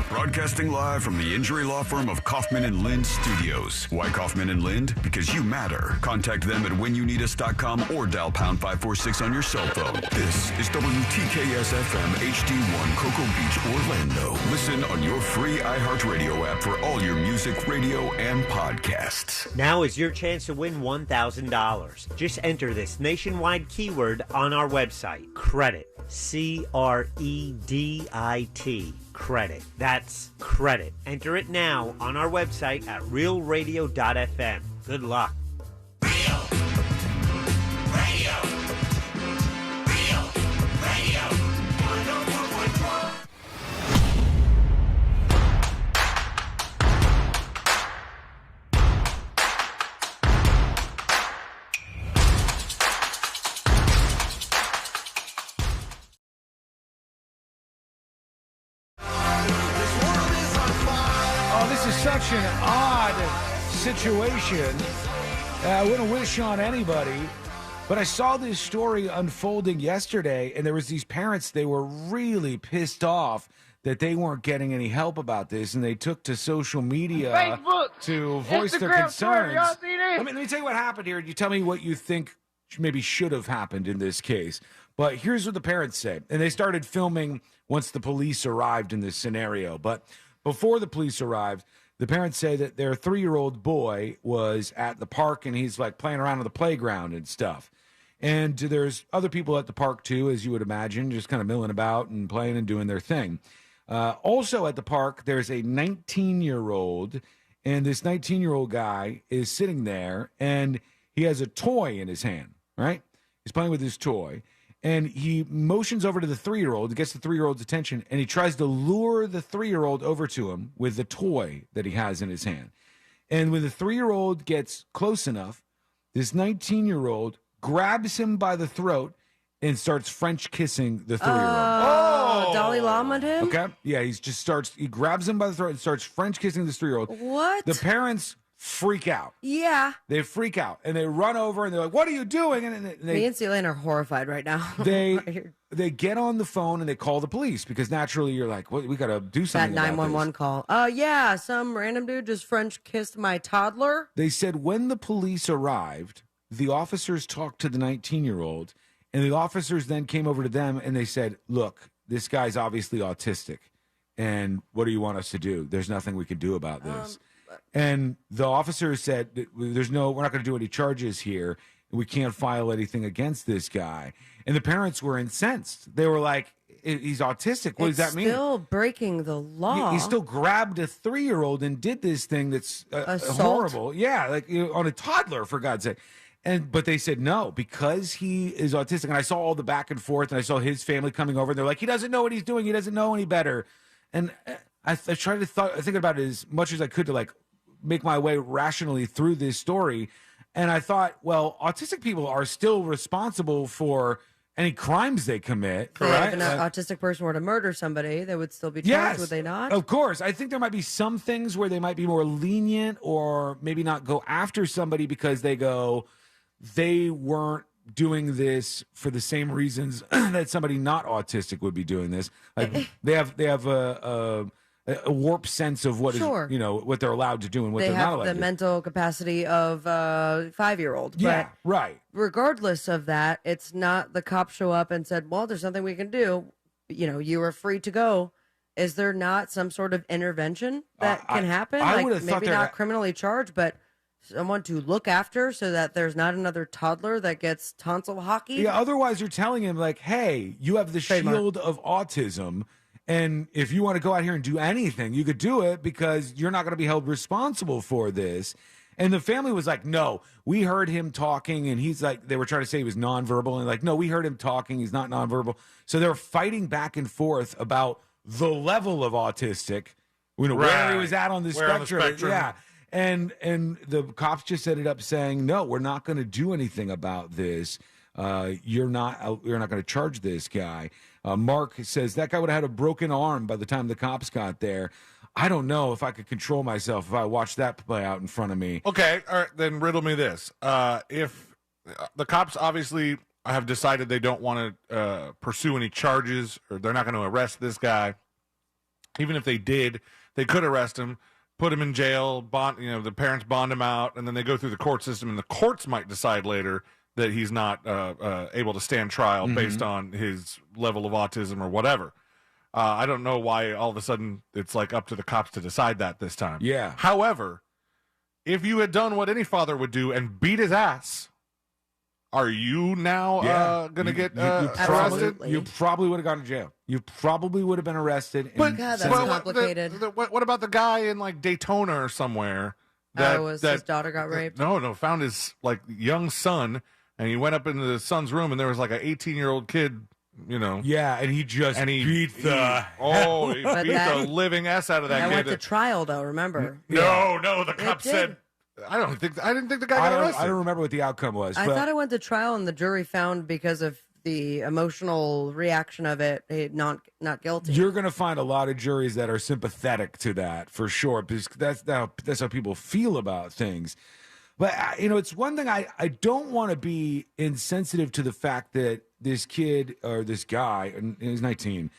Speaker 1: Broadcasting live from the injury law firm of Kaufman and Lind Studios. Why Kaufman and Lind? Because you matter. Contact them at whenyouneedus.com or dial pound 546 on your cell phone. This is WTKS-FM HD1 Cocoa Beach, Orlando. Listen on your free iHeartRadio app for all your music, radio, and podcasts.
Speaker 20: Now is your chance to win $1,000. Just enter this nationwide keyword on our website, credit. CREDIT. Credit. That's credit. Enter it now on our website at realradio.fm. Good luck.
Speaker 17: Such an odd situation. I wouldn't wish on anybody, but I saw this story unfolding yesterday, and there was these parents, they were really pissed off that they weren't getting any help about this, and they took to social media
Speaker 27: Facebook,
Speaker 17: to voice
Speaker 27: Instagram,
Speaker 17: their concerns.
Speaker 27: Twitter, y'all see this?
Speaker 17: Let me tell you what happened here. You tell me what you think maybe should have happened in this case. But here's what the parents said, and they started filming once the police arrived in this scenario. But before the police arrived, the parents say that their 3-year-old boy was at the park and he's like playing around on the playground and stuff. And there's other people at the park too, as you would imagine, just kind of milling about and playing and doing their thing. Also at the park, there's a 19-year-old, and this 19-year-old guy is sitting there and he has a toy in his hand, right? He's playing with his toy. And he motions over to the 3-year-old, gets the 3-year-old's attention, and he tries to lure the 3-year-old over to him with the toy that he has in his hand. And when the 3-year-old gets close enough, this 19-year-old grabs him by the throat and starts French kissing the 3-year-old.
Speaker 5: Dalai Lama him?
Speaker 17: Okay. Yeah, he grabs him by the throat and starts French kissing this 3-year-old.
Speaker 5: What?
Speaker 17: The parents freak out.
Speaker 5: Yeah.
Speaker 17: They freak out and they run over and they're like, "What are you doing?" And
Speaker 5: Me
Speaker 17: they
Speaker 5: and Celine are horrified right now.
Speaker 17: they get on the phone and they call the police because naturally you're like, "What? We got to do
Speaker 5: That
Speaker 17: something."
Speaker 5: 911 call. Yeah, some random dude just French kissed my toddler.
Speaker 17: They said when the police arrived, the officers talked to the 19-year-old, and the officers then came over to them and they said, "Look, this guy's obviously autistic, and what do you want us to do? There's nothing we can do about this." And the officers said, we're not going to do any charges here. We can't file anything against this guy. And the parents were incensed. They were like, he's autistic. What does that mean?
Speaker 5: Still breaking the law.
Speaker 17: He still grabbed a 3-year-old and did this thing that's horrible. Yeah, like on a toddler, for God's sake. But they said no, because he is autistic. And I saw all the back and forth, and I saw his family coming over. And they're like, he doesn't know what he's doing. He doesn't know any better. And I tried to think about it as much as I could to like make my way rationally through this story. And I thought, well, autistic people are still responsible for any crimes they commit.
Speaker 5: If an autistic person were to murder somebody, they would still be charged, would they not?
Speaker 17: Of course. I think there might be some things where they might be more lenient or maybe not go after somebody because they weren't doing this for the same reasons that somebody not autistic would be doing this. Like they have a warped sense of what is, what they're allowed to do and what
Speaker 5: they
Speaker 17: they're not
Speaker 5: have
Speaker 17: allowed
Speaker 5: the
Speaker 17: to do.
Speaker 5: mental capacity of a 5-year-old.
Speaker 17: Yeah,
Speaker 5: but
Speaker 17: right.
Speaker 5: Regardless of that, it's not the cops show up and said, well, there's something we can do. You are free to go. Is there not some sort of intervention that can happen?
Speaker 17: I
Speaker 5: like
Speaker 17: would have thought
Speaker 5: maybe not criminally charged, but someone to look after so that there's not another toddler that gets tonsil hockey.
Speaker 17: Yeah, otherwise you're telling him like, hey, you have the shield of autism, and if you want to go out here and do anything, you could do it because you're not going to be held responsible for this. And the family was like, no, we heard him talking, and he's like, they were trying to say he was nonverbal, and like, no, we heard him talking, he's not nonverbal. So they're fighting back and forth about the level of autistic, where he was at on the spectrum. Yeah. And the cops just ended up saying, no, we're not going to do anything about this. You're not going to charge this guy. Mark says that guy would have had a broken arm by the time the cops got there. I don't know if I could control myself if I watched that play out in front of me.
Speaker 2: Okay, all right, then riddle me this. If the cops obviously have decided they don't want to pursue any charges, or they're not going to arrest this guy, even if they did, they could arrest him, put him in jail, bond, the parents bond him out, and then they go through the court system, and the courts might decide later that he's not able to stand trial based on his level of autism or whatever. I don't know why all of a sudden it's like up to the cops to decide that this time.
Speaker 17: Yeah.
Speaker 2: However, if you had done what any father would do and beat his ass, are you now going to get arrested?
Speaker 17: You probably would have gone to jail. You probably would have been arrested.
Speaker 5: God, that's complicated.
Speaker 2: What about the guy in like Daytona or somewhere?
Speaker 5: His daughter got raped?
Speaker 2: No, found his like young son, and he went up into the son's room, and there was like an 18-year-old kid,
Speaker 17: Yeah, and he beat
Speaker 2: the living S out of that kid.
Speaker 5: I went to trial, though, remember?
Speaker 2: No, the cop said, I didn't think the guy got arrested.
Speaker 17: I don't remember what the outcome was.
Speaker 5: I thought I went to trial, and the jury found because of the emotional reaction of it, not guilty.
Speaker 17: You're going to find a lot of juries that are sympathetic to that, for sure, because that's how people feel about things. But, it's one thing I don't want to be insensitive to the fact that this kid or this guy, and he's 19,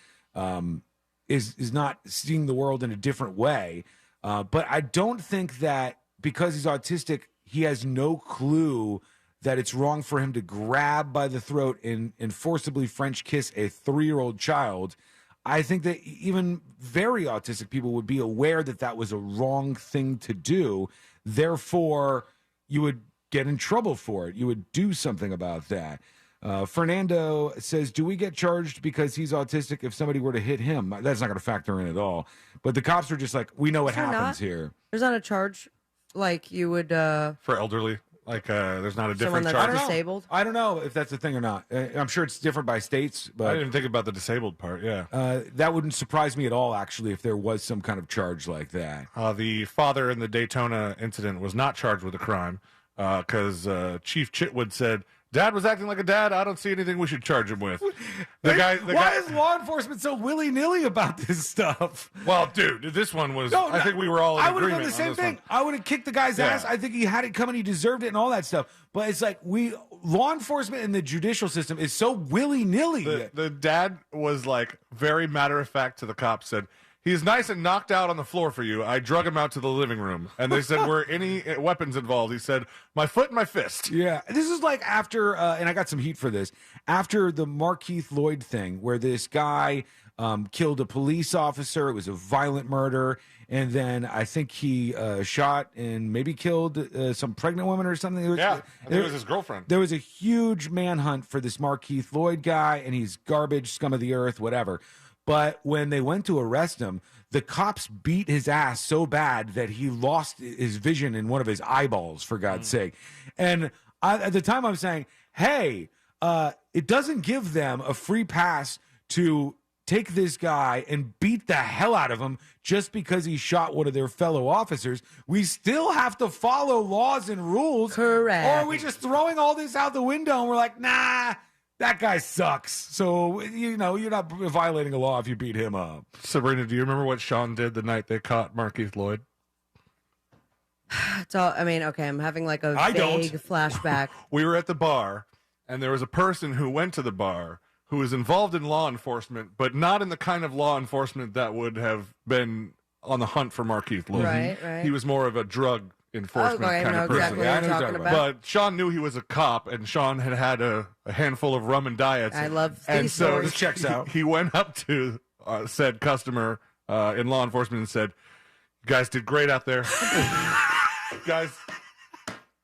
Speaker 17: is not seeing the world in a different way. But I don't think that because he's autistic, he has no clue that it's wrong for him to grab by the throat and forcibly French kiss a 3-year-old child. I think that even very autistic people would be aware that that was a wrong thing to do. Therefore, you would get in trouble for it. You would do something about that. Fernando says, do we get charged because he's autistic if somebody were to hit him? That's not going to factor in at all. But the cops are just like, we know what happens here.
Speaker 5: There's not a charge like you would...
Speaker 2: for elderly? Like, there's not a different charge?
Speaker 5: Disabled?
Speaker 17: I don't know if that's a thing or not. I'm sure it's different by states. But
Speaker 2: I didn't think about the disabled part, yeah.
Speaker 17: That wouldn't surprise me at all, actually, if there was some kind of charge like that.
Speaker 2: The father in the Daytona incident was not charged with a crime because Chief Chitwood said Dad was acting like a dad. I don't see anything we should charge him with.
Speaker 17: Why is law enforcement so willy-nilly about this stuff?
Speaker 2: Well, dude, this one was, I think we were all in
Speaker 17: I would have
Speaker 2: agreement
Speaker 17: done the same
Speaker 2: on this
Speaker 17: thing.
Speaker 2: one.
Speaker 17: I would have kicked the guy's ass. I think he had it coming. He deserved it and all that stuff. But it's like law enforcement and the judicial system is so willy-nilly.
Speaker 2: The dad was like very matter-of-fact to the cops, said, he's nice and knocked out on the floor for you. I drug him out to the living room. And they said, were any weapons involved? He said, my foot and my fist.
Speaker 17: Yeah. This is like after, and I got some heat for this, after the Markeith Lloyd thing, where this guy killed a police officer. It was a violent murder. And then I think he shot and maybe killed some pregnant woman or something.
Speaker 2: I think it was his girlfriend.
Speaker 17: There was a huge manhunt for this Markeith Lloyd guy, and he's garbage, scum of the earth, whatever. But when they went to arrest him, the cops beat his ass so bad that he lost his vision in one of his eyeballs, for God's sake. And at the time, I'm saying, hey, it doesn't give them a free pass to take this guy and beat the hell out of him just because he shot one of their fellow officers. We still have to follow laws and rules.
Speaker 5: Correct.
Speaker 17: Or are we just throwing all this out the window and we're like, nah, that guy sucks. So, you're not violating a law if you beat him up.
Speaker 2: Sabrina, do you remember what Sean did the night they caught Markeith Lloyd?
Speaker 5: It's all, okay, I'm having like a vague flashback.
Speaker 2: We were at the bar, and there was a person who went to the bar who was involved in law enforcement, but not in the kind of law enforcement that would have been on the hunt for Markeith Lloyd.
Speaker 5: Right.
Speaker 2: He was more of a drug enforcement kind of person.
Speaker 5: Exactly what you're talking about.
Speaker 2: But Sean knew he was a cop, and Sean had a handful of rum and diets.
Speaker 5: I love
Speaker 2: and
Speaker 5: these
Speaker 2: so
Speaker 5: stories.
Speaker 17: This checks out.
Speaker 2: He went up to said customer in law enforcement and said, "You guys did great out there, guys."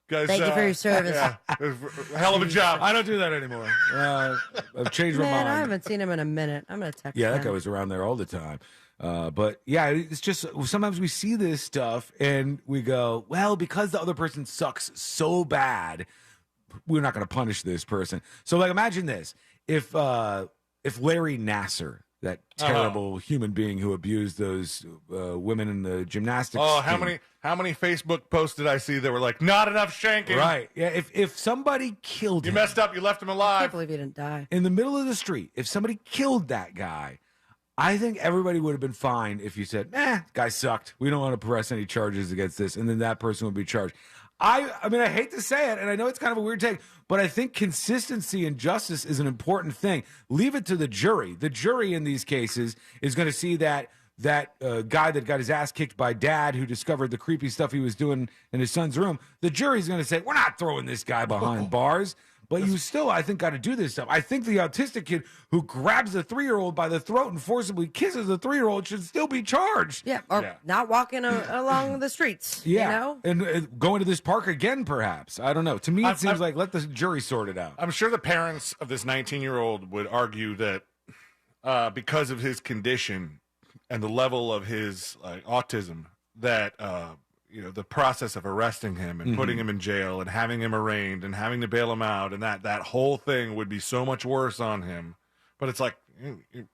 Speaker 5: Thank you for your service.
Speaker 2: Yeah, it was a hell of a job.
Speaker 17: I don't do that anymore. I've changed my mind.
Speaker 5: I haven't seen him in a minute. I'm going to text him.
Speaker 17: Yeah, that guy was around there all the time. But yeah, it's just sometimes we see this stuff and we go, well, because the other person sucks so bad, we're not going to punish this person. So like, imagine this: if Larry Nassar, that terrible human being who abused those women in the gymnastics.
Speaker 2: Oh, how many Facebook posts did I see that were like, not enough shanking?
Speaker 17: Right. Yeah. If somebody killed him,
Speaker 2: you messed up. You left him
Speaker 5: I
Speaker 2: alive.
Speaker 5: can't believe he didn't die.
Speaker 17: in the middle of the street, if somebody killed that guy, I think everybody would have been fine if you said, guy sucked. We don't want to press any charges against this. And then that person would be charged. I hate to say it, and I know it's kind of a weird take, but I think consistency and justice is an important thing. Leave it to the jury. The jury in these cases is going to see that guy that got his ass kicked by dad who discovered the creepy stuff he was doing in his son's room. The jury's going to say, we're not throwing this guy behind bars. But you still, I think, got to do this stuff. I think the autistic kid who grabs a 3-year-old by the throat and forcibly kisses a 3-year-old should still be charged.
Speaker 5: Yeah, or not walking along the streets.
Speaker 17: Yeah,
Speaker 5: You know?
Speaker 17: and going to this park again, perhaps. I don't know. To me, it seems like let the jury sort it out.
Speaker 2: I'm sure the parents of this 19-year-old would argue that because of his condition and the level of his autism, that the process of arresting him and putting him in jail and having him arraigned and having to bail him out and that whole thing would be so much worse on him. But it's like,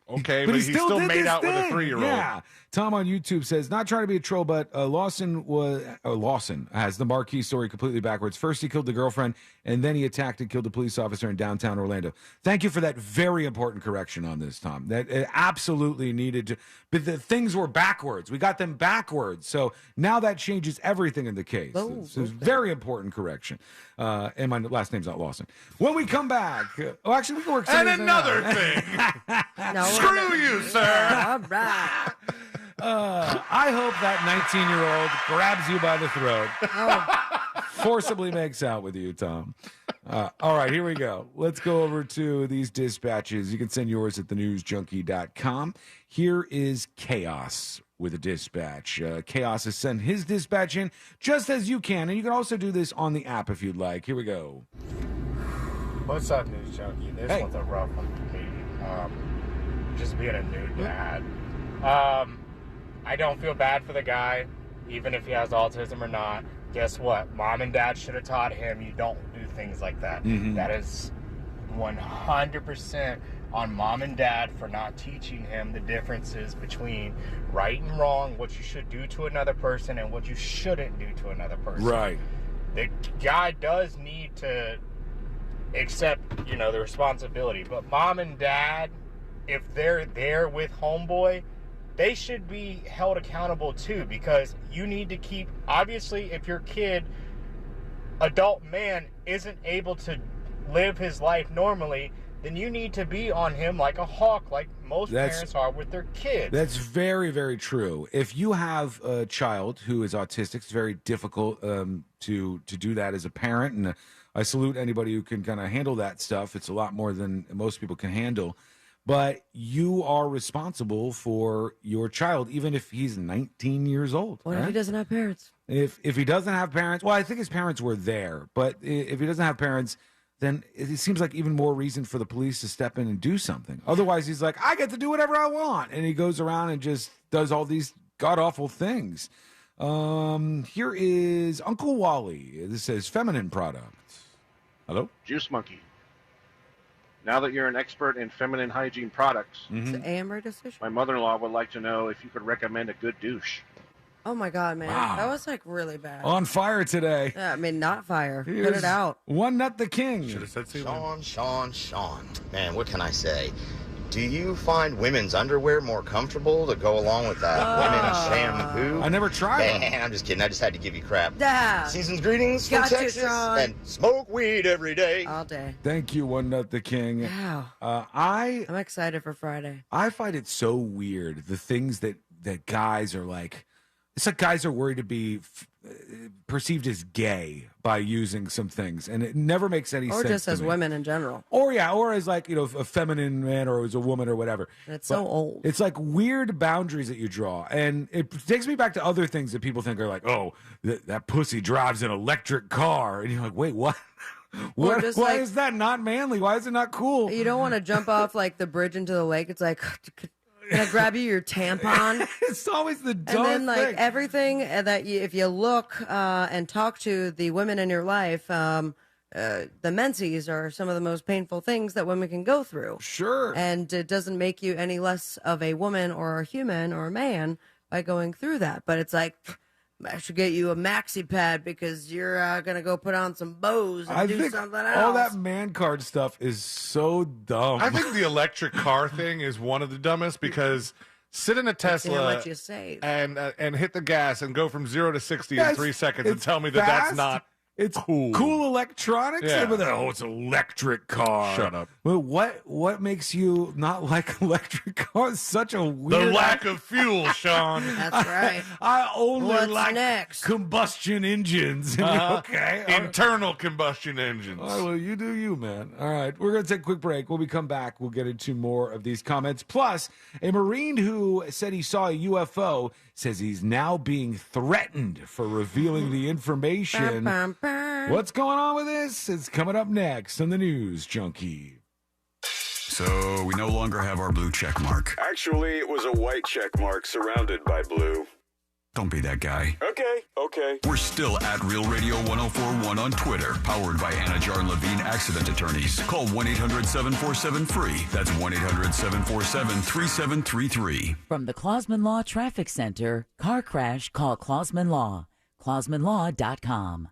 Speaker 2: okay, but he still made out with a 3-year-old.
Speaker 17: Yeah. Tom on YouTube says, not trying to be a troll, but Lawson has the Marquis story completely backwards. First, he killed the girlfriend, and then he attacked and killed a police officer in downtown Orlando. Thank you for that very important correction on this, Tom. That it absolutely needed to. But the things were backwards. We got them backwards. So now that changes everything in the case.
Speaker 5: Oh,
Speaker 17: It's a very important correction. And my last name's not Lawson. When we come back, actually, we can work
Speaker 2: And another thing. Screw you, sir.
Speaker 5: All right.
Speaker 17: I hope that 19-year-old grabs you by the throat, forcibly makes out with you, Tom. All right, here we go. Let's go over to these dispatches. You can send yours at thenewsjunkie.com. Here is Chaos with a dispatch. Chaos has sent his dispatch in just as you can, and you can also do this on the app if you'd like. Here we go.
Speaker 4: What's up, News Junkie? This one's a rough one for me. Just being a new dad. I don't feel bad for the guy, even if he has autism or not. Guess what? Mom and dad should have taught him you don't do things like that. That is 100% on mom and dad for not teaching him the differences between right and wrong, what you should do to another person and what you shouldn't do to another person.
Speaker 17: Right.
Speaker 4: The guy does need to accept, the responsibility. But mom and dad, if they're there with homeboy, they should be held accountable too, because you need to keep, obviously, if your kid, adult man, isn't able to live his life normally, then you need to be on him like a hawk, like most parents are with their kids.
Speaker 17: That's very, very true. If you have a child who is autistic, it's very difficult to do that as a parent, and I salute anybody who can kind of handle that stuff. It's a lot more than most people can handle. But you are responsible for your child, even if he's 19 years old.
Speaker 5: What if he doesn't have parents?
Speaker 17: If he doesn't have parents, well, I think his parents were there. But if he doesn't have parents, then it seems like even more reason for the police to step in and do something. Otherwise, he's like, I get to do whatever I want. And he goes around and just does all these god-awful things. Here is Uncle Wally. This says feminine products. Hello?
Speaker 6: Juice Monkey. Now that you're an expert in feminine hygiene products,
Speaker 5: It's an Amber decision.
Speaker 6: my mother-in-law would like to know if you could recommend a good douche.
Speaker 5: Oh my God, man.
Speaker 17: Wow.
Speaker 5: That was like really bad.
Speaker 17: On fire today.
Speaker 5: Yeah, I mean, not fire. Put
Speaker 17: Here's
Speaker 5: it out.
Speaker 17: One Nut the King.
Speaker 2: Should have said
Speaker 7: Sean. Man, what can I say? Do you find women's underwear more comfortable to go along with that women's shampoo?
Speaker 17: I never tried
Speaker 7: Man, I'm just kidding. I just had to give you crap.
Speaker 5: Yeah.
Speaker 7: Season's greetings from
Speaker 5: Gotcha,
Speaker 7: Texas.
Speaker 5: Sean.
Speaker 7: And smoke weed every day.
Speaker 5: All day.
Speaker 17: Thank you, One Nut the King.
Speaker 5: Wow.
Speaker 17: I'm
Speaker 5: excited for Friday.
Speaker 17: I find it so weird, the things that guys are like. It's like guys are worried to be perceived as gay by using some things, and it never makes any sense.
Speaker 5: Or just
Speaker 17: to
Speaker 5: as
Speaker 17: me.
Speaker 5: women in general.
Speaker 17: Or as like, a feminine man or as a woman or whatever.
Speaker 5: It's so old.
Speaker 17: It's like weird boundaries that you draw. And it takes me back to other things that people think are like, oh, that pussy drives an electric car. And you're like, wait, what? Why is that not manly? Why is it not cool?
Speaker 5: You don't want to jump off like the bridge into the lake. It's like, can I grab you your tampon?
Speaker 17: It's always the dumbest
Speaker 5: And then like
Speaker 17: thing.
Speaker 5: everything that if you look and talk to the women in your life, the menses are some of the most painful things that women can go through.
Speaker 17: Sure.
Speaker 5: And it doesn't make you any less of a woman or a human or a man by going through that. But it's like, I should get you a maxi pad because you're going to go put on some bows and do
Speaker 17: think
Speaker 5: something else.
Speaker 17: all that man card stuff is so dumb.
Speaker 2: I think the electric car thing is one of the dumbest because sit in a
Speaker 5: See how
Speaker 2: Tesla
Speaker 5: much you save.
Speaker 2: and hit the gas and go from 0 to 60
Speaker 17: Yeah,
Speaker 2: in 3 seconds and
Speaker 17: it's
Speaker 2: tell me that that's
Speaker 17: fast.
Speaker 2: not
Speaker 17: It's
Speaker 2: cool.
Speaker 17: Cool electronics?
Speaker 2: Yeah.
Speaker 17: But then, it's an electric car.
Speaker 2: Shut up.
Speaker 17: Well, what makes you not like electric cars? Such a
Speaker 2: The
Speaker 17: weird...
Speaker 2: lack of fuel, Sean.
Speaker 5: That's right.
Speaker 17: I only
Speaker 5: What's
Speaker 17: like
Speaker 5: next?
Speaker 17: combustion engines. Okay.
Speaker 2: Internal combustion engines.
Speaker 17: All right, well, you do you, man. All right, we're going to take a quick break. When we come back, we'll get into more of these comments. Plus, a Marine who said he saw a UFO says he's now being threatened for revealing the information.
Speaker 5: Bum, bum, bum.
Speaker 17: What's going on with this? It's coming up next on the News Junkie.
Speaker 1: So we no longer have our blue check mark.
Speaker 8: Actually, it was a white check mark surrounded by blue.
Speaker 1: Don't be that guy.
Speaker 8: Okay.
Speaker 1: We're still at Real Radio 1041 on Twitter, powered by Anna Jar and Levine Accident Attorneys. Call 1-800-747-FREE. That's 1-800-747-3733.
Speaker 22: From the Clausman Law Traffic Center, car crash, call Clausman Law. ClausmanLaw.com.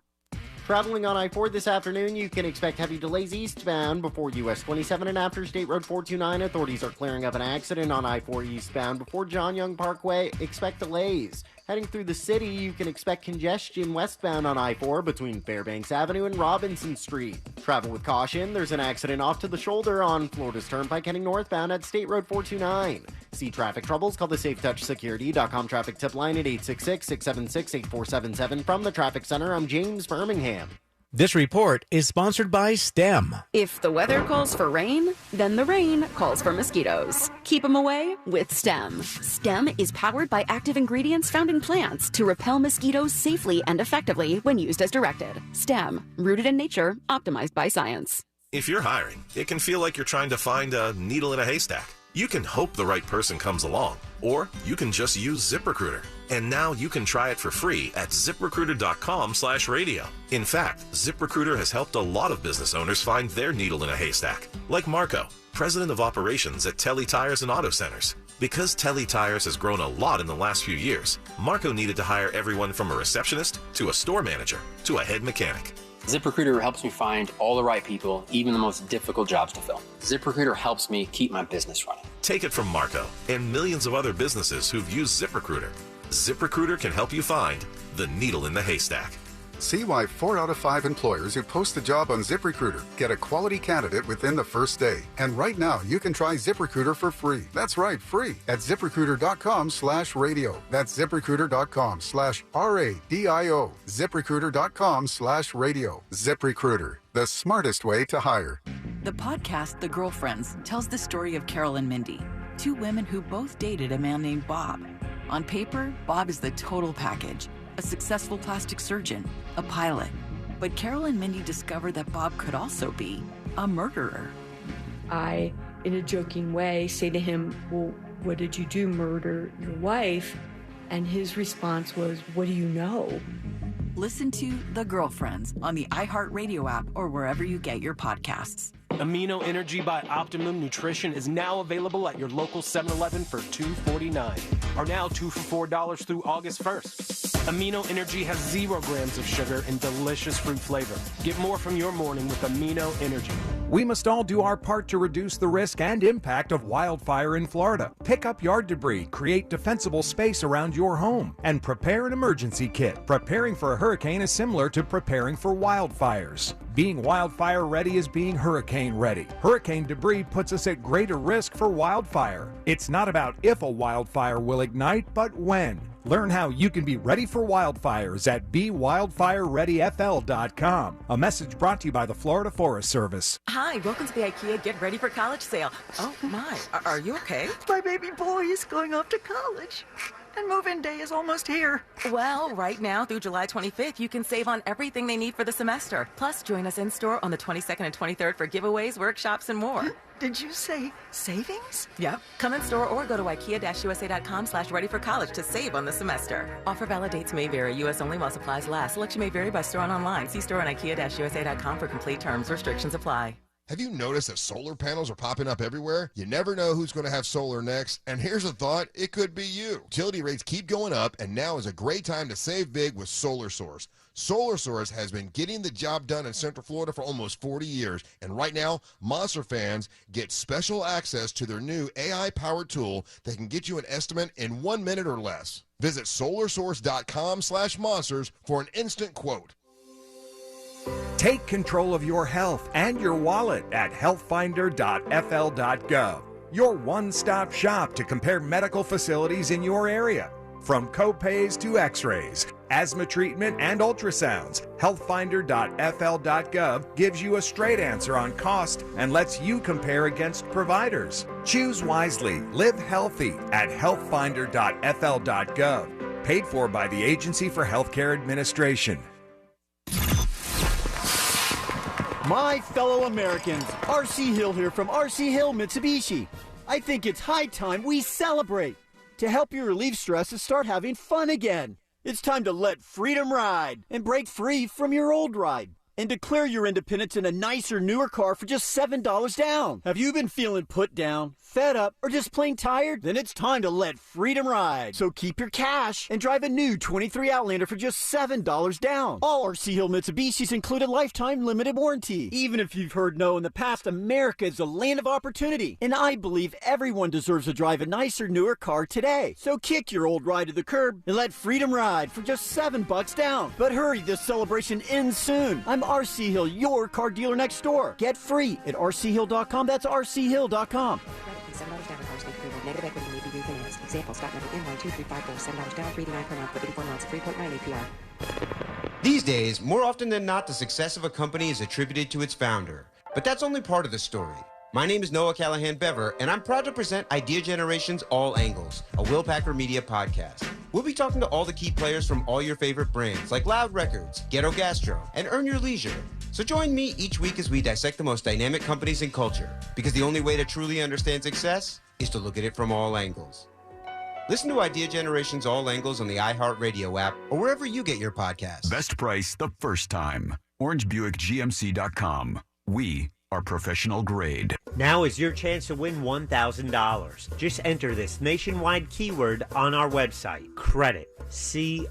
Speaker 23: Traveling on I-4 this afternoon, you can expect heavy delays eastbound before US 27 and after State Road 429. Authorities are clearing up an accident on I-4 eastbound before John Young Parkway. Expect delays. Heading through the city, you can expect congestion westbound on I-4 between Fairbanks Avenue and Robinson Street. Travel with caution. There's an accident off to the shoulder on Florida's Turnpike heading northbound at State Road 429. See traffic troubles? Call the SafeTouchSecurity.com traffic tip line at 866-676-8477. From the Traffic Center, I'm James Birmingham.
Speaker 12: This report is sponsored by STEM.
Speaker 24: If the weather calls for rain, then the rain calls for mosquitoes. Keep them away with STEM. STEM is powered by active ingredients found in plants to repel mosquitoes safely and effectively when used as directed. STEM, rooted in nature, optimized by science.
Speaker 27: If you're hiring, it can feel like you're trying to find a needle in a haystack. You can hope the right person comes along, or you can just use ZipRecruiter. And now you can try it for free at ZipRecruiter.com/radio. In fact, ZipRecruiter has helped a lot of business owners find their needle in a haystack, like Marco, president of operations at Telly Tires and Auto Centers. Because Telly Tires has grown a lot in the last few years, Marco needed to hire everyone from a receptionist to a store manager to a head mechanic.
Speaker 3: ZipRecruiter helps me find all the right people, even the most difficult jobs to fill. ZipRecruiter helps me keep my business running.
Speaker 27: Take it from Marco and millions of other businesses who've used ZipRecruiter. ZipRecruiter can help you find the needle in the haystack.
Speaker 14: See why 4 out of 5 employers who post a job on ZipRecruiter get a quality candidate within the first day. And right now, you can try ZipRecruiter for free. That's right, free at ZipRecruiter.com/radio. That's ZipRecruiter.com/RADIO. ZipRecruiter.com/radio. ZipRecruiter, the smartest way to hire.
Speaker 15: The podcast, The Girlfriends, tells the story of Carol and Mindy, 2 women who both dated a man named Bob. On paper, Bob is the total package. A successful plastic surgeon, a pilot. But Carol and Mindy discovered that Bob could also be a murderer.
Speaker 18: I, in a joking way, say to him, well, what did you do, murder your wife? And his response was, what do you know?
Speaker 15: Listen to The Girlfriends on the iHeartRadio app or wherever you get your podcasts.
Speaker 19: Amino Energy by Optimum Nutrition is now available at your local 7-Eleven for $2.49. Are now 2 for $4 through August 1st. Amino Energy has 0 grams of sugar and delicious fruit flavor. Get more from your morning with Amino Energy.
Speaker 21: We must all do our part to reduce the risk and impact of wildfire in Florida. Pick up yard debris, create defensible space around your home, and prepare an emergency kit. Preparing for a hurricane is similar to preparing for wildfires. Being wildfire ready is being hurricane ready. Hurricane debris puts us at greater risk for wildfire. It's not about if a wildfire will ignite, but when. Learn how you can be ready for wildfires at BeWildfireReadyFL.com. A message brought to you by the Florida Forest Service.
Speaker 25: Hi, welcome to the IKEA Get Ready for College sale. Oh my, are you okay?
Speaker 28: My baby boy is going off to college. And move-in day is almost here.
Speaker 25: Well, right now through July 25th, you can save on everything they need for the semester. Plus, join us in-store on the 22nd and 23rd for giveaways, workshops, and more.
Speaker 28: Did you say savings?
Speaker 25: Yep. Come in-store or go to IKEA-USA.com/ready-for-college to save on the semester. Offer valid dates may vary. U.S. only while supplies last. Selection may vary by store and online. See store on IKEA-USA.com for complete terms. Restrictions apply.
Speaker 29: Have you noticed that solar panels are popping up everywhere? You never know who's going to have solar next. And here's a thought, it could be you. Utility rates keep going up, and now is a great time to save big with Solar Source. Solar Source has been getting the job done in Central Florida for almost 40 years. And right now, Monster fans get special access to their new AI-powered tool that can get you an estimate in 1 minute or less. Visit solarsource.com/monsters for an instant quote.
Speaker 21: Take control of your health and your wallet at healthfinder.fl.gov. Your one-stop shop to compare medical facilities in your area. From copays to x-rays, asthma treatment, and ultrasounds, healthfinder.fl.gov gives you a straight answer on cost and lets you compare against providers. Choose wisely. Live healthy at healthfinder.fl.gov. Paid for by the Agency for Healthcare Administration.
Speaker 30: My fellow Americans, R.C. Hill here from R.C. Hill Mitsubishi. I think it's high time we celebrate. To help you relieve stress and start having fun again. It's time to let freedom ride and break free from your old ride. And declare your independence in a nicer, newer car for just $7 down. Have you been feeling put down, fed up, or just plain tired? Then it's time to let freedom ride. So keep your cash and drive a new 23 Outlander for just $7 down. All R.C. Hill Mitsubishis include a lifetime limited warranty. Even if you've heard no in the past, America is a land of opportunity. And I believe everyone deserves to drive a nicer, newer car today. So kick your old ride to the curb and let freedom ride for just $7 down. But hurry, this celebration ends soon. I'm R.C. Hill, your car dealer next door. Get free at rchill.com. That's rchill.com.
Speaker 31: $7 down on cars make approval. Negative equity may be refinanced. Example, stock number NY2354. $7 down, $3.89 per month for 84 months. 3.9 APR.
Speaker 32: These days, more often than not, the success of a company is attributed to its founder. But that's only part of the story. My name is Noah Callahan-Bever, and I'm proud to present Idea Generation's All Angles, a Will Packer Media podcast. We'll be talking to all the key players from all your favorite brands, like Loud Records, Ghetto Gastro, and Earn Your Leisure. So join me each week as we dissect the most dynamic companies in culture, because the only way to truly understand success is to look at it from all angles. Listen to Idea Generation's All Angles on the iHeartRadio app or wherever you get your podcasts.
Speaker 1: Best price the first time. OrangeBuickGMC.com. We are professional grade.
Speaker 20: Now is your chance to win $1,000. Just enter this nationwide keyword on our website, credit, C-R-E-D-I-T,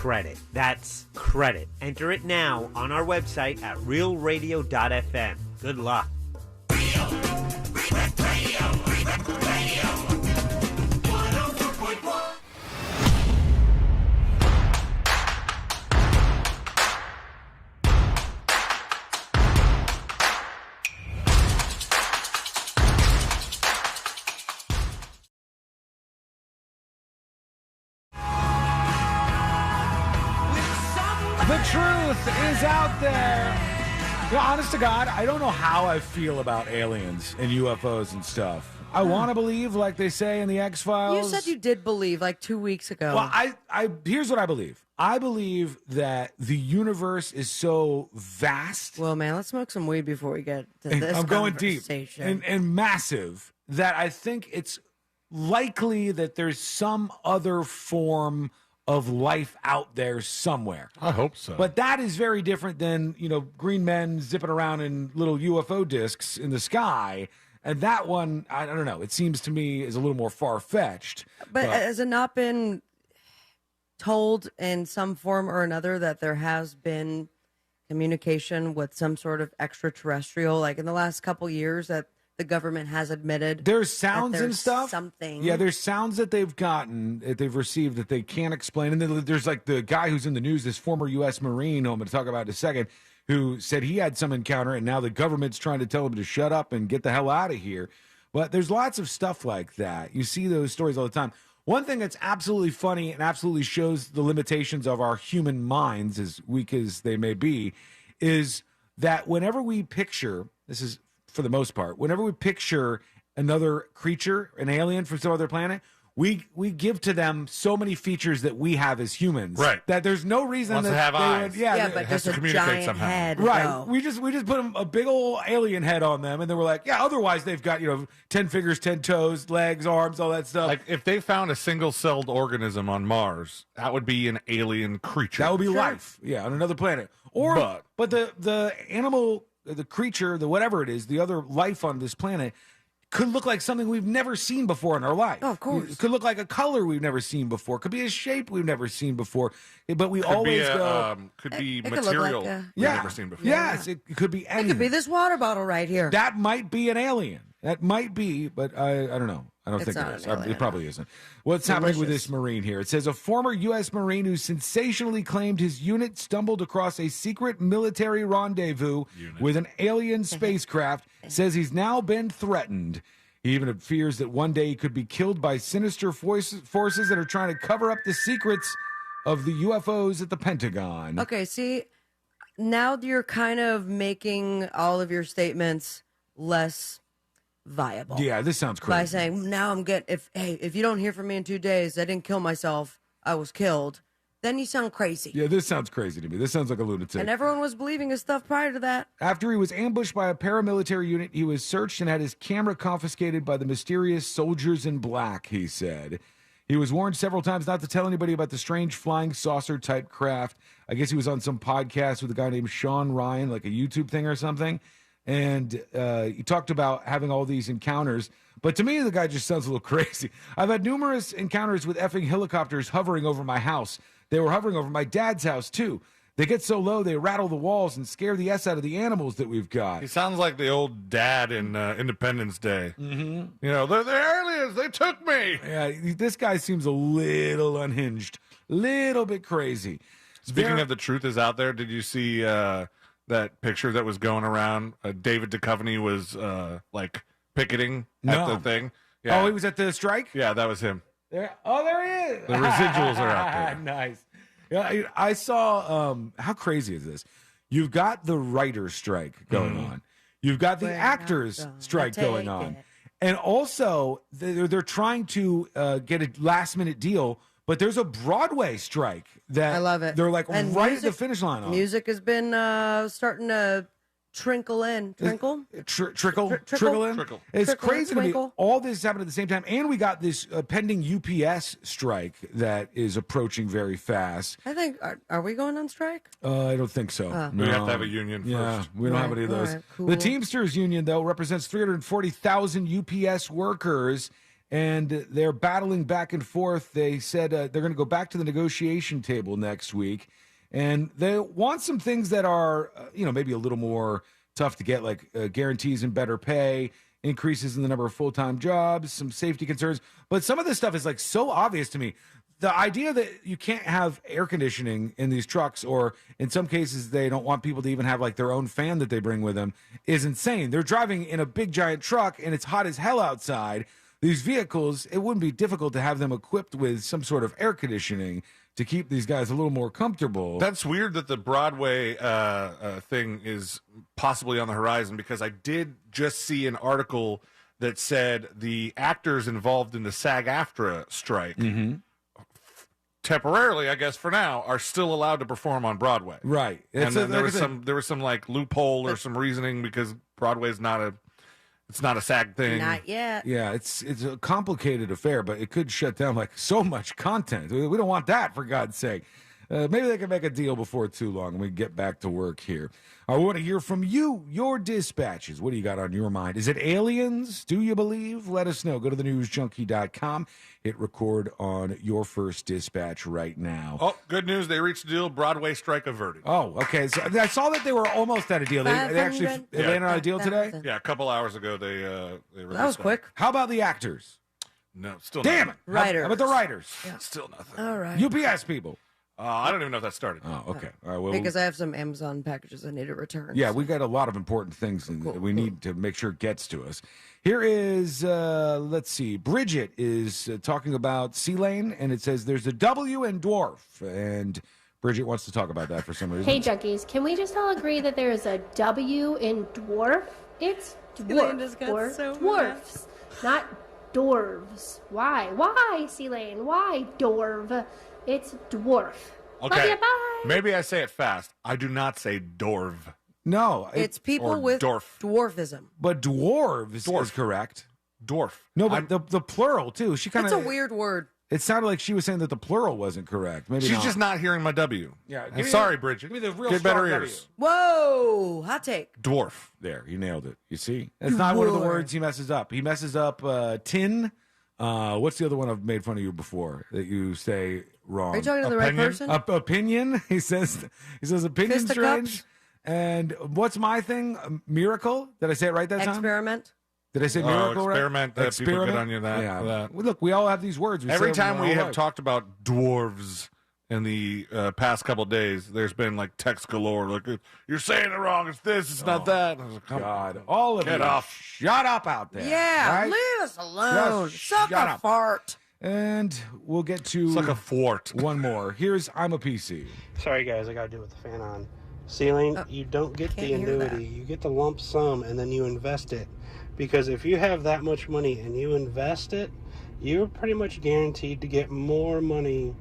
Speaker 20: credit. That's credit. Enter it now on our website at realradio.fm. Good luck.
Speaker 2: The truth is out there. You know, honest to God, I don't know how I feel about aliens and UFOs and stuff. I want to believe, like they say in the X-Files.
Speaker 4: You said you did believe like 2 weeks ago.
Speaker 2: Well, I here's what I believe. I believe that the universe is so vast.
Speaker 4: Well, man, let's smoke some weed before we get to this
Speaker 2: I'm going deep
Speaker 4: conversation.
Speaker 2: and massive that I think it's likely that there's some other form of life out there somewhere.
Speaker 5: I hope so.
Speaker 2: But that is very different than, green men zipping around in little UFO discs in the sky. And that one, I don't know, it seems to me is a little more far-fetched.
Speaker 4: But has it not been told in some form or another that there has been communication with some sort of extraterrestrial, like in the last couple years, that the government has admitted
Speaker 2: there's sounds and stuff.
Speaker 4: Something.
Speaker 2: Yeah, there's sounds that they've gotten, that they've received that they can't explain. And then there's like the guy who's in the news, this former U.S. Marine, who I'm going to talk about in a second, who said he had some encounter, and now the government's trying to tell him to shut up and get the hell out of here. But there's lots of stuff like that. You see those stories all the time. One thing that's absolutely funny and absolutely shows the limitations of our human minds, as weak as they may be, is that whenever we picture, this is for the most part, whenever we picture another creature, an alien from some other planet, we give to them so many features that we have as humans,
Speaker 5: right?
Speaker 2: That there's no reason
Speaker 5: Wants
Speaker 2: that
Speaker 5: to have
Speaker 2: they
Speaker 5: eyes.
Speaker 2: would, yeah,
Speaker 4: but there's a giant
Speaker 5: somehow.
Speaker 4: head,
Speaker 2: right?
Speaker 4: though.
Speaker 2: We just put a big old alien head on them, and then we're like, yeah. Otherwise, they've got 10 fingers, 10 toes, legs, arms, all that stuff.
Speaker 5: Like if they found a single-celled organism on Mars, that would be an alien creature.
Speaker 2: That would be life, yeah, on another planet. Or but the animal, the creature, the whatever it is, the other life on this planet could look like something we've never seen before in our life.
Speaker 4: Oh, of course.
Speaker 2: It could look like a color we've never seen before. Could be a shape we've never seen before. But we always go.
Speaker 5: Could be
Speaker 4: It could look
Speaker 5: material
Speaker 4: like
Speaker 5: we've never seen before.
Speaker 2: Yes, it could be
Speaker 4: It
Speaker 2: anything.
Speaker 4: could be this water bottle right here.
Speaker 2: That might be an alien. That might be, but I don't know. I don't
Speaker 4: It's
Speaker 2: think
Speaker 4: not
Speaker 2: it is.
Speaker 4: an alien,
Speaker 2: It probably isn't. What's happening with
Speaker 4: Delicious.
Speaker 2: this Marine here? It says a former U.S. Marine who sensationally claimed his unit stumbled across a secret military rendezvous with an alien spacecraft says he's now been threatened. He even fears that one day he could be killed by sinister forces that are trying to cover up the secrets of the UFOs at the Pentagon.
Speaker 4: Okay, see, now you're kind of making all of your statements less viable.
Speaker 2: Yeah, this sounds crazy.
Speaker 4: By saying, now I'm getting, if you don't hear from me in 2 days, I didn't kill myself, I was killed, then you sound crazy.
Speaker 2: Yeah, this sounds crazy to me. This sounds like a lunatic.
Speaker 4: And everyone was believing his stuff prior to that.
Speaker 2: After he was ambushed by a paramilitary unit, he was searched and had his camera confiscated by the mysterious soldiers in black, he said. He was warned several times not to tell anybody about the strange flying saucer-type craft. I guess he was on some podcast with a guy named Sean Ryan, like a YouTube thing or something. And he talked about having all these encounters. But to me, the guy just sounds a little crazy. I've had numerous encounters with effing helicopters hovering over my house. They were hovering over my dad's house, too. They get so low, they rattle the walls and scare the S out of the animals that we've got.
Speaker 5: He sounds like the old dad in Independence Day.
Speaker 2: Mm-hmm.
Speaker 5: They're aliens. They took me.
Speaker 2: Yeah, this guy seems a little unhinged, little bit crazy.
Speaker 5: Speaking of the truth is out there, did you see that picture that was going around? David Duchovny was picketing at the thing. Yeah.
Speaker 2: Oh, he was at the strike?
Speaker 5: Yeah, that was him.
Speaker 2: There he is.
Speaker 5: The residuals are out there.
Speaker 2: Nice. Yeah, I saw, how crazy is this? You've got the writer's strike going on. You've got the actors' strike going on. And also, they're trying to get a last-minute deal, but there's a Broadway strike that
Speaker 4: I love it.
Speaker 2: They're like
Speaker 4: And
Speaker 2: right
Speaker 4: music-
Speaker 2: at the finish line on.
Speaker 4: Music has been starting to trickle in. Trickle?
Speaker 2: Trickle in.
Speaker 5: Trickle.
Speaker 2: It's
Speaker 4: Trickle,
Speaker 2: crazy to me.
Speaker 4: twinkle.
Speaker 2: All this happened at the same time, and we got this pending UPS strike that is approaching very fast.
Speaker 4: I think, are we going on strike?
Speaker 2: I don't think so.
Speaker 5: We have to have a union
Speaker 2: Yeah,
Speaker 5: first.
Speaker 2: we don't have any of those.
Speaker 4: All right, cool.
Speaker 2: The Teamsters Union, though, represents 340,000 UPS workers, and they're battling back and forth. They said they're going to go back to the negotiation table next week, and they want some things that are, maybe a little more tough to get, like guarantees and better pay, increases in the number of full-time jobs, some safety concerns. But some of this stuff is like so obvious to me. The idea that you can't have air conditioning in these trucks, or in some cases they don't want people to even have like their own fan that they bring with them, is insane. They're driving in a big giant truck and it's hot as hell outside. These vehicles, it wouldn't be difficult to have them equipped with some sort of air conditioning to keep these guys a little more comfortable.
Speaker 5: That's weird that the Broadway thing is possibly on the horizon, because I did just see an article that said the actors involved in the SAG-AFTRA strike, temporarily, I guess for now, are still allowed to perform on Broadway.
Speaker 2: Right.
Speaker 5: And then there was some like loophole or some reasoning because Broadway's not a SAG thing.
Speaker 4: Not yet.
Speaker 2: Yeah, it's a complicated affair, but it could shut down like so much content. We don't want that, for God's sake. Maybe they can make a deal before too long and we get back to work here. I want to hear from you, your dispatches. What do you got on your mind? Is it aliens? Do you believe? Let us know. Go to thenewsjunkie.com. Hit record on your first dispatch right now.
Speaker 5: Oh, good news. They reached a deal. Broadway strike averted.
Speaker 2: Oh, okay. So I saw that they were almost at a deal. They actually landed on a deal today?
Speaker 5: Yeah, a couple hours ago they released
Speaker 4: That was quick.
Speaker 2: How about the actors?
Speaker 5: No, still
Speaker 2: Damn
Speaker 5: nothing.
Speaker 2: it.
Speaker 4: Writers.
Speaker 2: How about the writers?
Speaker 4: Yeah.
Speaker 5: Still nothing.
Speaker 4: All right.
Speaker 2: UPS people.
Speaker 5: I don't even know if that started.
Speaker 2: Oh, okay. All right, well,
Speaker 4: Because I have some Amazon packages I need to return.
Speaker 2: yeah, we got a lot of important things that we need to make sure it gets to us. Here is, let's see, Bridget is talking about Sea Lane, and it says there's a W in dwarf, and Bridget wants to talk about that for some reason.
Speaker 6: Hey, Junkies, can we just all agree that there is a W in dwarf? It's dwarf,
Speaker 4: just got
Speaker 6: or
Speaker 4: so
Speaker 6: dwarfs, not dwarves. Why? Why, C-Lane? Why, dwarf? It's dwarf.
Speaker 5: Okay.
Speaker 6: Love ya, bye.
Speaker 5: Maybe I say it fast. I do not say dwarf.
Speaker 2: No.
Speaker 4: It's people
Speaker 5: or
Speaker 4: with
Speaker 5: dwarf.
Speaker 4: dwarfism.
Speaker 2: But dwarves is correct.
Speaker 5: Dwarf.
Speaker 2: No, but the plural, too. She kind
Speaker 4: That's
Speaker 2: of.
Speaker 4: a weird word.
Speaker 2: It sounded like she was saying that the plural wasn't correct. Maybe
Speaker 5: She's
Speaker 2: not.
Speaker 5: just not hearing my W.
Speaker 2: Yeah.
Speaker 5: I'm sorry, Bridget.
Speaker 2: Give me the real
Speaker 5: Get
Speaker 2: strong
Speaker 5: better
Speaker 2: W.
Speaker 5: ears.
Speaker 4: Whoa, hot take.
Speaker 5: Dwarf.
Speaker 2: There, you nailed it. You see? That's not one of the
Speaker 4: Dwarf.
Speaker 2: words he messes up. He messes up tin. What's the other one I've made fun of you before that you say wrong?
Speaker 4: Are you talking to the right person?
Speaker 2: Opinion. He says opinion strange.
Speaker 4: Fisticuffs?
Speaker 2: And what's my thing? Miracle? Did I say it right that time?
Speaker 4: Experiment.
Speaker 2: Did I say miracle right?
Speaker 5: Experiment. People get on you that.
Speaker 2: Yeah.
Speaker 5: for that.
Speaker 2: Well, look, we all have these words. We
Speaker 5: Every
Speaker 2: say them
Speaker 5: time
Speaker 2: our
Speaker 5: we
Speaker 2: whole
Speaker 5: have
Speaker 2: life.
Speaker 5: talked about dwarves in the past couple days, there's been like text galore. Like, you're saying it wrong. It's this. It's not that. I was like,
Speaker 2: God, all of
Speaker 5: Get
Speaker 2: you,
Speaker 5: off.
Speaker 2: shut up out there.
Speaker 4: Yeah,
Speaker 2: right?
Speaker 4: leave us alone.
Speaker 2: Just
Speaker 4: Suck
Speaker 2: shut
Speaker 4: a
Speaker 2: up.
Speaker 4: fart.
Speaker 2: And we'll get to
Speaker 5: Suck a fort.
Speaker 2: one more. Here's I'm a PC.
Speaker 7: Sorry, guys, I got to do it with the fan on. Ceiling, you don't get the
Speaker 4: can't hear that.
Speaker 7: annuity. You get the lump sum, and then you invest it. Because if you have that much money and you invest it, you're pretty much guaranteed to get more money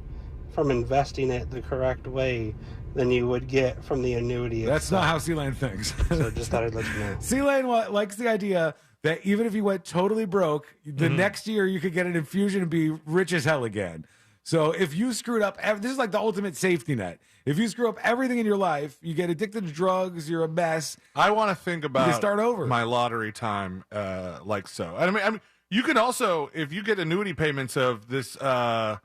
Speaker 7: from investing it the correct way than you would get from the annuity
Speaker 2: That's
Speaker 7: itself.
Speaker 2: not how C-Lane thinks.
Speaker 7: So just thought I'd let you know.
Speaker 2: C-Lane likes the idea that even if you went totally broke, the next year you could get an infusion and be rich as hell again. So if you screwed up, this is like the ultimate safety net. If you screw up everything in your life, you get addicted to drugs, you're a mess.
Speaker 5: I want to think about
Speaker 2: start over.
Speaker 5: my lottery time like so. I mean, you can also, if you get annuity payments of this, what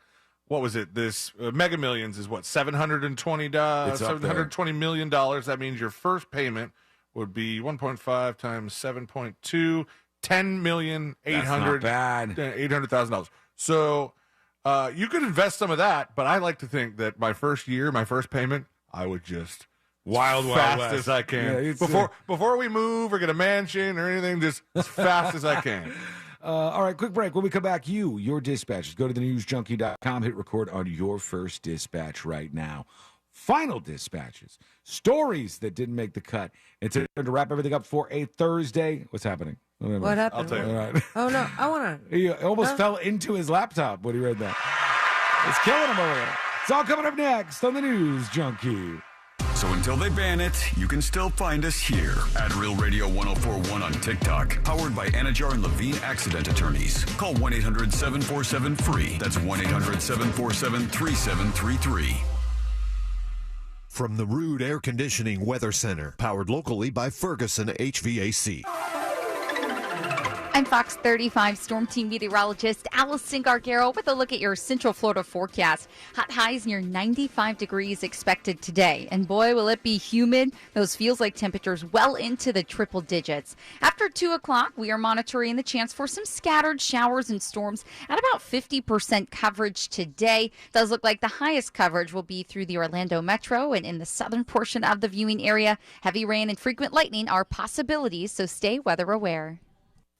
Speaker 5: was it? This Mega Millions is what, $720 million. That means your first payment would be 1.5 times 7.2, $10,800,000. So you could invest some of that, but I like to think that my first payment, I would just
Speaker 2: Wild
Speaker 5: fast
Speaker 2: West.
Speaker 5: as I can.
Speaker 2: Yeah,
Speaker 5: before we move or get a mansion or anything, just as fast as I can.
Speaker 2: All right, quick break. When we come back, your dispatches. Go to thenewsjunkie.com, hit record on your first dispatch right now. Final dispatches, stories that didn't make the cut. And to wrap everything up for a Thursday, what's happening?
Speaker 4: What happened?
Speaker 5: I'll tell you.
Speaker 2: All right.
Speaker 4: Oh, no. I want to.
Speaker 2: He almost fell into his laptop when he read that. It's killing him over there. It's all coming up next on the News Junkie.
Speaker 1: So until they ban it, you can still find us here at Real Radio 1041 on TikTok. Powered by Anajar and Levine Accident Attorneys. Call 1-800-747-FREE. That's 1-800-747-3733.
Speaker 8: From the Rude Air Conditioning Weather Center, powered locally by Ferguson HVAC.
Speaker 3: I'm Fox 35 Storm Team meteorologist Allison Gargaro with a look at your Central Florida forecast. Hot highs near 95 degrees expected today. And boy, will it be humid. Those feels like temperatures well into the triple digits. After 2 o'clock, we are monitoring the chance for some scattered showers and storms at about 50% coverage today. Does look like the highest coverage will be through the Orlando metro and in the southern portion of the viewing area. Heavy rain and frequent lightning are possibilities, so stay weather aware.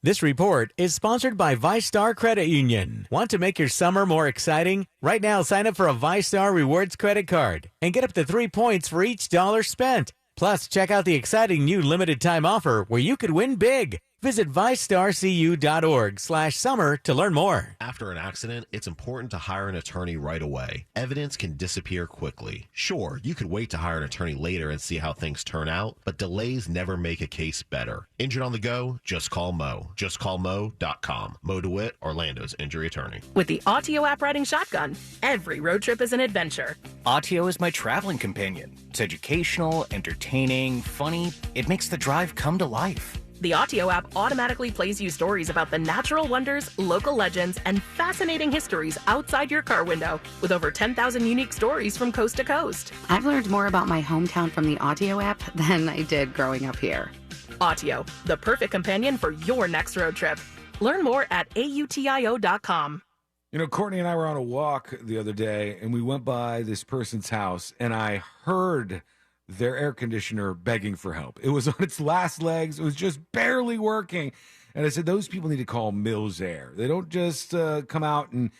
Speaker 9: This report is sponsored by ViStar Credit Union. Want to make your summer more exciting? Right now, sign up for a ViStar Rewards credit card and get up to 3 points for each dollar spent. Plus, check out the exciting new limited time offer where you could win big. Visit ViStarCU.org/summer to learn more.
Speaker 10: After an accident, it's important to hire an attorney right away. Evidence can disappear quickly. Sure, you could wait to hire an attorney later and see how things turn out, but delays never make a case better. Injured on the go? Just call Mo. JustCallMo.com. Mo DeWitt, Orlando's injury attorney.
Speaker 11: With the Autio app riding shotgun, every road trip is an adventure.
Speaker 12: Autio is my traveling companion. It's educational, entertaining, funny. It makes the drive come to life.
Speaker 11: The Autio app automatically plays you stories about the natural wonders, local legends, and fascinating histories outside your car window, with over 10,000 unique stories from coast to coast.
Speaker 13: I've learned more about my hometown from the Autio app than I did growing up here.
Speaker 11: Autio, the perfect companion for your next road trip. Learn more at autio.com.
Speaker 2: You know, Courtney and I were on a walk the other day, and we went by this person's house, and I heard their air conditioner begging for help. It was on its last legs. It was just barely working. And I said, those people need to call Mills Air. They don't just come out and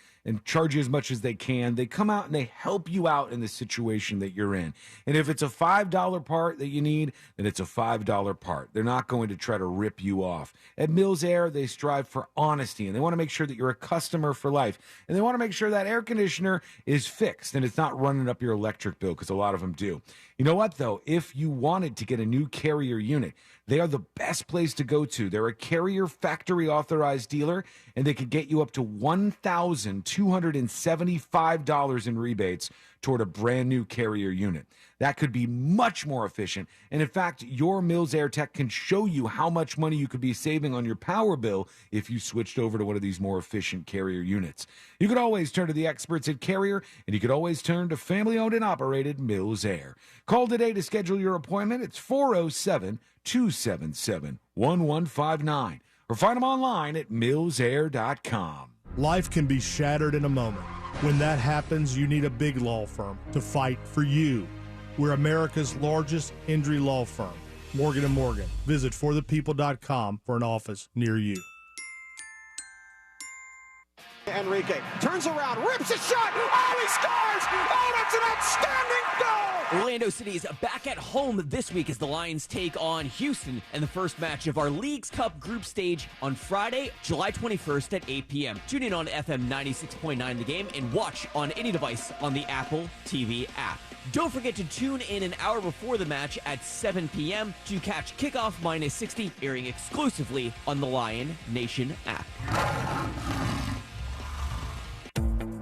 Speaker 2: charge you as much as they can. They come out and they help you out in the situation that you're in. And if it's a $5 part that you need, then it's a $5 part. They're not going to try to rip you off. At Mills Air, they strive for honesty, and they want to make sure that you're a customer for life. And they want to make sure that air conditioner is fixed and it's not running up your electric bill, because a lot of them do. You know what, though? If you wanted to get a new Carrier unit, they are the best place to go to. They're a Carrier factory authorized dealer, and they could get you up to $1,275 in rebates toward a brand new Carrier unit. That could be much more efficient. And in fact, your Mills Air Tech can show you how much money you could be saving on your power bill if you switched over to one of these more efficient Carrier units. You could always turn to the experts at Carrier, and you could always turn to family-owned and operated Mills Air. Call today to schedule your appointment. It's 407-277-1159. Or find them online at millsair.com.
Speaker 16: Life can be shattered in a moment. When that happens, you need a big law firm to fight for you. We're America's largest injury law firm, Morgan & Morgan. Visit forthepeople.com for an office near you.
Speaker 17: Enrique turns around, rips a shot. Oh, he scores! Oh, that's an outstanding goal!
Speaker 22: Orlando City is back at home this week as the Lions take on Houston in the first match of our Leagues Cup group stage on Friday, July 21st at 8 p.m. Tune in on FM 96.9 The Game and watch on any device on the Apple TV app. Don't forget to tune in an hour before the match at 7 p.m. to catch Kickoff Minus 60, airing exclusively on the Lion Nation app.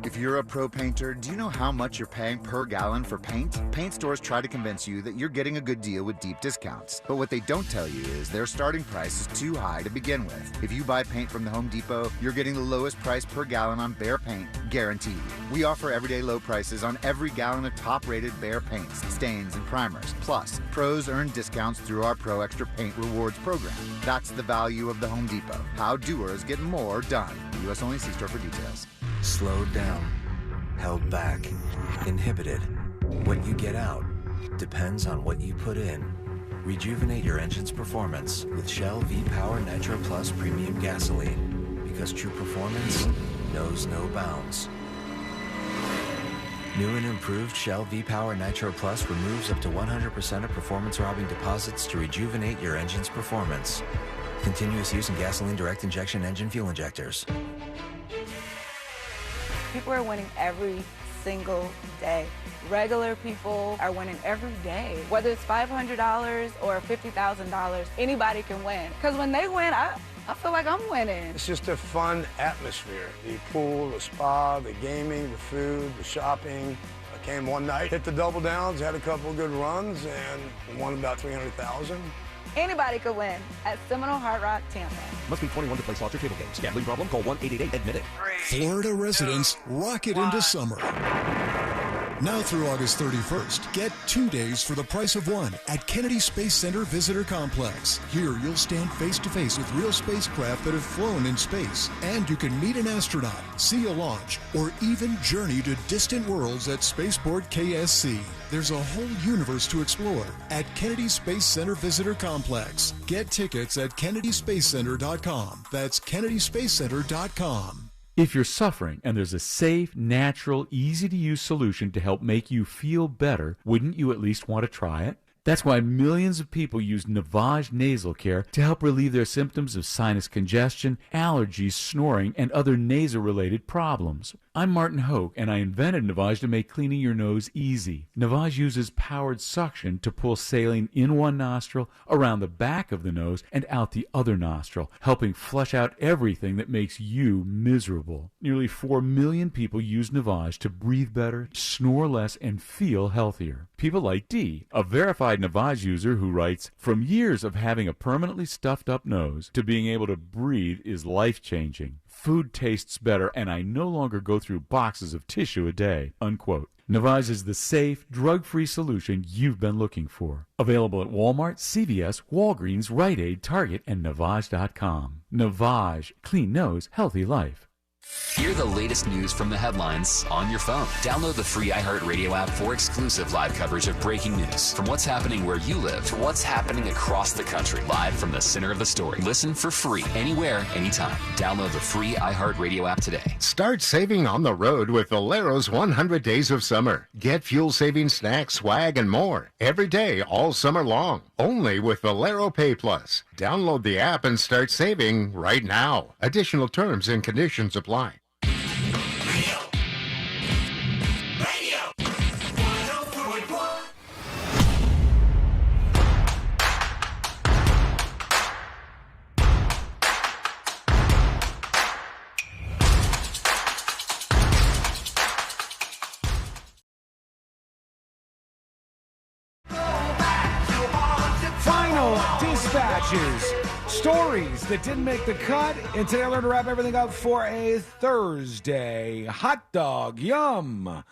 Speaker 23: If you're a pro painter, do you know how much you're paying per gallon for paint? Paint stores try to convince you that you're getting a good deal with deep discounts. But what they don't tell you is their starting price is too high to begin with. If you buy paint from the Home Depot, you're getting the lowest price per gallon on Behr paint, guaranteed. We offer everyday low prices on every gallon of top-rated Behr paints, stains, and primers. Plus, pros earn discounts through our Pro Extra Paint Rewards program. That's the value of the Home Depot. How doers get more done. U.S. only. See store for details.
Speaker 24: Slowed down, held back, inhibited. What you get out depends on what you put in. Rejuvenate your engine's performance with Shell V-Power Nitro Plus Premium Gasoline, because true performance knows no bounds. New and improved Shell V-Power Nitro Plus removes up to 100% of performance-robbing deposits to rejuvenate your engine's performance. Continuous use in gasoline direct injection engine fuel injectors.
Speaker 26: People are winning every single day. Regular people are winning every day. Whether it's $500 or $50,000, anybody can win. Because when they win, I feel like I'm winning.
Speaker 33: It's just a fun atmosphere. The pool, the spa, the gaming, the food, the shopping. I came one night, hit the double downs, had a couple of good runs, and won about $300,000.
Speaker 26: Anybody could win at Seminole Hard Rock Tampa.
Speaker 17: Must be 21 to play slots or table games. Gambling problem? Call 1-888-ADMIT-IT.
Speaker 8: Florida residents rocket into summer. Now through August 31st, get 2 days for the price of one at Kennedy Space Center Visitor Complex. Here, you'll stand face-to-face with real spacecraft that have flown in space, and you can meet an astronaut, see a launch, or even journey to distant worlds at Spaceport KSC. There's a whole universe to explore at Kennedy Space Center Visitor Complex. Get tickets at KennedySpaceCenter.com. That's KennedySpaceCenter.com.
Speaker 14: If you're suffering and there's a safe, natural, easy-to-use solution to help make you feel better, wouldn't you at least want to try it? That's why millions of people use Navage Nasal Care to help relieve their symptoms of sinus congestion, allergies, snoring, and other nasal-related problems. I'm Martin Hoke, and I invented Navage to make cleaning your nose easy. Navage uses powered suction to pull saline in one nostril, around the back of the nose, and out the other nostril, helping flush out everything that makes you miserable. Nearly 4 million people use Navage to breathe better, snore less, and feel healthier. People like Dee, a verified Navage user who writes, "From years of having a permanently stuffed up nose to being able to breathe is life-changing. Food tastes better, and I no longer go through boxes of tissue a day," unquote. Navage is the safe, drug-free solution you've been looking for. Available at Walmart, CVS, Walgreens, Rite Aid, Target, and Navage.com. Navage. Clean nose, healthy life.
Speaker 15: Hear the latest news from the headlines on your phone. Download the free iHeartRadio app for exclusive live coverage of breaking news. From what's happening where you live to what's happening across the country. Live from the center of the story. Listen for free anywhere, anytime. Download the free iHeartRadio app today.
Speaker 18: Start saving on the road with Valero's 100 Days of Summer. Get fuel-saving snacks, swag, and more every day all summer long. Only with Valero Pay Plus. Download the app and start saving right now. Additional terms and conditions apply.
Speaker 2: Final dispatches. Stories that didn't make the cut. And today I learned to wrap everything up for a Thursday. Hot dog. Yum.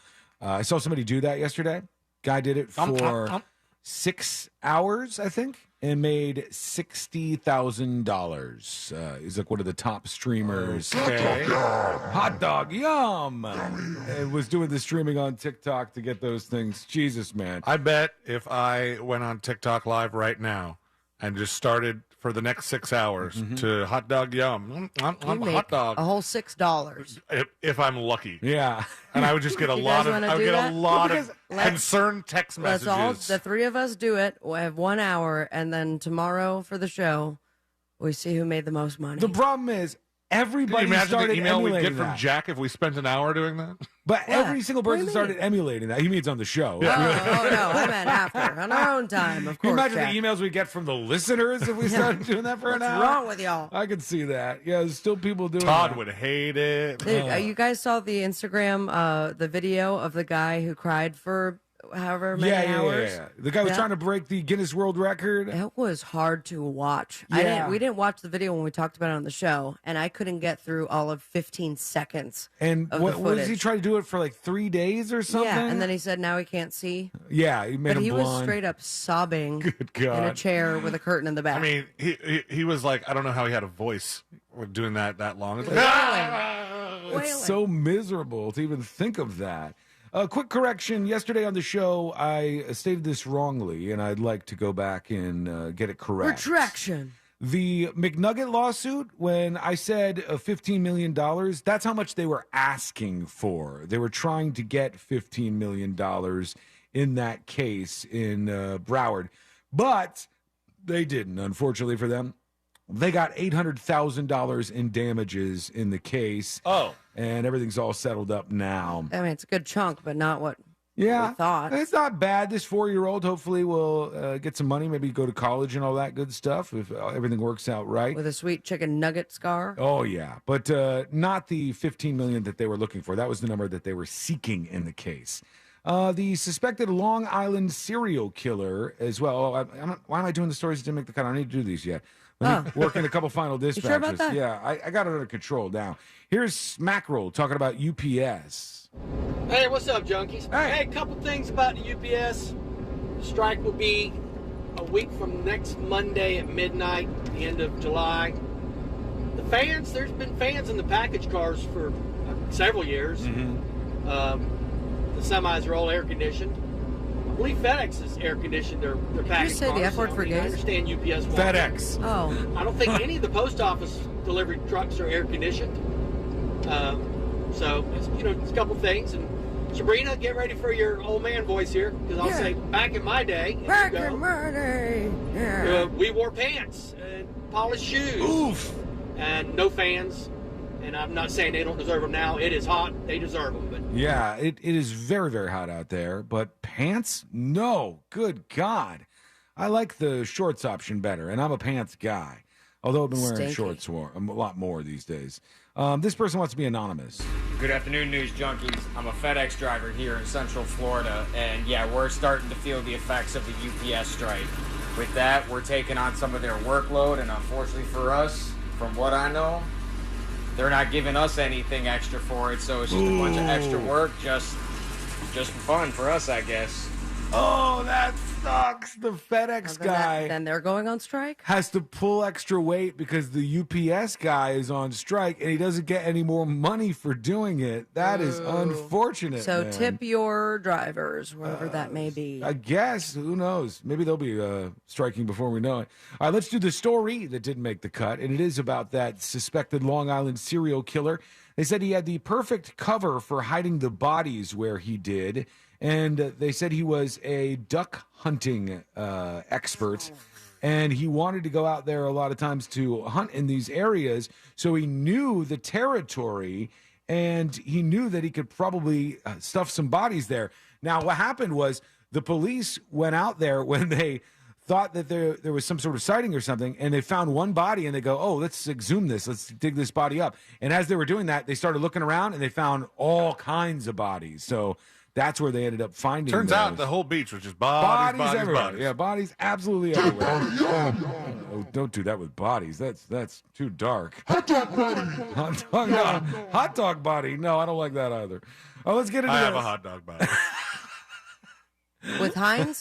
Speaker 2: I saw somebody do that yesterday. Guy did it for 6 hours, I think, and made $60,000. He's like one of the top streamers.
Speaker 5: Okay.
Speaker 2: Hot dog. Yum. And was doing the streaming on TikTok to get those things. Jesus, man.
Speaker 5: I bet if I went on TikTok Live right now and just started for the next 6 hours to hot dog yum, I'm a hot dog.
Speaker 4: A whole $6.
Speaker 5: If I'm lucky.
Speaker 2: Yeah.
Speaker 5: And I would just get a
Speaker 4: You
Speaker 5: lot
Speaker 4: guys
Speaker 5: of
Speaker 4: wanna do that?
Speaker 5: of concerned text
Speaker 4: Let's
Speaker 5: messages.
Speaker 4: all, the three of us do it. We'll have 1 hour, and then tomorrow for the show, we see who made the most money.
Speaker 2: The problem is,
Speaker 5: Can
Speaker 2: everybody
Speaker 5: you imagine
Speaker 2: started
Speaker 5: the email we'd
Speaker 2: emulating
Speaker 5: get from
Speaker 2: that.
Speaker 5: Jack if we spent an hour doing that?
Speaker 2: But
Speaker 4: Yeah.
Speaker 2: every single
Speaker 4: What do
Speaker 2: person
Speaker 4: you
Speaker 2: started
Speaker 4: mean?
Speaker 2: emulating that. He means on the show.
Speaker 4: Oh, no, I meant after, on our own time, of
Speaker 2: Can you
Speaker 4: course.
Speaker 2: imagine
Speaker 4: Jack.
Speaker 2: the emails we get from the listeners if we
Speaker 4: Yeah.
Speaker 2: started doing that for an
Speaker 4: What's
Speaker 2: hour?
Speaker 4: wrong with y'all?
Speaker 2: I could see that. Yeah, there's still people doing
Speaker 5: Todd
Speaker 2: that.
Speaker 5: would hate it.
Speaker 4: Dude, you guys saw the Instagram, the video of the guy who cried for however many hours?
Speaker 2: Yeah. The guy was
Speaker 4: Yeah.
Speaker 2: trying to break the Guinness World Record.
Speaker 4: It was hard to watch.
Speaker 2: Yeah.
Speaker 4: We didn't watch the video when we talked about it on the show, and I couldn't get through all of 15 seconds
Speaker 2: And
Speaker 4: of
Speaker 2: what
Speaker 4: the
Speaker 2: was he
Speaker 4: footage.
Speaker 2: trying to do it for like 3 days or something?
Speaker 4: Yeah, and then he said now he can't see.
Speaker 2: Yeah, he made
Speaker 4: But
Speaker 2: him
Speaker 4: he was
Speaker 2: blind.
Speaker 4: straight up sobbing
Speaker 2: Good
Speaker 4: in a
Speaker 2: God.
Speaker 4: chair with a curtain in the back.
Speaker 5: I mean, he was like, I don't know how he had a voice with doing that long. It's like,
Speaker 2: It's so miserable to even think of that. A quick correction. Yesterday on the show, I stated this wrongly, and I'd like to go back and get it correct.
Speaker 4: Retraction.
Speaker 2: The McNugget lawsuit, when I said $15 million, that's how much they were asking for. They were trying to get $15 million in that case in Broward. But they didn't, unfortunately for them. They got $800,000 in damages in the case.
Speaker 5: Oh.
Speaker 2: And everything's all settled up now.
Speaker 4: I mean, it's a good chunk, but not what
Speaker 2: Yeah,
Speaker 4: we thought.
Speaker 2: it's not bad. This 4-year-old hopefully will get some money, maybe go to college and all that good stuff if everything works out right.
Speaker 4: With a sweet chicken nugget scar.
Speaker 2: Oh yeah, but not the $15 million that they were looking for. That was the number that they were seeking in the case. The suspected Long Island serial killer as well. Oh, why am I doing the stories that didn't make the cut? I don't need to do these yet. Let me work in a couple final dispatches.
Speaker 4: sure about that?
Speaker 2: Yeah, I got it under control now. Here's Mackerel talking about UPS.
Speaker 1: Hey, what's up, junkies? Hey, a couple things about the UPS. Strike will be a week from next Monday at midnight, the end of July. The fans, there's been fans in the package cars for several years.
Speaker 2: Mm-hmm.
Speaker 1: The semis are all air conditioned. I believe FedEx is air conditioned their package cars.
Speaker 4: you say the F word for
Speaker 1: I
Speaker 4: gays?
Speaker 1: understand UPS won't.
Speaker 2: FedEx.
Speaker 4: Oh.
Speaker 1: I don't think any of the post office delivery trucks are air conditioned. So it's, it's a couple things. And Sabrina, get ready for your old man voice here, because I'll say back in my day.
Speaker 4: Back in my day. Yeah.
Speaker 1: We wore pants and polished shoes.
Speaker 2: Oof.
Speaker 1: And no fans. And I'm not saying they don't deserve them now. It is hot. They deserve them. But
Speaker 2: Yeah, it is very, very hot out there. But pants? No. Good God. I like the shorts option better, and I'm a pants guy. Although I've been wearing
Speaker 6: Stinky.
Speaker 2: shorts a lot more these days. This person wants to be anonymous.
Speaker 6: Good afternoon, News Junkies. I'm a FedEx driver here in Central Florida, and yeah, we're starting to feel the effects of the UPS strike. With that, we're taking on some of their workload, and unfortunately for us, from what I know, they're not giving us anything extra for it, so it's just a bunch of extra work, just for fun for us, I guess.
Speaker 2: Oh, that sucks. The FedEx guy
Speaker 4: Then they're going on strike?
Speaker 2: has to pull extra weight because the UPS guy is on strike and he doesn't get any more money for doing it. That is unfortunate.
Speaker 4: So
Speaker 2: man.
Speaker 4: tip your drivers, wherever that may be.
Speaker 2: I guess. Who knows? Maybe they'll be striking before we know it. All right, let's do the story that didn't make the cut, and it is about that suspected Long Island serial killer. They said he had the perfect cover for hiding the bodies where he did, and they said he was a duck hunting expert, and he wanted to go out there a lot of times to hunt in these areas, so he knew the territory, and he knew that he could probably stuff some bodies there. Now, what happened was the police went out there when they thought that there was some sort of sighting or something, and they found one body, and they go, oh, let's exhume this. Let's dig this body up. And as they were doing that, they started looking around, and they found all kinds of bodies. So that's where they ended up finding
Speaker 5: Turns
Speaker 2: those.
Speaker 5: out the whole beach was just bodies
Speaker 2: everywhere.
Speaker 5: bodies.
Speaker 2: Yeah, bodies absolutely everywhere. Oh, don't do that with bodies. That's too dark. Hot dog body. Hot dog body. No, I don't like that either. Oh, let's get into
Speaker 5: I
Speaker 2: this.
Speaker 5: have a hot dog body.
Speaker 4: With Heinz?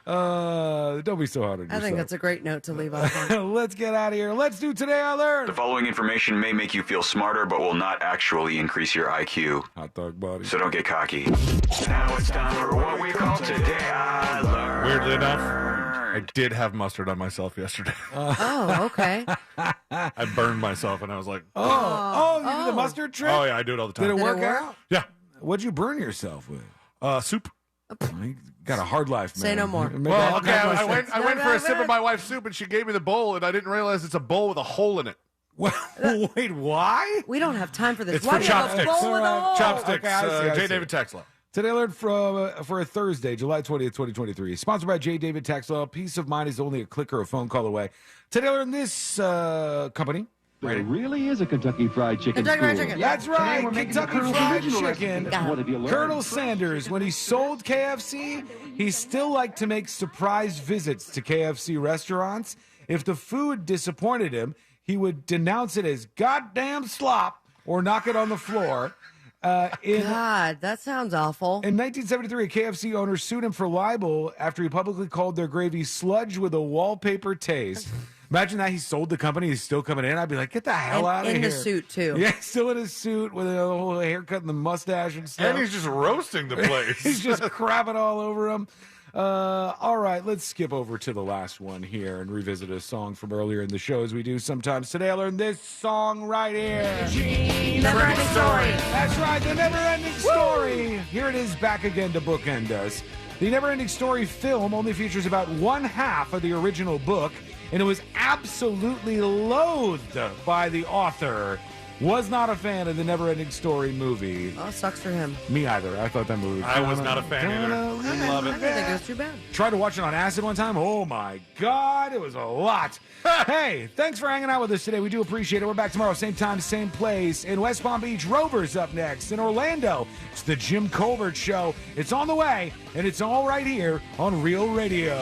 Speaker 2: Don't be so hard on
Speaker 4: I
Speaker 2: yourself.
Speaker 4: think that's a great note to leave off on.
Speaker 2: Let's get out of here. Let's do Today I Learned.
Speaker 7: The following information may make you feel smarter, but will not actually increase your IQ.
Speaker 2: Hot dog body.
Speaker 7: So don't get cocky. Now it's time for what we call Today I Learned.
Speaker 5: Weirdly enough, I did have mustard on myself yesterday.
Speaker 4: Oh, okay.
Speaker 5: I burned myself, and I was like,
Speaker 2: Oh, you did the mustard trick?
Speaker 5: oh yeah, I do it all the time.
Speaker 2: Did it work
Speaker 4: work?
Speaker 2: out?
Speaker 5: Yeah.
Speaker 2: What'd you burn yourself with?
Speaker 5: Soup.
Speaker 2: You got a hard life, man.
Speaker 4: Say no more.
Speaker 2: Make
Speaker 5: Well,
Speaker 2: that-
Speaker 5: okay,
Speaker 2: that
Speaker 5: I
Speaker 2: much
Speaker 5: went
Speaker 2: sense.
Speaker 5: for a sip of my wife's soup, and she gave me the bowl, and I didn't realize it's a bowl with a hole in it.
Speaker 2: Wait, why?
Speaker 4: We don't have time for this.
Speaker 5: It's
Speaker 4: Why
Speaker 5: for
Speaker 4: do you have a
Speaker 5: chopsticks.
Speaker 4: bowl with a hole?
Speaker 5: Chopsticks.
Speaker 2: Okay, I see.
Speaker 5: J. David Texla.
Speaker 2: Today I learned for a Thursday, July 20th, 2023. Sponsored by J. David Texla. Peace of mind is only a click or a phone call away. Today I learned this company.
Speaker 19: There really is a Kentucky Fried Chicken
Speaker 4: Kentucky Fried
Speaker 19: school.
Speaker 4: Chicken.
Speaker 2: That's right,
Speaker 19: Today we're making the
Speaker 2: Kentucky
Speaker 19: Colonel's
Speaker 2: Fried
Speaker 19: original
Speaker 2: Chicken.
Speaker 19: recipe. What have you learned?
Speaker 2: Colonel Sanders, when he sold KFC, he still liked to make surprise visits to KFC restaurants. If the food disappointed him, he would denounce it as goddamn slop or knock it on the floor.
Speaker 4: God, that sounds awful.
Speaker 2: In 1973, a KFC owner sued him for libel after he publicly called their gravy sludge with a wallpaper taste. Imagine that he sold the company, he's still coming in. I'd be like, get the hell out of here.
Speaker 4: In the suit, too.
Speaker 2: Yeah, still in his suit with a whole haircut and the mustache and stuff.
Speaker 5: And he's just roasting the place.
Speaker 2: He's just crapping all over him. All right, let's skip over to the last one here and revisit a song from earlier in the show as we do sometimes. Today I learned this song right here.
Speaker 4: Never Ending Story.
Speaker 2: That's right, the Never Ending Story. Here it is back again to bookend us. The Never Ending Story film only features about one half of the original book, and it was absolutely loathed by the author. Was not a fan of the Never Ending Story movie.
Speaker 4: Oh, sucks for him.
Speaker 2: Me either. I thought that movie was
Speaker 5: I was not a fan either. Didn't love
Speaker 4: I
Speaker 5: it.
Speaker 4: didn't think it was too bad.
Speaker 2: Tried to watch it on acid one time. Oh my God, it was a lot. Hey, thanks for hanging out with us today. We do appreciate it. We're back tomorrow, same time, same place. In West Palm Beach, Rover's up next. In Orlando, it's the Jim Colbert Show. It's on the way, and it's all right here on Real Radio.